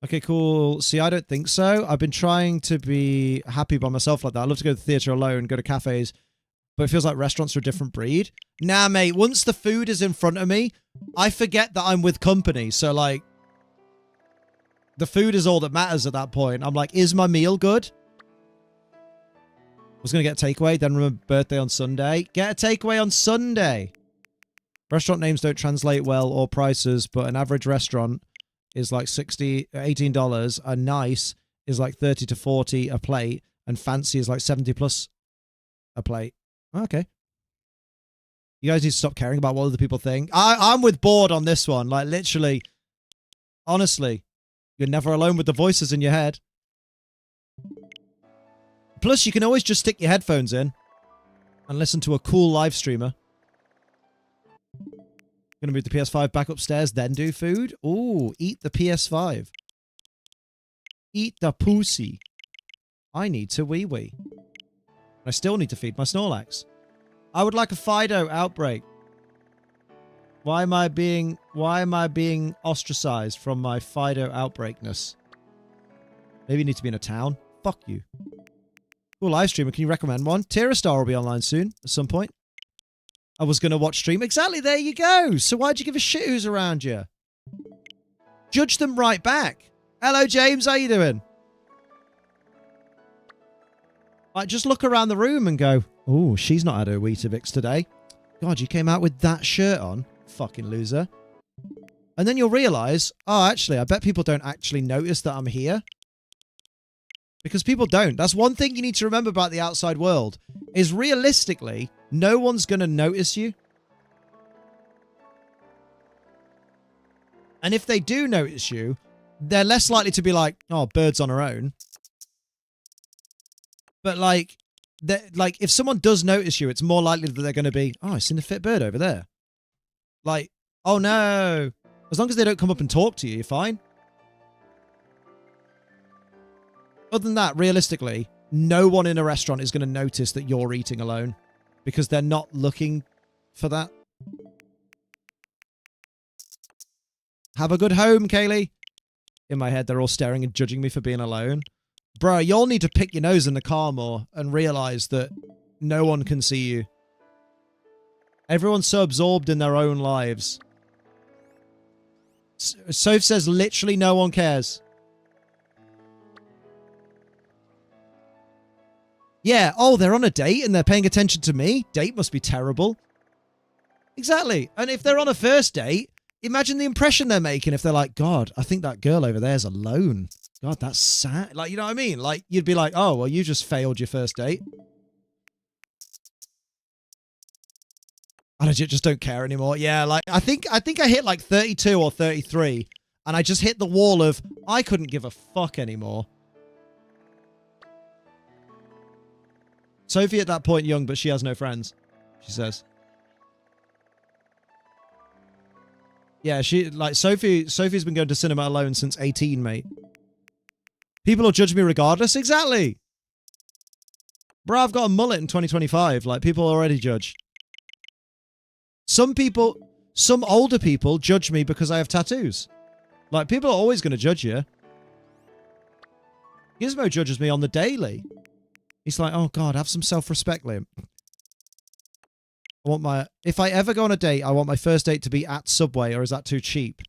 Okay, cool. See, I don't think so. I've been trying to be happy by myself like that. I love to go to the theatre alone, go to cafes, but it feels like restaurants are a different breed. Nah, mate, once the food is in front of me, I forget that I'm with company. So, like, the food is all that matters at that point. I'm like, is my meal good? I was going to get a takeaway, then remember birthday on Sunday. Get a takeaway on Sunday. Restaurant names don't translate well or prices, but an average restaurant is like $18. A nice is like 30 to 40 a plate, and fancy is like 70 plus a plate. Okay. You guys need to stop caring about what other people think. I'm with bored on this one. Like, literally, honestly, you're never alone with the voices in your head. Plus, you can always just stick your headphones in and listen to a cool live streamer. Gonna move the PS5 back upstairs, then do food? Ooh, eat the PS5. Eat the pussy. I need to wee-wee. I still need to feed my Snorlax. I would like a Fidough outbreak. Why am I being ostracized from my Fidough outbreakness? Maybe you need to be in a town. Fuck you. Cool live streamer, can you recommend one? Tierra will be online soon, at some point. I was going to watch stream. Exactly, there you go. So why'd you give a shit who's around you? Judge them right back. Hello, James. How you doing? Like, just look around the room and go, oh, she's not had her Weetabix today. God, you came out with that shirt on. Fucking loser. And then you'll realize, oh, actually, I bet people don't actually notice that I'm here. Because people don't. That's one thing you need to remember about the outside world, is realistically, no one's going to notice you. And if they do notice you, they're less likely to be like, oh, bird's on her own. But like if someone does notice you, it's more likely that they're going to be, oh, I seen a fit bird over there. Like, oh no. As long as they don't come up and talk to you, you're fine. Other than that, realistically, no one in a restaurant is going to notice that you're eating alone because they're not looking for that. Have a good home, Kaylee. In my head, they're all staring and judging me for being alone. Bro, you'll need to pick your nose in the car more and realize that no one can see you. Everyone's so absorbed in their own lives. Soph says literally no one cares. Yeah, oh, they're on a date and they're paying attention to me? Date must be terrible. Exactly. And if they're on a first date, imagine the impression they're making if they're like, God, I think that girl over there's alone. God, that's sad. Like, you know what I mean? Like, you'd be like, oh, well, you just failed your first date. I legit just don't care anymore. Yeah, like, I think I hit like 32 or 33, and I just hit the wall of, I couldn't give a fuck anymore. Sophie at that point young, but she has no friends, she says. Yeah, Sophie's been going to cinema alone since 18, mate. People will judge me regardless. Exactly. Bro, I've got a mullet in 2025. Like, people already judge. Some older people judge me because I have tattoos. Like, people are always going to judge you. Gizmo judges me on the daily. He's like, oh God, have some self-respect, Liam. If I ever go on a date, I want my first date to be at Subway, or is that too cheap?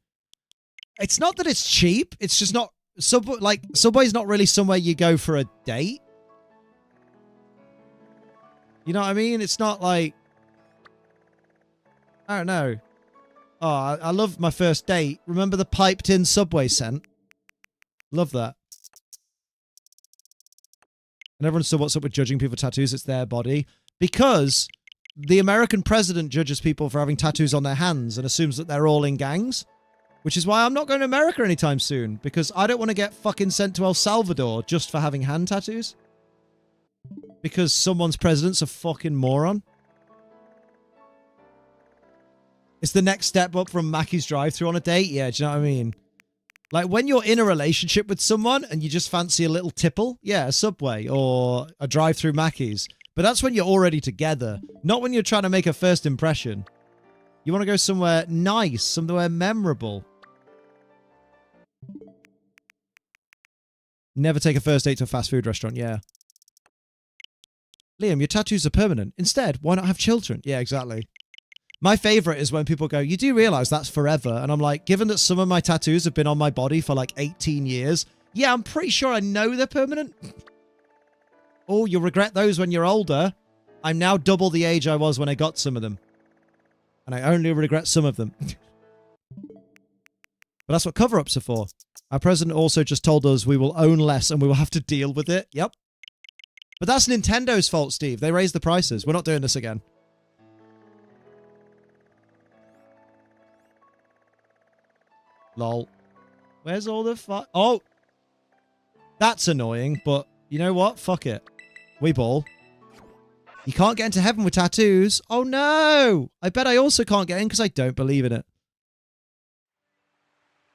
It's not that it's cheap. It's just not, Subway's not really somewhere you go for a date. You know what I mean? It's not like, I don't know. Oh, I love my first date. Remember the piped in Subway scent? Love that. And everyone still, what's up with judging people for tattoos? It's their body. Because the American president judges people for having tattoos on their hands and assumes that they're all in gangs. Which is why I'm not going to America anytime soon. Because I don't want to get fucking sent to El Salvador just for having hand tattoos. Because someone's president's a fucking moron. It's the next step up from Mackey's drive-thru on a date. Yeah, do you know what I mean? Like, when you're in a relationship with someone and you just fancy a little tipple, yeah, a Subway or a drive-thru Mackey's. But that's when you're already together, not when you're trying to make a first impression. You want to go somewhere nice, somewhere memorable. Never take a first date to a fast food restaurant, yeah. Liam, your tattoos are permanent. Instead, why not have children? Yeah, exactly. My favorite is when people go, you do realize that's forever. And I'm like, given that some of my tattoos have been on my body for like 18 years, yeah, I'm pretty sure I know they're permanent. Oh, you'll regret those when you're older. I'm now double the age I was when I got some of them. And I only regret some of them. But that's what cover-ups are for. Our president also just told us we will own less and we will have to deal with it. Yep. But that's Nintendo's fault, Steve. They raised the prices. We're not doing this again. Lol. Where's all the fuck? Oh! That's annoying, but you know what? Fuck it. We ball. You can't get into heaven with tattoos. Oh no! I bet I also can't get in because I don't believe in it.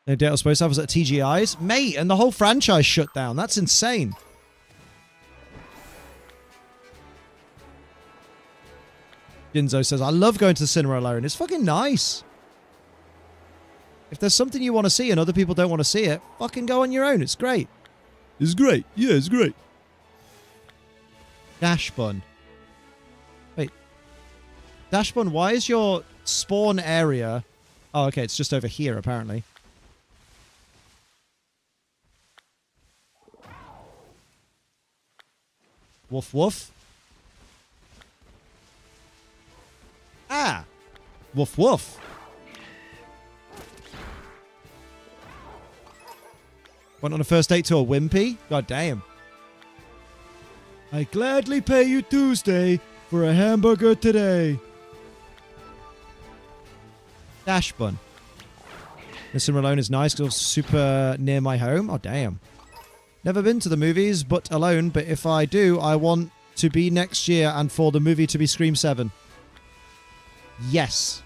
The date I was supposed to have was at TGI's? Mate, and the whole franchise shut down. That's insane. Ginzo says, I love going to the cinema alone. It's fucking nice. If there's something you want to see and other people don't want to see it, fucking go on your own. It's great. It's great. Yeah, it's great. Dachsbun. Wait. Dachsbun, why is your spawn area... Oh, okay, it's just over here, apparently. Woof, woof. Ah! Woof, woof. Went on a first date to a wimpy? God damn. I gladly pay you Tuesday for a hamburger today. Dachsbun. Mr. Malone is nice because it's super near my home. Oh, damn. Never been to the movies, but alone. But if I do, I want to be next year and for the movie to be Scream 7. Yes.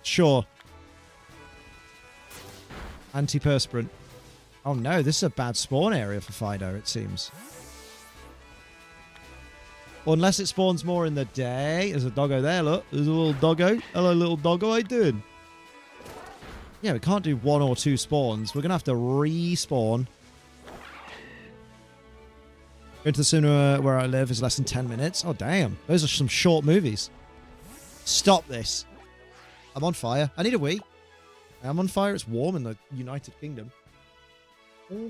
Sure. Antiperspirant. Oh no, this is a bad spawn area for Fidough, it seems. Unless it spawns more in the day. There's a doggo there, look. There's a little doggo. Hello, little doggo. How you doing? Yeah, we can't do 1 or 2 spawns. We're going to have to respawn. Going to the cinema where I live is less than 10 minutes. Oh, damn. Those are some short movies. Stop this. I'm on fire. I need a wee. I'm on fire. It's warm in the United Kingdom. Oh.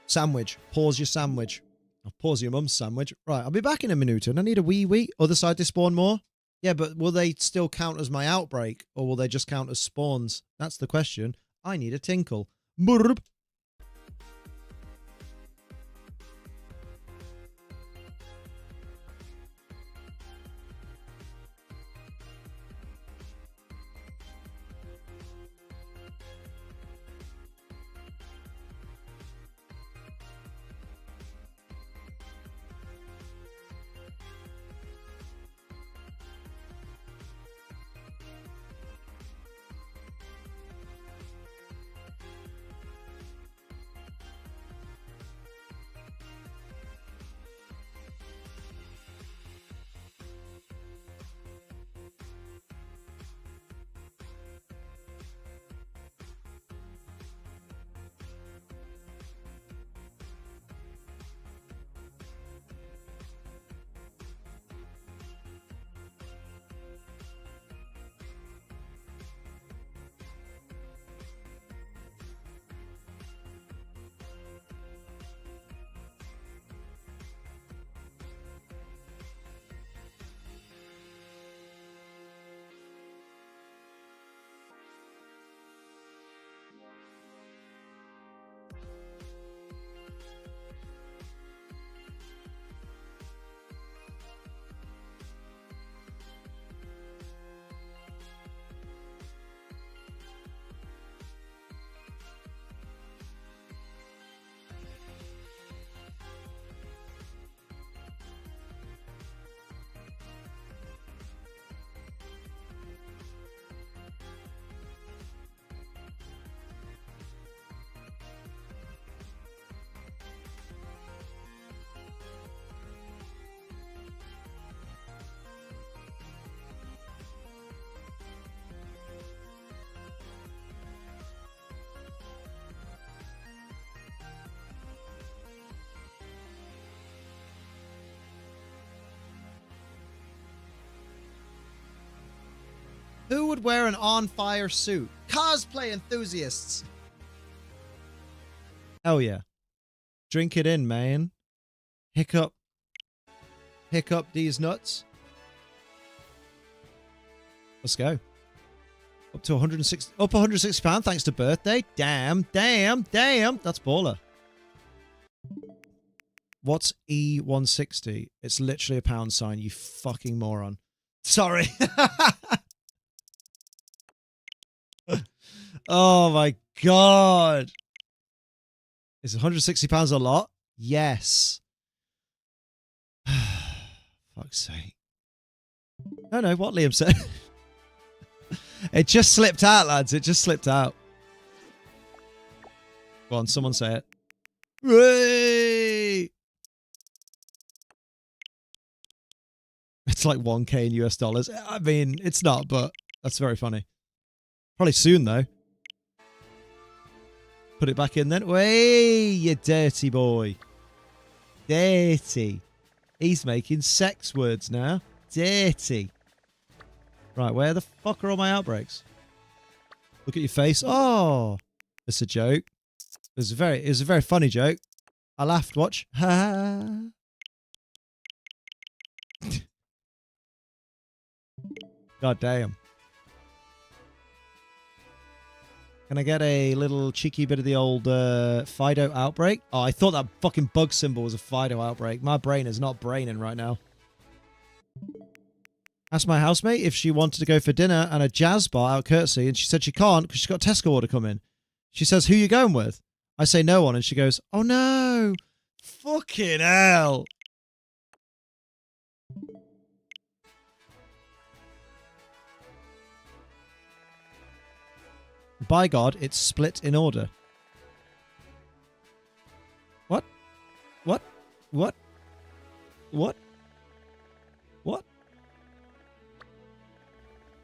Sandwich. Pause your sandwich. I'll pause your mum's sandwich. Right, I'll be back in a minute and I need a wee. Other side to spawn more? Yeah, but will they still count as my outbreak? Or will they just count as spawns? That's the question. I need a tinkle. Burp. Who would wear an on-fire suit? Cosplay enthusiasts. Hell yeah. Drink it in, man. Hiccup. Hiccup these nuts. Let's go. Up to 160. Up 160 pounds thanks to birthday. Damn. That's baller. What's E160? It's literally a pound sign, you fucking moron. Sorry. Oh my god. Is 160 pounds a lot? Yes. Fuck's sake. No, what Liam said. It just slipped out, lads. It just slipped out. Go on, someone say it. Whee! It's like 1k in US dollars. I mean, it's not, but that's very funny. Probably soon, though. Put it back in then. Way, you dirty boy. Dirty. He's making sex words now. Dirty. Right, where the fuck are all my outbreaks? Look at your face. Oh, it's a joke. It was a very funny joke. I laughed. Watch. Ha. God damn. Can I get a little cheeky bit of the old Fidough outbreak? Oh, I thought that fucking bug symbol was a Fidough outbreak. My brain is not braining right now. Asked my housemate if she wanted to go for dinner and a jazz bar out courtesy, and she said she can't because she's got a Tesco order coming. She says, who you going with? I say no one, and she goes, oh no. Fucking hell. By God, it's split in order. What? What? What? What? What?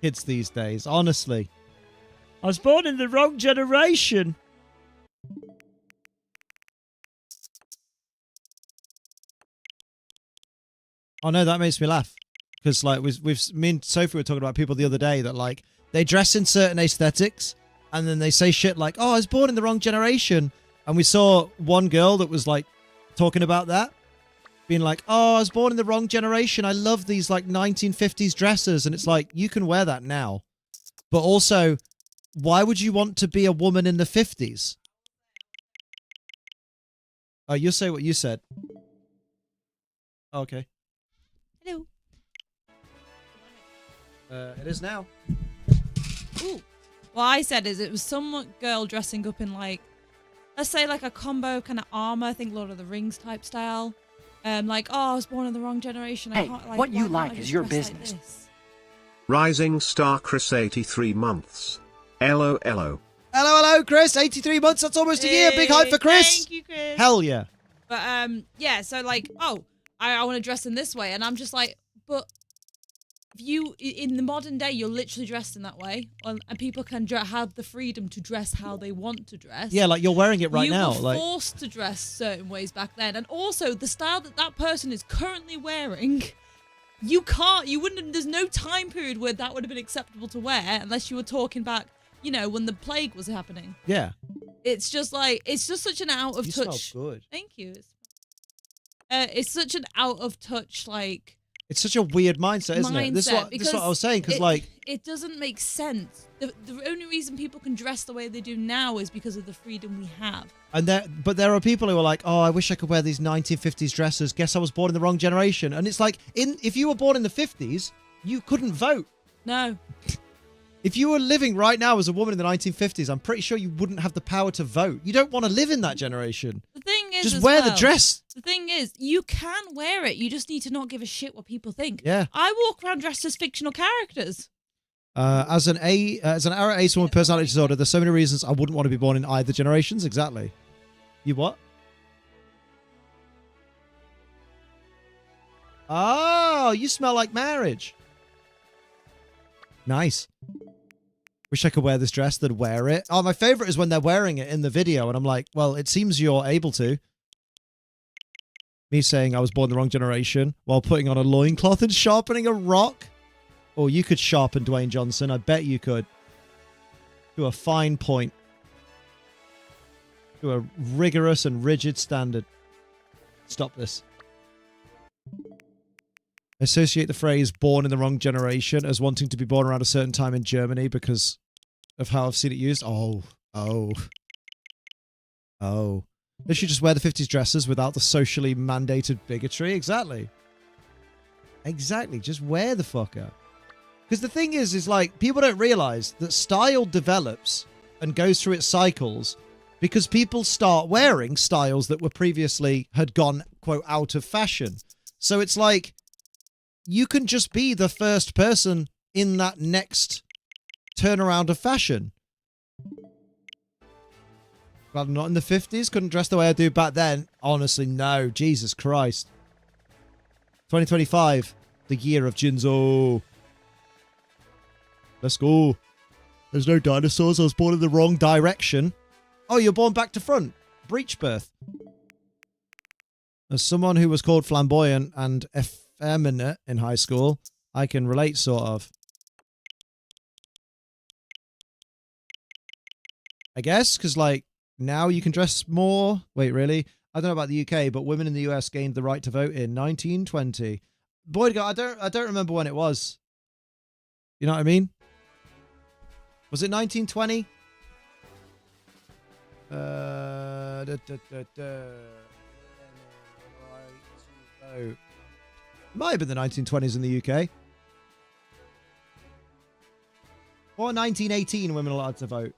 Kids these days, honestly. I was born in the wrong generation. Oh no, that makes me laugh. Because like me and Sophie were talking about people the other day that like they dress in certain aesthetics and then they say shit like, oh, I was born in the wrong generation. And we saw one girl that was like talking about that. Being like, oh, I was born in the wrong generation. I love these like 1950s dresses. And it's like, you can wear that now. But also, why would you want to be a woman in the 50s? Oh, you'll say what you said. Oh, okay. Hello. It is now. Ooh. What I said is it was some girl dressing up in like, let's say like a combo kind of armor. I think Lord of the Rings type style. Like, oh, I was born in the wrong generation. Hey, I can't, like, what you why can't like I is just your dress like business. this? Rising Star Chris 83 months. LOLO. Hello, Chris. 83 months. That's almost a year. Big hype for Chris. Thank you, Chris. Hell yeah. But yeah. So like, oh, I want to dress in this way, and I'm just like, but if you in the modern day, you're literally dressed in that way, and people can have the freedom to dress how they want to dress. Yeah, like you're wearing it right now. You were Like forced to dress certain ways back then, and also the style that that person is currently wearing. You can't. You wouldn't. There's no time period where that would have been acceptable to wear, unless you were talking back. You know, when the plague was happening. yeah. It's just like, it's just such an out of You touch. smell good. Thank you. It's such an out of touch, like, It's such a weird mindset, isn't it? This is what I was saying, because like it doesn't make sense. The only reason people can dress the way they do now is because of the freedom we have. but there are people who are like, oh, I wish I could wear these 1950s dresses. Guess I was born in the wrong generation. And it's like, if you were born in the 50s, you couldn't vote. No. If you were living right now as a woman in the 1950s, I'm pretty sure you wouldn't have the power to vote. You don't want to live in that generation. The thing is, just as wear well, the dress. The thing is, you can wear it. You just need to not give a shit what people think. Yeah. I walk around dressed as fictional characters. As an Ara Ace woman with personality disorder, there's so many reasons I wouldn't want to be born in either generations. Exactly. You what? Oh, you smell like marriage. Nice. Wish I could wear this dress, then wear it. Oh, my favorite is when they're wearing it in the video, and I'm like, well, it seems you're able to. Me saying I was born in the wrong generation while putting on a loincloth and sharpening a rock. Or you could sharpen Dwayne Johnson. I bet you could. To a fine point. To a rigorous and rigid standard. Stop this. Associate the phrase born in the wrong generation as wanting to be born around a certain time in Germany because of how I've seen it used. Oh. They should just wear the 50s dresses without the socially mandated bigotry. Exactly. Just wear the fucker. Because the thing is like, people don't realize that style develops and goes through its cycles because people start wearing styles that were previously had gone, quote, out of fashion. So it's like, you can just be the first person in that next turnaround of fashion. Glad I'm not in the 50s. Couldn't dress the way I do back then. Honestly, no. Jesus Christ. 2025. The year of Jinzo. Let's go. There's no dinosaurs. I was born in the wrong direction. Oh, you're born back to front. Breech birth. As someone who was called flamboyant and effeminate in high school, I can relate, sort of. I guess, because, like, now you can dress more. Wait, really? I don't know about the UK, but women in the US gained the right to vote in 1920. Boy, I don't remember when it was. You know what I mean? Was it 1920? Right to vote. Might have been the 1920s in the UK. Or 1918 women allowed to vote.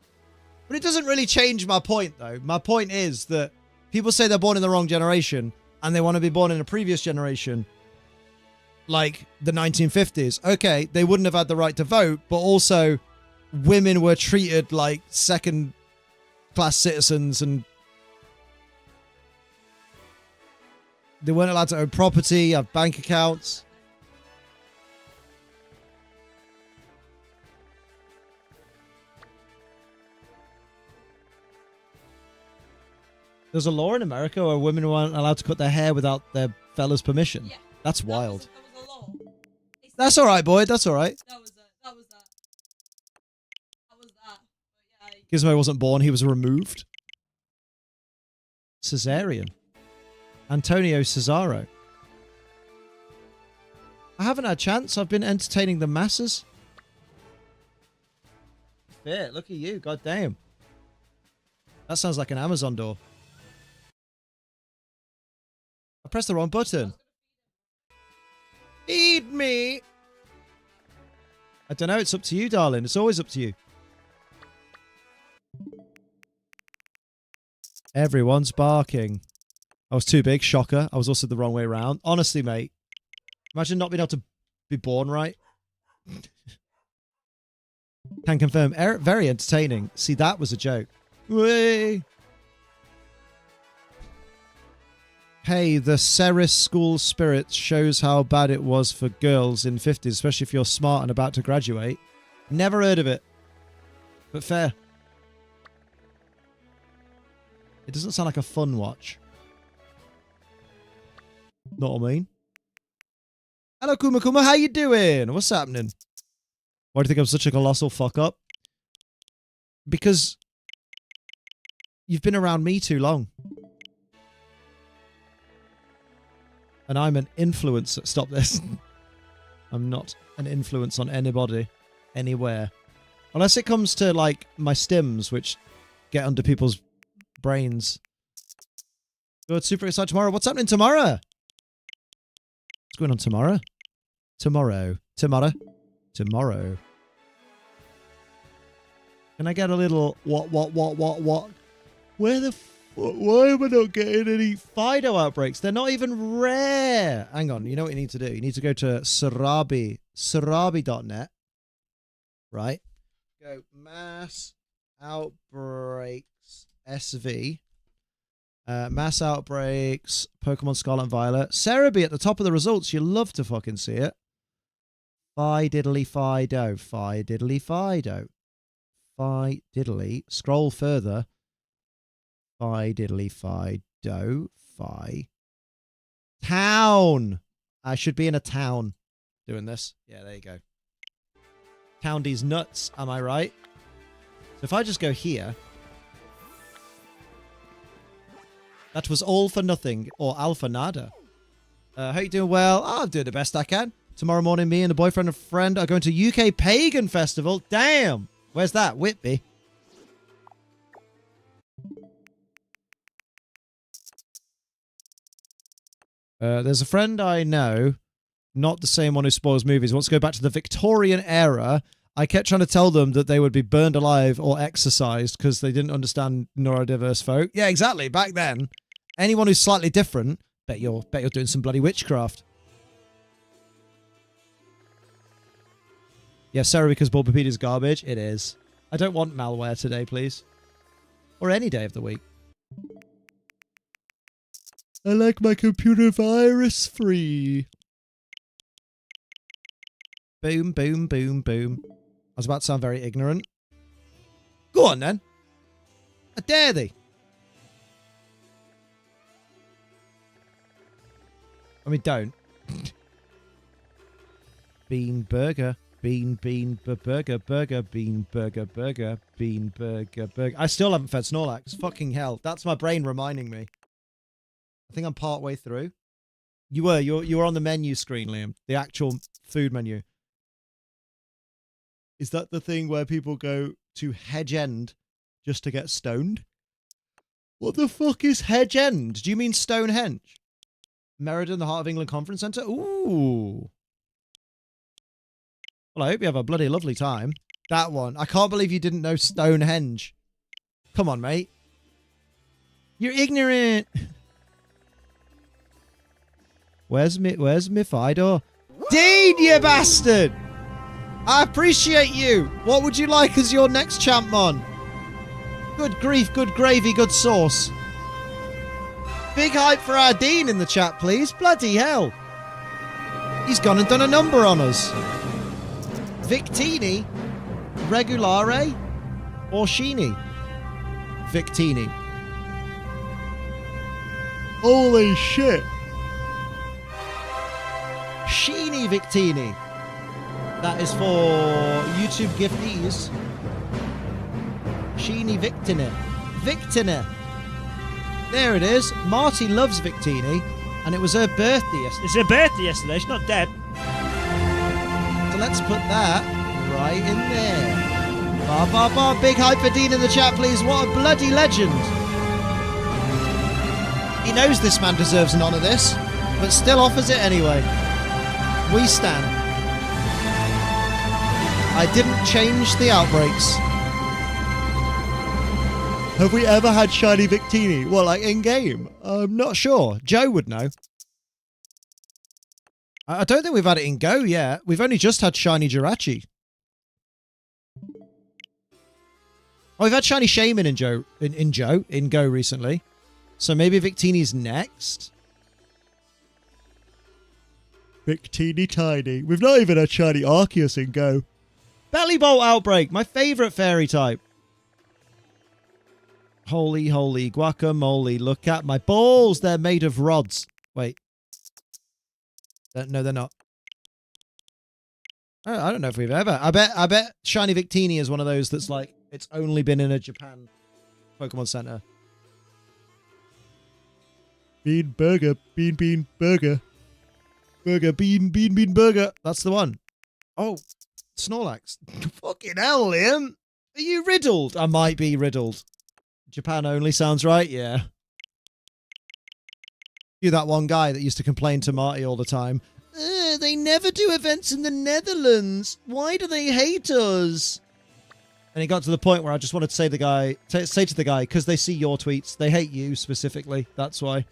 But it doesn't really change my point, though. My point is that people say they're born in the wrong generation and they want to be born in a previous generation, like the 1950s. Okay, they wouldn't have had the right to vote, but also women were treated like second-class citizens and they weren't allowed to own property, have bank accounts. There's a law in America where women weren't allowed to cut their hair without their fella's permission. Yeah. That's wild. That was a law. That's all right, boy. That's all right. That was that. Yeah, Gizmo wasn't born. He was removed. Caesarean. Antonio Cesaro. I haven't had a chance. I've been entertaining the masses. Yeah, look at you. God damn. That sounds like an Amazon door. I pressed the wrong button. Feed me. I don't know. It's up to you, darling. It's always up to you. Everyone's barking. I was too big. Shocker. I was also the wrong way around. Honestly, mate. Imagine not being able to be born right. Can confirm. Very entertaining. See, that was a joke. Way. Hey, the Ceres school spirit shows how bad it was for girls in 50s, especially if you're smart and about to graduate. Never heard of it. But fair. It doesn't sound like a fun watch. Know what I mean? Hello, Kuma Kuma. How you doing? What's happening? Why do you think I'm such a colossal fuck up? Because you've been around me too long. And I'm an influencer. Stop this. I'm not an influence on anybody, anywhere. Unless it comes to, like, my stims, which get under people's brains. Good, super excited tomorrow. What's happening tomorrow? What's going on tomorrow? Tomorrow. Can I get a little what? Where the why am I not getting any Fidough outbreaks? They're not even rare. Hang on, you know what you need to do? You need to go to Sarabi.net. Right? Go mass outbreaks SV. Mass outbreaks, Pokemon Scarlet and Violet. Cerebi at the top of the results. You love to fucking see it. Fi diddly Fidough. Fi diddly Fidough. Fi diddly. Scroll further. Fi diddly Fidough. Fi. Town. I should be in a town doing this. Yeah, there you go. Towndy's nuts. Am I right? So if I just go here. That was all for nothing, or alpha nada. How you doing? Well, I'm doing the best I can. Tomorrow morning, me and the boyfriend and friend are going to UK Pagan Festival. Damn! Where's that? Whitby. There's a friend I know, not the same one who spoils movies, wants to go back to the Victorian era. I kept trying to tell them that they would be burned alive or exercised because they didn't understand neurodiverse folk. Yeah, exactly. Back then, anyone who's slightly different, bet you're doing some bloody witchcraft. Yeah, sorry, because Bulbapedia is garbage. It is. I don't want malware today, please. Or any day of the week. I like my computer virus free. Boom, boom, boom, boom. I was about to sound very ignorant. Go on, then. I dare thee. I mean, don't. Bean burger. Bean burger, bean burger, bean burger. I still haven't fed Snorlax. Fucking hell. That's my brain reminding me. I think I'm part way through. You were on the menu screen, Liam. The actual food menu. Is that the thing where people go to Hedge End just to get stoned? What the fuck is Hedge End? Do you mean Stonehenge? Meriden, the Heart of England Conference Centre? Ooh. Well, I hope you have a bloody lovely time. That one. I can't believe you didn't know Stonehenge. Come on, mate. You're ignorant. Where's me Fidough? Dean, you bastard! I appreciate you. What would you like as your next champmon? Good grief, good gravy, good sauce. Big hype for our Dean in the chat, please. Bloody hell. He's gone and done a number on us. Victini, Regulare, or Sheeny? Victini. Holy shit. Sheeny Victini. That is for YouTube gifties. Sheeny Victini. Victini. There it is. Marty loves Victini, and it was her birthday yesterday. It's her birthday yesterday. She's not dead. So let's put that right in there. Bar, bar, bar. Big hype for Dean in the chat, please. What a bloody legend. He knows this man deserves none of this, but still offers it anyway. We stand. I didn't change the outbreaks. Have we ever had shiny Victini? Well, like in-game? I'm not sure. Joe would know. I don't think we've had it in Go yet. We've only just had shiny Jirachi. Oh, we've had shiny Shaman in Go recently. So maybe Victini's next. Victini Tiny. We've not even had shiny Arceus in Go. Bellybolt Outbreak, my favourite fairy type. Holy, holy guacamole. Look at my balls. They're made of rods. Wait. No, they're not. I don't know if we've ever. I bet shiny Victini is one of those that's like, it's only been in a Japan Pokemon Center. Bean burger. Bean bean burger. Burger bean bean bean burger. That's the one. Oh, Snorlax. Fucking hell, Liam. Are you riddled? I might be riddled. Japan only sounds right, yeah. You that one guy that used to complain to Marty all the time. They never do events in the Netherlands. Why do they hate us? And he got to the point where I just wanted to say to the guy, because they see your tweets, they hate you specifically. That's why.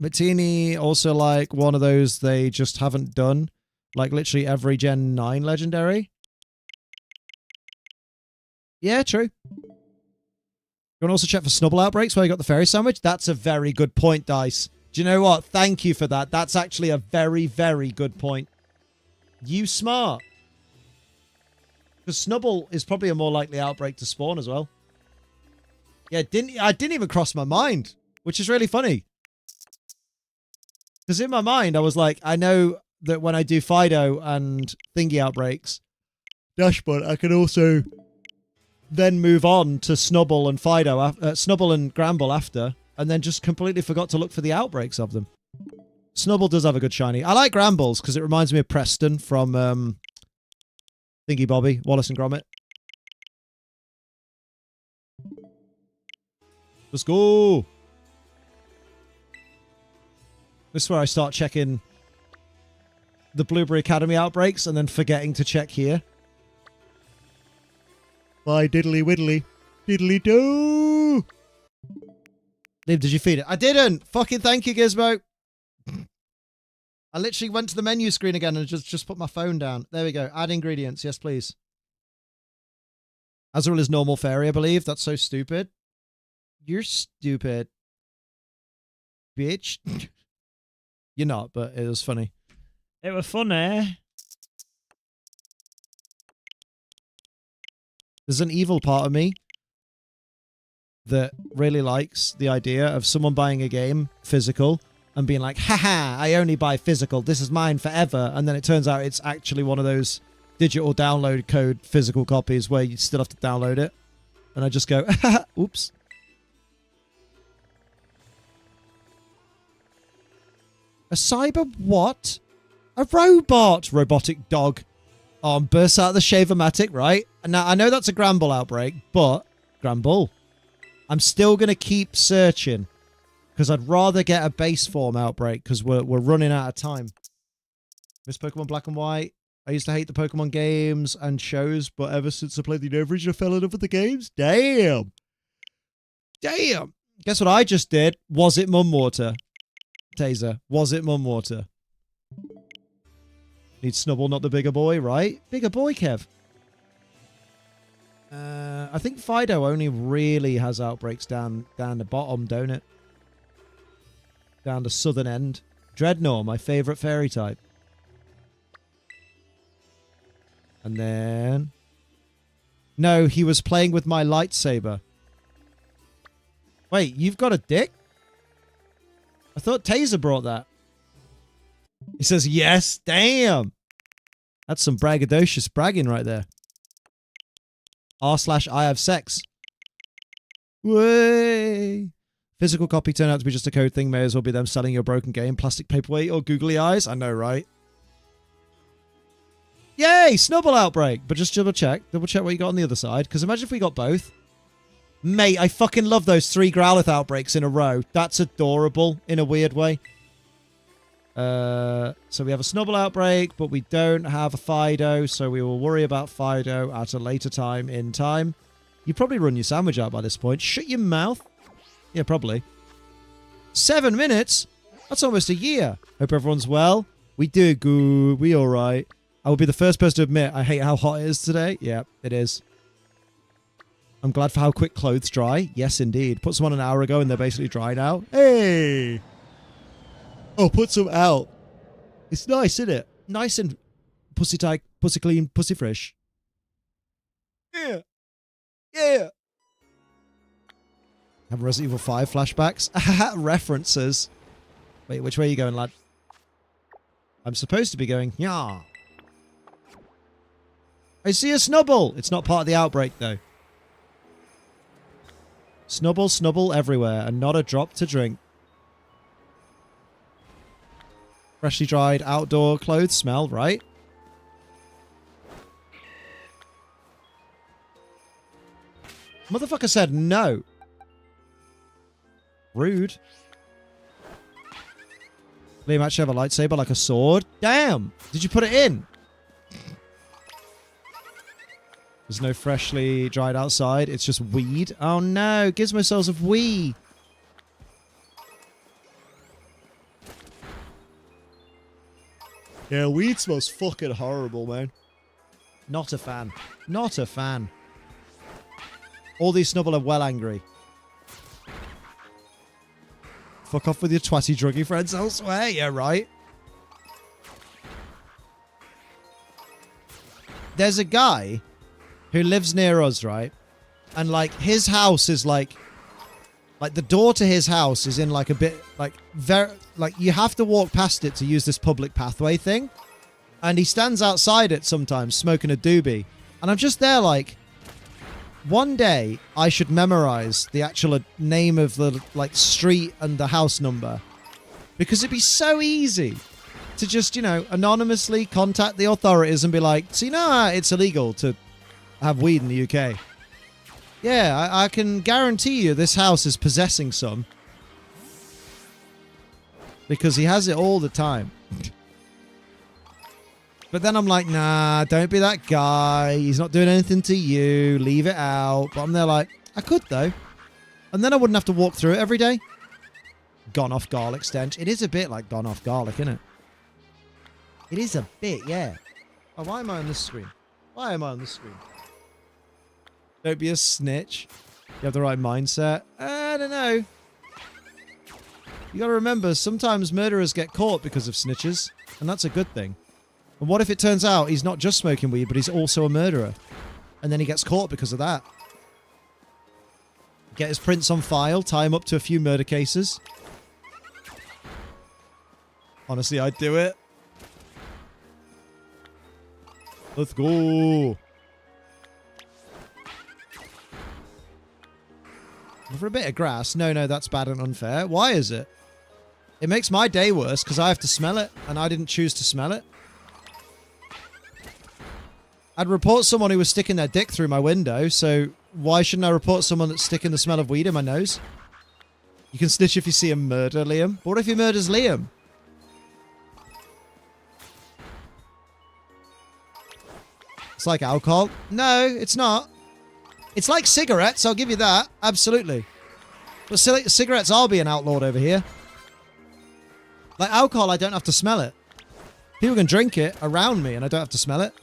Martini also like one of those they just haven't done. Like literally every Gen 9 legendary. Yeah, true. You want to also check for Snubbull outbreaks where you got the fairy sandwich? That's a very good point, Dice. Do you know what? Thank you for that. That's actually a very, very good point. You smart. Because Snubbull is probably a more likely outbreak to spawn as well. Yeah, I didn't even cross my mind, which is really funny. Because in my mind, I was like, I know that when I do Fidough and Thingy outbreaks, Dachsbun, I can also then move on to Snubbull and Fidough, Snubbull and Granbull after, and then just completely forgot to look for the outbreaks of them. Snubbull does have a good shiny. I like Granbulls because it reminds me of Preston from Thingy Bobby, Wallace and Gromit. Let's go. This is where I start checking the Blueberry Academy outbreaks and then forgetting to check here. Bye, diddly widdly. Diddly doo. Liv, did you feed it? I didn't. Fucking thank you, Gizmo. I literally went to the menu screen again and just put my phone down. There we go. Add ingredients. Yes, please. Azrael is normal fairy, I believe. That's so stupid. You're stupid. Bitch. You're not, but it was funny. It was funny. There's an evil part of me that really likes the idea of someone buying a game physical and being like, haha, I only buy physical. This is mine forever. And then it turns out it's actually one of those digital download code physical copies where you still have to download it. And I just go, oops. A cyber what? A robot. Robotic dog. Bursts out of the Shaver-matic, right? Now, I know that's a Granbull outbreak, but Granbull. I'm still going to keep searching. Because I'd rather get a base form outbreak. Because we're running out of time. Miss Pokemon Black and White. I used to hate the Pokemon games and shows. But ever since I played the Nova Region, I fell in love with the games. Damn. Damn. Guess what I just did? Was it Mum Water? Taser. Was it Mum Water? Need Snubbull, not the bigger boy, right? Bigger boy, Kev. I think Fidough only really has outbreaks down the bottom, don't it? Down the southern end. Dreadnought, my favourite fairy type. And then... No, he was playing with my lightsaber. Wait, you've got a dick? I thought Taser brought that. He says, yes, damn. That's some braggadocious bragging right there. r/I have sex. Way. Physical copy turned out to be just a code thing. May as well be them selling your broken game. Plastic paperweight or googly eyes. I know, right? Yay! Snubbull outbreak. But just double check. Double check what you got on the other side. Because imagine if we got both. Mate, I fucking love those 3 Growlithe outbreaks in a row. That's adorable in a weird way. So we have a Snubbull outbreak, but we don't have a Fidough, so we will worry about Fidough at a later time in time. You probably run your sandwich out by this point. Shut your mouth. Yeah, probably. 7 minutes? That's almost a year. Hope everyone's well. We do good. We all right. I will be the first person to admit I hate how hot it is today. Yeah, it is. I'm glad for how quick clothes dry. Yes, indeed. Put some on an hour ago and they're basically dry now. Hey! Oh, put some out. It's nice, isn't it? Nice and pussy tight, pussy clean, pussy fresh. Yeah. Yeah. Have Resident Evil 5 flashbacks. References. Wait, which way are you going, lad? I'm supposed to be going, yeah. I see a Snubbull. It's not part of the outbreak, though. Snubbull, Snubbull everywhere, and not a drop to drink. Freshly dried outdoor clothes smell, right? Motherfucker said no. Rude. Liam actually have a lightsaber like a sword. Damn! Did you put it in? There's no freshly dried outside. It's just weed. Oh no! Gizmo cells of weed. Yeah, weed smells fucking horrible, man. Not a fan. Not a fan. All these Snubbull are well angry. Fuck off with your twatty druggy friends elsewhere. Yeah, right. There's a guy who lives near us, right? And, like, his house is, like the door to his house is in, like, a bit, like, very, like, you have to walk past it to use this public pathway thing. And he stands outside it sometimes, smoking a doobie. And I'm just there, like, one day I should memorize the actual name of the, like, street and the house number. Because it'd be so easy to just, you know, anonymously contact the authorities and be like, so you know, it's illegal to have weed in the UK. Yeah, I can guarantee you this house is possessing some. Because he has it all the time. But then I'm like, nah, don't be that guy. He's not doing anything to you. Leave it out. But I'm there like, I could though. And then I wouldn't have to walk through it every day. Gone off garlic stench. It is a bit like gone off garlic, isn't it? It is a bit, yeah. Oh, why am I on this screen? Why am I on this screen? Don't be a snitch. You have the right mindset. I don't know. You gotta remember, sometimes murderers get caught because of snitches. And that's a good thing. And what if it turns out he's not just smoking weed, but he's also a murderer? And then he gets caught because of that. Get his prints on file, tie him up to a few murder cases. Honestly, I'd do it. Let's go. For a bit of grass. No, that's bad and unfair. Why is it? It makes my day worse because I have to smell it and I didn't choose to smell it. I'd report someone who was sticking their dick through my window, so why shouldn't I report someone that's sticking the smell of weed in my nose? You can snitch if you see him murder Liam. But what if he murders Liam? It's like alcohol. No, it's not. It's like cigarettes, I'll give you that. Absolutely. But cigarettes are being outlawed over here. Like alcohol, I don't have to smell it. People can drink it around me and I don't have to smell it.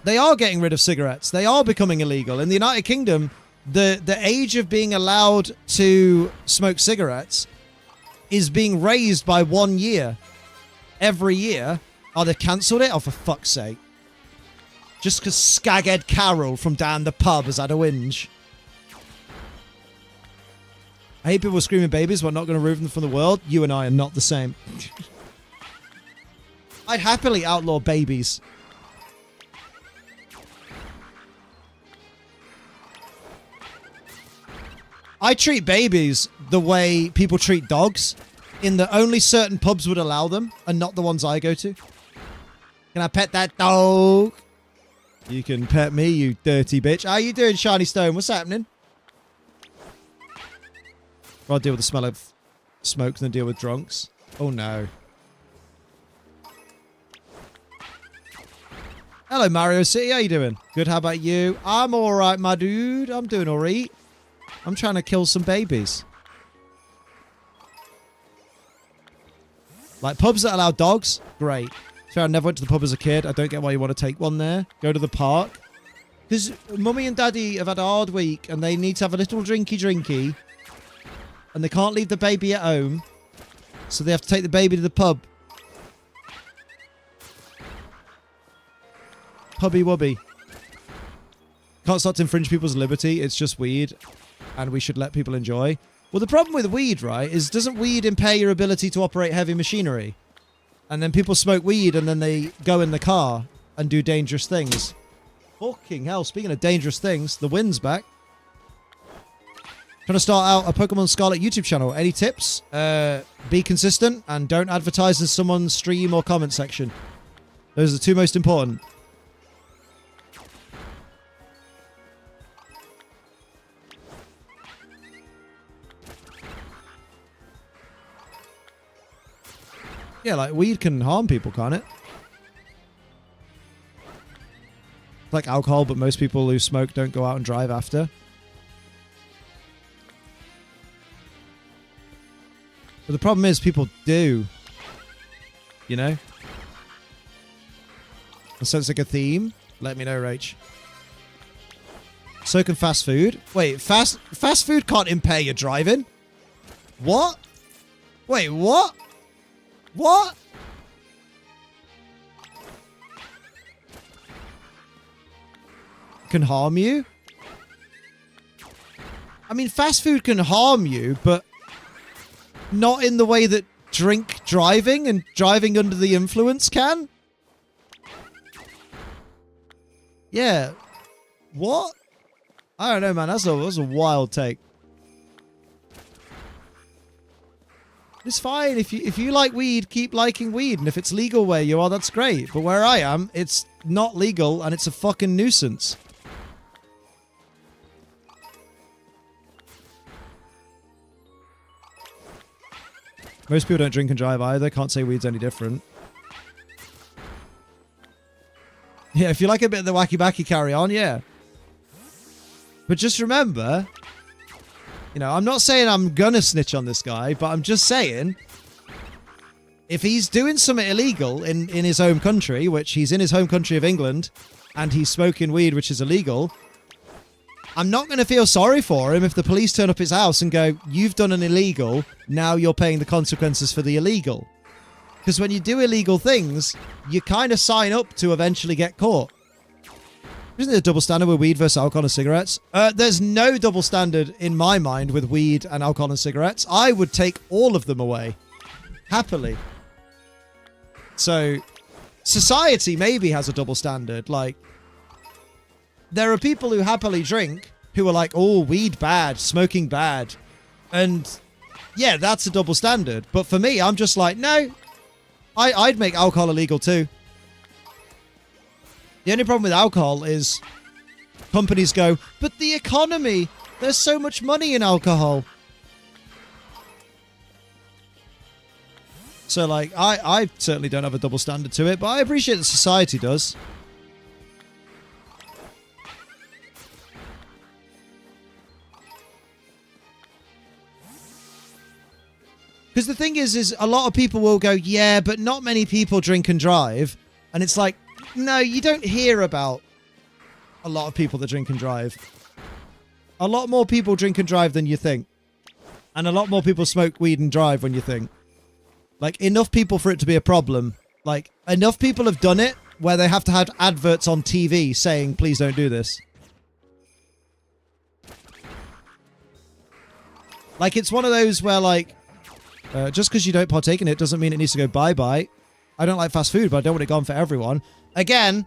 They are getting rid of cigarettes. They are becoming illegal. In the United Kingdom, the age of being allowed to smoke cigarettes is being raised by 1 year. Every year. Oh, they've cancelled it? Oh, for fuck's sake. Just because Skaghead Carol from down the pub has had a whinge. I hate people screaming babies, but not going to remove them from the world. You and I are not the same. I'd happily outlaw babies. I treat babies the way people treat dogs, in that only certain pubs would allow them, and not the ones I go to. Can I pet that dog? You can pet me, you dirty bitch. How you doing, Shiny Stone? What's happening? I'll deal with the smell of smoke than deal with drunks. Oh no. Hello, Mario City. How you doing? Good, how about you? I'm alright, my dude. I'm doing alright. I'm trying to kill some babies. Like, pubs that allow dogs? Great. Fair, I never went to the pub as a kid. I don't get why you want to take one there. Go to the park. Because mummy and daddy have had a hard week and they need to have a little drinky. And they can't leave the baby at home. So they have to take the baby to the pub. Pubby wubby. Can't start to infringe people's liberty. It's just weed. And we should let people enjoy. Well, the problem with weed, right, is doesn't weed impair your ability to operate heavy machinery? And then people smoke weed and then they go in the car and do dangerous things. Fucking hell, speaking of dangerous things, the wind's back. Trying to start out a Pokemon Scarlet YouTube channel. Any tips? Be consistent and don't advertise in someone's stream or comment section. Those are the two most important. Yeah, like, weed can harm people, can't it? It's like alcohol, but most people who smoke don't go out and drive after. But the problem is people do. You know? That sounds like a theme. Let me know, Rach. So can fast food. Wait, fast food can't impair your driving? What? Wait, what? What? Can harm you? I mean, fast food can harm you, but not in the way that drink driving and driving under the influence can? Yeah. What? I don't know, man. That's a wild take. It's fine. If you like weed, keep liking weed. And if it's legal where you are, that's great. But where I am, it's not legal and it's a fucking nuisance. Most people don't drink and drive either. Can't say weed's any different. Yeah, if you like a bit of the wacky backy, carry on, yeah. But just remember, you know, I'm not saying I'm gonna snitch on this guy, but I'm just saying, if he's doing something illegal in his home country, which he's in his home country of England, and he's smoking weed, which is illegal, I'm not going to feel sorry for him if the police turn up his house and go, you've done an illegal, now you're paying the consequences for the illegal. Because when you do illegal things, you kind of sign up to eventually get caught. Isn't there a double standard with weed versus alcohol and cigarettes? There's no double standard in my mind with weed and alcohol and cigarettes. I would take all of them away. Happily. So, society maybe has a double standard. Like, there are people who happily drink who are like, oh, weed bad, smoking bad. And, yeah, that's a double standard. But for me, I'm just like, no, I'd make alcohol illegal too. The only problem with alcohol is companies go, but the economy, there's so much money in alcohol. So, like, I certainly don't have a double standard to it, but I appreciate that society does. Because the thing is a lot of people will go, yeah, but not many people drink and drive. And it's like, no, you don't hear about a lot of people that drink and drive. A lot more people drink and drive than you think. And a lot more people smoke weed and drive than you think. Like, enough people for it to be a problem. Like, enough people have done it where they have to have adverts on TV saying, please don't do this. Like, it's one of those where, like, just because you don't partake in it doesn't mean it needs to go bye-bye. I don't like fast food, but I don't want it gone for everyone. Again,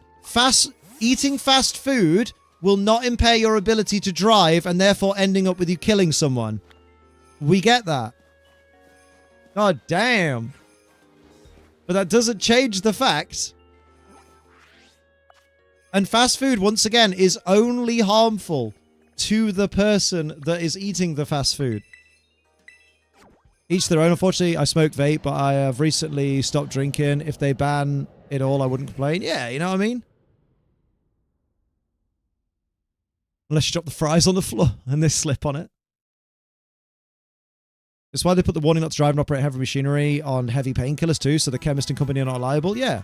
eating fast food will not impair your ability to drive and therefore ending up with you killing someone. We get that. God damn. But that doesn't change the fact. And fast food, once again, is only harmful to the person that is eating the fast food. Each their own. Unfortunately, I smoke vape, but I have recently stopped drinking. If they ban it all, I wouldn't complain. Yeah, you know what I mean? Unless you drop the fries on the floor and they slip on it. It's why they put the warning not to drive and operate heavy machinery on heavy painkillers too, so the chemist and company are not liable. Yeah.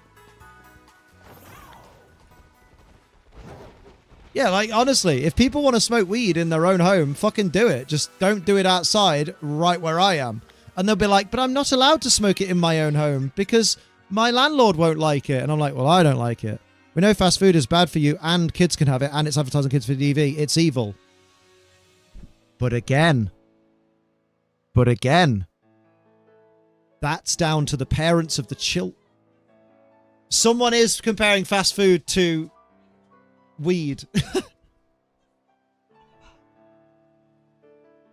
Yeah, like, honestly, if people want to smoke weed in their own home, fucking do it. Just don't do it outside right where I am. And they'll be like, but I'm not allowed to smoke it in my own home because my landlord won't like it. And I'm like, well, I don't like it. We know fast food is bad for you and kids can have it and it's advertising kids for DV. It's evil. But again, that's down to the parents of the children. Someone is comparing fast food to weed.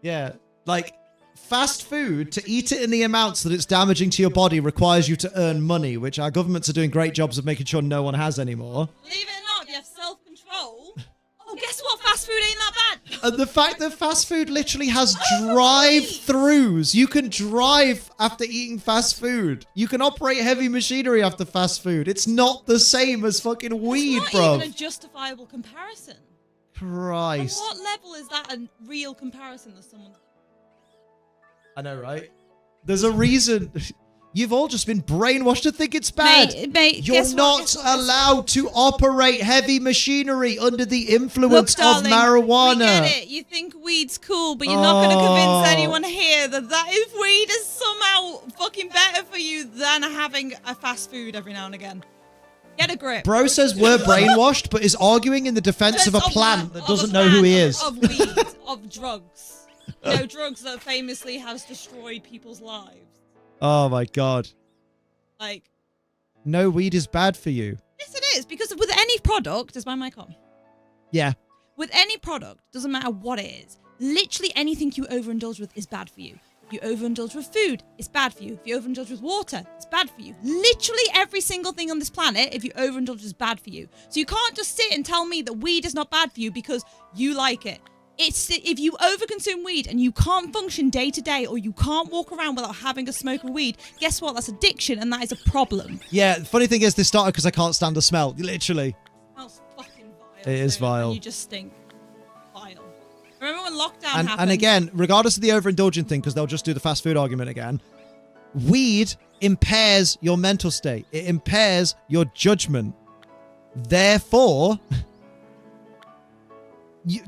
Yeah, like fast food, to eat it in the amounts that it's damaging to your body requires you to earn money, which our governments are doing great jobs of making sure no one has anymore. Believe it or not, you have self-control. Oh, guess what? Fast food ain't that bad. And the fact that fast food literally has drive-throughs. You can drive after eating fast food. You can operate heavy machinery after fast food. It's not the same as fucking weed, it's bro. not even a justifiable comparison. Christ. On what level is that a real comparison that someone... I know, right? There's a reason. You've all just been brainwashed to think it's bad. Mate, You're not allowed to operate heavy machinery under the influence darling, of marijuana. We get it. You think weed's cool, but you're not going to convince anyone here that if weed is somehow fucking better for you than having a fast food every now and again. Get a grip. Bro says we're brainwashed, but is arguing in the defense of a plant that doesn't know who he is. Of weed, of drugs. You know, drugs that famously has destroyed people's lives. Oh my god. Like, no, weed is bad for you. Yes, it is. Because with any product, is my mic on? Yeah. With any product, doesn't matter what it is, literally anything you overindulge with is bad for you. If you overindulge with food, it's bad for you. If you overindulge with water, it's bad for you. Literally every single thing on this planet, if you overindulge, is bad for you. So you can't just sit and tell me that weed is not bad for you because you like it. It's if you overconsume weed and you can't function day to day or you can't walk around without having a smoke of weed, guess what? That's addiction and that is a problem. Yeah, the funny thing is this started because I can't stand the smell. Literally. It smells fucking vile. It is vile. And you just stink. Vile. Remember when lockdown happened? And again, regardless of the overindulgent thing, because they'll just do the fast food argument again, weed impairs your mental state. It impairs your judgment. Therefore...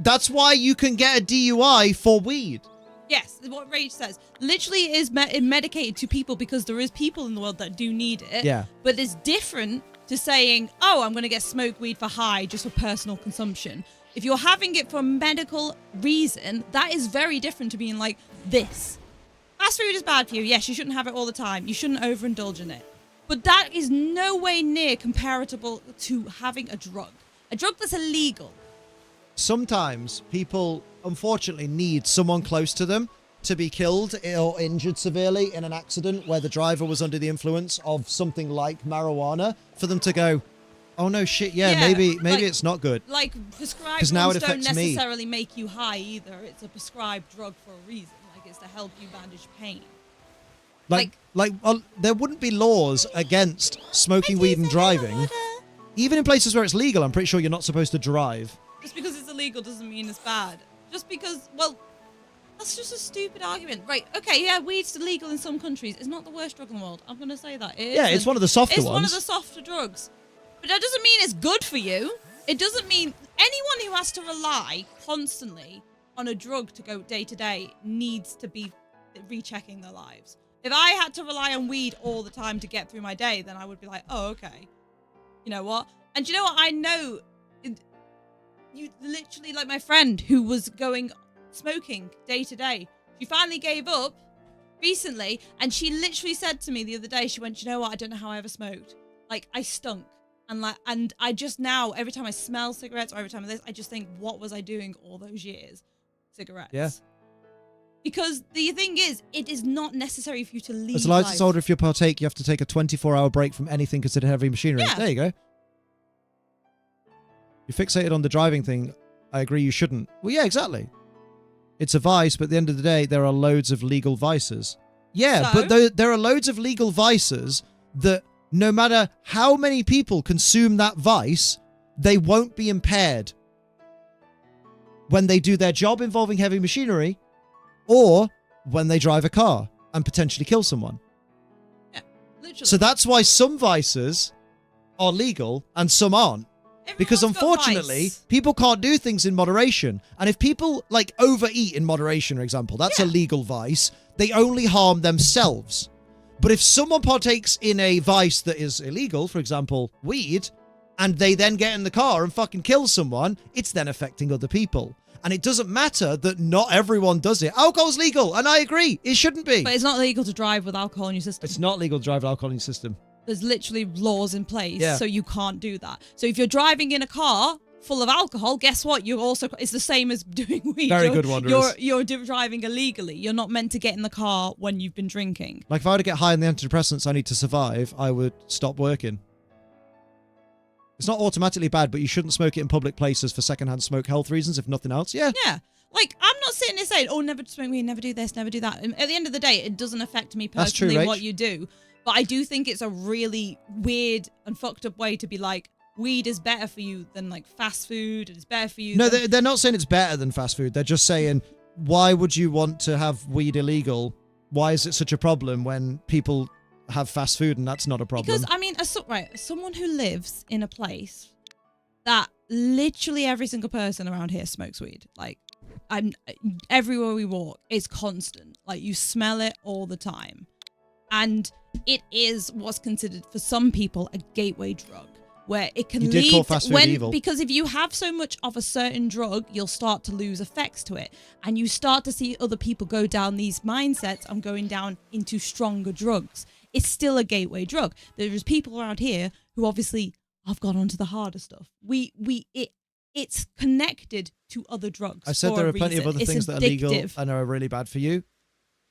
that's why you can get a DUI for weed. Yes, what Rage says. Literally it is medicated to people because there is people in the world that do need it. Yeah. But it's different to saying, oh, I'm going to get smoke weed for high just for personal consumption. If you're having it for a medical reason, that is very different to being like this. Fast food is bad for you. Yes, you shouldn't have it all the time. You shouldn't overindulge in it. But that is no way near comparable to having a drug. A drug that's illegal. Sometimes people, unfortunately, need someone close to them to be killed or injured severely in an accident where the driver was under the influence of something like marijuana for them to go, Oh no, shit. Yeah, Yeah, maybe like- it's not good. Like, prescribed 'Cause now it ones don't affects me. necessarily make you high either. It's a prescribed drug for a reason. Like, it's to help you manage pain. There wouldn't be laws against smoking weed and driving. Even in places where it's legal, I'm pretty sure you're not supposed to drive. Just because it's illegal doesn't mean it's bad. Just because, well, that's just a stupid argument. Right, okay, yeah, weed's illegal in some countries. It's not the worst drug in the world. I'm going to say that. Yeah, it's one of the softer It's ones. one of the softer drugs. But that doesn't mean it's good for you. It doesn't mean anyone who has to rely constantly on a drug to go day to day needs to be rechecking their lives. If I had to rely on weed all the time to get through my day, then I would be like, oh, okay. You know what? And you know what? I know you literally, like my friend who was going smoking day to day. She finally gave up recently, and she literally said to me the other day, she went, you know what? I don't know how I ever smoked. Like, I stunk. And I just now, every time I smell cigarettes or every time I just think, what was I doing all those years? Cigarettes. Yeah. Because the thing is, it is not necessary for you to leave As a license holder, if you partake, you have to take a 24-hour break from anything considered heavy machinery. Yeah. There you go. You're fixated on the driving thing. I agree you shouldn't. Well, yeah, exactly. It's a vice, but at the end of the day, there are loads of legal vices. Yeah, So? but there are loads of legal vices that no matter how many people consume that vice, they won't be impaired when they do their job involving heavy machinery or when they drive a car and potentially kill someone. Yeah, literally. So that's why some vices are legal and some aren't. Because Everyone's got unfortunately, vice. people can't do things in moderation. And if people like overeat in moderation, for example, that's a legal vice. They only harm themselves. But if someone partakes in a vice that is illegal, for example, weed, and they then get in the car and fucking kill someone, it's then affecting other people. And it doesn't matter that not everyone does it. Alcohol's legal, and I agree. It shouldn't be. But it's not legal to drive with alcohol in your system. It's not legal to drive alcohol in your system. There's literally laws in place, Yeah. so you can't do that. So if you're driving in a car full of alcohol, guess what? You're also, it's the same as doing weed. Very good, Wanderers. You're driving illegally. You're not meant to get in the car when you've been drinking. Like, if I were to get high on the antidepressants I need to survive, I would stop working. It's not automatically bad, but you shouldn't smoke it in public places for secondhand smoke health reasons, if nothing else. Yeah. Yeah. Like, I'm not sitting there saying, oh, never smoke weed, never do this, never do that. And at the end of the day, it doesn't affect me That's true, personally Rach. what you do. But I do think it's a really weird and fucked up way to be like, weed is better for you than like fast food. It's better for you. No, than... they're not saying it's better than fast food. They're just saying, why would you want to have weed illegal? Why is it such a problem when people have fast food and that's not a problem? Because, I mean, as someone who lives in a place that literally every single person around here smokes weed. Like, everywhere we walk, it's constant. Like, you smell it all the time. And it is what's considered for some people a gateway drug, where it can You did lead call fast food evil. because if you have so much of a certain drug, you'll start to lose effects to it, and you start to see other people go down these mindsets of going down into stronger drugs. It's still a gateway drug. There's people around here who obviously have gone onto the harder stuff. It's connected to other drugs. I said for there a are plenty of reason. other It's things that are legal addictive. and are really bad for you.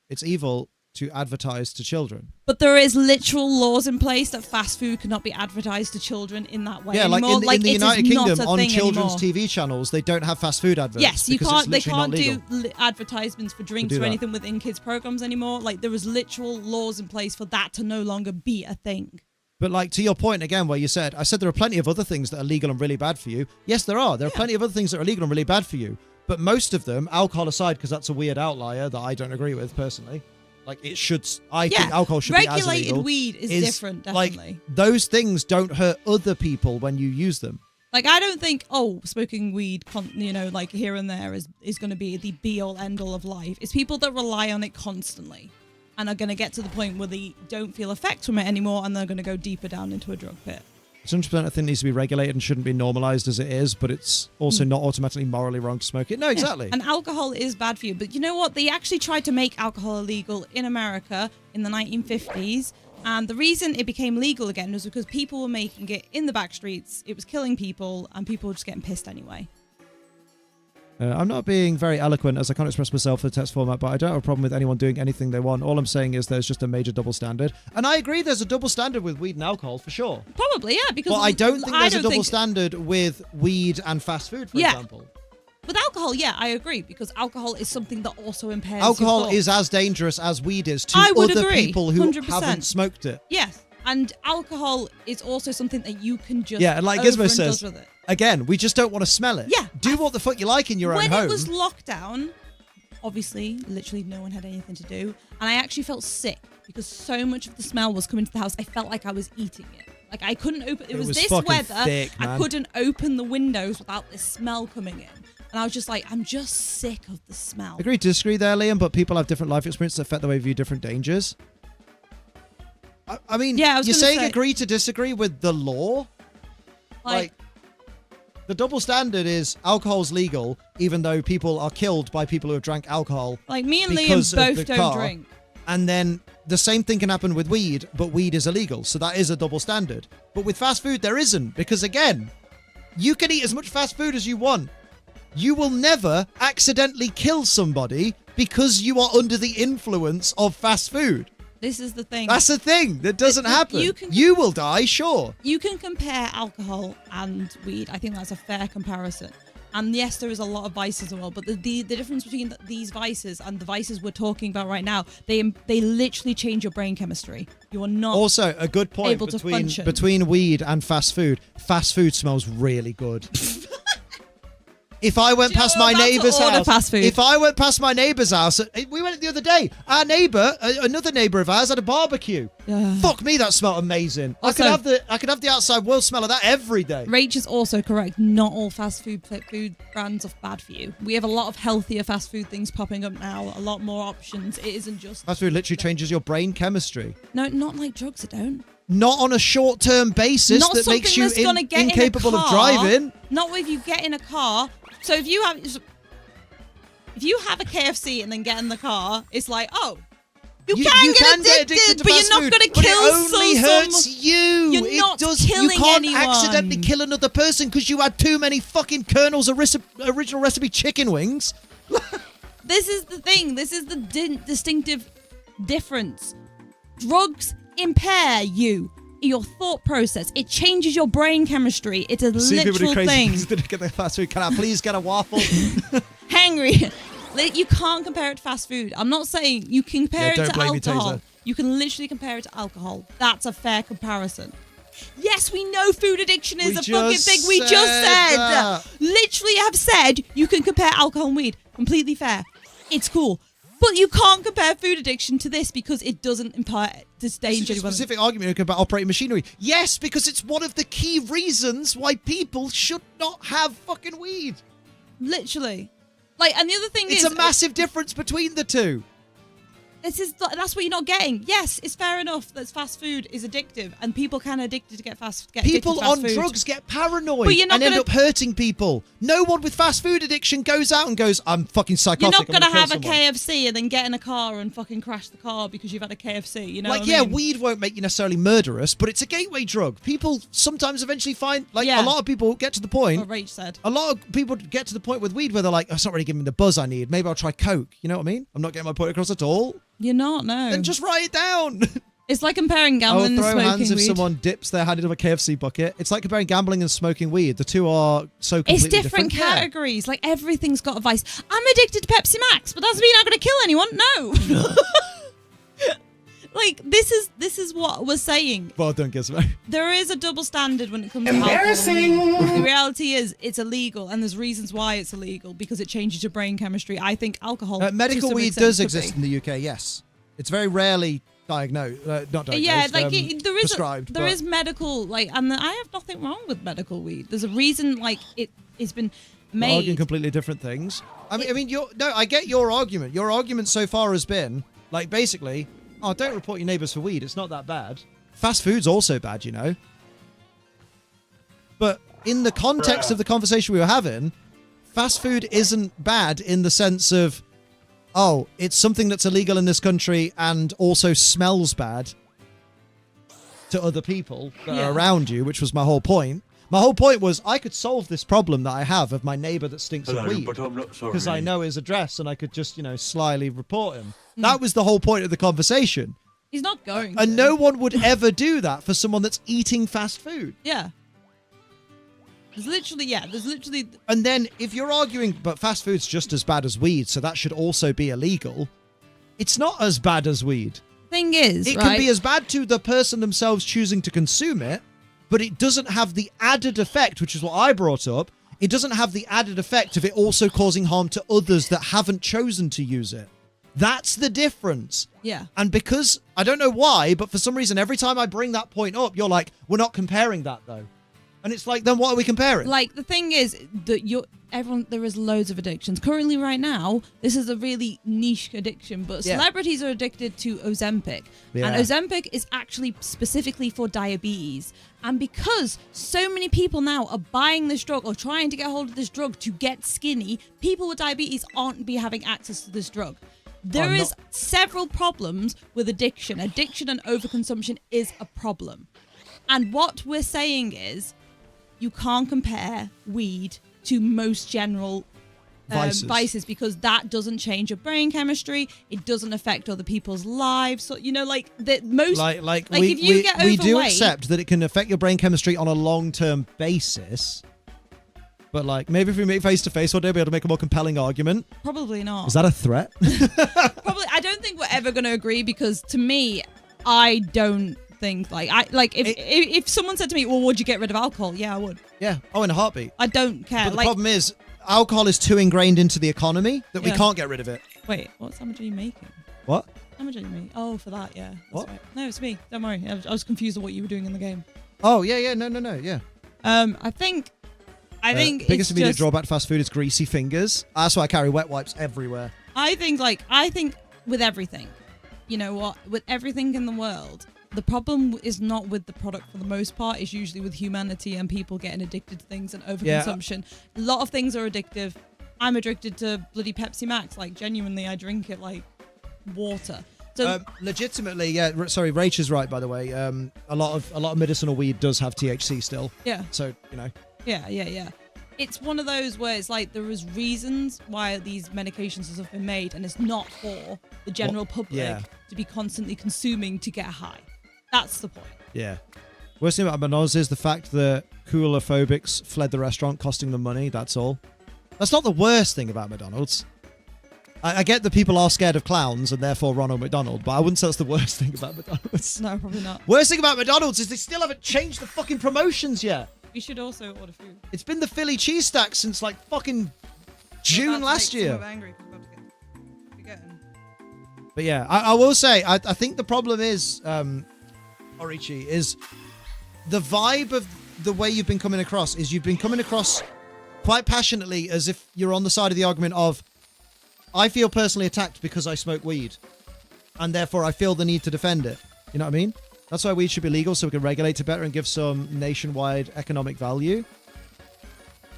It's evil to advertise to children. But there is literal laws in place that fast food cannot be advertised to children in that way Yeah, like anymore. in the it is United not Kingdom, a on thing children's anymore. TV channels, they don't have fast food adverts. Yes, you because can't. it's They literally not can't do legal. advertisements for drinks do or that. anything within kids' programs anymore. Like, there is literal laws in place for that to no longer be a thing. But like, to your point again, where I said there are plenty of other things that are legal and really bad for you. Yes, there are. There are plenty of other things that are legal and really bad for you. But most of them, alcohol aside, because that's a weird outlier that I don't agree with personally. Like, it should, I think alcohol should be as regulated illegal. weed is different, definitely. Like, those things don't hurt other people when you use them. Like, I don't think, smoking weed, like here and there is going to be the be-all, end-all of life. It's people that rely on it constantly and are going to get to the point where they don't feel effects from it anymore, and they're going to go deeper down into a drug pit. It's 100% I think needs to be regulated and shouldn't be normalized as it is, but it's also not automatically morally wrong to smoke it. No, exactly. And alcohol is bad for you. But you know what? They actually tried to make alcohol illegal in America in the 1950s. And the reason it became legal again was because people were making it in the back streets. It was killing people, and people were just getting pissed anyway. I'm not being very eloquent as I can't express myself in text format, but I don't have a problem with anyone doing anything they want. All I'm saying is there's just a major double standard. And I agree there's a double standard with weed and alcohol, for sure. Probably, yeah. Because But I don't think there's a double standard with weed and fast food, for example. With alcohol, yeah, I agree, because alcohol is something that also impairs your Alcohol thoughts. is as dangerous as weed is to I would other agree, people who 100%. haven't smoked it. Yes, and alcohol is also something that you can just Yeah, and like Gizmo overindulge says, with it. again, we just don't want to smell it. Yeah. Do what the fuck you like in your own When home. it was lockdown, obviously, literally no one had anything to do, and I actually felt sick because so much of the smell was coming to the house. I felt like I was eating it. Like I couldn't open. It was this fucking weather. thick, I man. couldn't open the windows without this smell coming in, and I was just like, I'm just sick of the smell. Agree to disagree there, Liam, but people have different life experiences that affect the way we view different dangers. I mean, Yeah, I was you're gonna saying say- agree to disagree with the law? Like, the double standard is alcohol's legal, even though people are killed by people who have drank alcohol. Like me and because Liam of both the don't car. drink. And then the same thing can happen with weed, but weed is illegal. So that is a double standard. But with fast food, there isn't. Because again, you can eat as much fast food as you want. You will never accidentally kill somebody because you are under the influence of fast food. This is the thing. That's the thing. That doesn't happen. You can- You will die, sure. You can compare alcohol and weed. I think that's a fair comparison. And yes, there is a lot of vices in the world, but the difference between these vices and the vices we're talking about right now, they literally change your brain chemistry. You are not Also, a good point able to function. between weed and fast food. Fast food smells really good. If I went Do you know past I'm my about to neighbour's order house, fast food? if I went past my neighbour's house, we went the other day. Our neighbour, another neighbour of ours, had a barbecue. Fuck me, that smelled amazing. Also- I could have the outside world smell of that every day. Rach is also correct. Not all fast food brands are bad for you. We have a lot of healthier fast food things popping up now. A lot more options. It isn't just Fast food literally changes your brain chemistry. no, not like drugs. It don't. Not on a short-term basis Not that something makes you that's gonna get incapable in a of car. driving. Not if you get in a car. So if you have a KFC and then get in the car, it's like, oh, you can get addicted, to but fast you're not food, going to but kill it only hurts you. You're It not does, killing You can't anyone. accidentally kill another person because you had too many fucking Colonel's original recipe chicken wings. This is the thing. This is the distinctive difference. Drugs impair you. Your thought process. It changes your brain chemistry. It's a literal thing. Didn't get the fast food. Can I please get a waffle? Hangry. You can't compare it to fast food. I'm not saying you can compare it don't to blame me, alcohol. Taser. You can literally compare it to alcohol. That's a fair comparison. Yes, we know food addiction is We a fucking just thing. We just said. that. Literally have said you can compare alcohol and weed. Completely fair. It's cool. But you can't compare food addiction to this because it doesn't impair This danger is a anyone. specific argument about operating machinery. Yes, because it's one of the key reasons why people should not have fucking weed. Literally. Like, and the other thing It's is a massive difference between the two. That's what you're not getting. Yes, it's fair enough that fast food is addictive and people can addicted to get People addicted to fast on food. drugs get paranoid But you're not and end gonna- up hurting people. No one with fast food addiction goes out and goes, I'm fucking psychotic. You're not I'm going to kill have a someone." KFC and then get in a car and fucking crash the car because you've had a KFC, you know Like, what I yeah, mean? weed won't make you necessarily murderous, but it's a gateway drug. People sometimes eventually find, like, Yeah. a lot of people get to the point. What Rach said. A lot of people get to the point with weed where they're like, oh, it's not really giving me the buzz I need. Maybe I'll try Coke. You know what I mean? I'm not getting my point across at all. You're not, no. Then just write it down. It's like comparing I'll gambling and throw smoking hands if weed. someone dips their hand into a KFC bucket. It's like comparing gambling and smoking weed. The two are so completely It's different Yeah. categories. Like, everything's got a vice. I'm addicted to Pepsi Max, but that doesn't mean I'm going to kill anyone. No. Like, this is what we're saying. Well done, Gizmo. There is a double standard when it comes to alcohol. The reality is it's illegal, and there's reasons why it's illegal, because it changes your brain chemistry. I think alcohol... to Medical some weed extent does could exist be. in the UK, yes. It's very rarely diagnosed. Not diagnosed, Yeah, like there is prescribed. there but- is medical, like, and I have nothing wrong with medical weed. There's a reason, like, it's been We're arguing made. completely different things. I mean, I get your argument. Your argument so far has been, like, basically, oh, don't report your neighbours for weed. It's not that bad. Fast food's also bad, you know. But in the context of the conversation we were having, fast food isn't bad in the sense of, oh, it's something that's illegal in this country and also smells bad to other people that Yeah. are around you, which was my whole point. My whole point was I could solve this problem that I have of my neighbour that stinks of weed. but I'm not sorry. Because I know his address and I could just, slyly report him. That was the whole point of the conversation. He's not going And to. no one would ever do that for someone that's eating fast food. Yeah. There's literally... And then if you're arguing, but fast food's just as bad as weed, so that should also be illegal, it's not as bad as weed. Thing is, It right? can be as bad to the person themselves choosing to consume it, but it doesn't have the added effect, which is what I brought up. It doesn't have the added effect of it also causing harm to others that haven't chosen to use it. That's the difference. Yeah. And because, I don't know why, but for some reason, every time I bring that point up, you're like, we're not comparing that though. And it's like, then what are we comparing? Like, the thing is that there is loads of addictions. Currently, right now, this is a really niche addiction, but celebrities are addicted to Ozempic. Yeah. And Ozempic is actually specifically for diabetes. And because so many people now are buying this drug or trying to get hold of this drug to get skinny, people with diabetes aren't be having access to this drug. There is several problems with addiction. Addiction and overconsumption is a problem. And what we're saying is, you can't compare weed to most general vices because that doesn't change your brain chemistry. It doesn't affect other people's lives. So, we do accept that it can affect your brain chemistry on a long-term basis. But like, maybe if we meet face to face one day, we'll be able to make a more compelling argument. Probably not. Is that a threat? Probably. I don't think we're ever going to agree because to me, I don't think if someone said to me, well, would you get rid of alcohol? Yeah, I would. Yeah. Oh, in a heartbeat. I don't care. But the problem is, alcohol is too ingrained into the economy that we Yeah. can't get rid of it. Wait, how much are you making? What? How much are you making? Oh, for that, yeah. That's What? right. No, it's me. Don't worry. I was confused of what you were doing in the game. Oh, yeah. No, yeah. I think biggest it's immediate just, drawback to fast food is greasy fingers. That's why I carry wet wipes everywhere. I think with everything, you know what? With everything in the world, the problem is not with the product for the most part. It's usually with humanity and people getting addicted to things and overconsumption. A lot of things are addictive. I'm addicted to bloody Pepsi Max. Like, genuinely, I drink it like water. So Legitimately, yeah. Sorry, Rach is right, by the way. A lot of medicinal weed does have THC still. yeah. So, Yeah. It's one of those where it's like there is reasons why these medications have been made, and it's not for the general public to be constantly consuming to get high. That's the point. Yeah. Worst thing about McDonald's is the fact that coulophobics fled the restaurant, costing them money. That's all. That's not the worst thing about McDonald's. I get that people are scared of clowns and therefore Ronald McDonald, but I wouldn't say that's the worst thing about McDonald's. No, probably not. Worst thing about McDonald's is they still haven't changed the fucking promotions yet. We should also order food. It's been the Philly cheese stack since like fucking June last year. But yeah, I will say, I think the problem is, Orichi, is the vibe of the way you've been coming across is you've been coming across quite passionately as if you're on the side of the argument of, I feel personally attacked because I smoke weed, and therefore I feel the need to defend it. You know what I mean? That's why weed should be legal, so we can regulate it better and give some nationwide economic value.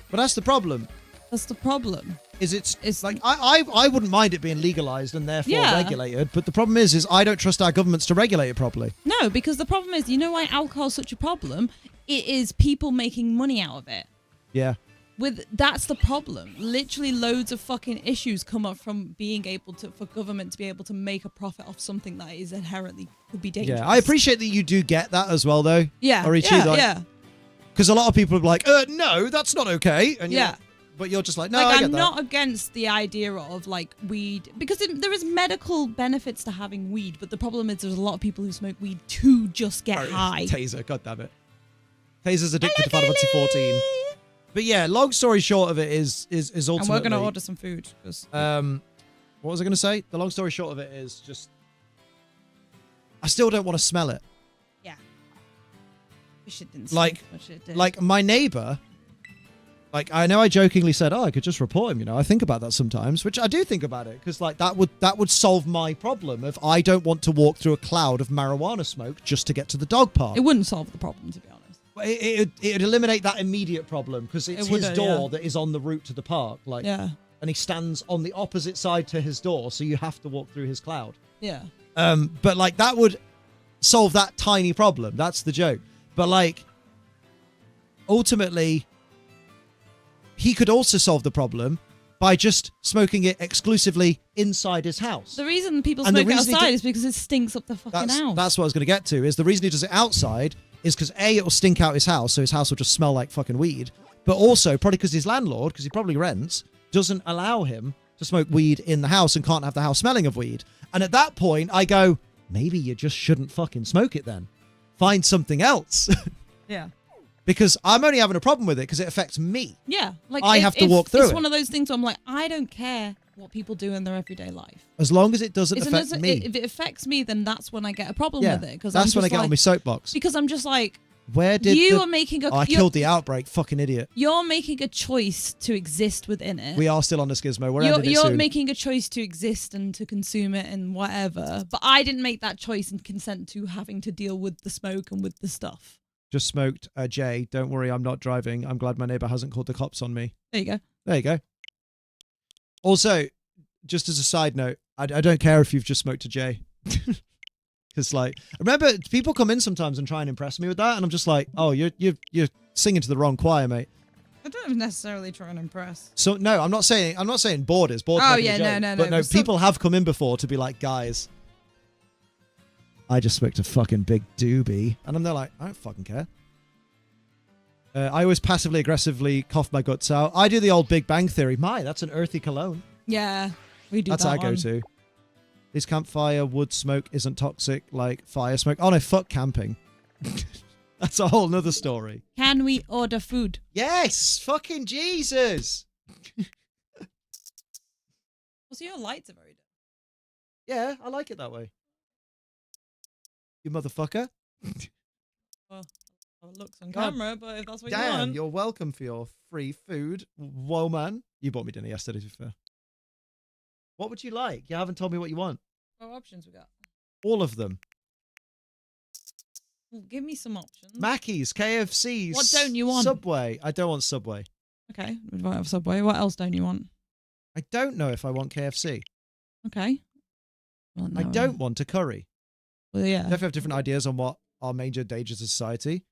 But that's the problem. That's the problem. It's like I wouldn't mind it being legalized and therefore regulated, but the problem is I don't trust our governments to regulate it properly. No, because the problem is, you know why alcohol is such a problem? It is people making money out of it. Yeah. That's the problem. Literally loads of fucking issues come up from being able to, for government to be able to make a profit off something that is inherently could be dangerous. Yeah, I appreciate that you do get that as well though. Yeah. Orichi, Yeah. Because a lot of people are like, no, that's not okay. And yeah. But you're just like, no, like, I get I'm that. not against the idea of like weed because there is medical benefits to having weed, but the problem is there's a lot of people who smoke weed to just get high. Taser, god damn it. Taser's addicted to Final Fantasy 14. But yeah, long story short of it is ultimately. And we're gonna order some food. What was I gonna say? The long story short of it is just, I still don't want to smell it. Yeah. Wish it didn't. Like my neighbor. Like, I know I jokingly said, I could just report him, I think about that sometimes, which I do think about it, because like that would solve my problem if I don't want to walk through a cloud of marijuana smoke just to get to the dog park. It wouldn't solve the problem, to be honest. It'd eliminate that immediate problem, because it's his door that is on the route to the park. Like, yeah. And he stands on the opposite side to his door, so you have to walk through his cloud. Yeah. But like that would solve that tiny problem. That's the joke. But like, ultimately, he could also solve the problem by just smoking it exclusively inside his house. The reason people And the smoke reason he outside do- is because it stinks up the fucking house. That's what I was going to get to, is the reason he does it outside is because A, it'll stink out his house, so his house will just smell like fucking weed. But also, probably because his landlord, because he probably rents, doesn't allow him to smoke weed in the house and can't have the house smelling of weed. And at that point, I go, maybe you just shouldn't fucking smoke it then. Find something else. Yeah. Because I'm only having a problem with it because it affects me. Yeah. Like I have to walk through it's it. one of those things where I'm like, I don't care what people do in their everyday life. As long as it doesn't affect me. If it affects me, then that's when I get a problem Yeah, with it. that's when I get on my soapbox. Because I'm just like, Where did you the... are making a... Oh, I killed the outbreak. Fucking idiot. You're making a choice to exist within it. We are still on the Skizmo. We're ending it You're soon. making a choice to exist and to consume it and whatever. But I didn't make that choice and consent to having to deal with the smoke and with the stuff. Just smoked Jay. Don't worry, I'm not driving. I'm glad my neighbor hasn't called the cops on me. There you go. There you go. Also, just as a side note, I don't care if you've just smoked a J. Because, like, remember, people come in sometimes and try and impress me with that, and I'm just like, oh, you're singing to the wrong choir, mate. I don't necessarily try and impress. So no, I'm not saying borders. Borders. Oh yeah, no. But no, people have come in before to be like, guys, I just smoked a fucking big doobie, and I'm there like, I don't fucking care. I always passively aggressively cough my guts out. I do the old Big Bang Theory. That's an earthy cologne. Yeah, we do. That's that our go-to. This campfire wood smoke isn't toxic like fire smoke. Oh no, fuck camping. That's a whole nother story. Can we order food? Yes, fucking Jesus. Also, your lights are very dim. Yeah, I like it that way. You motherfucker. Well, it looks on God. camera, but if that's what you Damn, want. you're welcome for your free food. Whoa, man. You bought me dinner yesterday, to be fair. What would you like? You haven't told me what you want. What options we got? All of them. Well, give me some options. Mackey's, KFC's. What don't you want? Subway. I don't want Subway. Okay, we might have Subway. What else don't you want? I don't know if I want KFC. Okay. Well, no. I don't want a curry. Well, yeah. Definitely have different ideas on what are major dangers of society.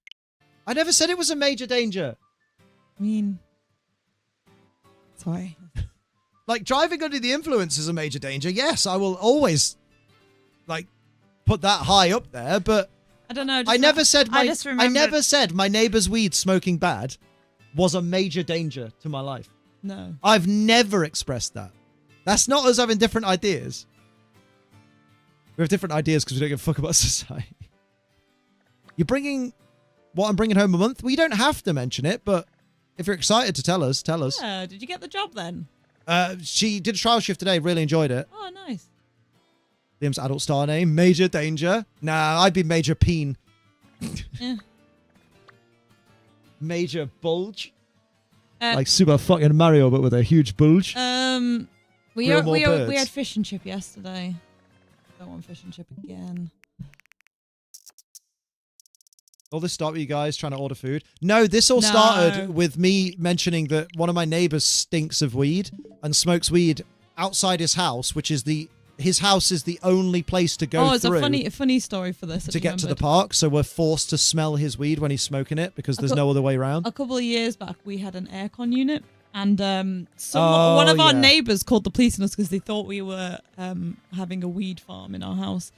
I never said it was a major danger. I mean, sorry. Like, driving under the influence is a major danger. Yes, I will always, like, put that high up there, but I don't know. I never said I never said my neighbor's weed smoking bad was a major danger to my life. No. I've never expressed that. That's not us having different ideas. We have different ideas because we don't give a fuck about society. You're bringing what I'm bringing home a month? Well, you don't have to mention it, but if you're excited to tell us, tell us. Yeah, did you get the job then? She did a trial shift today, really enjoyed it. Oh, nice. Liam's adult star name, Major Danger. Nah, I'd be Major Peen. Yeah. Major Bulge. Uh, Like Super fucking Mario, but with a huge bulge. We Grill more we birds. had fish and chip yesterday. Don't want fish and chip again. All this start with you guys trying to order food? No, this all No. started with me mentioning that one of my neighbors stinks of weed and smokes weed outside his house, which is his house is the only place to go It's through a funny story for this. to get to the park. So we're forced to smell his weed when he's smoking it because there's no other way around. A couple of years back, we had an aircon unit, and one Oh, of our yeah. neighbors called the police on us because they thought we were having a weed farm in our house.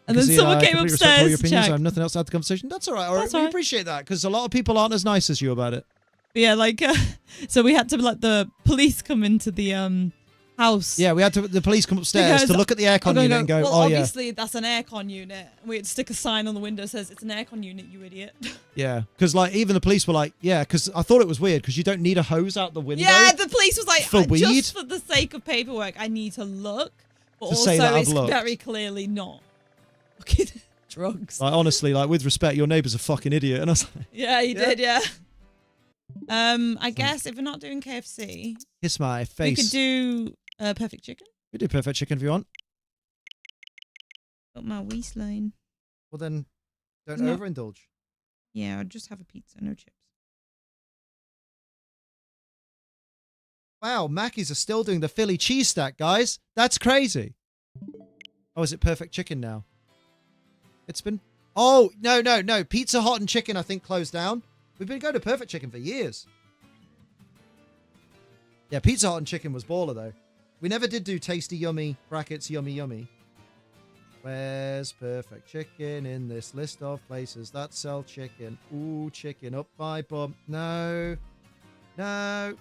And then someone came completely respect all your upstairs to opinions. I check. have nothing else to add to the conversation. That's all right. That's We all right. appreciate that because a lot of people aren't as nice as you about it. But yeah, like so we had to let the police come into the house. Yeah, we had the police come upstairs Because to look at the aircon unit and go, well, oh yeah. obviously that's an aircon unit. We had to stick a sign on the window that says it's an aircon unit, you idiot. Yeah, because like even the police were like, yeah, because I thought it was weird because you don't need a hose out the window. Yeah, the police was like, For weed? just for the sake of paperwork, I need to look. But To also, say that I've it's looked. very clearly not fucking drugs. Like honestly, like with respect, your neighbour's a fucking idiot, and I was like, Yeah, you Yeah. did, yeah. I guess if we're not doing KFC, kiss my we face. could do perfect chicken. We do perfect chicken if you want. Got my waistline. Well then, don't No. overindulge. Yeah, I'll just have a pizza, no chips. Wow, Mackies are still doing the Philly cheese stack, guys. That's crazy. Oh, is it perfect chicken now? It's been... Oh, no. Pizza Hut and Chicken, I think, closed down. We've been going to Perfect Chicken for years. Yeah, Pizza Hut and chicken was baller, though. We never did do tasty, yummy, brackets, yummy, yummy. Where's Perfect Chicken in this list of places that sell chicken? Ooh, chicken up my bum. No. No.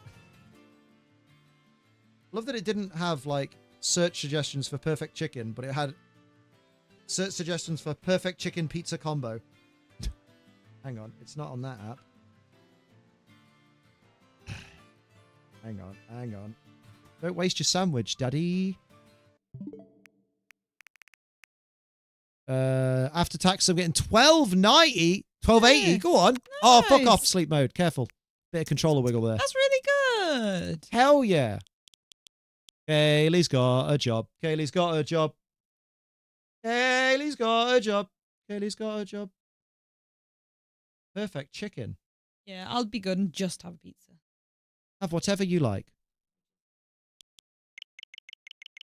Love that it didn't have, like, search suggestions for Perfect Chicken, but it had search suggestions for Perfect Chicken Pizza Combo. Hang on, it's not on that app. Hang on, hang on. Don't waste your sandwich, daddy. After tax, I'm getting $12.90. $12.80. Go on. Nice. Oh, fuck off, sleep mode. Careful. Bit of controller wiggle there. That's really good. Hell yeah. Kaylee's got a job. Kaylee's got a job. Kaylee's got a job. Kaylee's got a job. Perfect Chicken. Yeah, I'll be good and just have a pizza. Have whatever you like.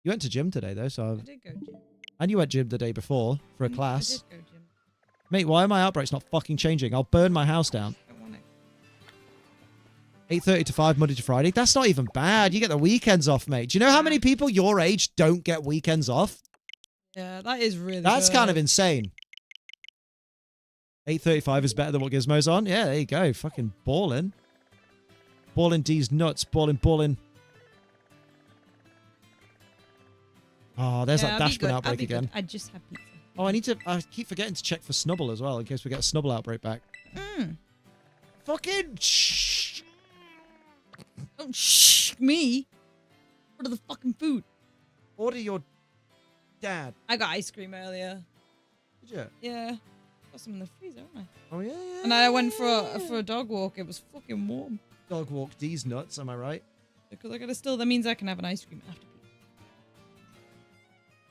You went to gym today, though, so... I did go gym. And you went gym the day before for a class. I did go gym. Mate, why are my outbreaks not fucking changing? I'll burn my house down. I don't want it. 8:30 to 5, Monday to Friday. That's not even bad. You get the weekends off, mate. Do you know how many people your age don't get weekends off? Yeah, that is really That's good. kind of insane. 8:35 is better than what Gizmo's on. Yeah, there you go. Fucking balling. Balling D's nuts. Balling. Oh, there's that Dachsbun outbreak again. I just have pizza. Oh, I keep forgetting to check for Snubbull as well in case we get a Snubbull outbreak back. Fucking shh. Don't shh me. Order the fucking food. Order your dad. I got ice cream earlier. Did you? Yeah. Got some in the freezer, haven't I? Oh, yeah. And I went for a dog walk. It was fucking warm. Dog walk D's nuts, am I right? Because I gotta still, that means I can have an ice cream after pizza.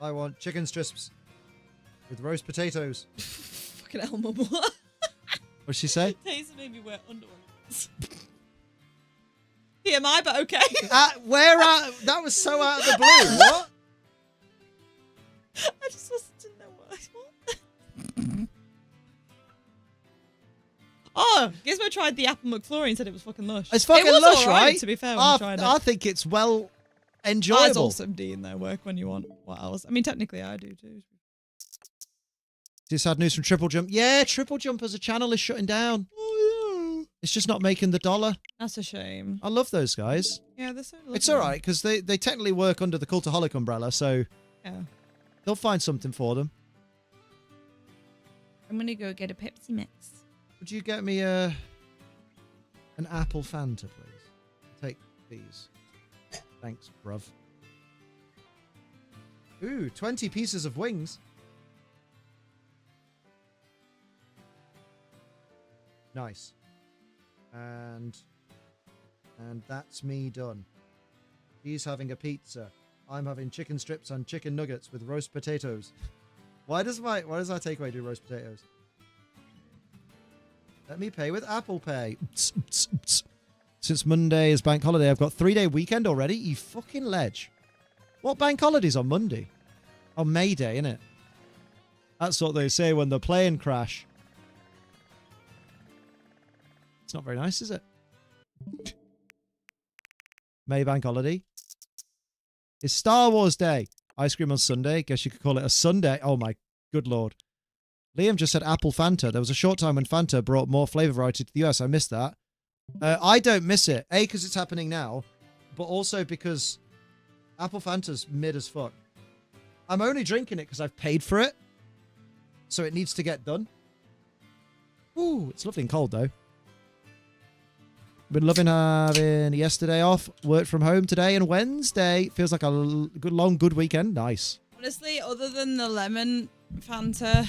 I want chicken strips with roast potatoes. Fucking hell, Mum. What'd she say? Taser made me wear underwear. TMI, but okay. That was so out of the blue. What? I just wanted to know what I want. Oh, Gizmo tried the apple McFlurry and said it was fucking lush. It's fucking it was lush, alright, right? To be fair, when I tried it. I think it's well enjoyable. There's also D in there. Work when you want. What else? I mean, technically, I do too. Is sad news from Triple Jump? Yeah, Triple Jump as a channel is shutting down. Oh, yeah. It's just not making the dollar. That's a shame. I love those guys. Yeah, they're so lovely. It's all right because they technically work under the Cultaholic umbrella, so yeah, they'll find something for them. I'm gonna go get a Pepsi Mix. Would you get me an apple Fanta, please? Take these. Thanks, bruv. Ooh, 20 pieces of wings. Nice. And that's me done. He's having a pizza. I'm having chicken strips and chicken nuggets with roast potatoes. Why does our takeaway do roast potatoes? Let me pay with Apple Pay. Since Monday is bank holiday, I've got 3-day weekend already. You fucking ledge. What bank holiday's on Monday? Oh, May Day, innit? That's what they say when the plane crash. It's not very nice, is it? May bank holiday. It's Star Wars Day. Ice cream on Sunday. Guess you could call it a Sunday. Oh my good lord. Liam just said Apple Fanta. There was a short time when Fanta brought more flavor variety to the US. I missed that. I don't miss it. A, because it's happening now, but also because Apple Fanta's mid as fuck. I'm only drinking it because I've paid for it, so it needs to get done. Ooh, it's lovely and cold though. Been loving having yesterday off. Worked from home today and Wednesday. Feels like a good weekend. Nice. Honestly, other than the lemon Fanta,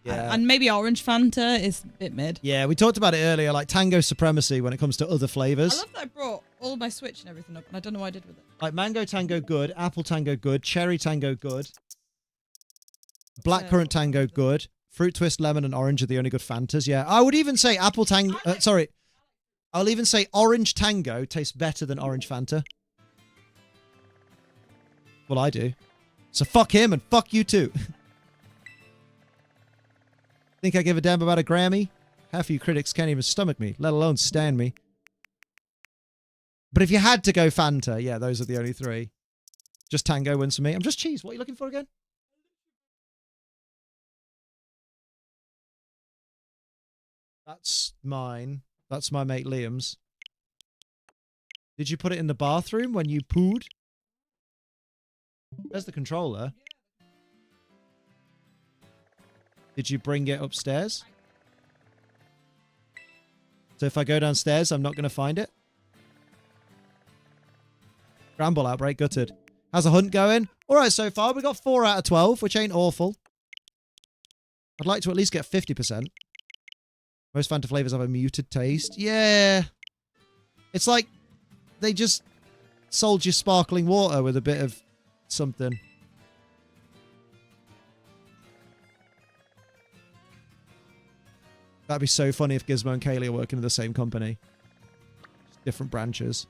yeah, and maybe orange Fanta, is a bit mid. Yeah, we talked about it earlier, like Tango supremacy when it comes to other flavors. I love that I brought all my Switch and everything up, and I don't know what I did with it. Like Mango Tango good, Apple Tango good, Cherry Tango good, Blackcurrant Tango good, Fruit Twist Lemon and Orange are the only good Fantas. Yeah, I would even say Apple Tango. I'll even say Orange Tango tastes better than Orange Fanta. Well, I do. So fuck him and fuck you too. Think I give a damn about a Grammy? Half of you critics can't even stomach me, let alone stand me. But if you had to go Fanta, yeah, those are the only three. Just Tango wins for me. I'm just cheese. What are you looking for again? That's mine. That's my mate Liam's. Did you put it in the bathroom when you pooed? Where's the controller? Did you bring it upstairs? So if I go downstairs, I'm not going to find it? Granbull outbreak, gutted. How's the hunt going? Alright so far, we got 4 out of 12, which ain't awful. I'd like to at least get 50%. Most Fanta flavors have a muted taste. Yeah. It's like they just sold you sparkling water with a bit of something. That'd be so funny if Gizmo and Kaylee are working in the same company. Just different branches.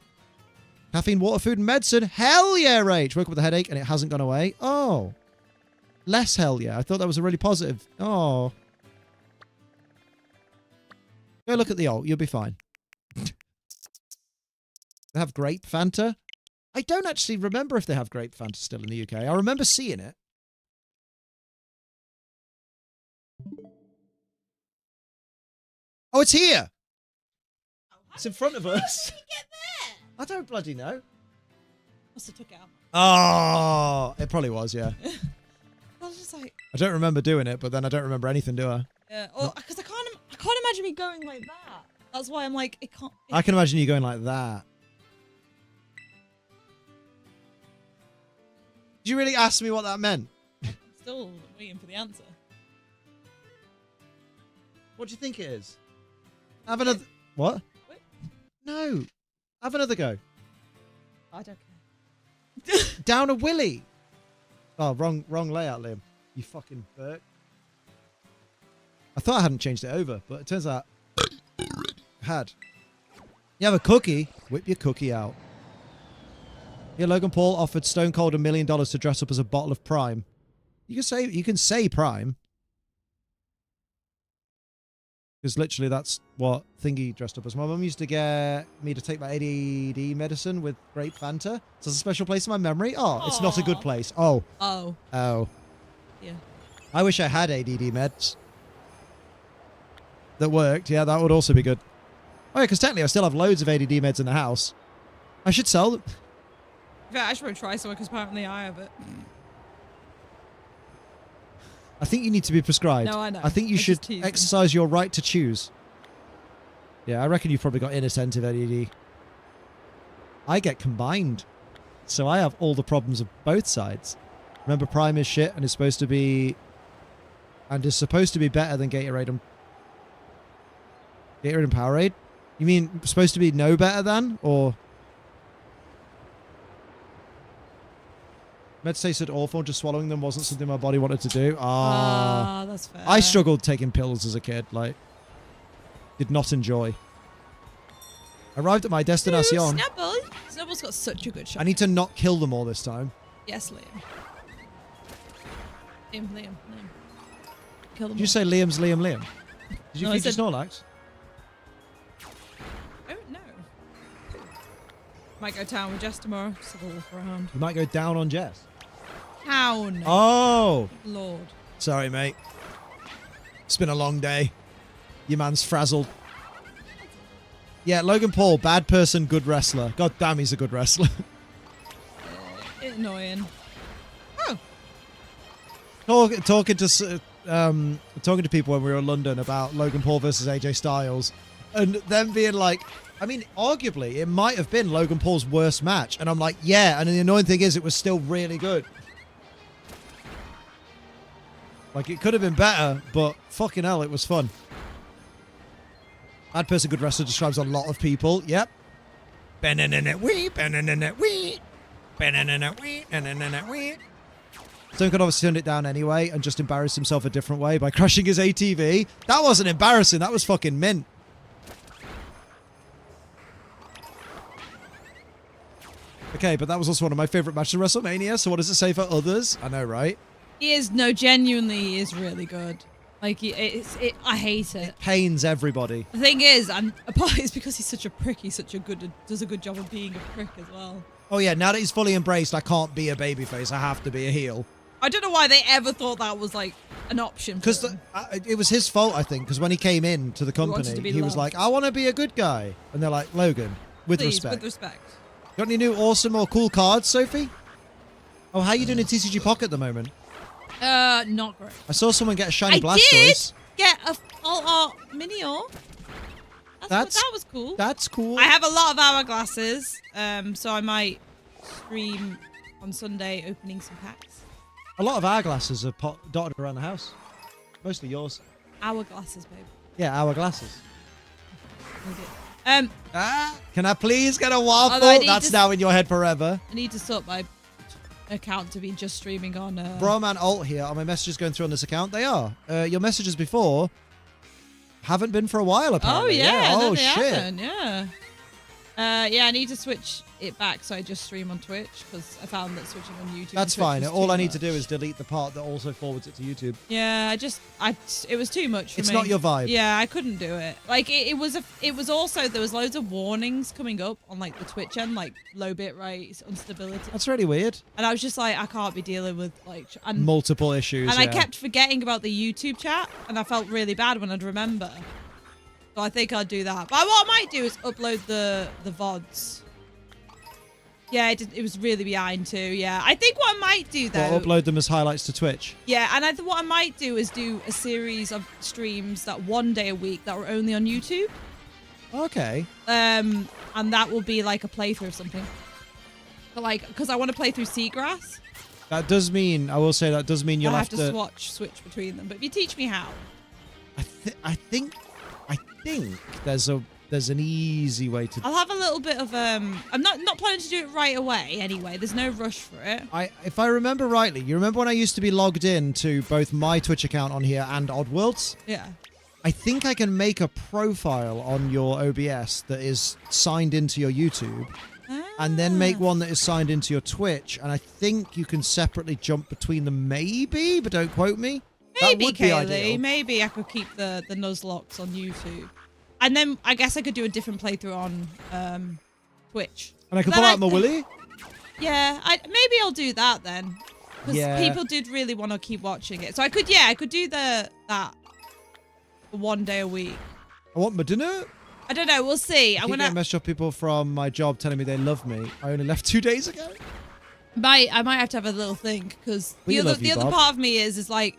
Caffeine, water, food, and medicine. Hell yeah, Rage. Woke up with a headache and it hasn't gone away. Oh. Less hell yeah. I thought that was a really positive. Oh. Go look at the alt. You'll be fine. They have grape Fanta. I don't actually remember if they have grape Fanta still in the UK. I remember seeing it. Oh, it's here. It's in front of us. How did we get there? I don't bloody know. Must have took it out. Oh, it probably was, yeah. I was just like, I don't remember doing it, but then I don't remember anything, do I? yeah, or because I can't imagine me going like that. That's why I'm like, it can't. I can imagine you going like that. Did you really ask me what that meant? Still waiting for the answer. What do you think it is? Have another... What? Wait. No. Have another go. I don't care. Down a willy. Oh, wrong layout, Liam. You fucking Burke. I thought I hadn't changed it over, but it turns out I had. You have a cookie? Whip your cookie out. Yeah, Logan Paul offered Stone Cold $1 million to dress up as a bottle of Prime. You can say Prime. Because literally that's what Thingy dressed up as. My mum used to get me to take my ADD medicine with grape Fanta. So it's a special place in my memory. Oh, it's not a good place. Oh. Oh. Oh. Yeah. I wish I had ADD meds that worked. Yeah, that would also be good. Oh, yeah, because technically I still have loads of ADD meds in the house. I should sell them. Yeah, I should probably try some because apparently I have it. I think you need to be prescribed. No, I know. I think you It's should just teasing. exercise your right to choose. Yeah, I reckon you've probably got inattentive ADD. I get combined. So I have all the problems of both sides. Remember, Prime is shit and is supposed to be... And is supposed to be better than Gatorade and... Gatorade and Powerade? You mean supposed to be no better than? Or... Meds tasted awful and just swallowing them wasn't something my body wanted to do. Ah, that's fair. I struggled taking pills as a kid. Like, did not enjoy. Arrived at my destination. Snubbull. Snubbull's got such a good shot. I need to not kill them all this time. Yes, Liam. Liam. Kill them Did you say Liam's Liam? Did you No, I feed your said- Snorlax? Oh, no. Might go town with Jess tomorrow. Just have a walk around. You might go down on Jess. Town. Oh! Lord. Sorry, mate. It's been a long day. Your man's frazzled. Yeah, Logan Paul, bad person, good wrestler. God damn, he's a good wrestler. Annoying. Oh. Talking to people when we were in London about Logan Paul versus AJ Styles, and them being like, I mean, arguably, it might have been Logan Paul's worst match. And I'm like, yeah. And the annoying thing is, it was still really good. Like, it could have been better, but fucking hell, it was fun. Bad person, good wrestler describes a lot of people. Yep. Stone Cold obviously turned it down anyway and just embarrassed himself a different way by crashing his ATV. That wasn't embarrassing. That was fucking mint. Okay, but that was also one of my favorite matches of WrestleMania, so what does it say for others? I know, right? He is, no, genuinely, he is really good. Like, I hate it. Pains everybody. The thing is, and partly it's because he's such a prick. He's does a good job of being a prick as well. Oh yeah, now that he's fully embraced, I can't be a babyface. I have to be a heel. I don't know why they ever thought that was like an option. Because it was his fault, I think. Because when he came in to the company, he was like, "I want to be a good guy," and they're like, "Logan, with Please, respect." with respect. Got any new awesome or cool cards, Sophie? Oh, how are you doing in TCG Pocket at the moment? Not great. I saw someone get a shiny I Blastoise. did get a all art mini ore. That was cool. That's cool. I have a lot of hourglasses, so I might stream on Sunday opening some packs. A lot of our glasses are dotted around the house. Mostly yours. Hourglasses, babe. Yeah, our glasses. Okay. Can I please get a waffle? That's now in your head forever. I need to sort my account to be just streaming on. Broman alt here. Are my messages going through on this account? They are. Your messages before haven't been for a while, apparently. Oh yeah. Oh no, they shit. haven't, yeah. Yeah, I need to switch it back so I just stream on Twitch because I found that switching on YouTube. That's fine. All I need to do is delete the part that also forwards it to YouTube. Yeah, it was too much for me. It's not your vibe. Yeah, I couldn't do it. Like it was also there was loads of warnings coming up on like the Twitch end, like low bit rate, instability. That's really weird. And I was just like, I can't be dealing with like multiple issues. And I kept forgetting about the YouTube chat, and I felt really bad when I'd remember. So I think I'll do that. But what I might do is upload the VODs. Yeah, it was really behind too. Yeah, I think what I might do though. Upload them as highlights to Twitch. Yeah, and what I might do is do a series of streams that one day a week that were only on YouTube. Okay. And that will be like a playthrough of something. But like, because I want to play through Seagrass. That does mean, I will say that does mean you'll have to switch between them. But if you teach me how. I think there's an easy way to. I'll have a little bit of I'm not planning to do it right away anyway. There's no rush for it. If I remember rightly, you remember when I used to be logged in to both my Twitch account on here and Oddworld's? Yeah. I think I can make a profile on your OBS that is signed into your YouTube. And then make one that is signed into your Twitch, and I think you can separately jump between them, maybe, but don't quote me. Maybe, that would be ideal. Kaylee, maybe I could keep the Nuzlocke on YouTube. And then I guess I could do a different playthrough on Twitch. And I could pull out my Willy? Yeah, maybe I'll do that then. Because people did really want to keep watching it. So I could do that one day a week. I want my dinner. I don't know, we'll see. I'm gonna mess up people from my job telling me they love me. I only left 2 days ago. I might have to have a little think because the other part of me is like,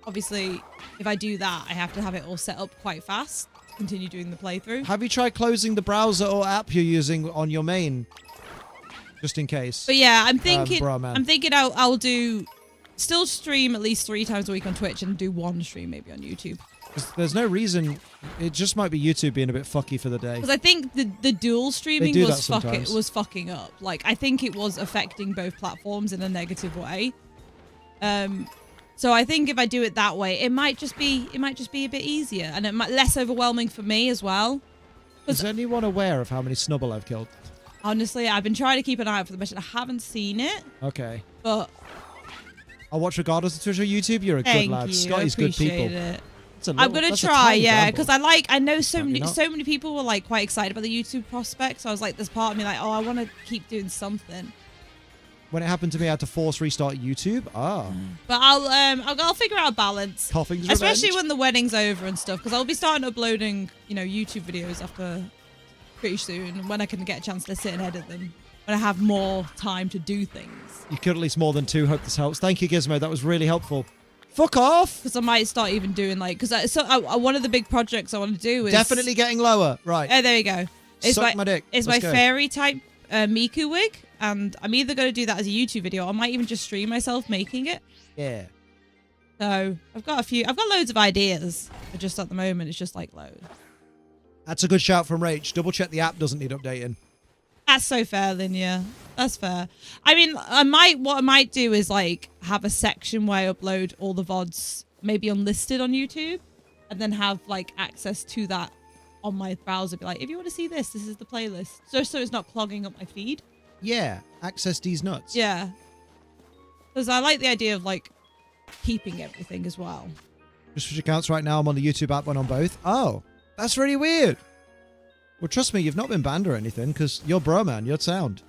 obviously, if I do that, I have to have it all set up quite fast to continue doing the playthrough. Have you tried closing the browser or app you're using on your main, just in case? But yeah, I'm thinking I'll still stream at least 3 times a week on Twitch and do one stream maybe on YouTube. There's no reason. It just might be YouTube being a bit fucky for the day. Because I think the dual streaming was fucking up. Like, I think it was affecting both platforms in a negative way. So I think if I do it that way, it might just be a bit easier and less overwhelming for me as well. Is anyone aware of how many Snubbull I've killed? Honestly, I've been trying to keep an eye out for the mission. I haven't seen it. Okay. But I'll watch regardless of Twitch or YouTube. You're a good lad. Scotty's good people. It. I'm gonna try, yeah, because I know so many people were like quite excited about the YouTube prospects. So I was like, there's part of me like, oh, I want to keep doing something. When it happened to me, I had to force restart YouTube. But I'll figure out a balance. Coughing's especially revenge. when the wedding's over and stuff, because I'll be starting uploading, YouTube videos after pretty soon when I can get a chance to sit and edit them. When I have more time to do things. You killed at least more than 2. Hope this helps. Thank you, Gizmo. That was really helpful. Fuck off! Because I might start even doing one of the big projects I want to do is definitely getting lower. Right. Oh, there you go. Suck my dick. It's my fairy type Miku wig, and I'm either going to do that as a YouTube video, or I might even just stream myself making it. Yeah. So I've got loads of ideas, but just at the moment it's just like loads. That's a good shout from Rach. Double check the app doesn't need updating. That's so fair, Lynn. Yeah, that's fair. I mean, what I might do is like have a section where I upload all the VODs, maybe unlisted on YouTube, and then have like access to that on my browser. Be like, if you want to see this is the playlist. So it's not clogging up my feed. Yeah, access these nuts. Yeah, because I like the idea of like keeping everything as well. Just switch accounts right now. I'm on the YouTube app and on both. Oh, that's really weird. Well, trust me, you've not been banned or anything because you're bro, man. You're sound.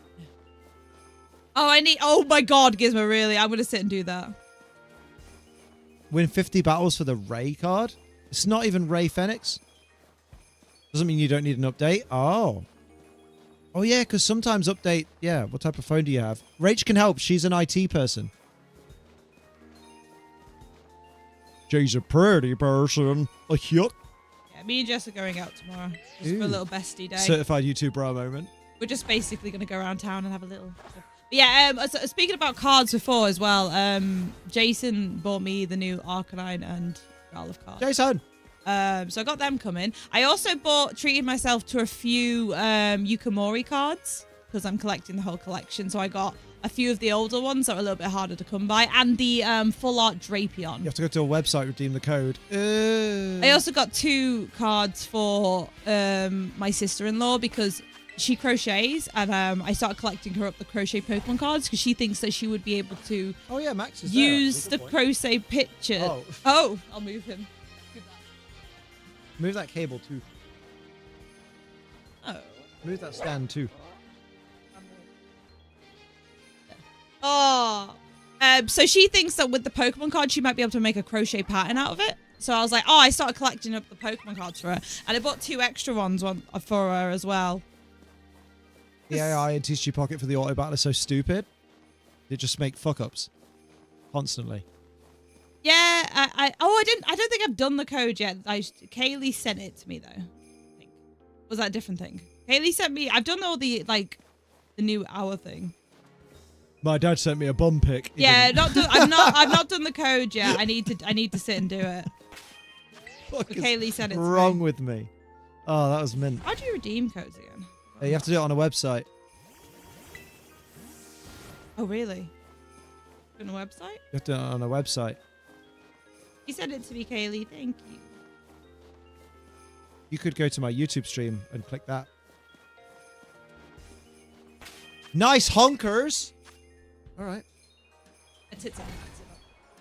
Oh, oh my God, Gizmo, really? I'm going to sit and do that. Win 50 battles for the Ray card. It's not even Ray Fenix. Doesn't mean you don't need an update. Oh. Oh, yeah, because sometimes update... Yeah, what type of phone do you have? Rach can help. She's an IT person. She's a pretty person. A yuck. Yeah, me and Jess are going out tomorrow. Just for a little bestie day. Certified YouTube bro moment. We're just basically going to go around town and have a little... But yeah, speaking about cards before as well, Jason bought me the new Arcanine and Growlithe cards. Jason! So I got them coming. I also treated myself to a few Yukimori cards because I'm collecting the whole collection. So I got a few of the older ones that are a little bit harder to come by, and the full art Drapion. You have to go to a website, redeem the code. I also got 2 cards for my sister-in-law because she crochets, and I started collecting her up the crochet Pokemon cards because she thinks that she would be able to Max is use the crochet picture. Oh, I'll move him. Move that cable too. Oh. Move that stand too. Oh. So she thinks that with the Pokemon card, she might be able to make a crochet pattern out of it. So I was like, I started collecting up the Pokemon cards for her. And I bought 2 extra ones for her as well. The AI in TCG Pocket for the auto battle is so stupid. They just make fuck ups constantly. Yeah, I don't think I've done the code yet. Kaylee sent it to me though. I think. Was that a different thing? Kaylee sent me. I've done all the the new hour thing. My dad sent me a bum pic. Yeah, I've not done the code yet. I need to sit and do it. What is Kaylee sent it to me. wrong with me? Oh, that was mint. How do you redeem codes again? Yeah, you have to do it on a website. Oh really? On a website? You have to do it on a website. You sent it to me, Kaylee. Thank you. You could go to my YouTube stream and click that. Nice honkers. All right. My tits are massive.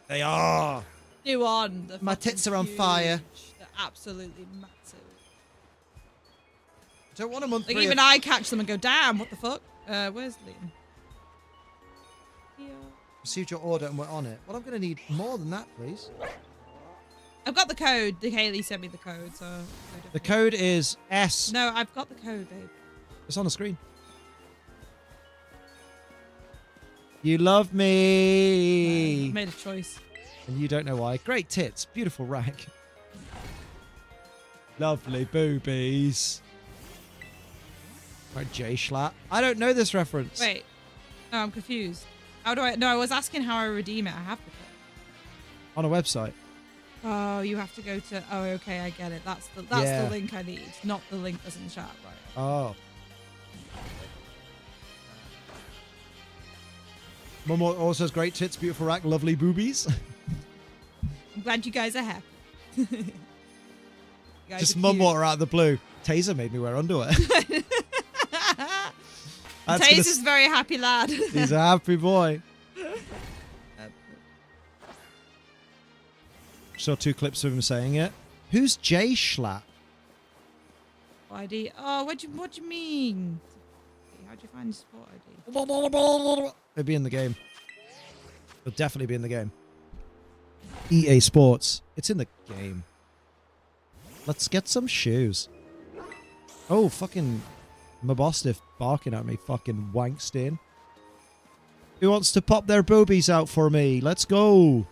They are. New on. My tits are on fire. They're absolutely massive. I don't want a month. Like even I catch them and go, damn, what the fuck? Where's Liam? Received your order and we're on it. Well, I'm going to need more than that, please. I've got the code. The Kaylee sent me the code, so... The code is S. No, I've got the code, babe. It's on the screen. You love me. I made a choice. And you don't know why. Great tits. Beautiful rack. Lovely boobies. Right, J Schlatt. I don't know this reference. Wait. No, I'm confused. How do I... No, I was asking how I redeem it. I have the code. On a website. Oh, you have to go to... Oh, okay, I get it. That's the link I need, not the link that's in the chat, right? Oh. Momo also has great tits, beautiful rack, lovely boobies. I'm glad you guys are happy. Just mum water out of the blue. Taser made me wear underwear. Taser's a very happy lad. He's a happy boy. Saw 2 clips of him saying it. Who's J Schlatt? ID. Oh, what do you mean? How'd you find your sport ID? He'll be in the game. He'll definitely be in the game. EA Sports. It's in the game. Let's get some shoes. Oh, fucking Mabosstiff barking at me. Fucking wankstin. Who wants to pop their boobies out for me? Let's go.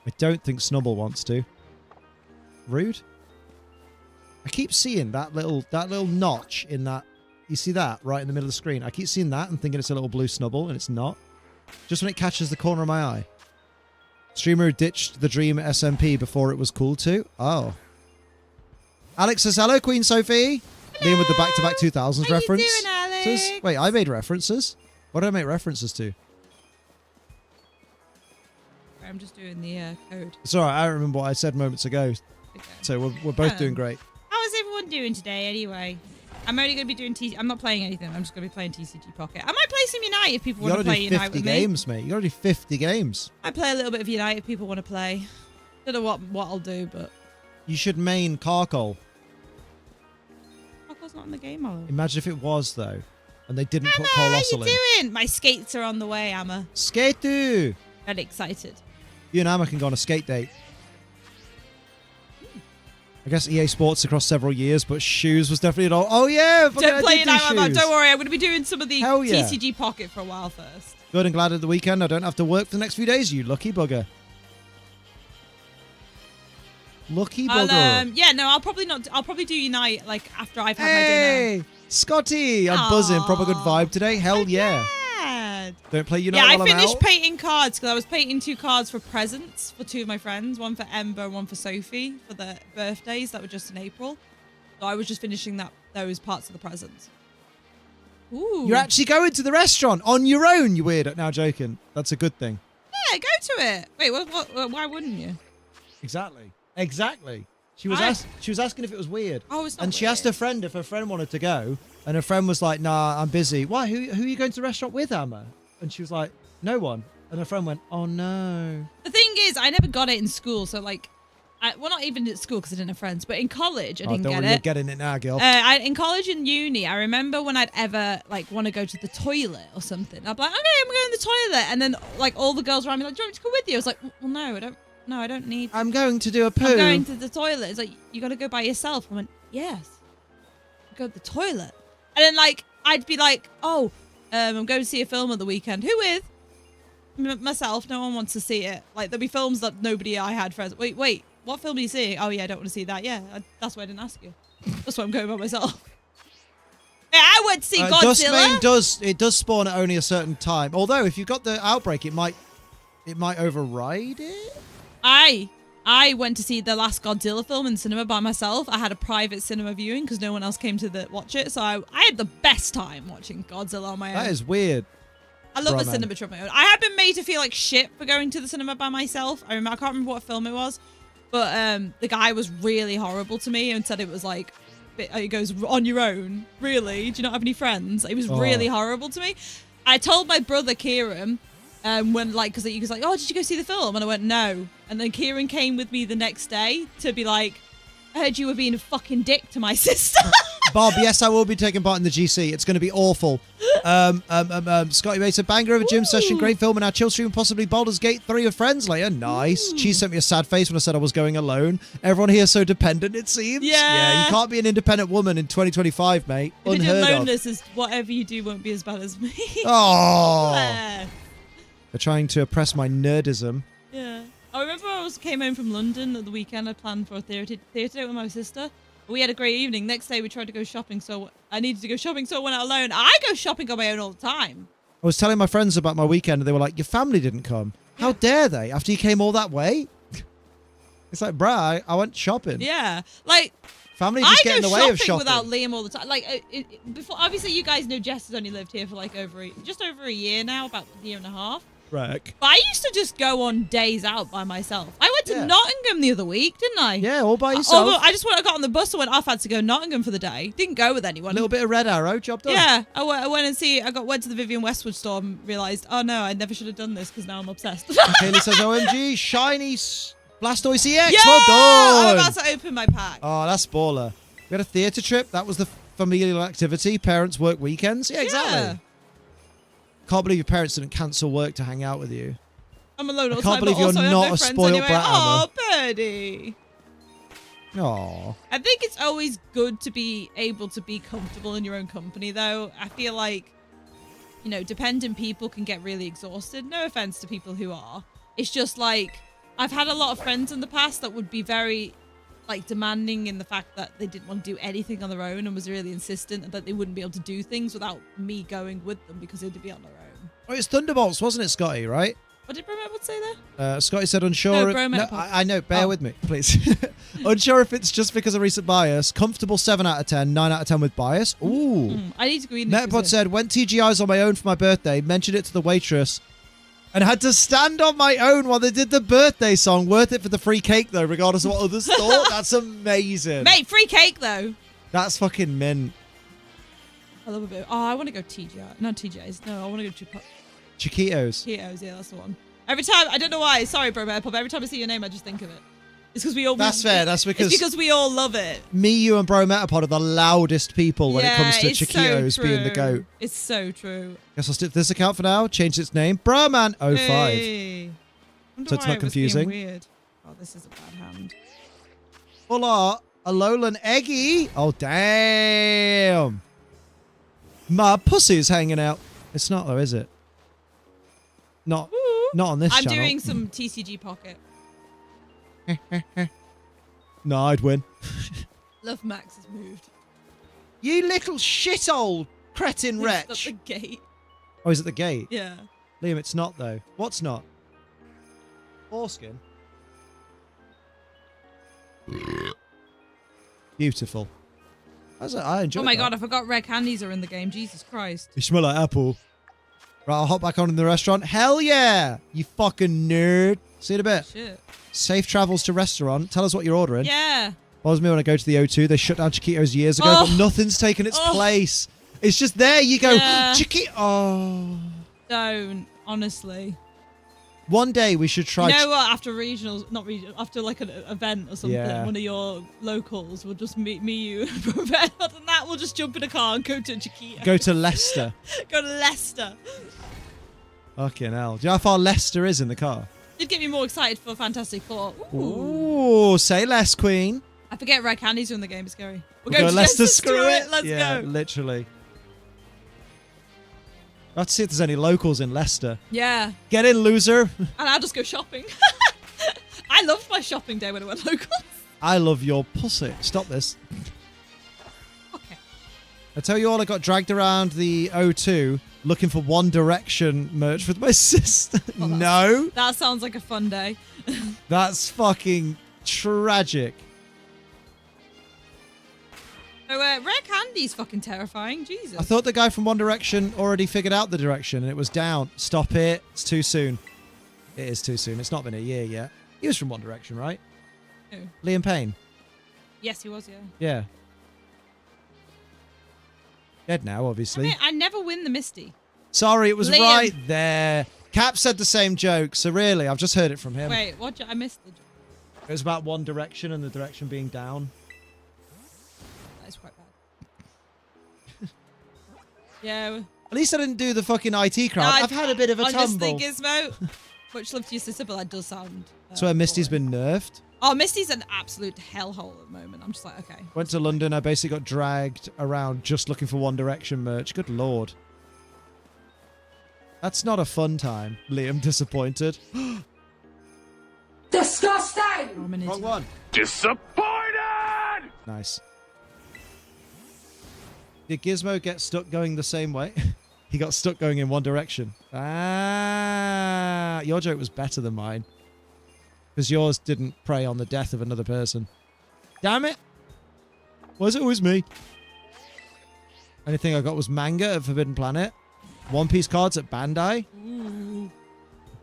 I don't think Snubbull wants to. Rude. I keep seeing that little notch in that. You see that right in the middle of the screen? I keep seeing that and thinking it's a little blue Snubbull, and it's not. Just when it catches the corner of my eye. Streamer who ditched the Dream SMP before it was cool to. Oh. Alex says hello, Queen Sophie. Hello. Liam with the back-to-back 2000s How reference. You doing, Alex? Wait, I made references. What did I make references to? I'm just doing the code. It's alright, I don't remember what I said moments ago. Okay. So we're both doing great. How is everyone doing today, anyway? I'm only going to be doing TCG. I'm not playing anything. I'm just going to be playing TCG Pocket. I might play some Unite if people You want to gotta play do Unite 50 with games, me. mate. You gotta do 50 games. I play a little bit of Unite if people want to play. Don't know what I'll do, but You should main Carkol. Pocket's not in the game, Oliver. Imagine if it was, though. And they didn't put Emma, how Colossal you in. doing? My skates are on the way, Emma. Skate do. Very excited. You and Amma can go on a skate date. I guess EA Sports across several years, but shoes was definitely an old. Oh yeah, Don't play it. Unite, Emma. Don't worry. I'm going to be doing some of the Hell yeah. TCG Pocket for a while first. Good and glad at the weekend I don't have to work for the next few days. You lucky bugger. Lucky bugger. Yeah, no, I'll probably not. I'll probably do Unite like after I've had my Hey, dinner. Scotty, I'm buzzing. Proper good vibe today. Hell yeah. Glad. Don't play Unite. Yeah, I while I'm finished out. painting cards because I was painting 2 cards for presents for 2 of my friends, one for Ember and one for Sophie for their birthdays that were just in April. So I was just finishing those parts of the presents. Ooh. You're actually going to the restaurant on your own, you weirdo. Now joking. That's a good thing. Yeah, go to it. Wait, why wouldn't you? Exactly. She was asking if it was weird. Oh, it's not And she asked her friend if her friend wanted to go, and her friend was like, "Nah, I'm busy." Why? Who are you going to the restaurant with, Amma? And she was like, "No one." And her friend went, "Oh no." The thing is, I never got it in school, so like, well, not even at school because I didn't have friends, but in college I didn't don't get worry, it. you're getting it now, girl. In college and uni, I remember when I'd ever like want to go to the toilet or something. I'd be like, okay, I'm going to the toilet, and then like all the girls around me like, do you want me to go with you? I was like, well, no, I don't. No, I don't need. I'm going to do a poo. I'm going to the toilet. It's like, you got to go by yourself. I went, yes. Go to the toilet. And then like I'd be like, oh, I'm going to see a film at the weekend. Who with? Myself. No one wants to see it. Like there'll be films that nobody I had friends. Wait. What film are you seeing? Oh yeah, I don't want to see that. Yeah, that's why I didn't ask you. That's why I'm going by myself. Yeah, I went to see Godzilla. It does spawn at only a certain time. Although if you've got the outbreak, it might override it. I went to see the last Godzilla film in cinema by myself. I had a private cinema viewing because no one else came to watch it. So I had the best time watching Godzilla on my own. That is weird. I love Bro, the man. cinema trip on my own. I have been made to feel like shit for going to the cinema by myself. I can't remember what film it was. But the guy was really horrible to me and said it was like, he goes, on your own? Really? Do you not have any friends? He was really horrible to me. I told my brother Kieran, when like, because he was like, oh, did you go see the film? And I went, no. And then Kieran came with me the next day to be like, I heard you were being a fucking dick to my sister. Bob, yes, I will be taking part in the GC. It's going to be awful. Scotty made a banger of a gym session. Great film, and our chill stream and possibly Baldur's Gate 3 with friends later. Nice. She sent me a sad face when I said I was going alone. Everyone here is so dependent, it seems. Yeah. You can't be an independent woman in 2025, mate. If you're Unheard of. loneliness, is whatever you do won't be as bad as me. Oh. Yeah. They're trying to oppress my nerdism. Yeah. I remember came home from London at the weekend. I planned for a theatre date with my sister. We had a great evening. Next day we tried to go shopping, so I needed to go shopping, so I went out alone. I go shopping on my own all the time. I was telling my friends about my weekend, and they were like, your family didn't come. How dare they? After you came all that way? It's like, bruh, I went shopping. Yeah. Like, Family just get in the way of shopping. without Liam all the time. Like, before, obviously, you guys know Jess has only lived here for like just over a year now, about a year and a half. Right. But I used to just go on days out by myself. I went to Nottingham the other week, didn't I? Yeah, all by yourself. I just got on the bus and went off. I had to go Nottingham for the day. Didn't go with anyone. A little bit of Red Arrow, job done. Yeah, I went to the Vivian Westwood store and realised, oh no, I never should have done this because now I'm obsessed. Kaylee says, OMG, shiny Blastoise EX, yeah! well I'm done. about to open my pack. Oh, that's baller. We had a theatre trip. That was the familial activity. Parents work weekends. Yeah, exactly. Yeah. Can't believe your parents didn't cancel work to hang out with you. I'm alone all the I can't time, believe but you're also I have not no a friends spoiled anyway. brat, Oh, birdie. Aww. I think it's always good to be able to be comfortable in your own company, though. I feel like, you know, dependent people can get really exhausted. No offense to people who are. It's just like, I've had a lot of friends in the past that would be very, like, demanding in the fact that they didn't want to do anything on their own and was really insistent that they wouldn't be able to do things without me going with them because they'd be on their own. Oh, it's Thunderbolts, wasn't it, Scotty, right? What did Bromette say there? Scotty said unsure. No, I know. Bear with me, please. Unsure if it's just because of recent bias. Comfortable 7 out of 10, 9 out of 10 with bias. Ooh. I need to go in. Metapod said, went TGI's on my own for my birthday, mentioned it to the waitress, and had to stand on my own while they did the birthday song. Worth it for the free cake, though, regardless of what others thought. That's amazing. Mate, free cake, though. That's fucking mint. I love a bit. Oh, I want to go TGI. Not TGI's. No, I want to go Chiquitos. Chiquitos. Yeah, that's the one. Every time, I don't know why. Sorry, Bro Bear Pop. Every time I see your name, I just think of it. It's because we all. That's fair. That's it's because we all love it. Me, you, and Bro Metapod are the loudest people when it comes to it's Chiquitos so being the goat. It's so true. Guess I'll stick to this account for now. Change its name. Broman05. Hey. So it's not confusing. Weird. Oh, this is a bad hand. Hola, Alolan Eggy. Oh, damn. My pussy's hanging out. It's not though, is it? Not on this channel. I'm doing some TCG Pocket. No, I'd win. Love Max has moved. You little shithole cretin He's wretch. at the gate. Oh, he's at the gate? Yeah. Liam, it's not though. What's not? Foreskin. Beautiful. I enjoy. Oh my god, I forgot rare candies are in the game. Jesus Christ. You smell like apple. Right, I'll hop back on in the restaurant. Hell yeah! You fucking nerd. See you in a bit. Shit. Safe travels to restaurant. Tell us what you're ordering. Yeah. Bothers me when I go to the O2. They shut down Chiquitos years ago, but nothing's taken its place. It's just there. You go, Chiquito. Oh. Don't, honestly. One day we should try. You know what? After regionals, not regional, after like an event or something, one of your locals will just meet me, you, and that we'll just jump in a car and go to Chiquito. Go to Leicester. Go to Leicester. Fucking hell. Do you know how far Leicester is in the car? Did get me more excited for Fantastic Four. Ooh, say less, Queen. I forget rare candies are in the game. It's scary. We'll go to Leicester, screw it. Let's go. Literally. Let's see if there's any locals in Leicester. Yeah. Get in, loser. And I'll just go shopping. I loved my shopping day when I went local. I love your pussy. Stop this. Okay. I tell you all, I got dragged around the O2 looking for One Direction merch with my sister. Well, no. That sounds like a fun day. That's fucking tragic. So, rare candy's fucking terrifying. Jesus. I thought the guy from One Direction already figured out the direction and it was down. Stop it. It's too soon. It is too soon. It's not been a year yet. He was from One Direction, right? Who? Liam Payne. Yes, he was, yeah. Yeah. Dead now, obviously. I never win the Misty. Sorry, it was Liam. right there. Cap said the same joke, so really, I've just heard it from him. Wait, what? I missed the joke. It was about One Direction and the direction being down. That is quite bad. Yeah. At least I didn't do the fucking IT crowd. I've had a bit of a tumble. Honestly, Gizmo, much love to your sister, but that does sound... That's where Misty's been nerfed. Oh, Misty's an absolute hellhole at the moment. I'm just like, okay. Went to London. I basically got dragged around just looking for One Direction merch. Good lord. That's not a fun time. Liam, disappointed. Disgusting! Wrong one. Disappointed! Nice. Did Gizmo get stuck going the same way? He got stuck going in one direction. Ah, your joke was better than mine. Because yours didn't prey on the death of another person. Damn it. Why is it always me? Anything I got was manga at Forbidden Planet. One Piece cards at Bandai. Ooh.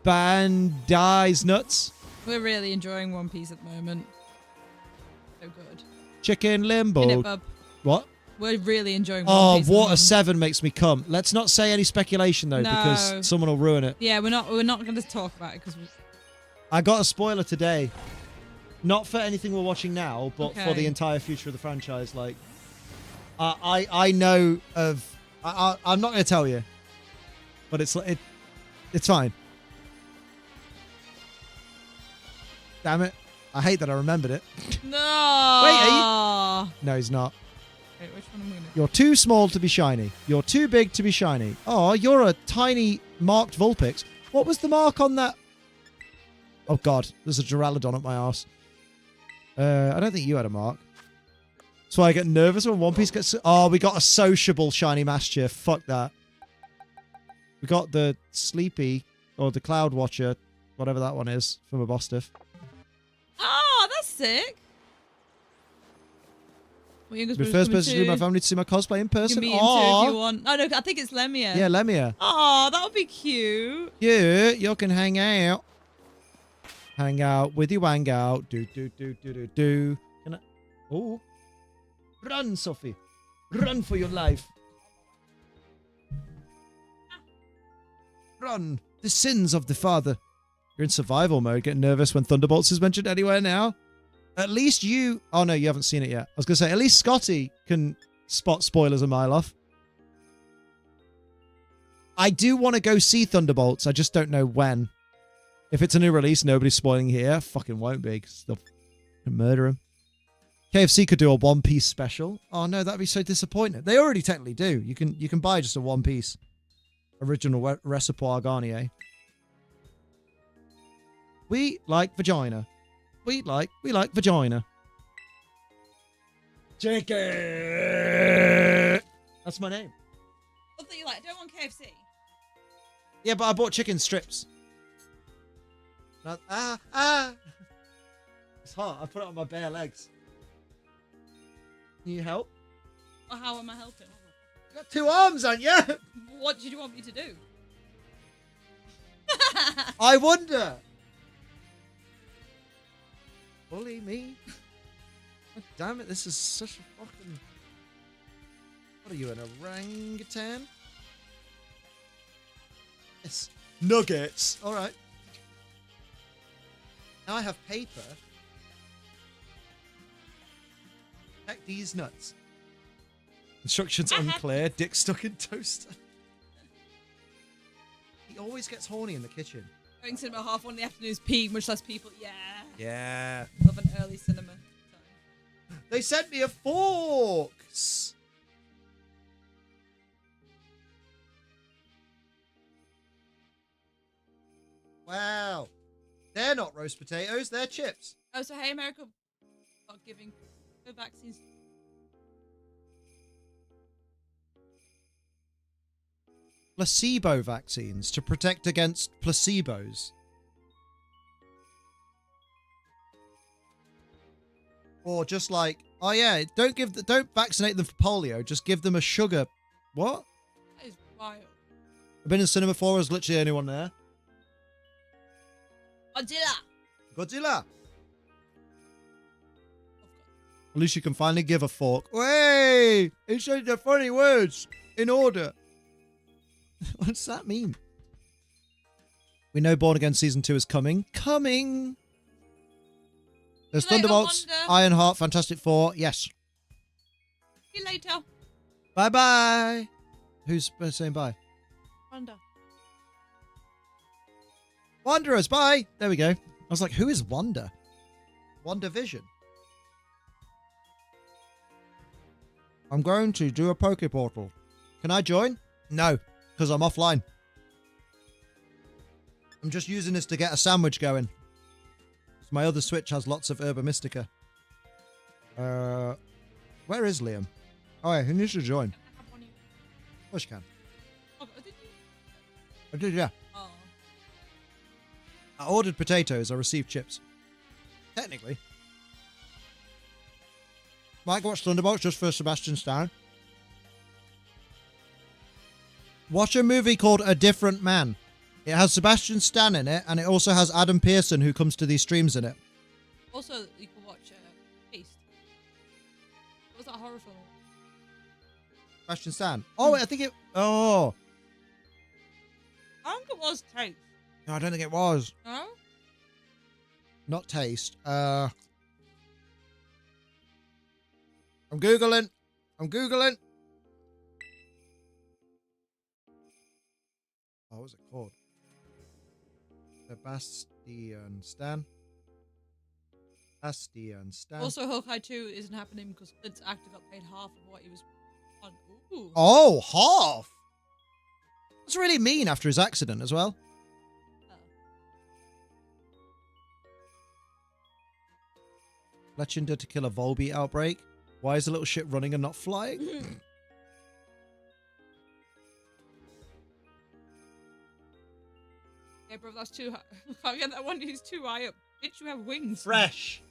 Bandai's nuts. We're really enjoying One Piece at the moment. So good. Chicken Limbo. In it, bub. What? We're really enjoying One Piece. Oh, Water 7 makes me come. Let's not say any speculation though, because someone will ruin it. Yeah, we're not going to talk about it because I got a spoiler today. Not for anything we're watching now, but for the entire future of the franchise. Like, I know of. I'm not going to tell you, but it's fine. Damn it! I hate that I remembered it. No. Wait, are you? No, he's not. Wait, which one am I gonna... You're too small to be shiny. You're too big to be shiny. Oh, you're a tiny marked Vulpix. What was the mark on that? Oh god, there's a Duraludon up my arse. I don't think you had a mark. That's why I get nervous when One Piece gets... Oh, we got a sociable shiny Maschiff. Fuck that. We got the Sleepy, or the Cloud Watcher, whatever that one is, from Mabosstiff. Oh, that's sick. Well, The first person to do my family to see my cosplay in person. You can meet him too if you want. Oh, no, I think it's Lemia. Yeah, Lemia. Oh, that would be cute. Yeah, you can hang out. Hang out with your wang out. Do. Can I... Oh. Run, Sophie. Run for your life. Run. The sins of the father. You're in survival mode, getting nervous when Thunderbolts is mentioned anywhere now. At least you... Oh, no, you haven't seen it yet. I was going to say, at least Scotty can spot spoilers a mile off. I do want to go see Thunderbolts. I just don't know when. If it's a new release, nobody's spoiling here. Fucking won't be, because they'll murder him. KFC could do a One Piece special. Oh, no, that'd be so disappointing. They already technically do. You can buy just a One Piece original Reservoir Garnier. We like vagina. We like vagina. Chicken. That's my name. What that you like? Don't want KFC. Yeah, but I bought chicken strips. It's hot. I put it on my bare legs. Can you help? Well, how am I helping? You got 2 arms, haven't you? What did you want me to do? I wonder. Bully me. God damn it, this is such a fucking... What are you, an orangutan? Yes. Nuggets. Alright. Now I have paper. Check these nuts. Instructions unclear. Dick stuck in toaster. He always gets horny in the kitchen. Going cinema 1:30 in the afternoon is peak, much less people. Yeah. Yeah. Love an early cinema. Sorry. They sent me a forks. Wow. They're not roast potatoes, they're chips. Oh, so hey, America are giving the vaccines. Placebo vaccines to protect against placebos. Or just like, oh yeah, don't vaccinate them for polio, just give them a sugar. What? That is wild. I've been in cinema 4, I was literally the only one there. Godzilla! At least you can finally give a fork. Way! He said the funny words in order. What does that mean? We know Born Again Season 2 is coming. Coming! There's See you later, Thunderbolts, Wanda. Ironheart, Fantastic Four. Yes. See you later. Bye-bye! Who's saying bye? Wanda. Wanderers, bye! There we go. I was like, who is Wanda? Wanda Vision. I'm going to do a Poke Portal. Can I join? No, because I'm offline. I'm just using this to get a sandwich going. So my other Switch has lots of Herba Mystica. Where is Liam? Oh yeah, he needs to join. Of course you can. Oh, did you? I did, yeah. Oh. I ordered potatoes, I received chips. Technically. Might watch Thunderbolts just for Sebastian Stan. Watch a movie called A Different Man. It has Sebastian Stan in it, and it also has Adam Pearson, who comes to these streams in it. Also, you can watch Taste. What was that horror film? Sebastian Stan. Oh, wait, I think it... Oh. I think it was Taste. No, I don't think it was. No? Not Taste. I'm Googling. Oh, what was it called? Sebastian Stan. Also, Hawkeye 2 isn't happening because Clint's actor got paid half of what he was on. Ooh. Oh, half! That's really mean after his accident as well. Fletchinder to kill a Volbeat outbreak. Why is the little shit running and not flying? Yeah, bro, that's too high. Can't get that one. He's too high up. Bitch, you have wings. Fresh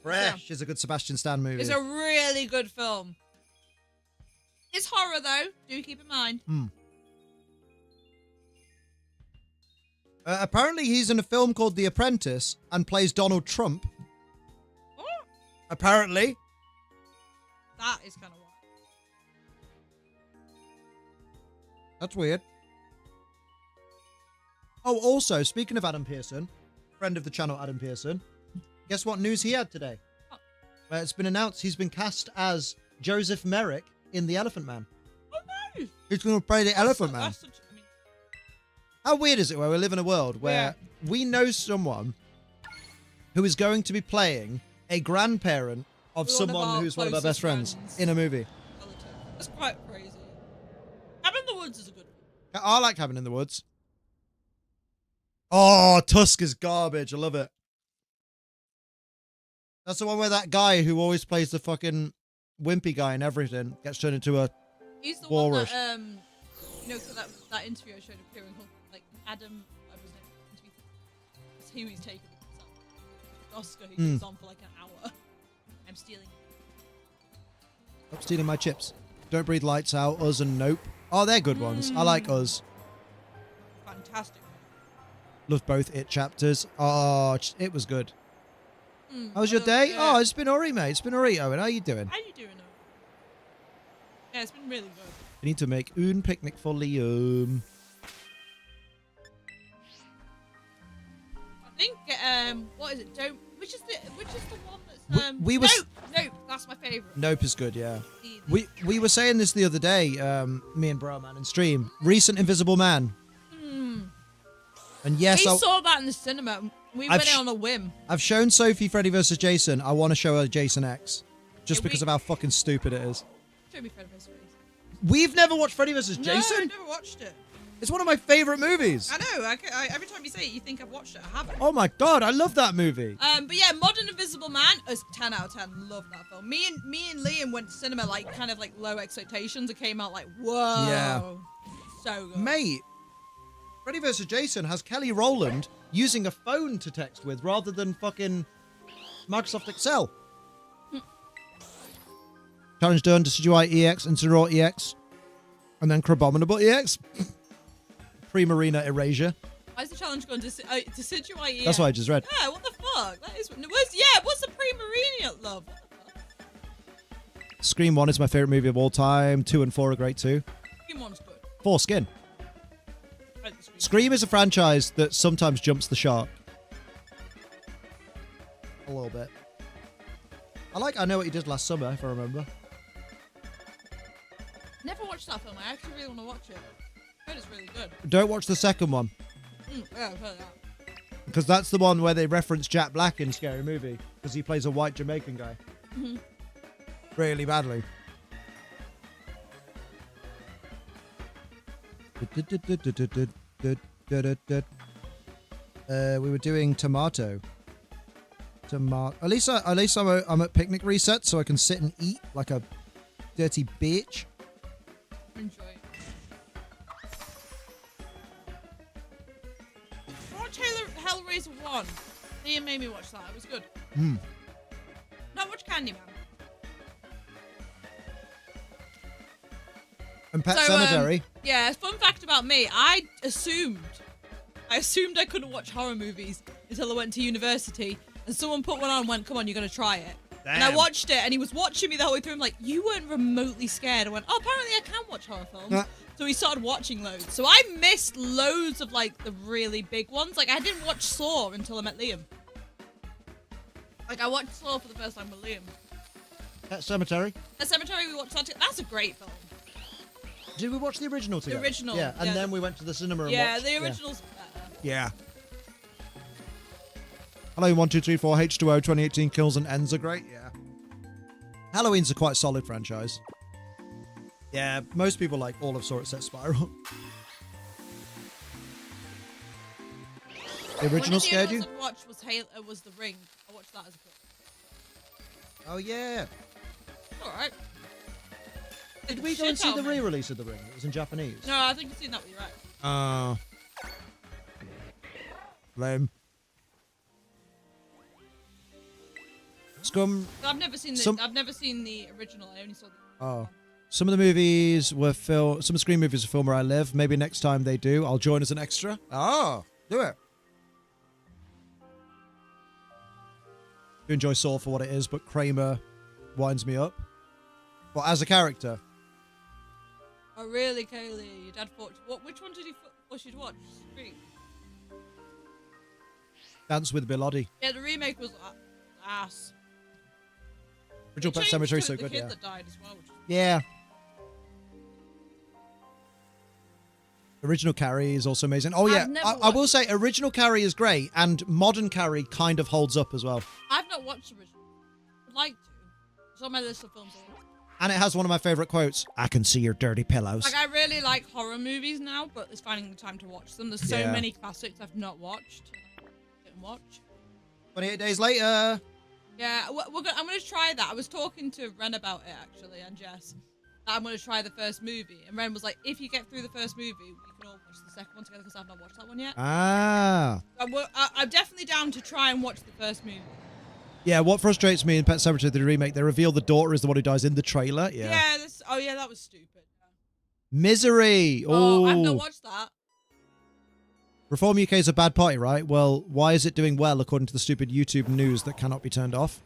Fresh is a good Sebastian Stan movie. It's a really good film. It's horror, though. Do keep in mind. Apparently he's in a film called The Apprentice and plays Donald Trump. What? Apparently. That is kind of wild. That's weird. Oh, also, speaking of Adam Pearson, friend of the channel, Adam Pearson, guess what news he had today? It's been announced he's been cast as Joseph Merrick in The Elephant Man. Oh, no. He's going to play the Elephant Man. How weird is it where we live in a world where we know someone who is going to be playing a grandparent of someone who's one of our best friends in a movie? That's quite crazy. Cabin in the Woods is a good one. I like Cabin in the Woods. Oh, Tusk is garbage. I love it. That's the one where that guy who always plays the fucking wimpy guy and everything gets turned into a He's the walrus. one that, that interview I showed of Kieran Hulk, like Adam, I was interview. It's who he's taken himself. Oscar, who goes on for like an hour. I'm stealing. Stop stealing my chips. Don't Breathe Lights Out, Us and Nope. Oh, they're good ones. I like Us. Fantastic. Loved both It chapters. Oh, it was good. How was your day? Yeah. Oh, it's been alright, mate. It's been alright, Owen. How you doing? How you doing, Owen? Yeah, it's been really good. We need to make un picnic for Liam. I think, what is it? Which is the one that's, We were Nope, that's my favourite. Nope is good, yeah. We were saying this the other day, me and Bro Man in stream. Recent Invisible Man. And yes, we saw that in the cinema. We went in on a whim. I've shown Sophie Freddy vs. Jason. I want to show her Jason X. Just because of how fucking stupid it is. Show me Freddy vs. Jason. We've never watched Freddy vs. Jason? No, I've never watched it. It's one of my favourite movies. I know. Every time you say it, you think I've watched it. I haven't. Oh my god, I love that movie. But yeah, Modern Invisible Man is 10 out of 10. Love that film. Me and Liam went to cinema like kind of like low expectations. It came out like, whoa. Yeah. So good. Mate, Freddy vs. Jason has Kelly Rowland using a phone to text with rather than fucking Microsoft Excel. Challenge done. Decidueye EX, Incineroar EX, and then Crabominable EX. Pre-Marina Erasure. Why is the challenge going to Decidueye EX? That's what I just read. Yeah, what the fuck? That is, what's the Pre-Marina love? What the fuck? Scream 1 is my favourite movie of all time. 2 and 4 are great too. Scream 1's good. 4 Skin. I like the Scream. Scream is a franchise that sometimes jumps the shark. A little bit. I Know What You Did Last Summer, if I remember. Never watched that film. I actually really want to watch it. I heard it's really good. Don't watch the second one. Yeah, I've heard that. Because that's the one where they reference Jack Black in Scary Movie. Because he plays a white Jamaican guy. Really badly. We were doing tomato. At least I'm at picnic reset, so I can sit and eat like a dirty bitch. Enjoy it. Watch Hellraiser 1. Liam made me watch that. It was good. Not watch Candyman. And Pet Cemetery. Yeah, fun fact about me. I assumed I couldn't watch horror movies until I went to university. And someone put one on and went, come on, you're going to try it. Damn. And I watched it, and he was watching me the whole way through. I'm like, you weren't remotely scared. I went, oh, apparently I can watch horror films. So he started watching loads. So I missed loads of, like, the really big ones. Like, I didn't watch Saw until I met Liam. Like, I watched Saw for the first time with Liam. Pet Cemetery. Pet Cemetery, we watched that together. That's a great film. Did we watch the original together? The original. Yeah, and then we went to the cinema and watched. Yeah, the original's better. Yeah. Halloween 1, 2, 3, 4, H2O, 2018 kills and ends are great. Yeah. Halloween's a quite solid franchise. Yeah, most people like all of Saw Except Spiral. The original scared you? One of the ones I watched was The Ring. I watched that as a kid. Oh yeah. Alright. Did we go and see the re-release of The Ring? It was in Japanese. No, I think you've seen that with your ex. Oh. Lame. Scum. I've never seen the original. I only saw the Oh. Some of the movies were some of the Scream movies are filmed where I live. Maybe next time they do, I'll join as an extra. Oh, do it. I enjoy Saw for what it is, but Kramer winds me up. Well, as a character. Oh, really, Kaylee? Your dad thought... Which one did he force you to watch? Scream? Dance with Bilotti. Yeah, the remake was ass. Original They Pet changed Cemetery the so good, kid yeah. that died as well. Which was Yeah. Original Carrie is also amazing. Oh, yeah. I've never I will watched- say original Carrie is great, and modern Carrie kind of holds up as well. I've not watched the original. I'd like to. It's on my list of films. I want. And it has one of my favorite quotes. I can see your dirty pillows. Like, I really like horror movies now, but it's finding the time to watch them. There's so Yeah. many classics I've not watched. Didn't watch. 28 days later. Yeah, I'm gonna try that. I was talking to Ren about it actually, and Jess. I'm gonna try the first movie, and Ren was like, "If you get through the first movie, we can all watch the second one together because I've not watched that one yet." Ah. I'm definitely down to try and watch the first movie. Yeah, what frustrates me in Pet Sematary, the remake, they reveal the daughter is the one who dies in the trailer. Yeah. Yeah, that was stupid. Misery. Oh, I've Oh. not watched that. Reform UK is a bad party, right? Well, why is it doing well according to the stupid YouTube news that cannot be turned off?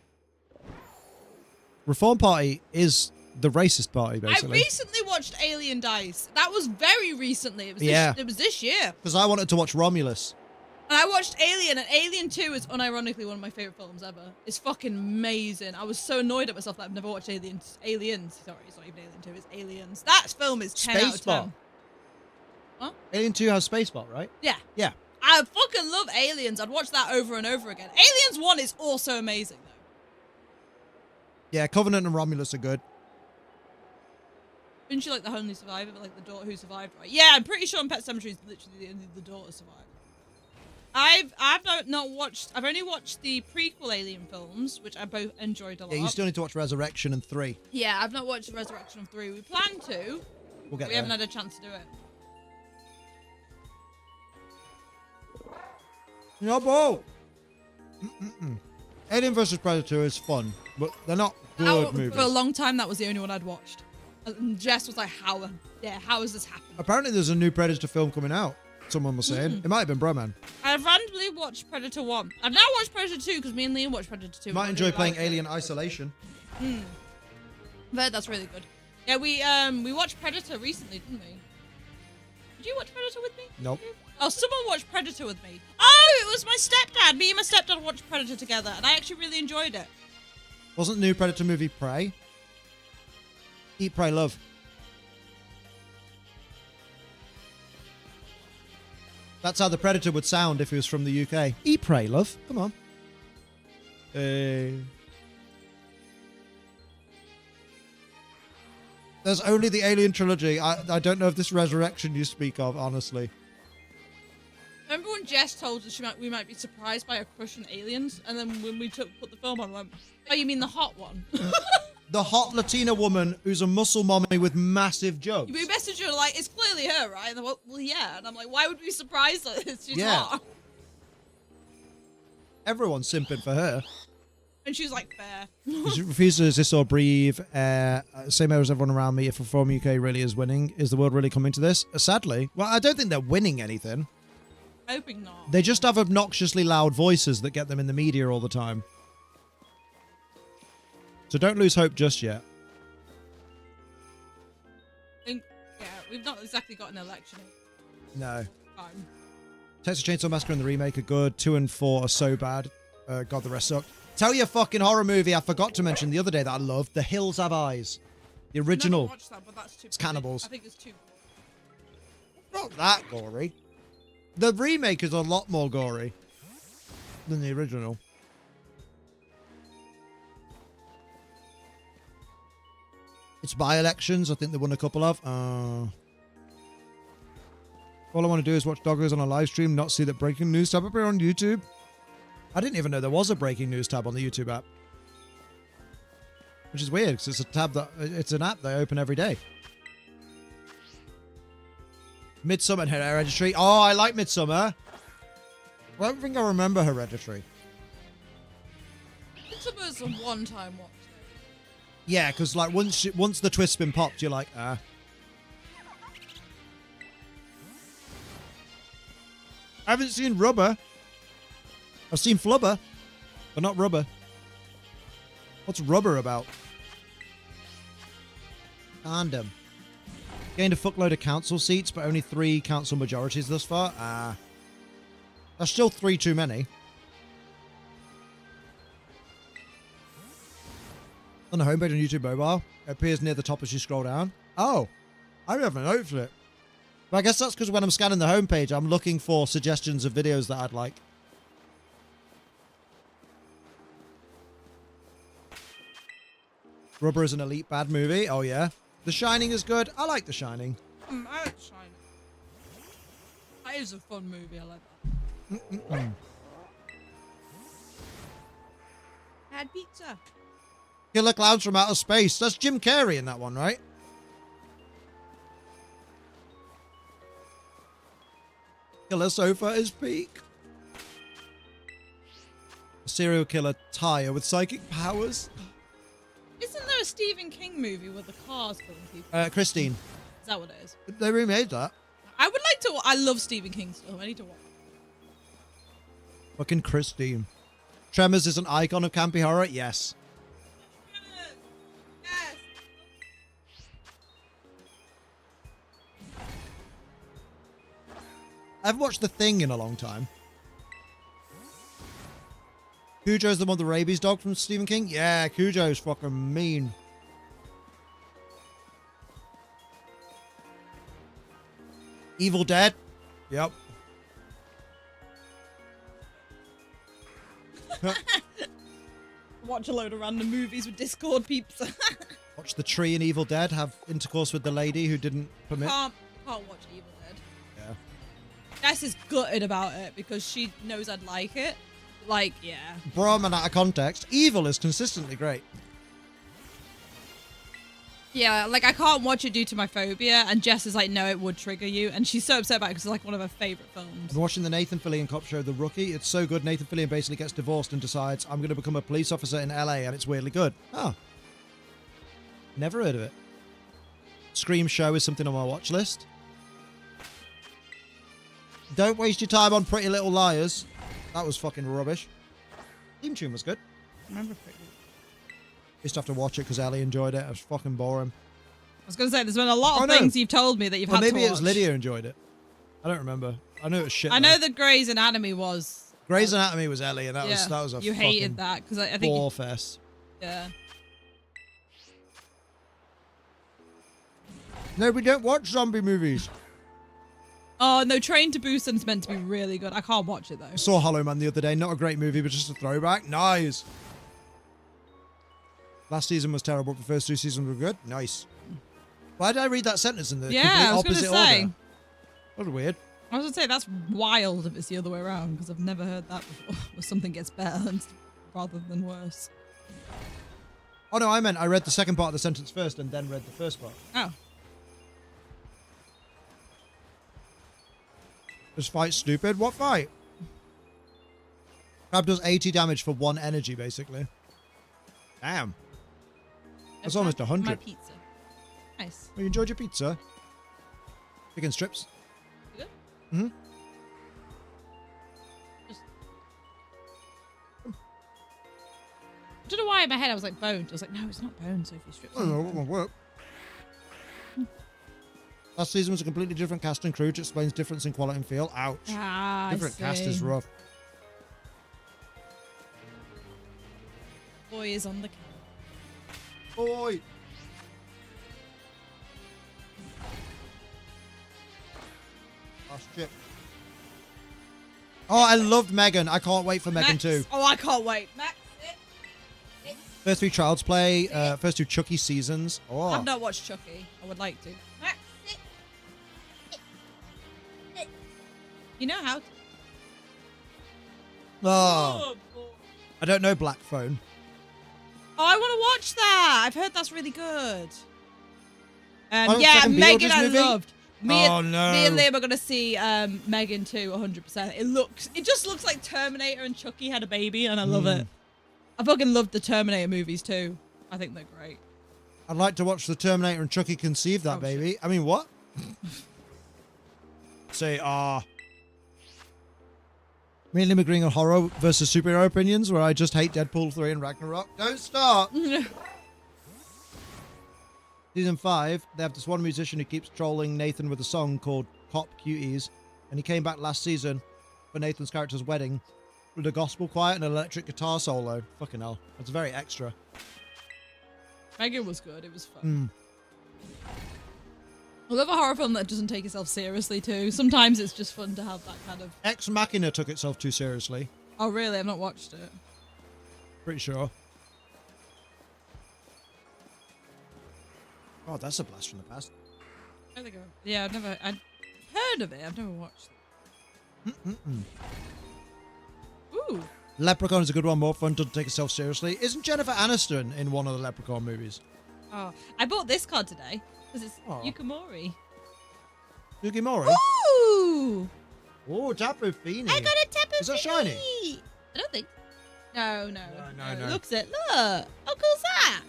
Reform Party is the racist party, basically. I recently watched Alien Dice. That was very recently. It was this year. Because I wanted to watch Romulus. And I watched Alien, and Alien 2 is unironically one of my favorite films ever. It's fucking amazing. I was so annoyed at myself that I've never watched Aliens. Sorry, it's not even Alien 2, it's Aliens. That film is 10 out of 10. What? Alien 2 has Spaceball, right? Yeah. Yeah. I fucking love Aliens. I'd watch that over and over again. Aliens 1 is also amazing, though. Yeah, Covenant and Romulus are good. Didn't you like the only survivor, but like the daughter who survived, right? Yeah, I'm pretty sure in Pet Sematary is literally the daughter survived. I've not watched. I've only watched the prequel Alien films, which I both enjoyed a lot. Yeah, you still need to watch Resurrection and 3. Yeah, I've not watched Resurrection of 3. We plan to. We'll get We there. haven't had a chance to do it. Snubbull! Alien vs Predator is fun, but they're not good movies. For a long time, that was the only one I'd watched. And Jess was like, how has this happened? Apparently there's a new Predator film coming out, someone was saying. It might have been Broman. I've randomly watched Predator 1. I've now watched Predator 2 because me and Liam watched Predator 2. Might enjoy playing Alien Isolation. I've heard that's really good. Yeah, we watched Predator recently, didn't we? Did you watch Predator with me? Nope. Oh, someone watched Predator with me. Oh, it was my stepdad. Me and my stepdad watched Predator together, and I actually really enjoyed it. Wasn't the new Predator movie Prey? Eat, Pray, Love. That's how the Predator would sound if he was from the UK. Eat, Pray, Love. Come on. There's only the Alien trilogy. I don't know if this Resurrection you speak of, honestly. Remember when Jess told us we might be surprised by a crush on aliens, and then when we put the film on, I went, "Oh, you mean the hot one?" The hot Latina woman who's a muscle mommy with massive jugs. We messaged her like, "It's clearly her, right?" And they're like, "Well, yeah." And I'm like, "Why would we be surprised at this? She's Yeah. hot." Everyone's simping for her. And she was like, "Fair." She refuses to exist or breathe. Same as everyone around me. If Reform UK really is winning, is the world really coming to this? Sadly. Well, I don't think they're winning anything. Hoping not. They just have obnoxiously loud voices that get them in the media all the time. So don't lose hope just yet. Yeah, we've not exactly got an election. No. Time. Texas Chainsaw Massacre and the remake are good. 2 and 4 are so bad. God, the rest suck. Tell you a fucking horror movie I forgot to mention the other day that I loved. The Hills Have Eyes. The original. Never watched that, but that's too. It's cannibals. I think it's too. Not that gory. The remake is a lot more gory than the original. It's by-elections. I think they won a couple of. All I want to do is watch Doggers on a live stream, not see that breaking news tab appear on YouTube. I didn't even know there was a breaking news tab on the YouTube app. Which is weird, because it's an app they open every day. Midsummer and Hereditary. Oh, I like Midsummer. I don't think I remember Hereditary. Midsummer's a one-time watch. Yeah, because like once the twist's been popped, you're like, ah. I haven't seen Rubber. I've seen Flubber, but not Rubber. What's Rubber about? Condom. Gained a fuckload of council seats, but only 3 council majorities thus far. That's still 3 too many. On the homepage on YouTube Mobile, it appears near the top as you scroll down. Oh, I haven't noticed it. But I guess that's because when I'm scanning the homepage, I'm looking for suggestions of videos that I'd like. Rubber is an elite bad movie. Oh, yeah. The Shining is good. I like The Shining. I like Shining. That is a fun movie. I like that. Had pizza. Killer Clowns from Outer Space. That's Jim Carrey in that one, right? Killer Sofa is peak. A serial killer Tyre with psychic powers. Isn't there a Stephen King movie where the cars killing people? Christine. Is that what it is? They remade that. I would like to. I love Stephen King stuff. I need to watch. Fucking Christine. Tremors is an icon of campy horror. Yes. Yes. I haven't watched The Thing in a long time. Cujo's the one with the rabies dog from Stephen King? Yeah, Cujo's fucking mean. Evil Dead? Yep. Watch a load of random movies with Discord peeps. Watch the tree in Evil Dead have intercourse with the lady who didn't permit. Can't watch Evil Dead. Yeah. Jess is gutted about it because she knows I'd like it. Like, yeah. Brahman out of context. Evil is consistently great. Yeah, like I can't watch it due to my phobia, and Jess is like, no, it would trigger you, and she's so upset about it because it's like one of her favourite films. I've been watching the Nathan Fillion cop show, The Rookie. It's so good. Nathan Fillion basically gets divorced and decides, I'm going to become a police officer in LA, and it's weirdly good. Oh. Never heard of it. Scream Show is something on my watch list. Don't waste your time on Pretty Little Liars. That was fucking rubbish. Theme tune was good. I remember Pretty. Used to have to watch it because Ellie enjoyed it. It was fucking boring. I was going to say, there's been a lot of things you've told me that you've had to watch. Maybe it was Lydia enjoyed it. I don't remember. I know it was shit. I know that Grey's Anatomy was. Grey's Anatomy was Ellie, and that was a you hated that because I think bore fest. Yeah. No, we don't watch zombie movies. Oh no, Train to Busan's meant to be really good. I can't watch it though. I saw Hollow Man the other day. Not a great movie, but just a throwback. Nice. Last season was terrible, but the first two seasons were good. Nice. Why did I read that sentence in the complete opposite order? That was weird. I was going to say, that's wild if it's the other way around, because I've never heard that before, where something gets better rather than worse. Oh no, I meant I read the second part of the sentence first and then read the first part. Oh. This fight's stupid. What fight? Crab does 80 damage for 1 energy, basically. Damn. That's almost 100. My pizza. Nice. Oh, you enjoyed your pizza? Chicken strips? You good? Mm-hmm. I don't know why in my head I was like boned. I was like, no, it's not bone, Sophie strips. I don't know, it won't work. Last season was a completely different cast and crew, which explains difference in quality and feel. Ouch. Ah, Different cast is rough. Boy is on the camera. Boy! Last chip. Oh, I loved Megan. I can't wait for Megan Max. 2. Oh, I can't wait. Max, it. First 3 Child's Play, first 2 Chucky seasons. Oh. I've not watched Chucky. I would like to. Max, it. You know how to. Oh. boy. I don't know Black Phone. Oh, I want to watch that. I've heard that's really good. Oh, yeah, second Megan Beetlejuice I movie? loved. No. Me and Liam are going to see Megan 2 100%. It just looks like Terminator and Chucky had a baby, and I love it. I fucking loved the Terminator movies too. I think they're great. I'd like to watch the Terminator and Chucky conceive that baby. Shit. I mean, what? Say, Me and Liam agreeing on horror versus superhero opinions, where I just hate Deadpool 3 and Ragnarok. Don't start! Season 5, they have this one musician who keeps trolling Nathan with a song called Cop Cuties, and he came back last season for Nathan's character's wedding with a gospel choir and an electric guitar solo. Fucking hell. It's very extra. Megan was good. It was fun. I love a horror film that doesn't take itself seriously too. Sometimes it's just fun to have that kind of... Ex Machina took itself too seriously. Oh really? I've not watched it. Pretty sure. Oh, that's a blast from the past. I think I've heard of it. I've never watched it. Ooh. Leprechaun is a good one. More fun, doesn't take itself seriously. Isn't Jennifer Aniston in one of the Leprechaun movies? Oh, I bought this card today because it's Oh. Yukimori. Yukimori? Ooh! Oh, Tapu Fini. I got a Tapu Is that Fini. shiny? I don't think. No. No. Looks it. Look. How cool's that?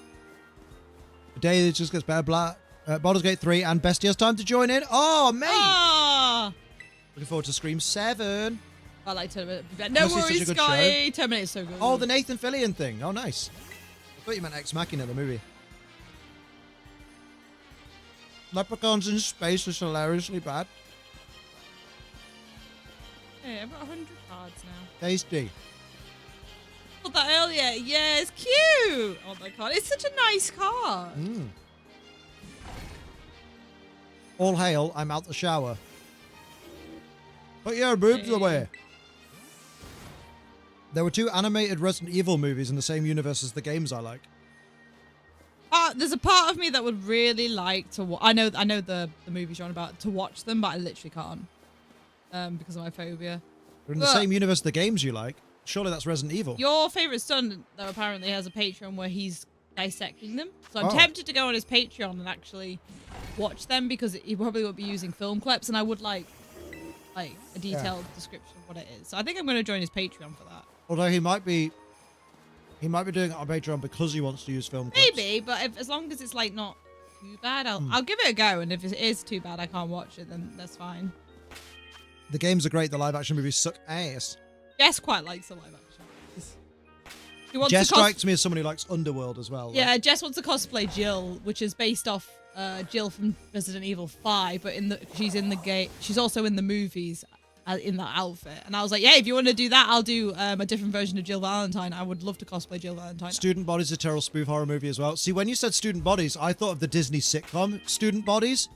The day that just gets better. Baldur's Gate 3 and Bestie has time to join in. Oh, mate. Ah! Looking forward to Scream 7. I like Terminator. No Honestly, such a worries, good Scotty. Terminator's so good. Oh, the Nathan Fillion thing. Oh, nice. I thought you meant Ex Machina, the movie. Leprechauns in space is hilariously bad. Hey, I've got 100 cards now. Tasty. Got that earlier. Yeah, it's cute. Oh my god, it's such a nice card. All hail, I'm out the shower. Put your boobs Hey. away. There were 2 animated Resident Evil movies in the same universe as the games I like. There's a part of me that would really like to I know the movies you're on about, to watch them, but I literally can't. Because of my phobia. They're in the same universe as the games you like. Surely that's Resident Evil. Your favourite son, though, apparently has a Patreon where he's dissecting them. So I'm Oh. tempted to go on his Patreon and actually watch them, because he probably won't be using film clips, and I would like a detailed description of what it is. So I think I'm going to join his Patreon for that. Although he might be doing it on Patreon because he wants to use film clips. Maybe, but as long as it's like not too bad, I'll give it a go. And if it is too bad, I can't watch it, then that's fine. The games are great. The live action movies suck ass. Jess quite likes the live action movies. She wants Jess to strikes me as somebody who likes Underworld as well. Yeah, Jess wants to cosplay Jill, which is based off Jill from Resident Evil 5, but she's in the game. She's also in the movies in that outfit. And I was like, yeah, if you want to do that, I'll do a different version of Jill Valentine. I would love to cosplay Jill Valentine. Student Bodies is a terrible spoof horror movie as well. See, when you said Student Bodies, I thought of the Disney sitcom Student Bodies.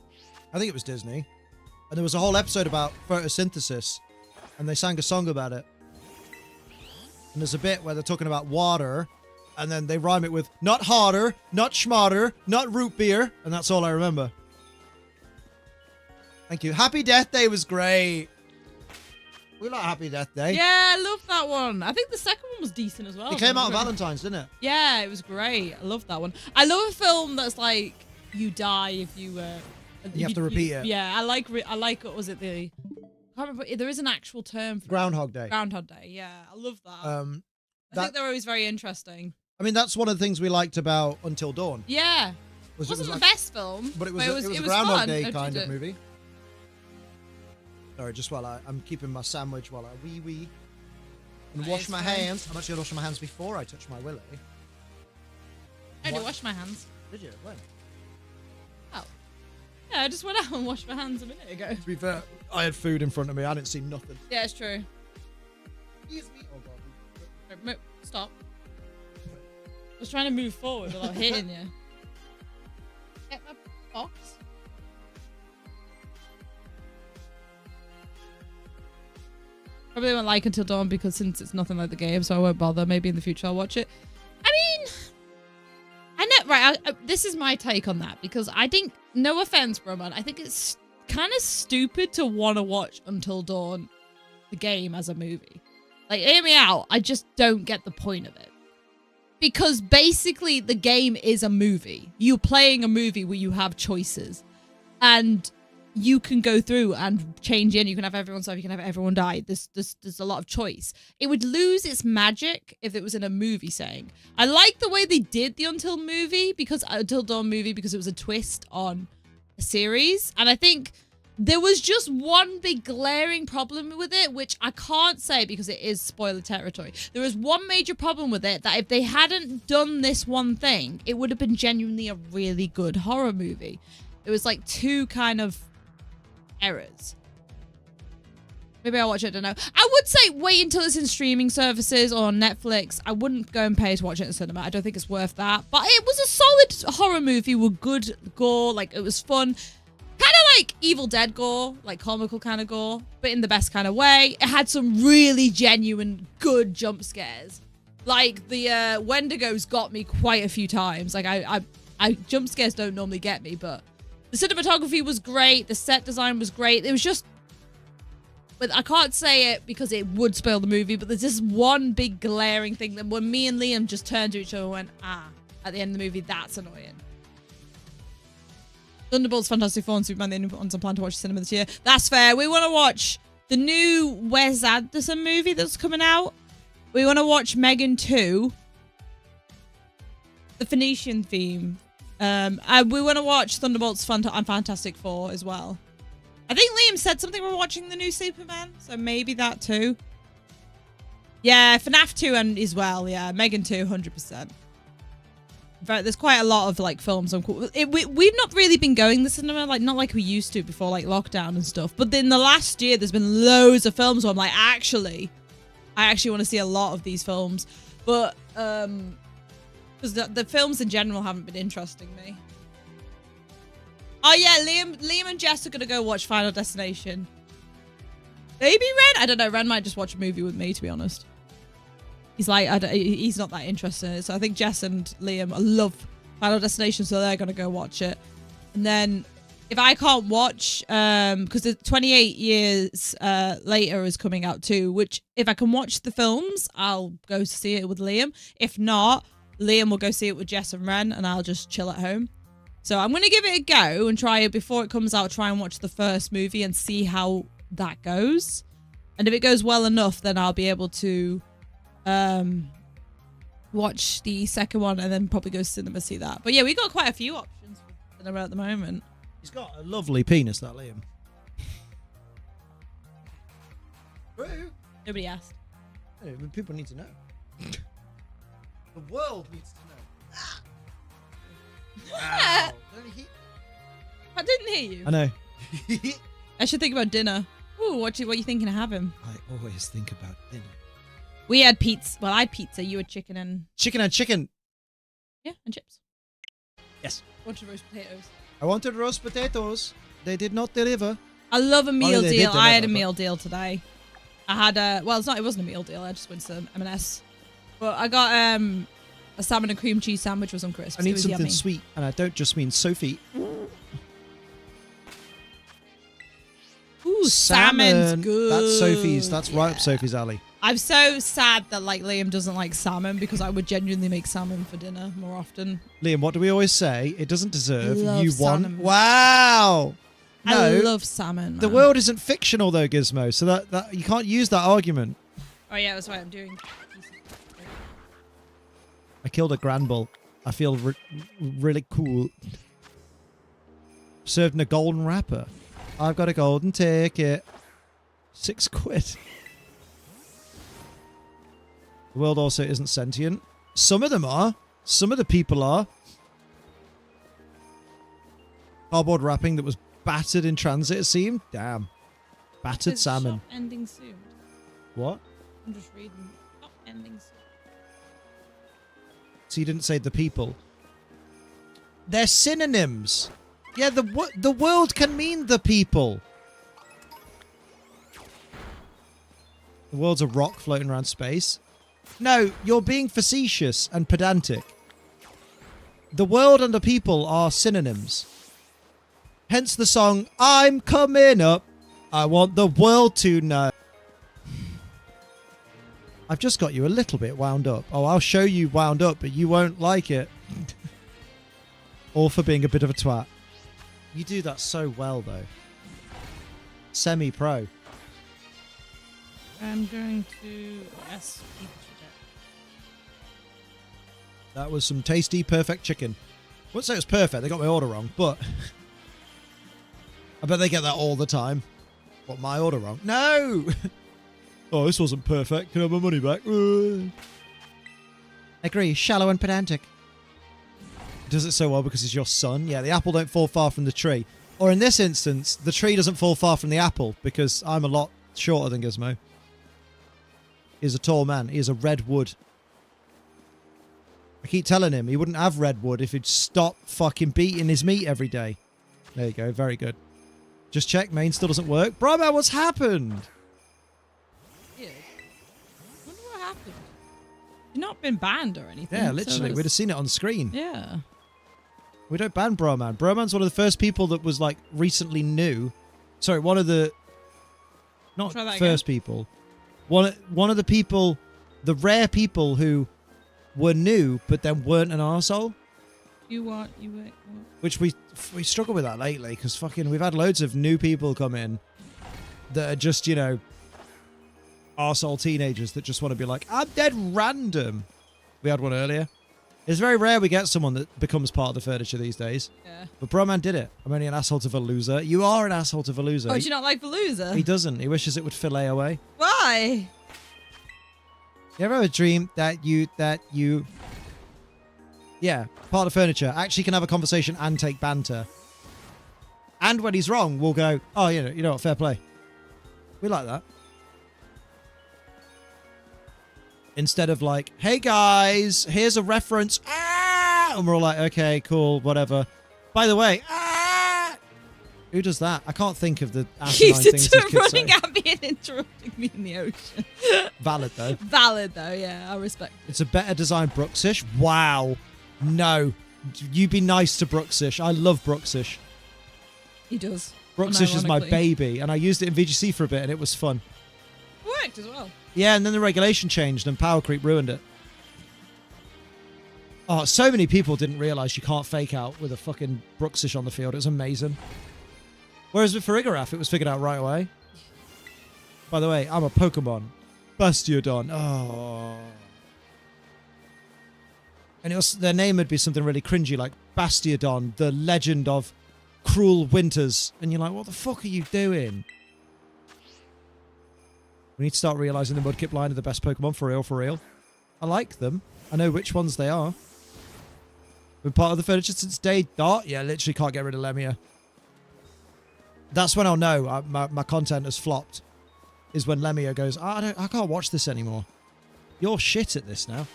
I think it was Disney. And there was a whole episode about photosynthesis. And they sang a song about it. And there's a bit where they're talking about water. And then they rhyme it with not harder, not schmarter, not root beer. And that's all I remember. Thank you. Happy Death Day was great. We like Happy Death Day. Yeah, I love that one. I think the second one was decent as well. It came out on Valentine's, didn't it? Yeah, it was great. I love that one. I love a film that's like you die if you You have to repeat it. Yeah, I like what was it, the I can't remember, there is an actual term for Groundhog Day. Groundhog Day. Yeah, I love that. I that- think they're always very interesting. I mean, that's one of the things we liked about Until Dawn. Yeah. It Was wasn't was the like- best film, But it was a was Groundhog fun. Day I kind did of it. movie. Sorry, just while I'm keeping my sandwich while I wee and wash Nice, my fine. hands. I'm actually gonna wash my hands before I touch my willy. I had to What? wash my hands. Did you? When? Oh. Yeah, I just went out and washed my hands a minute ago. To be fair, I had food in front of me. I didn't see nothing. Yeah, it's true. Excuse me. Oh god. Stop. I was trying to move forward without hitting you. Get my box. Probably won't like Until Dawn because since it's nothing like the game, so I won't bother. Maybe in the future I'll watch it. I mean, I know, right? This is my take on that because I think, no offense, Broman, I think it's kind of stupid to want to watch Until Dawn, the game, as a movie. Like, hear me out. I just don't get the point of it. Because basically the game is a movie. You're playing a movie where you have choices. And you can go through and change in. You can have everyone survive. You can have everyone die. There's a lot of choice. It would lose its magic if it was in a movie setting. I like the way they did the Until Dawn movie because it was a twist on a series. And I think there was just one big glaring problem with it, which I can't say because it is spoiler territory. There was one major problem with it that if they hadn't done this one thing, it would have been genuinely a really good horror movie. It was like two kind of errors. Maybe I'll watch it, I don't know. I would say wait until it's in streaming services or on Netflix. I wouldn't go and pay to watch it in the cinema. I don't think it's worth that. But it was a solid horror movie with good gore. Like, it was fun. Kind of like Evil Dead gore, like comical kind of gore, but in the best kind of way. It had some really genuine, good jump scares. Like, the Wendigos got me quite a few times. Like, I jump scares don't normally get me, but the cinematography was great. The set design was great. It was just... But I can't say it because it would spoil the movie, but there's this one big glaring thing that when me and Liam just turned to each other and went, at the end of the movie, that's annoying. Thunderbolt's Fantastic Four and Superman the only ones I plan to watch the cinema this year. That's fair. We want to watch the new Wes Anderson movie that's coming out. We want to watch Megan 2. The Phoenician theme. We want to watch Thunderbolt's and Fantastic Four as well. I think Liam said something we're watching the new Superman, so maybe that too. Yeah, FNAF 2 and as well, yeah. Megan 2, 100%. In fact, there's quite a lot of like films. We've not really been going to the cinema, like not like we used to before like lockdown and stuff. But in the last year, there's been loads of films where I'm like, I actually want to see a lot of these films. But because the films in general haven't been interesting me. Oh yeah, Liam and Jess are gonna go watch Final Destination. Maybe Ren? I don't know. Ren might just watch a movie with me, to be honest. He's like, he's not that interested in it. So I think Jess and Liam love Final Destination, so they're gonna go watch it. And then if I can't watch, because the 28 years later is coming out too, which if I can watch the films, I'll go to see it with Liam. If not, Liam will go see it with Jess and Ren, and I'll just chill at home. So I'm going to give it a go and try it before it comes out. Try and watch the first movie and see how that goes. And if it goes well enough, then I'll be able to watch the second one and then probably go to cinema see that. But yeah, we got quite a few options for cinema at the moment. He's got a lovely penis, that Liam. Nobody asked. Hey, but people need to know. The world needs to know. Wow. I didn't hear you. I know. I should think about dinner. Ooh, what are you thinking of having? I always think about dinner. We had pizza. Well, I had pizza. You had chicken and... Chicken and chicken. Yeah, and chips. Yes. Bunch of roast potatoes. I wanted roast potatoes. They did not deliver. I love a meal they deal. did I had a deliver, meal deal today. I had a... Well, it wasn't a meal deal. I just went to M&S. But I got a salmon and cream cheese sandwich with some crisps. I need It was something yummy. sweet, and I don't just mean Sophie. Ooh, salmon's good. That's Sophie's. That's right up Sophie's alley. I'm so sad that like Liam doesn't like salmon because I would genuinely make salmon for dinner more often. Liam, what do we always say? It doesn't deserve. Love You want. salmon. Wow. No, I love salmon. the man. world isn't fictional though, Gizmo. So that you can't use that argument. Oh yeah, that's what I'm doing. I killed a Granbull. I feel really cool. Served in a golden wrapper. I've got a golden ticket. £6. The world also isn't sentient. Some of them are. Some of the people are. Cardboard wrapping that was battered in transit, it seemed. Damn. Battered Is salmon. shop ending soon. What? I'm just reading. Shop ending soon. So you didn't say the people. They're synonyms. Yeah, the world can mean the people. The world's a rock floating around space. No, you're being facetious and pedantic. The world and the people are synonyms. Hence the song, I'm coming up. I want the world to know. I've just got you a little bit wound up. Oh, I'll show you wound up, but you won't like it. All for being a bit of a twat. You do that so well, though. Semi-pro. I'm going to... Yes. That was some tasty, perfect chicken. I wouldn't say it was perfect. They got my order wrong, but... I bet they get that all the time. What, my order wrong? No! Oh, this wasn't perfect. Can I have my money back? Agree. Shallow and pedantic. Does it so well because it's your son? Yeah, the apple don't fall far from the tree. Or in this instance, the tree doesn't fall far from the apple because I'm a lot shorter than Gizmo. He's a tall man. He is a redwood. I keep telling him he wouldn't have redwood if he'd stop fucking beating his meat every day. There you go. Very good. Just check. Main still doesn't work. Bro, man, what's happened? Weird. I wonder what happened. You've not been banned or anything. Yeah, so literally. that's- We'd have seen it on screen. Yeah. We don't ban Broman. Broman's one of the first people that was like recently new. Sorry, one of the not Try that first people. One of the people, the rare people who were new but then weren't an arsehole. Which we struggle with that lately because fucking we've had loads of new people come in that are just, you know, arsehole teenagers that just want to be like, I'm dead random. We had one earlier. It's very rare we get someone that becomes part of the furniture these days. Yeah. But Broman did it. I'm only an asshole to Veluza. You are an asshole to Veluza. Oh, do you not like Veluza? He doesn't. He wishes it would fillet away. Why? You ever have a dream that you yeah, part of furniture actually can have a conversation and take banter. And when he's wrong, we'll go, oh, you know what, fair play. We like that. Instead of like, hey guys, here's a reference. Ah! And we're all like, okay, cool, whatever. By the way, ah! Who does that? I can't think of the asinine things these kids running say. at me and interrupting me in the ocean. Valid though. Valid though, yeah, I respect it. It's a better designed Brooksish. Wow. No. You be nice to Brooksish. I love Brooksish. He does. Brooksish is my unironically. baby, and I used it in VGC for a bit, and it was fun. Worked as well. Yeah, and then the regulation changed, and Power Creep ruined it. Oh, so many people didn't realise you can't fake out with a fucking Brooksish on the field. It was amazing. Whereas with Farigiraf, it was figured out right away. By the way, I'm a Pokemon. Bastiodon. Oh. And it was, their name would be something really cringy, like Bastiodon, the legend of cruel winters. And you're like, what the fuck are you doing? We need to start realising the Mudkip line are the best Pokemon, for real, for real. I like them. I know which ones they are. Been part of the furniture since day dot. Yeah, literally can't get rid of Lemia. That's when I'll know my content has flopped. Is when Lemia goes, I can't watch this anymore. You're shit at this now.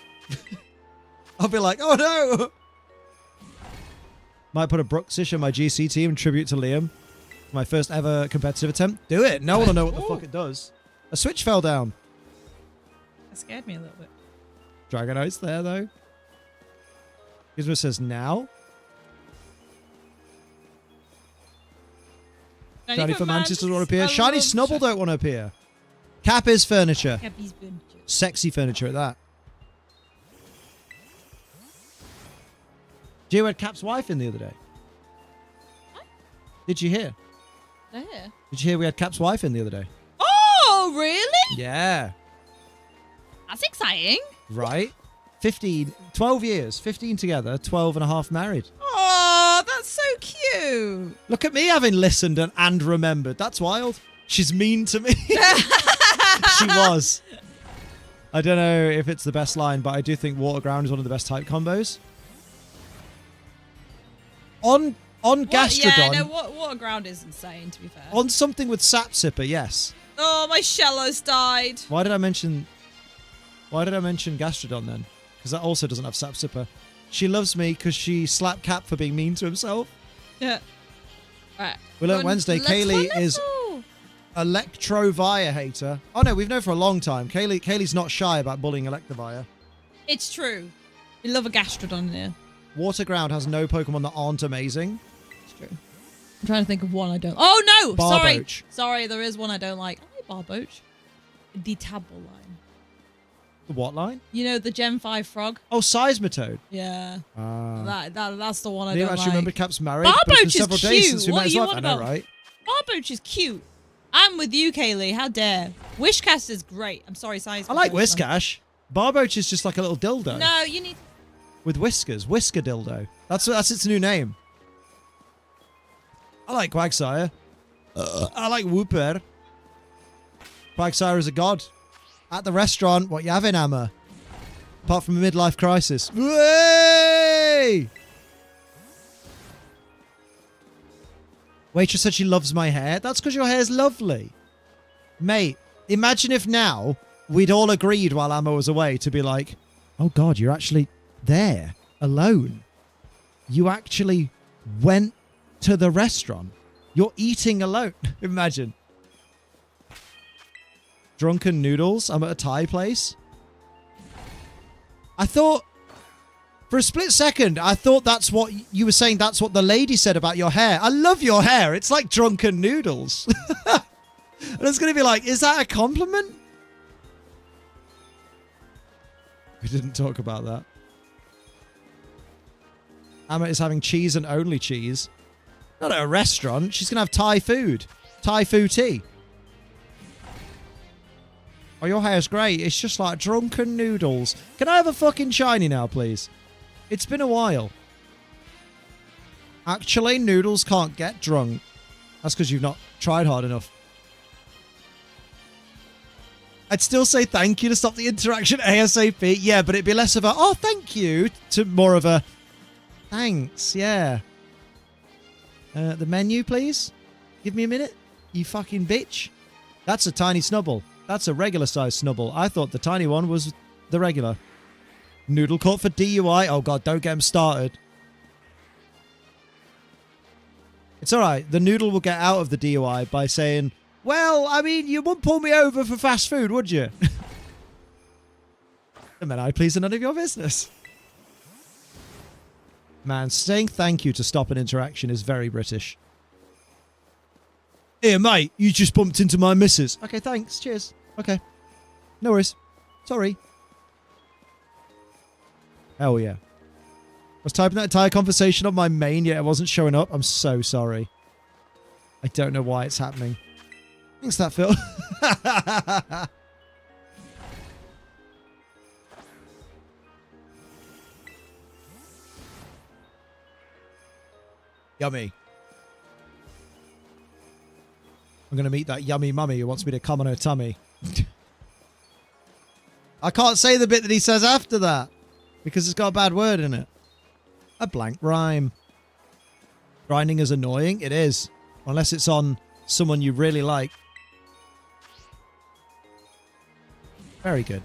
I'll be like, oh no! Might put a Brooksish on my GC team in tribute to Liam. My first ever competitive attempt. Do it. No one will know what the fuck it does. A switch fell down. That scared me a little bit. Dragonite's there, though. Gizmo says, now? Shiny for Mantis doesn't want to appear. Shiny Snubbull don't want to appear. Cap is furniture. Sexy furniture at that. Gio had Cap's wife in the other day. What? Did you hear? Did I hear? Did you hear we had Cap's wife in the other day? Oh, really? Yeah. That's exciting. Right? 12 years. 15 together, 12 and a half married. Oh, that's so cute. Look at me having listened and remembered. That's wild. She's mean to me. She was. I don't know if it's the best line, but I do think Water Ground is one of the best type combos. On Gastrodon. Yeah, no, Water Ground is insane, to be fair. On something with Sap Sipper, yes. Oh, my Shellos died. Why did I mention Gastrodon then? Because that also doesn't have Sap Sipper. She loves me because she slapped Cap for being mean to himself. Yeah. Right. We learned Wednesday, Kaylee is Electrovia hater. Oh no, we've known for a long time. Kaylee's not shy about bullying Electivire. It's true. We love a Gastrodon here. Water Ground has no Pokemon that aren't amazing. It's true. I'm trying to think of one I don't. Oh no! Barboach. Sorry, there is one I don't like. I like Barboach. The Tabble line. The what line? You know, the Gen 5 frog? Oh, Seismitoad. Yeah. Ah. That's the one I Do you don't actually like. remember Cap's married? But it's Barboach been is several cute. days since we What met his are you wife. on I know, about? right? Barboach is cute. I'm with you, Kaylee. How dare. Wishcast is great. I'm sorry, Size. I like Whiskash. Barboach is just like a little dildo. No, you need... With whiskers. Whisker dildo. That's its new name. I like Quagsire. I like Wooper. Quagsire is a god. At the restaurant, what you having, Amma? Apart from a midlife crisis. Way! Waitress said she loves my hair. That's because your hair's lovely. Mate, imagine if now we'd all agreed while Amma was away to be like, oh God, you're actually there alone. You actually went to the restaurant. You're eating alone. Imagine. Drunken noodles. I'm at a Thai place. I thought, for a split second, I thought that's what you were saying. That's what the lady said about your hair. I love your hair. It's like drunken noodles. And I was going to be like, is that a compliment? We didn't talk about that. Amma is having cheese and only cheese. Not at a restaurant. She's going to have Thai food. Thai food tea. Oh, your hair's great. It's just like drunken noodles. Can I have a fucking shiny now, please? It's been a while. Actually, noodles can't get drunk. That's because you've not tried hard enough. I'd still say thank you to stop the interaction ASAP. Yeah, but it'd be less of a, oh, thank you, to more of a, thanks, yeah. The menu, please. Give me a minute, you fucking bitch. That's a tiny Snubbull. That's a regular size Snubbull. I thought the tiny one was the regular. Noodle caught for DUI. Oh, God, don't get him started. It's all right. The noodle will get out of the DUI by saying, well, I mean, you wouldn't pull me over for fast food, would you? And then I please are none of your business. Man, saying thank you to stop an interaction is very British. Here, mate, you just bumped into my missus. Okay, thanks. Cheers. Okay. No worries. Sorry. Hell yeah. I was typing that entire conversation on my main, yet it wasn't showing up. I'm so sorry. I don't know why it's happening. Thanks that, Phil. Yummy. I'm going to meet that yummy mummy who wants me to come on her tummy. I can't say the bit that he says after that because it's got a bad word in it. A blank rhyme. Grinding is annoying. It is. Unless it's on someone you really like. Very good.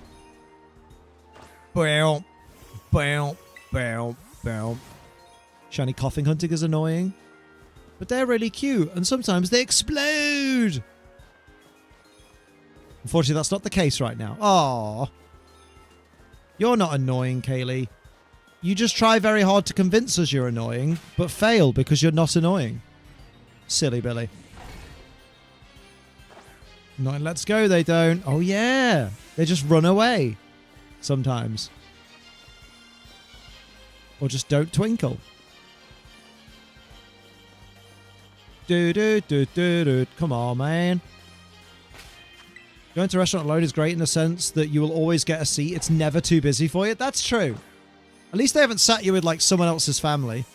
Bow, bow, bow, bow. Shiny coughing hunting is annoying. But they're really cute, and sometimes they explode. Unfortunately, that's not the case right now. Aww. You're not annoying, Kaylee. You just try very hard to convince us you're annoying, but fail because you're not annoying. Silly Billy. Not in Let's Go, they don't. Oh, yeah. They just run away. Sometimes. Or just don't twinkle. Come on, man. Going to a restaurant alone is great in the sense that you will always get a seat. It's never too busy for you. That's true. At least they haven't sat you with like someone else's family.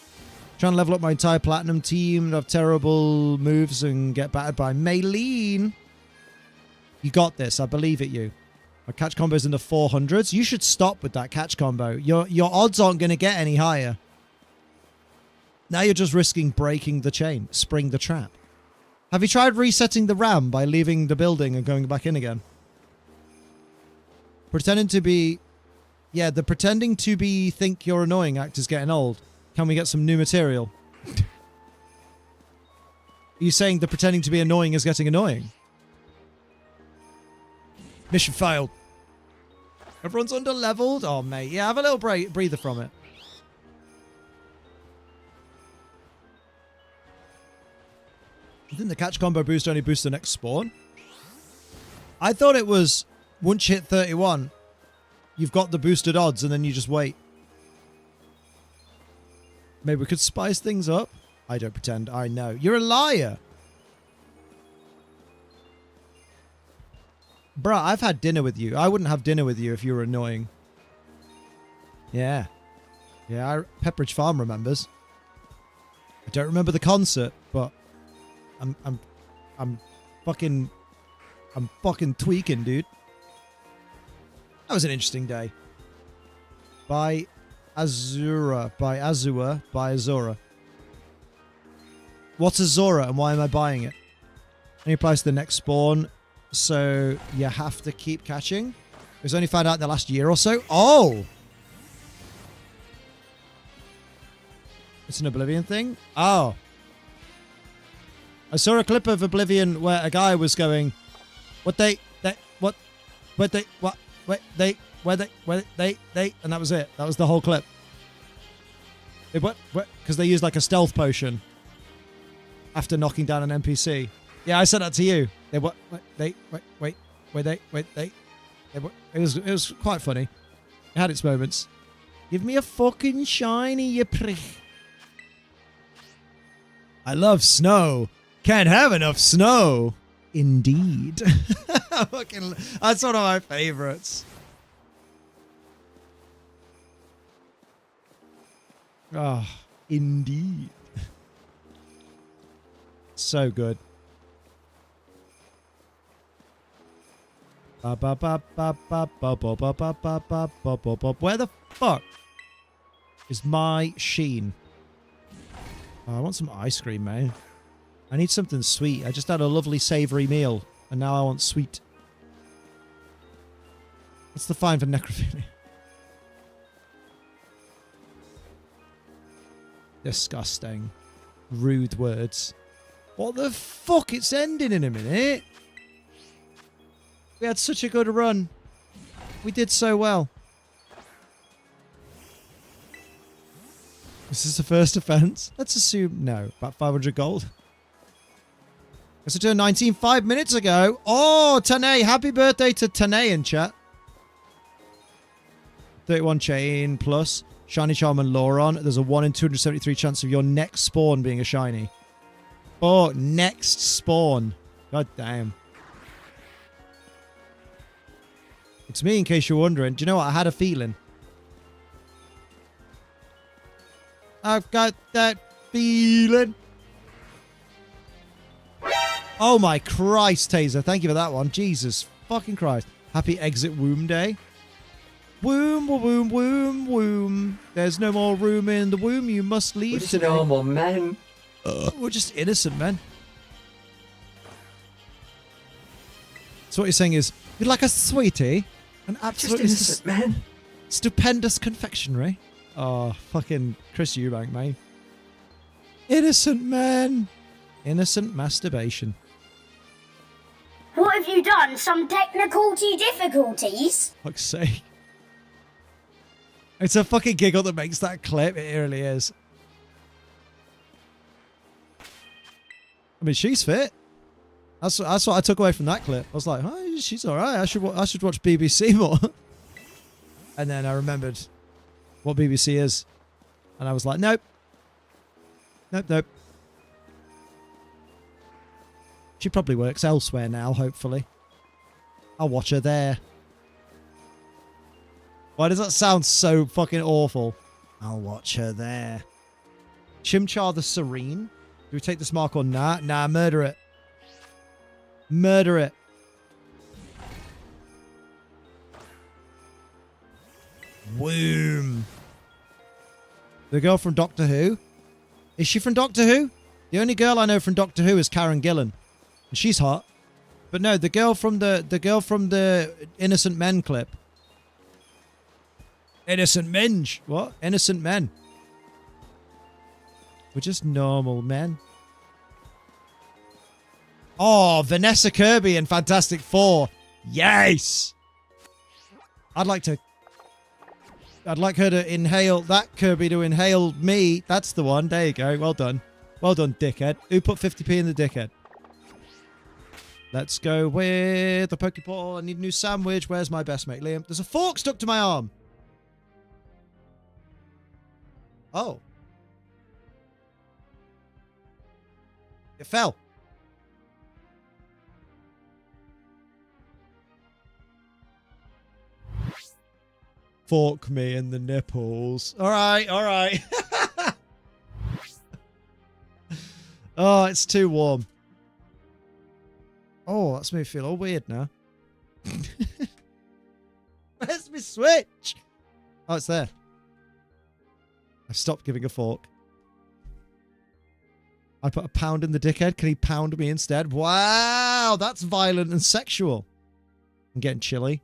Trying to level up my entire platinum team and have terrible moves and get battered by Maylene. You got this. I believe it, you. My catch combo's in the 400s. You should stop with that catch combo. Your odds aren't going to get any higher. Now you're just risking breaking the chain. Spring the trap. Have you tried resetting the RAM by leaving the building and going back in again? Pretending to be... Yeah, the pretending to be think you're annoying act is getting old. Can we get some new material? Are you saying the pretending to be annoying is getting annoying? Mission failed. Everyone's under-leveled? Oh, mate. Yeah, have a little breather from it. I think the catch combo boost only boosts the next spawn. I thought it was once you hit 31, you've got the boosted odds and then you just wait. Maybe we could spice things up. I don't pretend I know. You're a liar. Bruh, I've had dinner with you. I wouldn't have dinner with you if you were annoying. Yeah. Yeah, Pepperidge Farm remembers. I don't remember the concert, but I'm fucking tweaking, dude. That was an interesting day. By Azura. What's Azura and why am I buying it? Any applies to the next spawn. so you have to keep catching. It was only found out in the last year or so. Oh! It's an Oblivion thing? Oh. I saw a clip of Oblivion where a guy was going, and that was it. That was the whole clip. Because they used like a stealth potion after knocking down an NPC. Yeah, I said that to you. It was quite funny. It had its moments. Give me a fucking shiny, you prick. I love snow. Can't have enough snow. Indeed. That's one of my favorites. Oh, indeed. So good. Where the fuck is my Sheen? Oh, I want some ice cream, man. I need something sweet. I just had a lovely savoury meal, and now I want sweet. What's the fine for necrophilia? Disgusting. Rude words. What the fuck? It's ending in a minute. We had such a good run. We did so well. This is the first offense. Let's assume no. About 500 gold. It's a turn 19 5 minutes ago. Oh, Tanae. Happy birthday to Tanae in chat. 31 chain plus. Shiny Charm and Lauron. There's a 1 in 273 chance of your next spawn being a shiny. Oh, next spawn. God damn. It's me, in case you're wondering. Do you know what? I had a feeling. I've got that feeling. Oh my Christ, Taser. Thank you for that one. Jesus fucking Christ. Happy exit womb day. Womb, womb, womb, womb. There's no more room in the womb. You must leave. We're just normal men. We're just innocent men. So what you're saying is, you'd like a sweetie? An absolutely just innocent men. Stupendous confectionery. Oh, fucking Chris Eubank, mate. Innocent man. Innocent masturbation. What have you done? Some difficulties? Fuck's sake. It's a fucking giggle that makes that clip. It really is. I mean, she's fit. That's what I took away from that clip. I was like, oh, she's all right. I should watch BBC more. And then I remembered what BBC is. And I was like, nope. Nope, nope. She probably works elsewhere now, hopefully. I'll watch her there. Why does that sound so fucking awful? I'll watch her there. Chimchar the Serene. Do we take this mark or nah? Nah, murder it. Murder it. Womb. The girl from Doctor Who? Is she from Doctor Who? The only girl I know from Doctor Who is Karen Gillan. And she's hot. But no, the girl from the Innocent Men clip. Innocent Minge. What? Innocent men. We're just normal men. Oh, Vanessa Kirby in Fantastic Four. Yes! I'd like her to inhale that Kirby to inhale me. That's the one. There you go. Well done. Well done, dickhead. Who put 50p in the dickhead? Let's go with the Pokeball. I need a new sandwich. Where's my best mate, Liam? There's a fork stuck to my arm. Oh. It fell. Fork me in the nipples. All right, all right. Oh, it's too warm. Oh, that's made me feel all weird now. Where's my switch? Oh, it's there. I've stopped giving a fork. I put a pound in the dickhead. Can he pound me instead? Wow, that's violent and sexual. I'm getting chilly.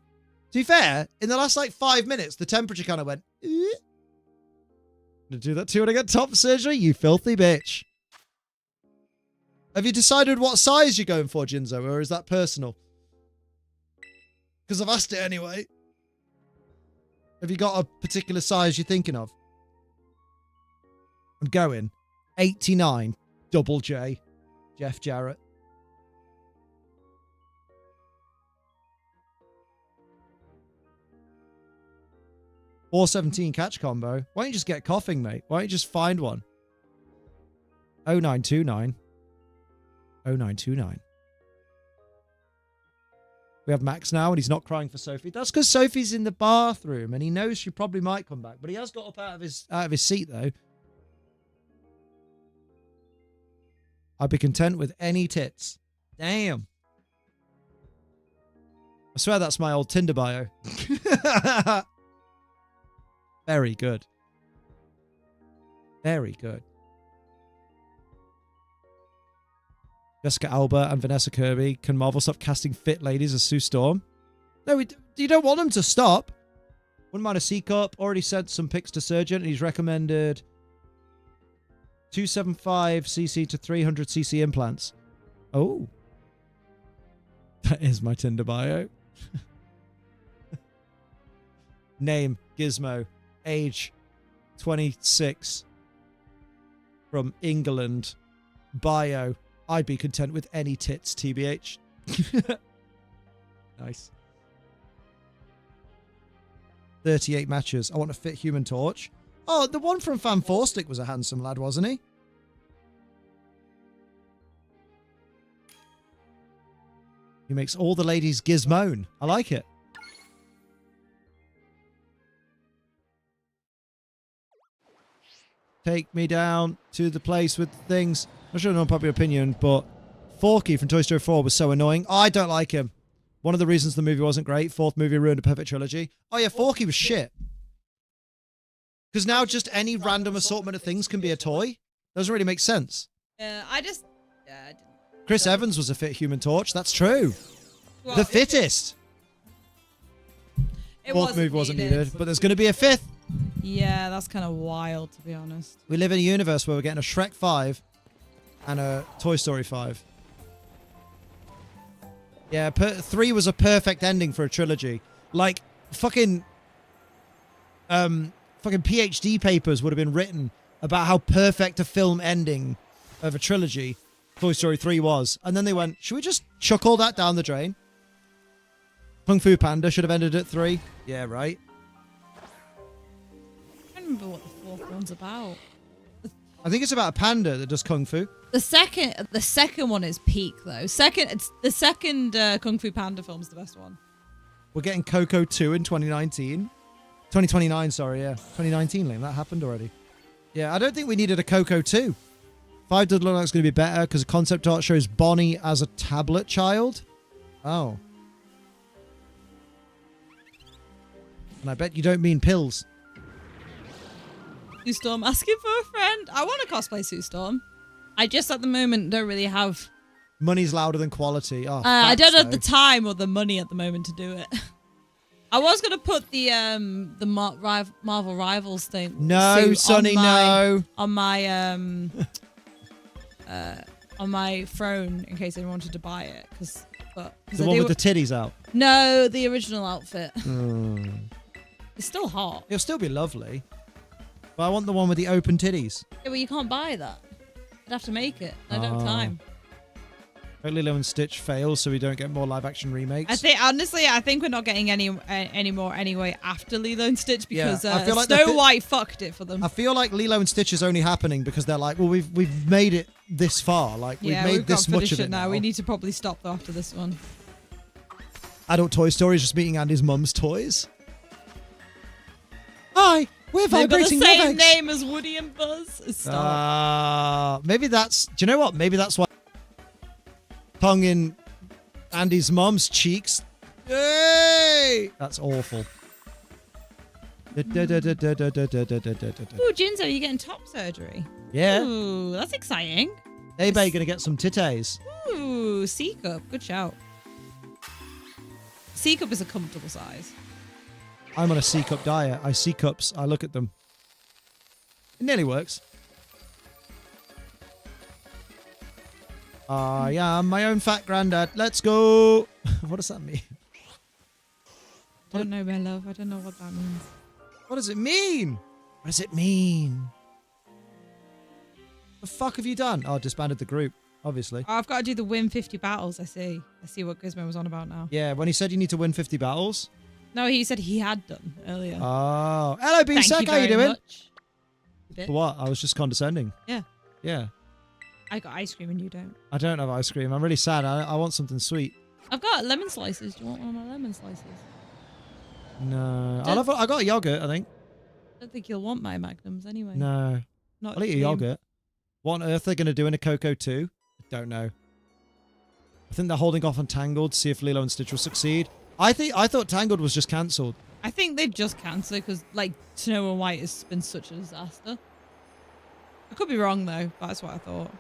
To be fair, in the last like 5 minutes, the temperature kind of went. Gonna do that too when I get top surgery, you filthy bitch. Have you decided what size you're going for, Jinzo, or is that personal? Because I've asked it anyway. Have you got a particular size you're thinking of? I'm going 89 double J, Jeff Jarrett. $4.17 catch combo. Why don't you just get coughing, mate? Why don't you just find one? 0929. 0929. We have Max now, and he's not crying for Sophie. That's because Sophie's in the bathroom, and he knows she probably might come back. But he has got up out of his seat, though. I'd be content with any tits. Damn. I swear that's my old Tinder bio. Very good. Very good. Jessica Alba and Vanessa Kirby. Can Marvel stop casting fit ladies as Sue Storm? No, you don't want them to stop. Wouldn't mind a C-Cup. Already sent some pics to Surgeon, and he's recommended 275cc to 300cc implants. Oh. That is my Tinder bio. Name, Gizmo. Age, 26. From England. Bio. I'd be content with any tits, TBH. Nice. 38 matches. I want a fit Human Torch. Oh, the one from Fan Forstick was a handsome lad, wasn't he? He makes all the ladies gizmoan. I like it. Take me down to the place with things. I'm sure an unpopular opinion, but Forky from Toy Story 4 was so annoying. I don't like him. One of the reasons the movie wasn't great. Fourth movie ruined a perfect trilogy. Oh yeah, Forky was shit. Because now just any random assortment of things can be a toy. Doesn't really make sense. I didn't. Chris Evans was a fit Human Torch. That's true. Well, the fittest. Fourth movie wasn't needed, but there's going to be a fifth. Yeah, that's kind of wild, to be honest. We live in a universe where we're getting a Shrek 5 and a Toy Story 5. Yeah, 3 was a perfect ending for a trilogy. Like, fucking PhD papers would have been written about how perfect a film ending of a trilogy Toy Story 3 was. And then they went, should we just chuck all that down the drain? Kung Fu Panda should have ended at 3. Yeah, right. I don't remember what the fourth one's about. I think it's about a panda that does Kung Fu. The second one is peak, though. The second Kung Fu Panda film's the best one. We're getting Coco 2 in 2019. 2029, sorry, yeah. 2019, Liam. That happened already. Yeah, I don't think we needed a Coco 2. 5 does look like it's going to be better because the concept art shows Bonnie as a tablet child. Oh. And I bet you don't mean pills. Sue Storm asking for a friend. I want to cosplay Sue Storm. I just at the moment don't really have... Money's louder than quality. Oh, I don't have the time or the money at the moment to do it. I was going to put the Marvel Rivals thing. No, Sonny, no. On my phone in case anyone wanted to buy it. The one with the titties out? No, the original outfit. It's still hot. It'll still be lovely. But I want the one with the open titties. Yeah, well, you can't buy that. I'd have to make it. I don't have time. Lilo and Stitch fails, so we don't get more live-action remakes. I think we're not getting any more anyway after Lilo and Stitch because I feel like Snow White fucked it for them. I feel like Lilo and Stitch is only happening because they're like, well, we've made it this far. Like we've made this much of it now. We need to probably stop though after this one. Adult Toy Story is just meeting Andy's mum's toys. Hi. We're vibrating. They've got the same name as Woody and Buzz. Stop. Maybe that's... Do you know what? Maybe that's why... Tongue in Andy's mum's cheeks. Hey! That's awful. Ooh, Jinzo, you're getting top surgery. Yeah. Ooh, that's exciting. Abe gonna get some titties. Ooh, C-cup. Good shout. C-cup is a comfortable size. I'm on a C-cup diet. I see cups. I look at them. It nearly works. I am my own fat granddad. Let's go. What does that mean? I don't know, my love. I don't know what that means. What does it mean? What does it mean? The fuck have you done? Oh, disbanded the group, obviously. Oh, I've got to do the win 50 battles, I see. I see what Gizmo was on about now. Yeah, when he said you need to win 50 battles. No, he said he had done earlier. Oh. Hello, B-Sec. Thank How you very doing? much. For what? I was just condescending. Yeah. Yeah. I got ice cream and you don't. I don't have ice cream. I'm really sad. I want something sweet. I've got lemon slices. Do you want one of my lemon slices? No. I got yogurt, I think. I don't think you'll want my magnums anyway. No. Not I'll eat a yogurt. What on earth they're going to do in a Cocoa 2? I don't know. I think they're holding off on Tangled to see if Lilo and Stitch will succeed. I thought Tangled was just cancelled. I think they've just cancelled because, like, Snow and White has been such a disaster. I could be wrong, though. But that's what I thought.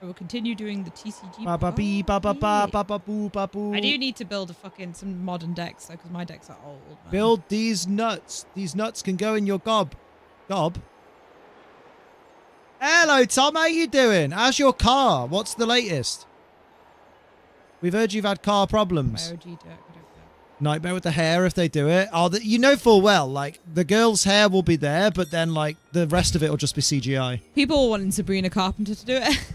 I will continue doing the TCG. Ba-ba-bee, ba-ba-ba, ba-ba-boo, ba-boo. I do need to build some modern decks, though, because my decks are old. Man. Build these nuts. These nuts can go in your gob. Gob? Hello, Tom. How you doing? How's your car? What's the latest? We've heard you've had car problems. My OG deck, I don't know. Nightmare with the hair if they do it. Oh, you know full well, like, the girl's hair will be there, but then, like, the rest of it will just be CGI. People were wanting Sabrina Carpenter to do it.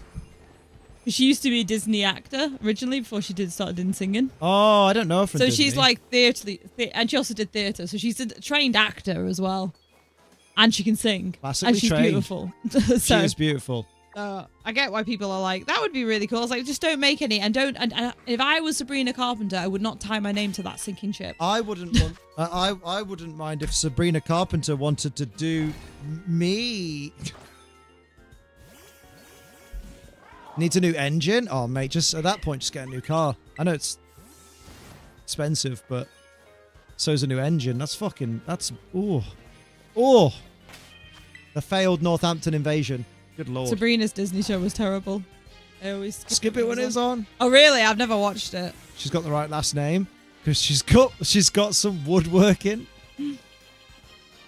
She used to be a Disney actor originally before she started in singing. Oh, I don't know. So she's like theatre, and she also did theatre. So she's a trained actor as well, and she can sing. Classically and she's trained. Beautiful. She is beautiful. I get why people are like, that would be really cool. I was like, just don't make any, and don't. And if I was Sabrina Carpenter, I would not tie my name to that sinking ship. I wouldn't want. I wouldn't mind if Sabrina Carpenter wanted to do me. Needs a new engine? Oh, mate, just at that point, just get a new car. I know it's expensive, but so's a new engine. That's ooh. Oh. The failed Northampton invasion. Good lord. Sabrina's Disney show was terrible. I always skip it when it's on. Oh, really? I've never watched it. She's got the right last name because she's got some woodworking.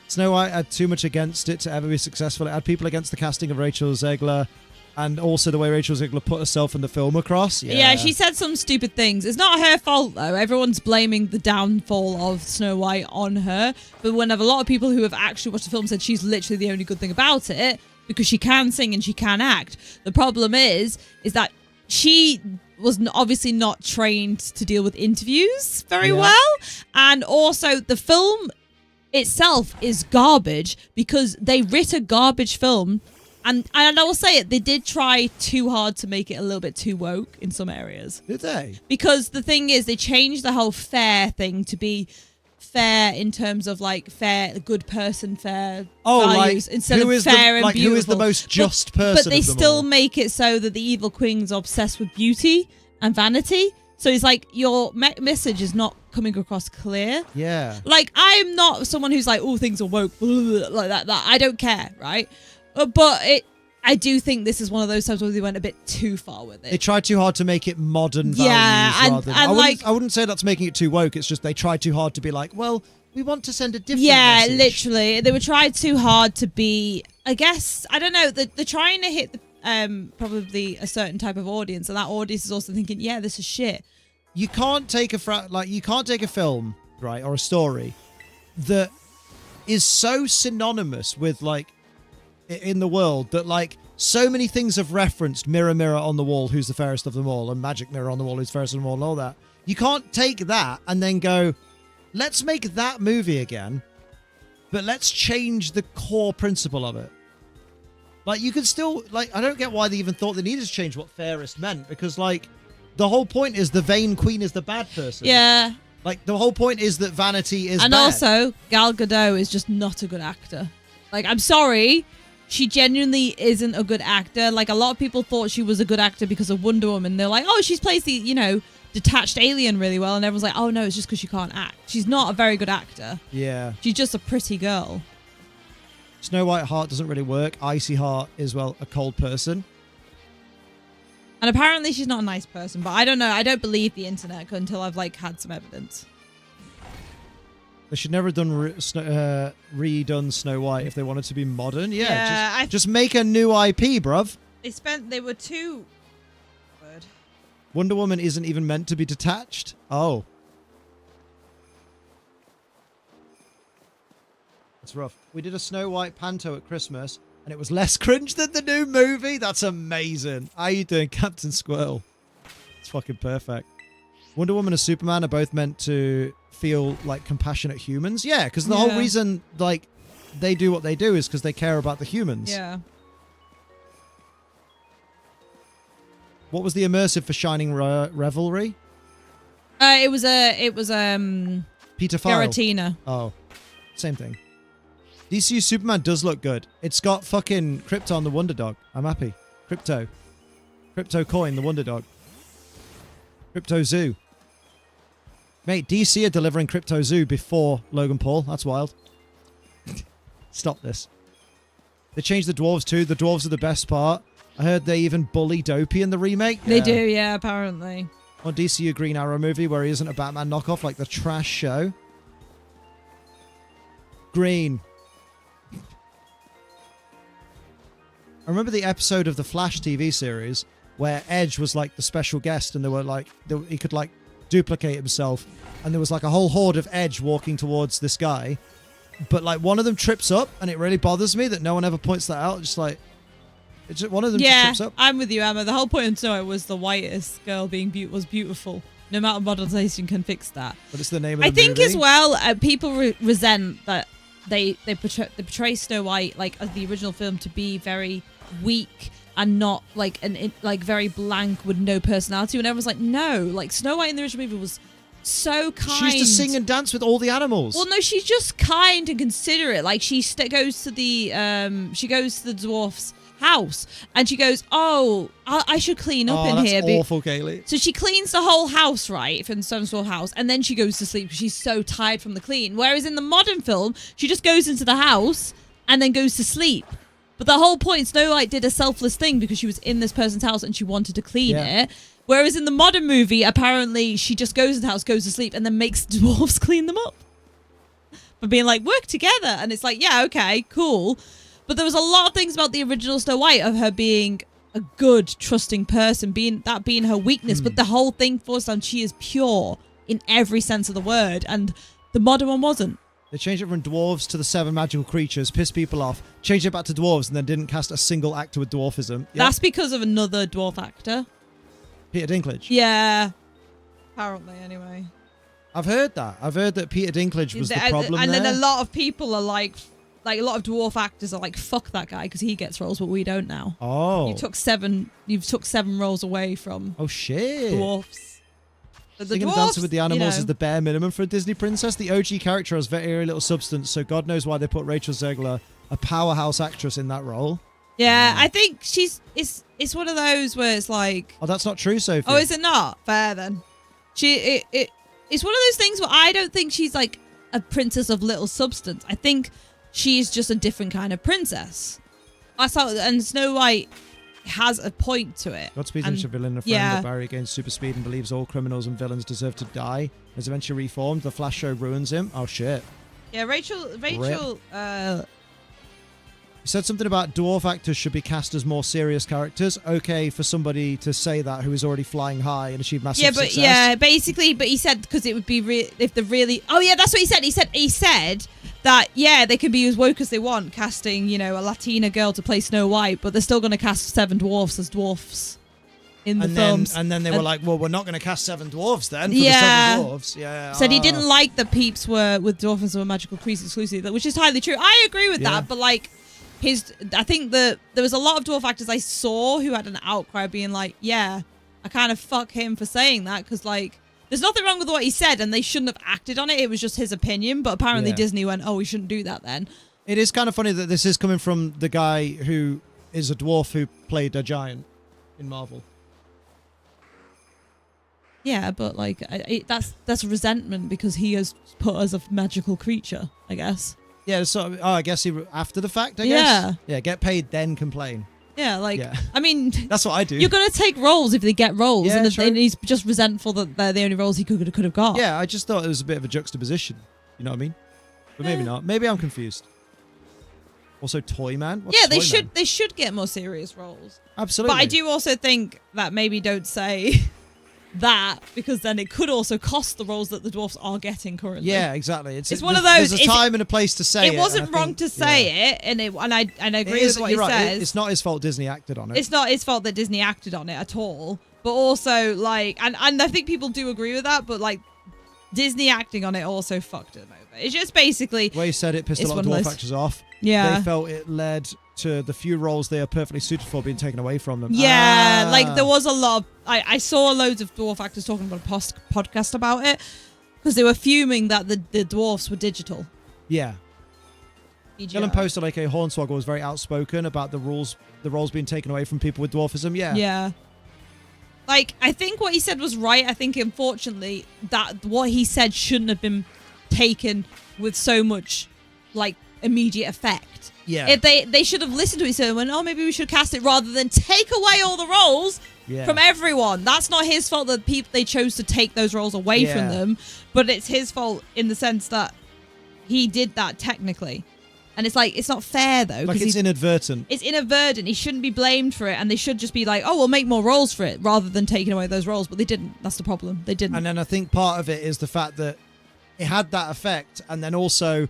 Snow White had too much against it to ever be successful. It had people against the casting of Rachel Zegler. And also the way Rachel Zegler put herself in the film across. Yeah, she said some stupid things. It's not her fault, though. Everyone's blaming the downfall of Snow White on her. But whenever a lot of people who have actually watched the film said she's literally the only good thing about it, because she can sing and she can act. The problem is that she was obviously not trained to deal with interviews very well. And also the film itself is garbage because they writ a garbage film. And I will say it, they did try too hard to make it a little bit too woke in some areas. Did they? Because the thing is, they changed the whole fair thing to be fair in terms of like fair, good person, fair values instead of fair and beautiful. Who is the most just person? But they of them still all? make it so that the evil queen's obsessed with beauty and vanity. So it's like your message is not coming across clear. Yeah. Like I'm not someone who's like, oh, things are woke, like that. I don't care, right? But I do think this is one of those times where they went a bit too far with it. They tried too hard to make it modern values. I wouldn't say that's making it too woke. It's just they tried too hard to be like, well, we want to send a different message. Literally. They were trying too hard to be, I guess, I don't know, they're trying to hit probably a certain type of audience, and that audience is also thinking, yeah, this is shit. You can't take a film, right, or a story that is so synonymous with like in the world that like so many things have referenced mirror mirror on the wall who's the fairest of them all and magic mirror on the wall who's fairest of them all and all that. You can't take that and then go, let's make that movie again, but let's change the core principle of it. Like you could still like, I don't get why they even thought they needed to change what fairest meant, because like the whole point is the vain queen is the bad person. Yeah. Like the whole point is that vanity is and bad. Also Gal Gadot is just not a good actor. Like I'm sorry, she genuinely isn't a good actor. Like a lot of people thought she was a good actor because of Wonder Woman. They're like, oh, she's plays the, detached alien really well. And everyone's like, oh no, it's just because she can't act. She's not a very good actor. Yeah. She's just a pretty girl. Snow White heart doesn't really work. Icy heart is, well, a cold person. And apparently she's not a nice person, but I don't know. I don't believe the internet until I've like had some evidence. They should never have done redone Snow White if they wanted to be modern. Yeah, just make a new IP, bruv. They were too... Word. Wonder Woman isn't even meant to be detached. Oh. That's rough. We did a Snow White panto at Christmas, and it was less cringe than the new movie. That's amazing. How you doing, Captain Squirrel? It's fucking perfect. Wonder Woman and Superman are both meant to feel like compassionate humans. Yeah, because the whole reason like they do what they do is because they care about the humans. Yeah. What was the immersive for Shining Revelry? It was Peter File. Garatina. Oh, same thing. DCU Superman does look good. It's got fucking Krypton the Wonder Dog. I'm happy. Crypto Coin the Wonder Dog. Crypto Zoo. Mate, DC are delivering Crypto Zoo before Logan Paul. That's wild. Stop this. They changed the dwarves too. The dwarves are the best part. I heard they even bully Dopey in the remake. They do, yeah, apparently. Or DCU Green Arrow movie where he isn't a Batman knockoff like the trash show. Green. I remember the episode of the Flash TV series where Edge was like the special guest and they were like, he could like duplicate himself and there was like a whole horde of Edge walking towards this guy. But like one of them trips up and it really bothers me that no one ever points that out. Just like, it's just, one of them just trips up. I'm with you, Emma. The whole point of Snow White was the whitest girl being was beautiful. No matter modernization can fix that. But it's the name of the movie. I think as well, people resent that they portray Snow White like as the original film to be very weak and not like like very blank with no personality. And everyone's like, no, like Snow White in the original movie was so kind. She used to sing and dance with all the animals. Well, no, she's just kind and considerate. Like she goes to the dwarf's house and she goes, oh, I should clean up in here. That's awful, Kaylee. So she cleans the whole house, right, from the Seven Dwarf house, and then she goes to sleep because she's so tired from the clean. Whereas in the modern film, she just goes into the house and then goes to sleep. But the whole point, Snow White did a selfless thing because she was in this person's house and she wanted to clean it. Whereas in the modern movie, apparently she just goes in the house, goes to sleep, and then makes dwarves clean them up. For being like, work together. And it's like, yeah, okay, cool. But there was a lot of things about the original Snow White of her being a good, trusting person, being her weakness. But the whole thing forced on, she is pure in every sense of the word. And the modern one wasn't. They changed it from dwarves to the 7 magical creatures, pissed people off, changed it back to dwarves, and then didn't cast a single actor with dwarfism. Yep. That's because of another dwarf actor. Peter Dinklage. Yeah. Apparently, anyway. I've heard that. I've heard that Peter Dinklage was the problem and there. Then a lot of people are like a lot of dwarf actors are like, fuck that guy because he gets roles, but we don't now. Oh. You've took 7 roles away from dwarfs. Singing and dancing with the animals is the bare minimum for a Disney princess. The OG character has very little substance, so God knows why they put Rachel Zegler, a powerhouse actress, in that role. Yeah, I think it's one of those where it's like... Oh, that's not true, Sophie. Oh, is it not? Fair then. It's one of those things where I don't think she's like a princess of little substance. I think she's just a different kind of princess. And Snow White has a point to it. Godspeed is a villain, a friend that Barry gains super speed and believes all criminals and villains deserve to die. Is eventually reformed. The Flash show ruins him. Oh, shit. Yeah, Rachel, you said something about dwarf actors should be cast as more serious characters. Okay, for somebody to say that who is already flying high and achieve massive success. Basically, but he said because it would be if they're really. Oh yeah, that's what he said. He said that they can be as woke as they want, casting a Latina girl to play Snow White, but they're still going to cast 7 dwarfs as dwarfs in the films. And then they were like, well, we're not going to cast 7 dwarves then for the 7 dwarves. Yeah. Said he didn't like the peeps were with dwarfs and were magical creatures exclusively, which is highly true. I agree with that, but like. I think there was a lot of dwarf actors I saw who had an outcry being like, yeah, I kind of fuck him for saying that because like there's nothing wrong with what he said and they shouldn't have acted on it. It was just his opinion, but apparently Disney went, oh, we shouldn't do that then. It is kind of funny that this is coming from the guy who is a dwarf who played a giant in Marvel. Yeah, but like that's resentment because he has put as a magical creature, I guess. Yeah, so I guess he after the fact. I Yeah. guess. Yeah, get paid then complain. Yeah, like Yeah. I mean, That's what I do. you're gonna take roles if they get roles, Yeah, and, true. and he's just resentful that they're the only roles he could have got. Yeah, I just thought it was a bit of a juxtaposition. You know what I mean? But maybe not. Maybe I'm confused. Also, Toyman. What's Yeah, they Toyman? should get more serious roles. Absolutely. But I do also think that maybe don't say that, because then it could also cost the roles that the dwarfs are getting currently. Yeah, exactly. It's one of those. There's a time and a place to say it. It wasn't and I wrong think- to say it, and I agree It is, with what you're he right, says. It's not his fault Disney acted on it. It's not his fault that Disney acted on it at all. But also, like, and I think people do agree with that, but, like, Disney acting on it also fucked them over. It's just basically... The way he said it pissed a it's lot of one of dwarf those- actors off. Yeah. They felt it led to the few roles they are perfectly suited for being taken away from them. Yeah, like, there Ah. was a lot of... I saw loads of dwarf actors talking about a podcast about it, because they were fuming that the dwarfs were digital. Yeah. CGI. Dylan posted like a Hornswoggle was very outspoken about the roles being taken away from people with dwarfism. Yeah. Yeah. Like, I think what he said was right. I think, unfortunately, that what he said shouldn't have been taken with so much, like, immediate effect. Yeah. If they should have listened to it and went, oh, maybe we should cast it, rather than take away all the roles Yeah. from everyone. That's not his fault that they chose to take those roles away from Yeah. them, but it's his fault in the sense that he did that technically. And it's like, it's not fair, though. Like, 'cause it's inadvertent. it's inadvertent. He shouldn't be blamed for it, and they should just be like, oh, we'll make more roles for it, rather than taking away those roles. But they didn't. That's the problem. They didn't. And then I think part of it is the fact that it had that effect, and then also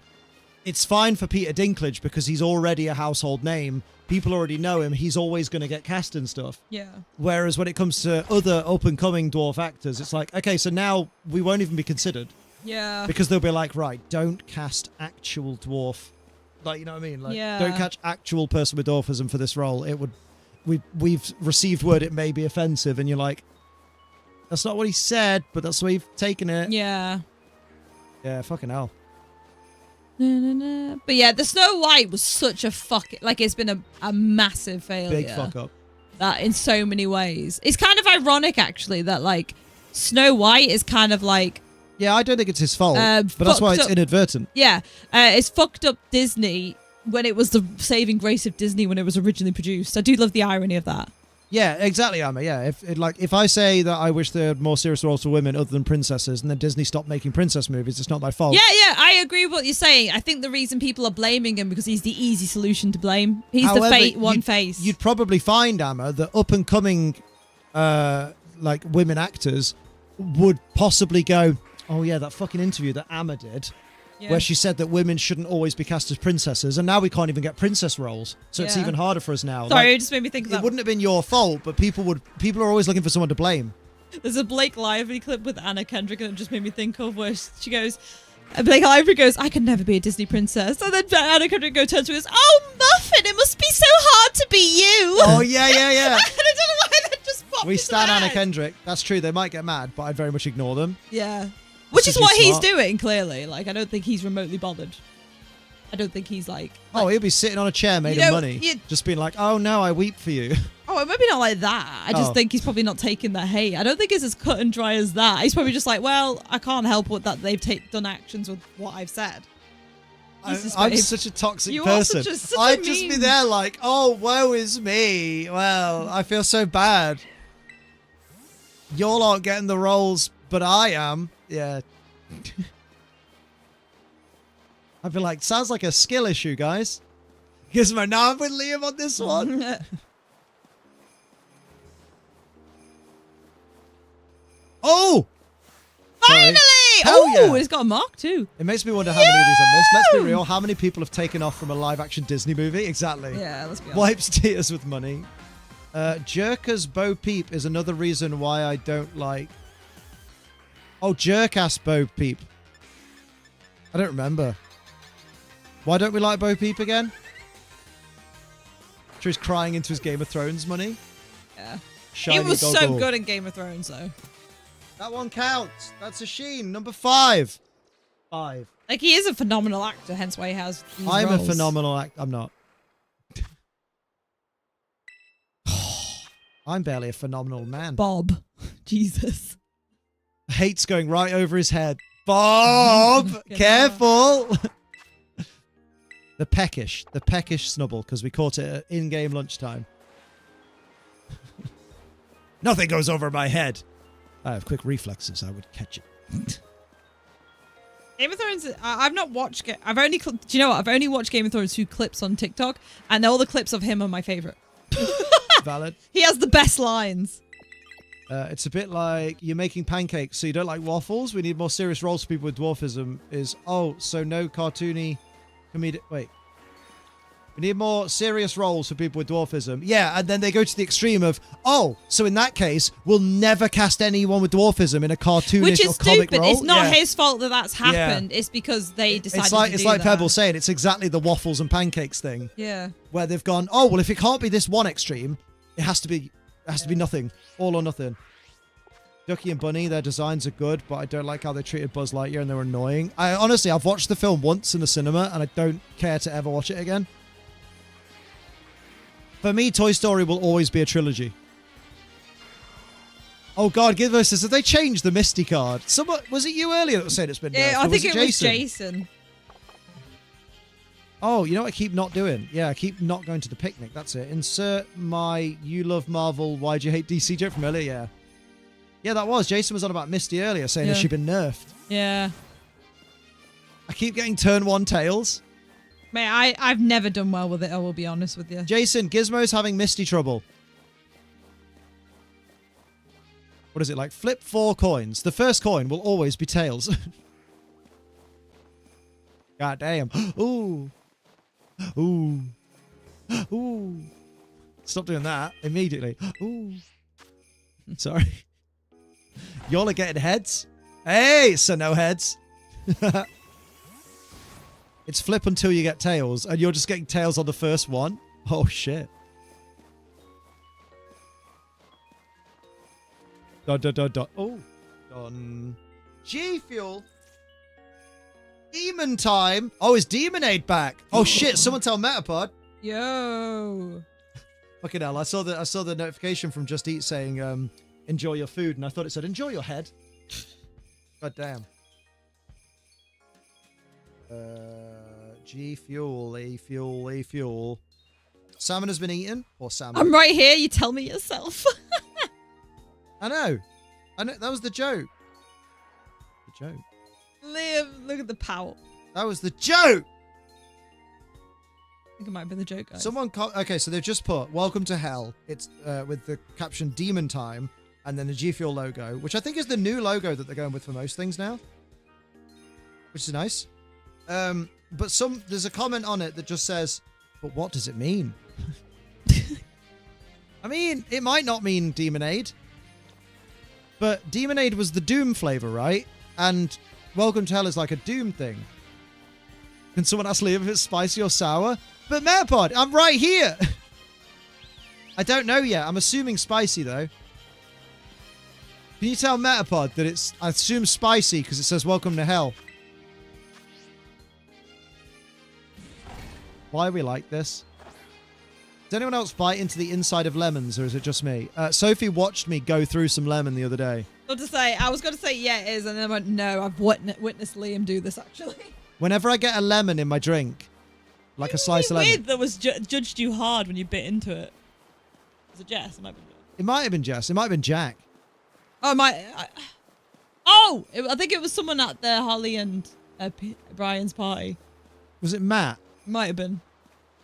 it's fine for Peter Dinklage because he's already a household name. People already know him. He's always going to get cast and stuff. Yeah. Whereas when it comes to other up-and-coming dwarf actors, it's like, okay, so now we won't even be considered. Yeah. Because they'll be like, right, don't cast actual dwarf. Like, you know what I mean? Like, Yeah. don't catch actual person with dwarfism for this role. It would... We've received word it may be offensive, and you're like, that's not what he said, but that's the way you've taken it. Yeah. Yeah, fucking hell. But yeah, the Snow White was such a like, it's been a massive failure. Big fuck up. That in so many ways. It's kind of ironic, actually, that, like, Snow White is kind of like... Yeah, I don't think it's his fault, but that's why it's fucked up- inadvertent. Yeah. It's fucked up Disney when it was the saving grace of Disney when it was originally produced. I do love the irony of that. Yeah, exactly, Amma. Yeah, if I say that I wish there were more serious roles for women other than princesses, and then Disney stopped making princess movies, it's not my fault. Yeah, I agree with what you're saying. I think the reason people are blaming him because he's the easy solution to blame. He's However, the face. You'd probably find, Amma, that up and coming, like, women actors would possibly go, oh yeah, that fucking interview that Amma did, where she said that women shouldn't always be cast as princesses, and now we can't even get princess roles, so it's Yeah. even harder for us now. Sorry, Like, it just made me think of it that. wouldn't have been your fault, but people are always looking for someone to blame. There's a Blake Lively clip with Anna Kendrick and it just made me think of where she goes, Blake Lively goes, I could never be a Disney princess. And then Anna Kendrick turns to her and goes, oh, Muffin, it must be so hard to be you. Oh, yeah. And I don't know why that just popped We into stand my Anna head. Kendrick. That's true. They might get mad, but I'd very much ignore them. Yeah. Which is She's what he's smart. doing, clearly. Like, I don't think he's remotely bothered. I don't think he's like... Oh, he'll be sitting on a chair made You of know, money. you- Just being like, oh, no, I weep for you. Oh, maybe not like that. I just Oh. think he's probably not taking the hate. I don't think it's as cut and dry as that. He's probably just like, well, I can't help what that they've done actions with what I've said. Jesus, I'm babe. such a toxic You are person. such a I'd just be mean- there like, oh, woe is me. Well, I feel so bad. Y'all aren't getting the roles, but I am. Yeah. I'd be like, sounds like a skill issue, guys. Gizmo, now I'm with Liam on this one. Oh! Finally! Hell Oh, yeah. it's got a mark too. It makes me wonder how many of these I missed. Let's be real. How many people have taken off from a live-action Disney movie? Exactly. Yeah, let's be honest. Wipes tears with money. Jerker's Bo Peep is another reason why I don't like... Oh, Jerkass Bo Peep. I don't remember. Why don't we like Bo Peep again? Sure, he's crying into his Game of Thrones money. Yeah. Shiny He was so goggle. good in Game of Thrones, though. That one counts. That's a Sheen. Number 5. 5. Like, he is a phenomenal actor, hence why he has these I'm roles. a phenomenal actor. I'm not. I'm barely a phenomenal man. Bob. Jesus. Hate's going right over his head. Bob! Get Careful! The peckish Snubbull, because we caught it at in-game lunchtime. Nothing goes over my head. I have quick reflexes. I would catch it. Game of Thrones, I've not watched it. Do you know what? I've only watched Game of Thrones through clips on TikTok, and all the clips of him are my favorite. Valid. He has the best lines. It's a bit like you're making pancakes, so you don't like waffles. We need more serious roles for people with dwarfism. So no cartoony comedic. Wait. We need more serious roles for people with dwarfism. Yeah, and then they go to the extreme of, so in that case, we'll never cast anyone with dwarfism in a cartoonish Which is or comic stupid. role. It's not his fault that that's happened. Yeah. It's because they decided It's like Pebble saying, it's exactly the waffles and pancakes thing. Yeah. Where they've gone, well, if it can't be this one extreme, it has to be nothing. All or nothing. Ducky and Bunny, their designs are good, but I don't like how they treated Buzz Lightyear and they were annoying. I've watched the film once in the cinema and I don't care to ever watch it again. For me, Toy Story will always be a trilogy. Oh God, Gizmo says, have they changed the Misty card? Was it you earlier that was saying it's been nerfed? Yeah, I think it was Jason. Oh, you know what I keep not doing? Yeah, I keep not going to the picnic. That's it. Insert my You Love Marvel, Why'd You Hate DC joke from earlier. Yeah. Yeah, that was. Jason was on about Misty earlier, saying has she been nerfed? Yeah. I keep getting turn 1 tails. Mate, I've never done well with it, I will be honest with you. Jason, Gizmo's having Misty trouble. What is it like? Flip 4 coins. The first coin will always be tails. God damn. Ooh. Ooh. Ooh. Stop doing that immediately. Ooh. Sorry. Y'all are getting heads. Hey, so no heads. It's flip until you get tails, and you're just getting tails on the first one. Oh, shit. Oh, done. G-Fuel. Demon time. Oh, is Demonade back? Oh, shit. Someone tell Metapod. Yo. Fucking hell. I saw the notification from Just Eat saying, enjoy your food, and I thought it said, enjoy your head. God damn. G-Fuel, A-Fuel, A-Fuel. Salmon has been eaten? Or salmon? I'm right here. You tell me yourself. I know. That was the joke. The joke. Liam, look at the power. That was the joke! I think it might have been the joke, guys. Okay, so they've just put, welcome to hell. It's with the caption Demon Time, and then the G-Fuel logo, which I think is the new logo that they're going with for most things now. Which is nice. But there's a comment on it that just says, but what does it mean? I mean, it might not mean Demonade. But Demonade was the Doom flavor, right? And Welcome to Hell is like a Doom thing. Can someone ask Liam if it's spicy or sour? But Metapod, I'm right here. I don't know yet. I'm assuming spicy, though. Can you tell Metapod that it's, I assume, spicy because it says Welcome to Hell? Why are we like this? Does anyone else bite into the inside of lemons, or is it just me? Sophie watched me go through some lemon the other day. I was going to say, yeah, it is, and then I went, no, I've witnessed Liam do this, actually. Whenever I get a lemon in my drink, like a slice of lemon. Weird that was judged you hard when you bit into it. Was it Jess? It might have been Jess. It might have been Jack. Oh, I think it was someone at the Holly and Brian's party. Was it Matt? Might have been.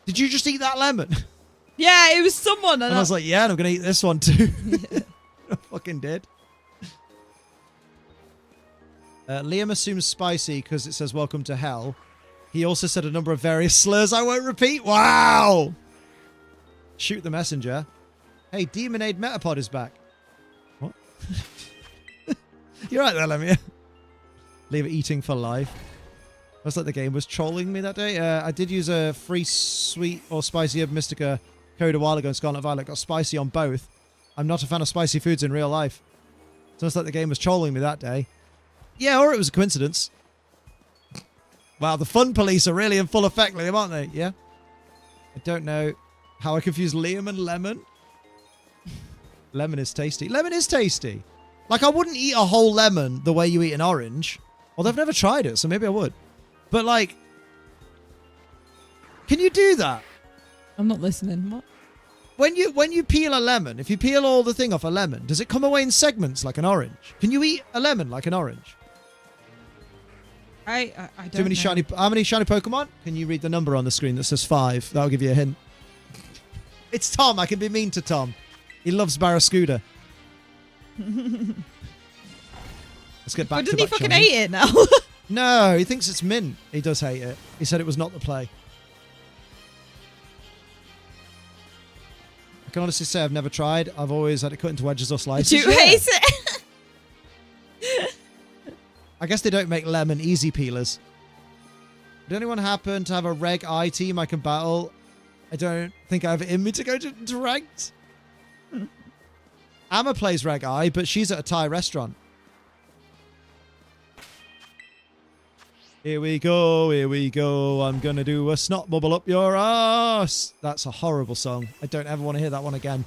Did you just eat that lemon? Yeah, it was someone. And I was like, yeah, and I'm going to eat this one too. Yeah. I fucking did. Liam assumes spicy because it says welcome to hell. He also said a number of various slurs I won't repeat. Wow! Shoot the messenger. Hey, Demonade Metapod is back. What? You're right there, Lemia. Leave it eating for life. Looks like the game was trolling me that day. I did use a free sweet or spicy Herb Mystica code a while ago, and Scarlet Violet got spicy on both. I'm not a fan of spicy foods in real life. So it's like the game was trolling me that day. Yeah, or it was a coincidence. Wow, the fun police are really in full effect, Liam, aren't they? Yeah. I don't know how I confuse Liam and lemon. Lemon is tasty. Lemon is tasty. Like, I wouldn't eat a whole lemon the way you eat an orange. Although I've never tried it, so maybe I would. But, like, Can you do that? I'm not listening. What? When you peel a lemon, if you peel all the thing off a lemon, does it come away in segments like an orange? Can you eat a lemon like an orange? I don't Too many know. shiny. How many shiny Pokemon? Can you read the number on the screen that says 5? That'll give you a hint. It's Tom. I can be mean to Tom. He loves Barraskewda. Let's get back But to doesn't he back fucking shiny. hate it now? No, he thinks it's mint. He does hate it. He said it was not the play. I can honestly say I've never tried. I've always had it cut into wedges or slices. Do you hate it? I guess they don't make lemon easy peelers. Did anyone happen to have a Reg I team I can battle? I don't think I have it in me to go to ranked. Amma plays Reg I, but she's at a Thai restaurant. Here we go, here we go. I'm going to do a snot bubble up your ass. That's a horrible song. I don't ever want to hear that one again.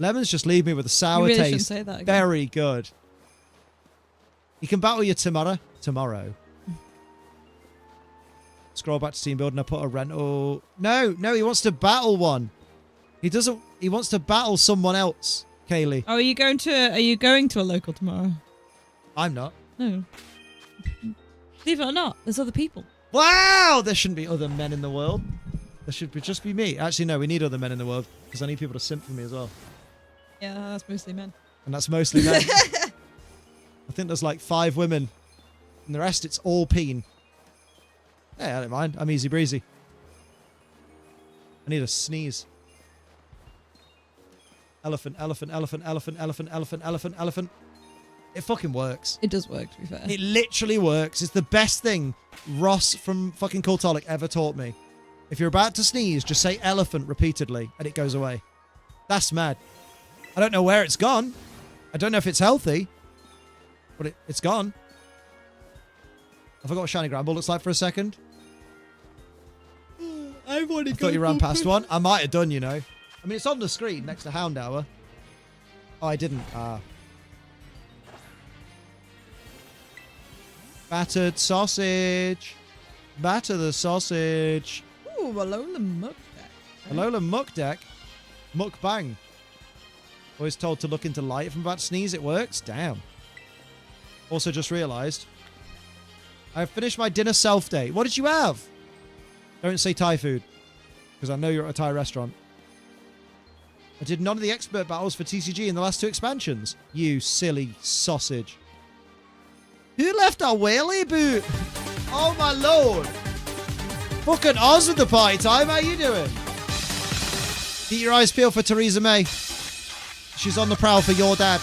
Lemons just leave me with a sour You really shouldn't taste. say that again. Very good. You can battle your tomorrow. Scroll back to team build and I put a rental. No, he wants to battle one. He doesn't. He wants to battle someone else, Kaylee. Oh, are you going to a local tomorrow? I'm not. No. Believe it or not, there's other people. Wow, there shouldn't be other men in the world. There should just be me. Actually, no, we need other men in the world because I need people to simp for me as well. Yeah, that's mostly men. And that's mostly men. I think there's like 5 women. And the rest, it's all peen. Yeah, I don't mind. I'm easy breezy. I need a sneeze. Elephant, elephant, elephant, elephant, elephant, elephant, elephant, elephant. It fucking works. It does work, to be fair. It literally works. It's the best thing Ross from fucking Cultolic ever taught me. If you're about to sneeze, just say elephant repeatedly and it goes away. That's mad. I don't know where it's gone. I don't know if it's healthy. But it's gone. I forgot what shiny Granbull looks like for a second. I've already I thought you ran past one. I might have done, you know. I mean, it's on the screen next to Houndour. Oh, I didn't. Battered sausage. Batter the sausage. Ooh, Alola Muck Deck. Alola Muck Deck. Mukbang. Always told to look into light if I'm about to sneeze. It works. Damn. Also just realised. I've finished my dinner self-date. What did you have? Don't say Thai food. Because I know you're at a Thai restaurant. I did none of the expert battles for TCG in the last 2 expansions. You silly sausage. Who left our whaley boot? Oh my lord. Fucking Oz with the party time. How you doing? Keep your eyes peeled for Theresa May. She's on the prowl for your dad.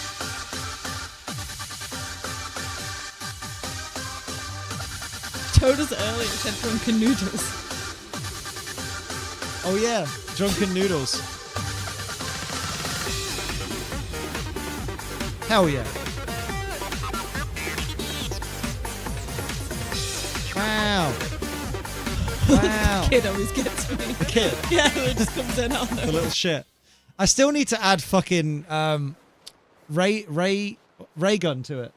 Told us earlier, she had drunken noodles. Oh yeah, drunken noodles. Hell yeah. Wow. Wow. Kid always gets me. The kid. Yeah, it just comes in out The little shit. I still need to add fucking ray gun to it.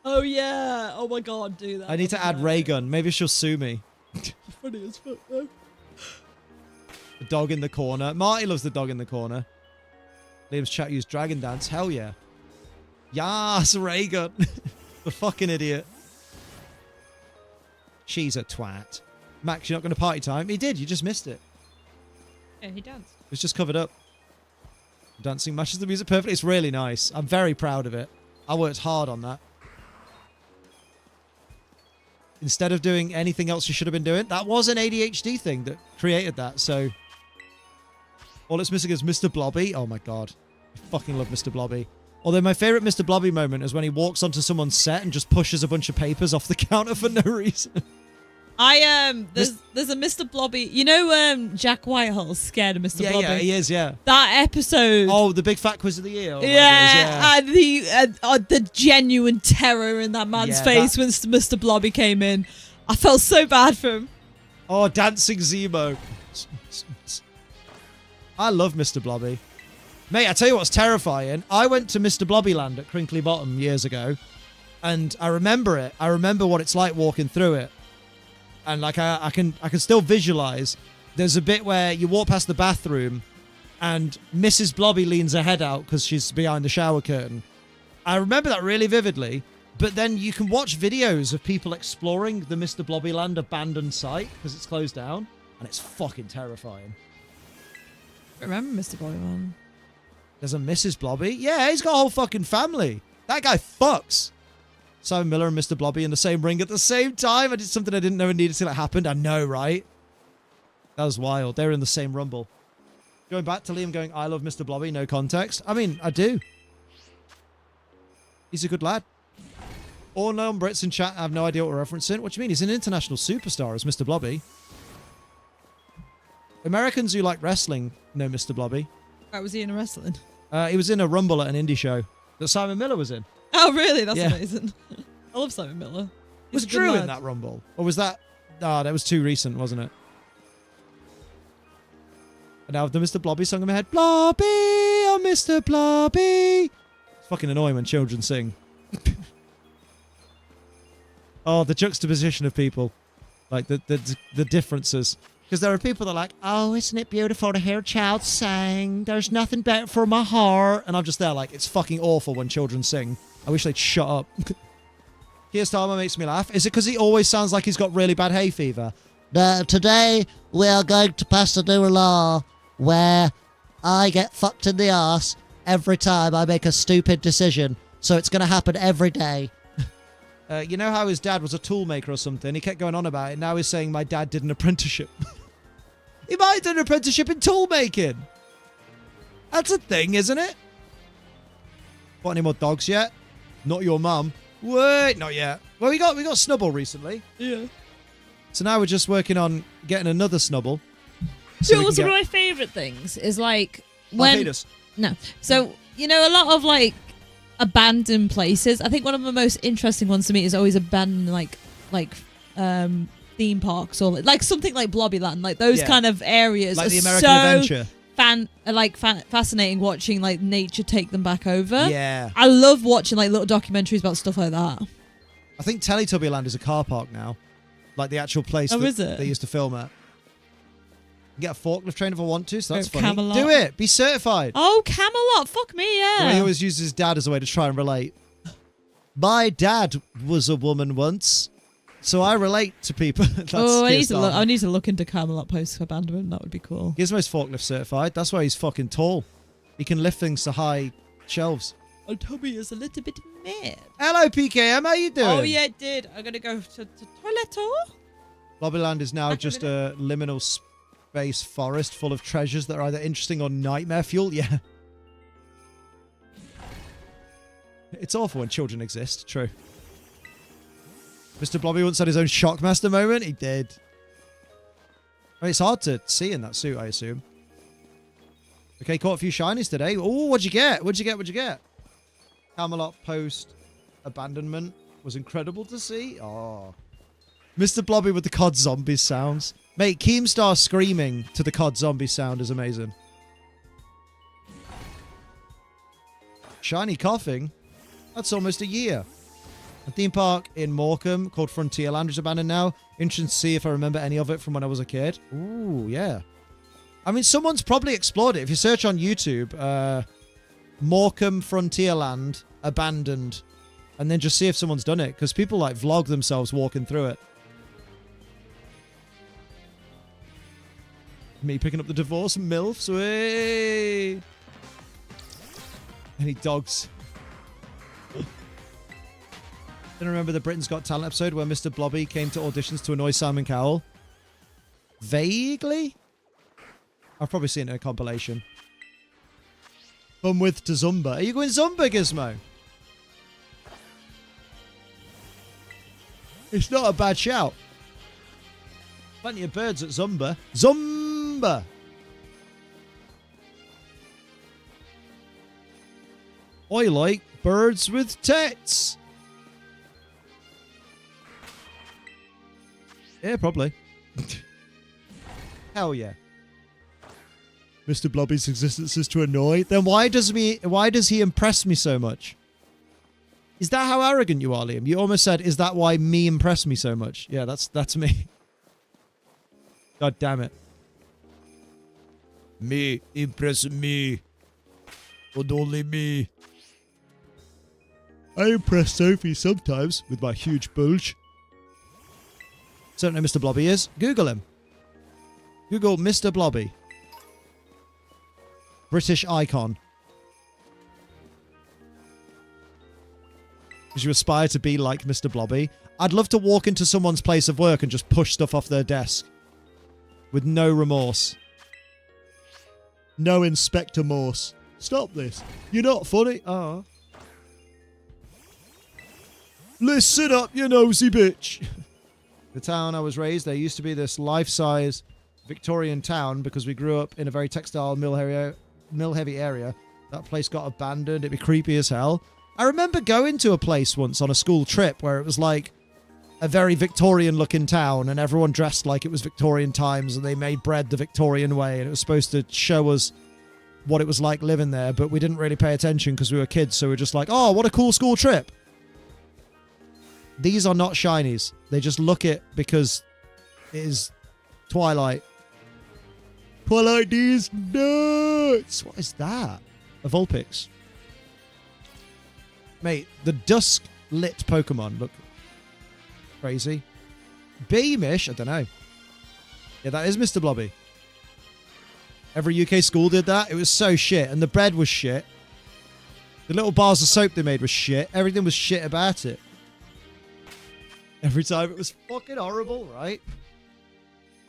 Oh yeah. Oh my god, do that. I need to add ray gun. Maybe she'll sue me. Funny as fuck though. The dog in the corner. Marty loves the dog in the corner. Liam's chat used Dragon Dance. Hell yeah. Yas, ray gun. The fucking idiot. She's a twat. Max, you're not going to party time? He did. You just missed it. Yeah, he danced. It's just covered up. Dancing matches the music perfectly. It's really nice. I'm very proud of it. I worked hard on that. Instead of doing anything else you should have been doing, that was an ADHD thing that created that. So all it's missing is Mr. Blobby. Oh my god. I fucking love Mr. Blobby. Although my favorite Mr. Blobby moment is when he walks onto someone's set and just pushes a bunch of papers off the counter for no reason. There's a Mr. Blobby. You know Jack Whitehall's scared of Mr. Blobby? Yeah, he is, yeah. That episode. Oh, the big fat quiz of the year. Or Yeah, and the genuine terror in that man's face when Mr. Blobby came in. I felt so bad for him. Oh, dancing Zemo. I love Mr. Blobby. Mate, I tell you what's terrifying. I went to Mr. Blobbyland at Crinkly Bottom years ago, and I remember it. I remember what it's like walking through it. And like I can still visualize. There's a bit where you walk past the bathroom and Mrs. Blobby leans her head out because she's behind the shower curtain. I remember that really vividly. But then you can watch videos of people exploring the Mr. Blobbyland abandoned site because it's closed down. And it's fucking terrifying. Remember Mr. Blobbyland? There's a Mrs. Blobby? Yeah, he's got a whole fucking family. That guy fucks. Simon Miller and Mr. Blobby in the same ring at the same time. I did something I didn't know needed till it happened. I know, right? That was wild. They were in the same rumble. Going back to Liam going, I love Mr. Blobby, no context. I mean, I do. He's a good lad. All non-Brits in chat have no idea what we're referencing. What do you mean? He's an international superstar as Mr. Blobby. Americans who like wrestling know Mr. Blobby. Oh, was he in wrestling? He was in a rumble at an indie show that Simon Miller was in. Oh, really? That's amazing. I love Simon Miller. Was Drew in that rumble? Or was that... Ah, that was too recent, wasn't it? And now the Mr. Blobby song in my head. Blobby, oh Mr. Blobby. It's fucking annoying when children sing. Oh, the juxtaposition of people. Like, the differences. Because there are people that are like, oh, isn't it beautiful to hear a child sing? There's nothing better for my heart. And I'm just there like, it's fucking awful when children sing. I wish they'd shut up. Keir Starmer makes me laugh. Is it because he always sounds like he's got really bad hay fever? Today, we are going to pass a new law where I get fucked in the arse every time I make a stupid decision. So it's going to happen every day. You know how his dad was a toolmaker or something? He kept going on about it. Now he's saying my dad did an apprenticeship. He might have done an apprenticeship in toolmaking. That's a thing, isn't it? Got any more dogs yet? Not your mum. Wait, not yet. Well, we got Snubbull recently. Yeah. So now we're just working on getting another Snubbull. So Jules, one of my favourite things is like when... Barbados. No. So, you know, a lot of like abandoned places. I think one of the most interesting ones to me is always abandoned like theme parks or like something like Blobbyland, like those kind of areas. Like are the American so Adventure. Fascinating watching like nature take them back over. Yeah. I love watching like little documentaries about stuff like that. I think Teletubbyland is a car park now. Like the actual place is it? they used to film at. Get a forklift train if I want to, so that's funny. Camelot. Do it. Be certified. Oh, Camelot. Fuck me, yeah. He always uses his dad as a way to try and relate. My dad was a woman once, so I relate to people. That's I need to look into Camelot post abandonment. That would be cool. He's most forklift certified. That's why he's fucking tall. He can lift things to high shelves. Oh, Toby is a little bit mad. Hello, PKM. How you doing? Oh, yeah, it did. I'm going to go to toilet. Blobbyland is now just a liminal space forest full of treasures that are either interesting or nightmare fuel. Yeah. It's awful when children exist. True. Mr. Blobby once had his own Shockmaster moment. He did. I mean, it's hard to see in that suit, I assume. Okay, caught a few shinies today. Oh, what'd you get? What'd you get? Camelot post abandonment was incredible to see. Oh. Mr. Blobby with the COD Zombies sounds. Mate, Keemstar screaming to the COD Zombie sound is amazing. Shiny coughing? That's almost a year. A theme park in Morecambe called Frontierland is abandoned now. Interesting to see if I remember any of it from when I was a kid. Ooh, yeah. I mean, someone's probably explored it. If you search on YouTube, Morecambe Frontierland abandoned, and then just see if someone's done it, because people like vlog themselves walking through it. Me picking up the divorce MILFs. Way. Any dogs? Then remember the Britain's Got Talent episode where Mr. Blobby came to auditions to annoy Simon Cowell? Vaguely? I've probably seen it in a compilation. Come with to Zumba. Are you going Zumba, Gizmo? It's not a bad shout. Plenty of birds at Zumba. Zumba! I like birds with tits. Yeah, probably. Hell yeah. Mr. Blobby's existence is to annoy. Then why does he impress me so much? Is that how arrogant you are, Liam? You almost said, is that why me impress me so much? Yeah, that's me. God damn it. Me. Impress me. And only me. I impress Sophie sometimes with my huge bulge. Don't know who Mr. Blobby is. Google him. Google Mr. Blobby. British icon. Because you aspire to be like Mr. Blobby. I'd love to walk into someone's place of work and just push stuff off their desk. With no remorse. No Inspector Morse. Stop this. You're not funny. Oh. Listen up, you nosy bitch. The town I was raised, there used to be this life-size Victorian town because we grew up in a very textile mill-heavy area. That place got abandoned. It'd be creepy as hell. I remember going to a place once on a school trip where it was like a very Victorian-looking town and everyone dressed like it was Victorian times and they made bread the Victorian way and it was supposed to show us what it was like living there, but we didn't really pay attention because we were kids, so we were just like, oh, what a cool school trip. These are not shinies. They just look it because it is Twilight. Twilight these nuts. What is that? A Vulpix. Mate, the dusk lit Pokemon look crazy. Beamish? I don't know. Yeah, that is Mr. Blobby. Every UK school did that. It was so shit. And the bread was shit. The little bars of soap they made was shit. Everything was shit about it. Every time it was fucking horrible, right?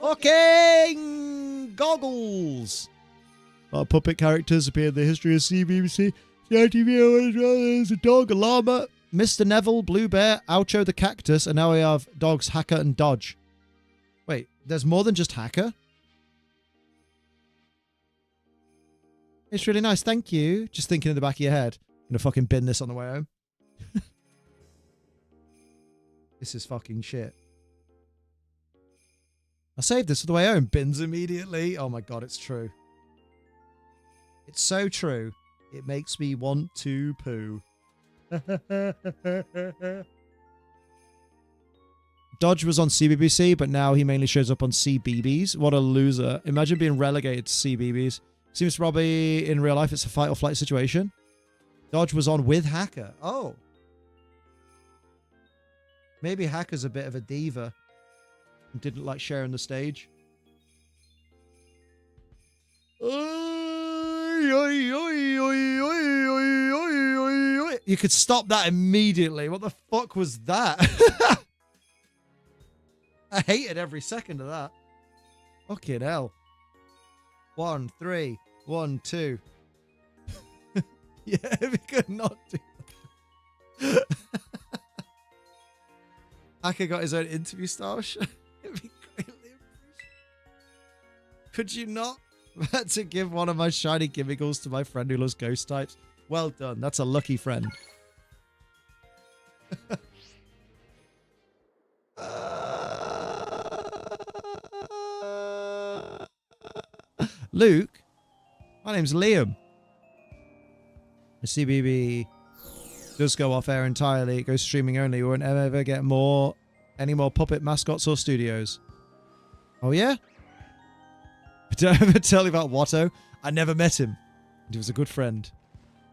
Fucking goggles! Our puppet characters appear in the history of CBBC. CITV, there's a dog, a llama, Mr. Neville, Blue Bear, Oucho the Cactus, and now we have dogs Hacker and Dodge. Wait, there's more than just Hacker? It's really nice, thank you. Just thinking in the back of your head. I'm gonna fucking bin this on the way home. This is fucking shit. I saved this for the way home. Bins immediately. Oh my god, it's true. It's so true. It makes me want to poo. Dodge was on CBBC, but now he mainly shows up on CBBS. What a loser. Imagine being relegated to CBBS. Seems probably in real life it's a fight or flight situation. Dodge was on with Hacker. Oh. Maybe Hacker's a bit of a diva and didn't like sharing the stage. You could stop that immediately. What the fuck was that? I hated every second of that. Fucking hell. 1, 3, 1, 2. Yeah, we could not do that. Hacker got his own interview style show. It'd be greatly appreciated. Could you not? Had to give one of my shiny gimmicks to my friend who loves ghost types. Well done. That's a lucky friend. Luke? My name's Liam. The CBB does go off air entirely. It goes streaming only. We won't ever get any more puppet mascots or studios. Oh, yeah? Did I ever tell you about Watto? I never met him. He was a good friend.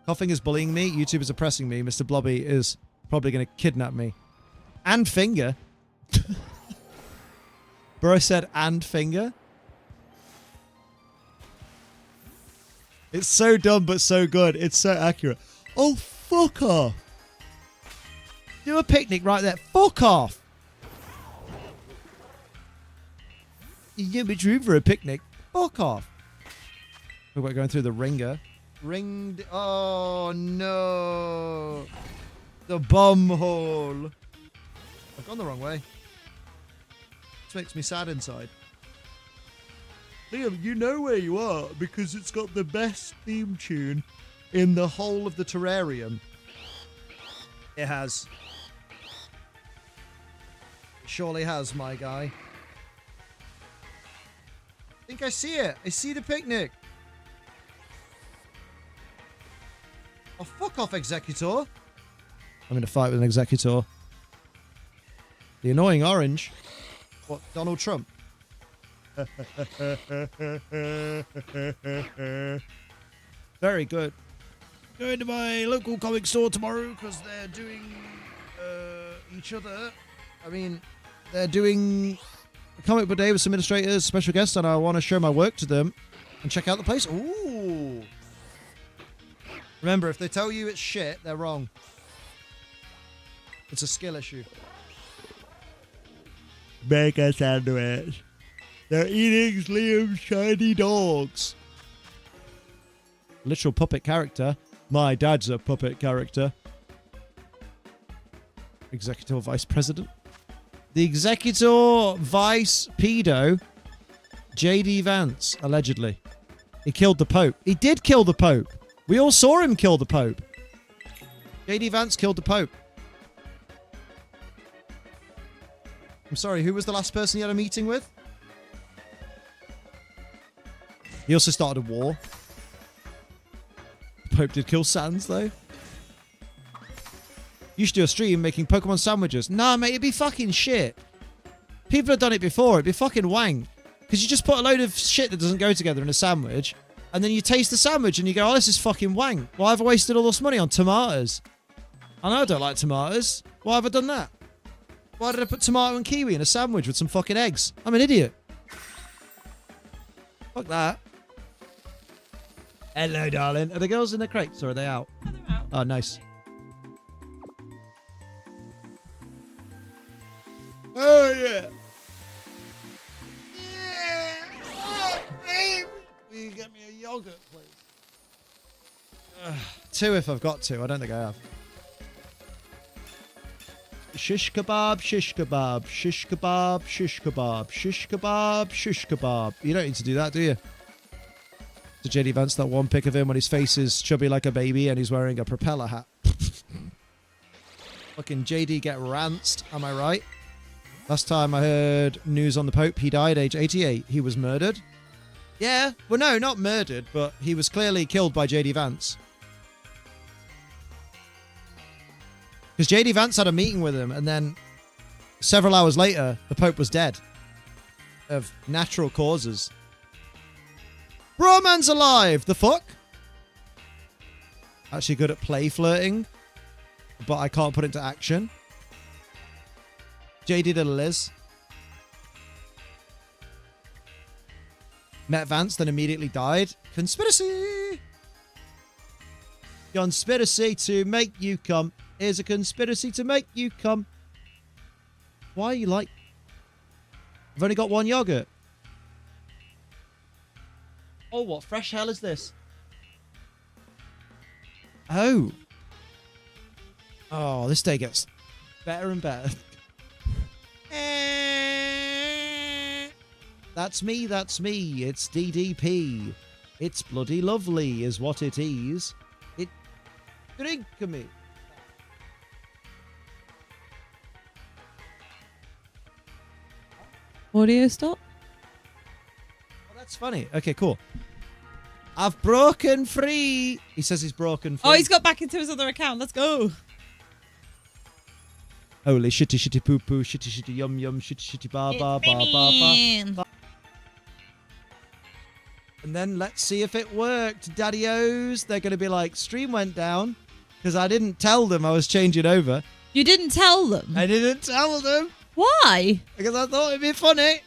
Coughing is bullying me. YouTube is oppressing me. Mr. Blobby is probably going to kidnap me. And finger. Bro said and finger. It's so dumb but so good. It's so accurate. Oh, fuck off. Do a picnic right there. Fuck off. You give me room for a picnic. Fuck off. We're going through the ringer. Ringed. Oh, no. The bum hole. I've gone the wrong way. This makes me sad inside. Liam, you know where you are because it's got the best theme tune in the whole of the terrarium. It has. It surely has, my guy. I think I see it. I see the picnic. Oh, fuck off, Executor. I'm in a fight with an Very good. Going to my local comic store tomorrow because they're doing each other. I mean, they're doing a comic book day with some illustrators, special guests, and I want to show my work to them and check out the place. Ooh. Remember, if they tell you it's shit, they're wrong. It's a skill issue. Make a sandwich. They're eating Liam's shiny dogs. Literal puppet character. My dad's a puppet character. Executor Vice President. The Executor Vice Pedo, J.D. Vance, allegedly. He killed the Pope. He did kill the Pope. We all saw him kill the Pope. J.D. Vance killed the Pope. I'm sorry, who was the last person he had a meeting with? He also started a war. The Pope did kill Sans, though. You should do a stream making Pokemon sandwiches. Nah, mate, it'd be fucking shit. People have done it before. It'd be fucking wank. Because you just put a load of shit that doesn't go together in a sandwich, and then you taste the sandwich and you go, oh, this is fucking wank. Why have I wasted all this money on tomatoes? I know I don't like tomatoes. Why have I done that? Why did I put tomato and kiwi in a sandwich with some fucking eggs? I'm an idiot. Fuck that. Hello, darling. Are the girls in the crates or are they out? Oh, they're out. Oh, nice. Oh, yeah. Yeah. Oh, babe. Will you get me a yogurt, please? 2 if I've got to. I don't think I have. Shish kebab, shish kebab, shish kebab, shish kebab, shish kebab, shish kebab. You don't need to do that, do you? To JD Vance, that one pic of him when his face is chubby like a baby and he's wearing a propeller hat. Fucking JD get ranced, am I right? Last time I heard news on the Pope, he died age 88. He was murdered. Yeah, well no, not murdered, but he was clearly killed by JD Vance. Because JD Vance had a meeting with him and then several hours later, the Pope was dead. Of natural causes. Broman's alive! The fuck? Actually good at play flirting, but I can't put it into action. JD did a Liz. Met Vance, then immediately died. Conspiracy! Conspiracy to make you come. Here's a conspiracy to make you come. Why are you like... I've only got one yogurt. Oh, what fresh hell is this? Oh. Oh, this day gets better and better. That's me, that's me. It's DDP. It's bloody lovely is what it is. It... Drink me. Audio stop? Oh, that's funny. Okay, cool. I've broken free. He says he's broken free. Oh, he's got back into his other account. Let's go. Holy shitty shitty poo poo, shitty shitty yum yum, shitty shitty ba ba ba ba ba. And then let's see if it worked. Daddy-O's, they're going to be like, stream went down because I didn't tell them I was changing over. You didn't tell them? I didn't tell them. Why? Because I thought it'd be funny.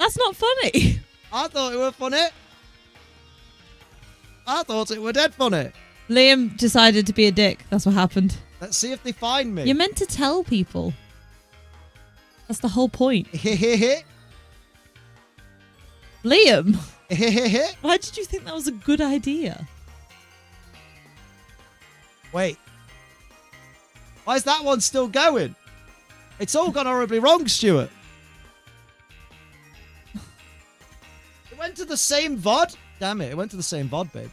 That's not funny. I thought it were funny. I thought it were dead funny. Liam decided to be a dick. That's what happened. Let's see if they find me. You're meant to tell people. That's the whole point. Liam, why did you think that was a good idea? Wait. Why is that one still going? It's all gone horribly wrong, Stuart. It went to the same VOD? Damn it, it went to the same VOD, babe.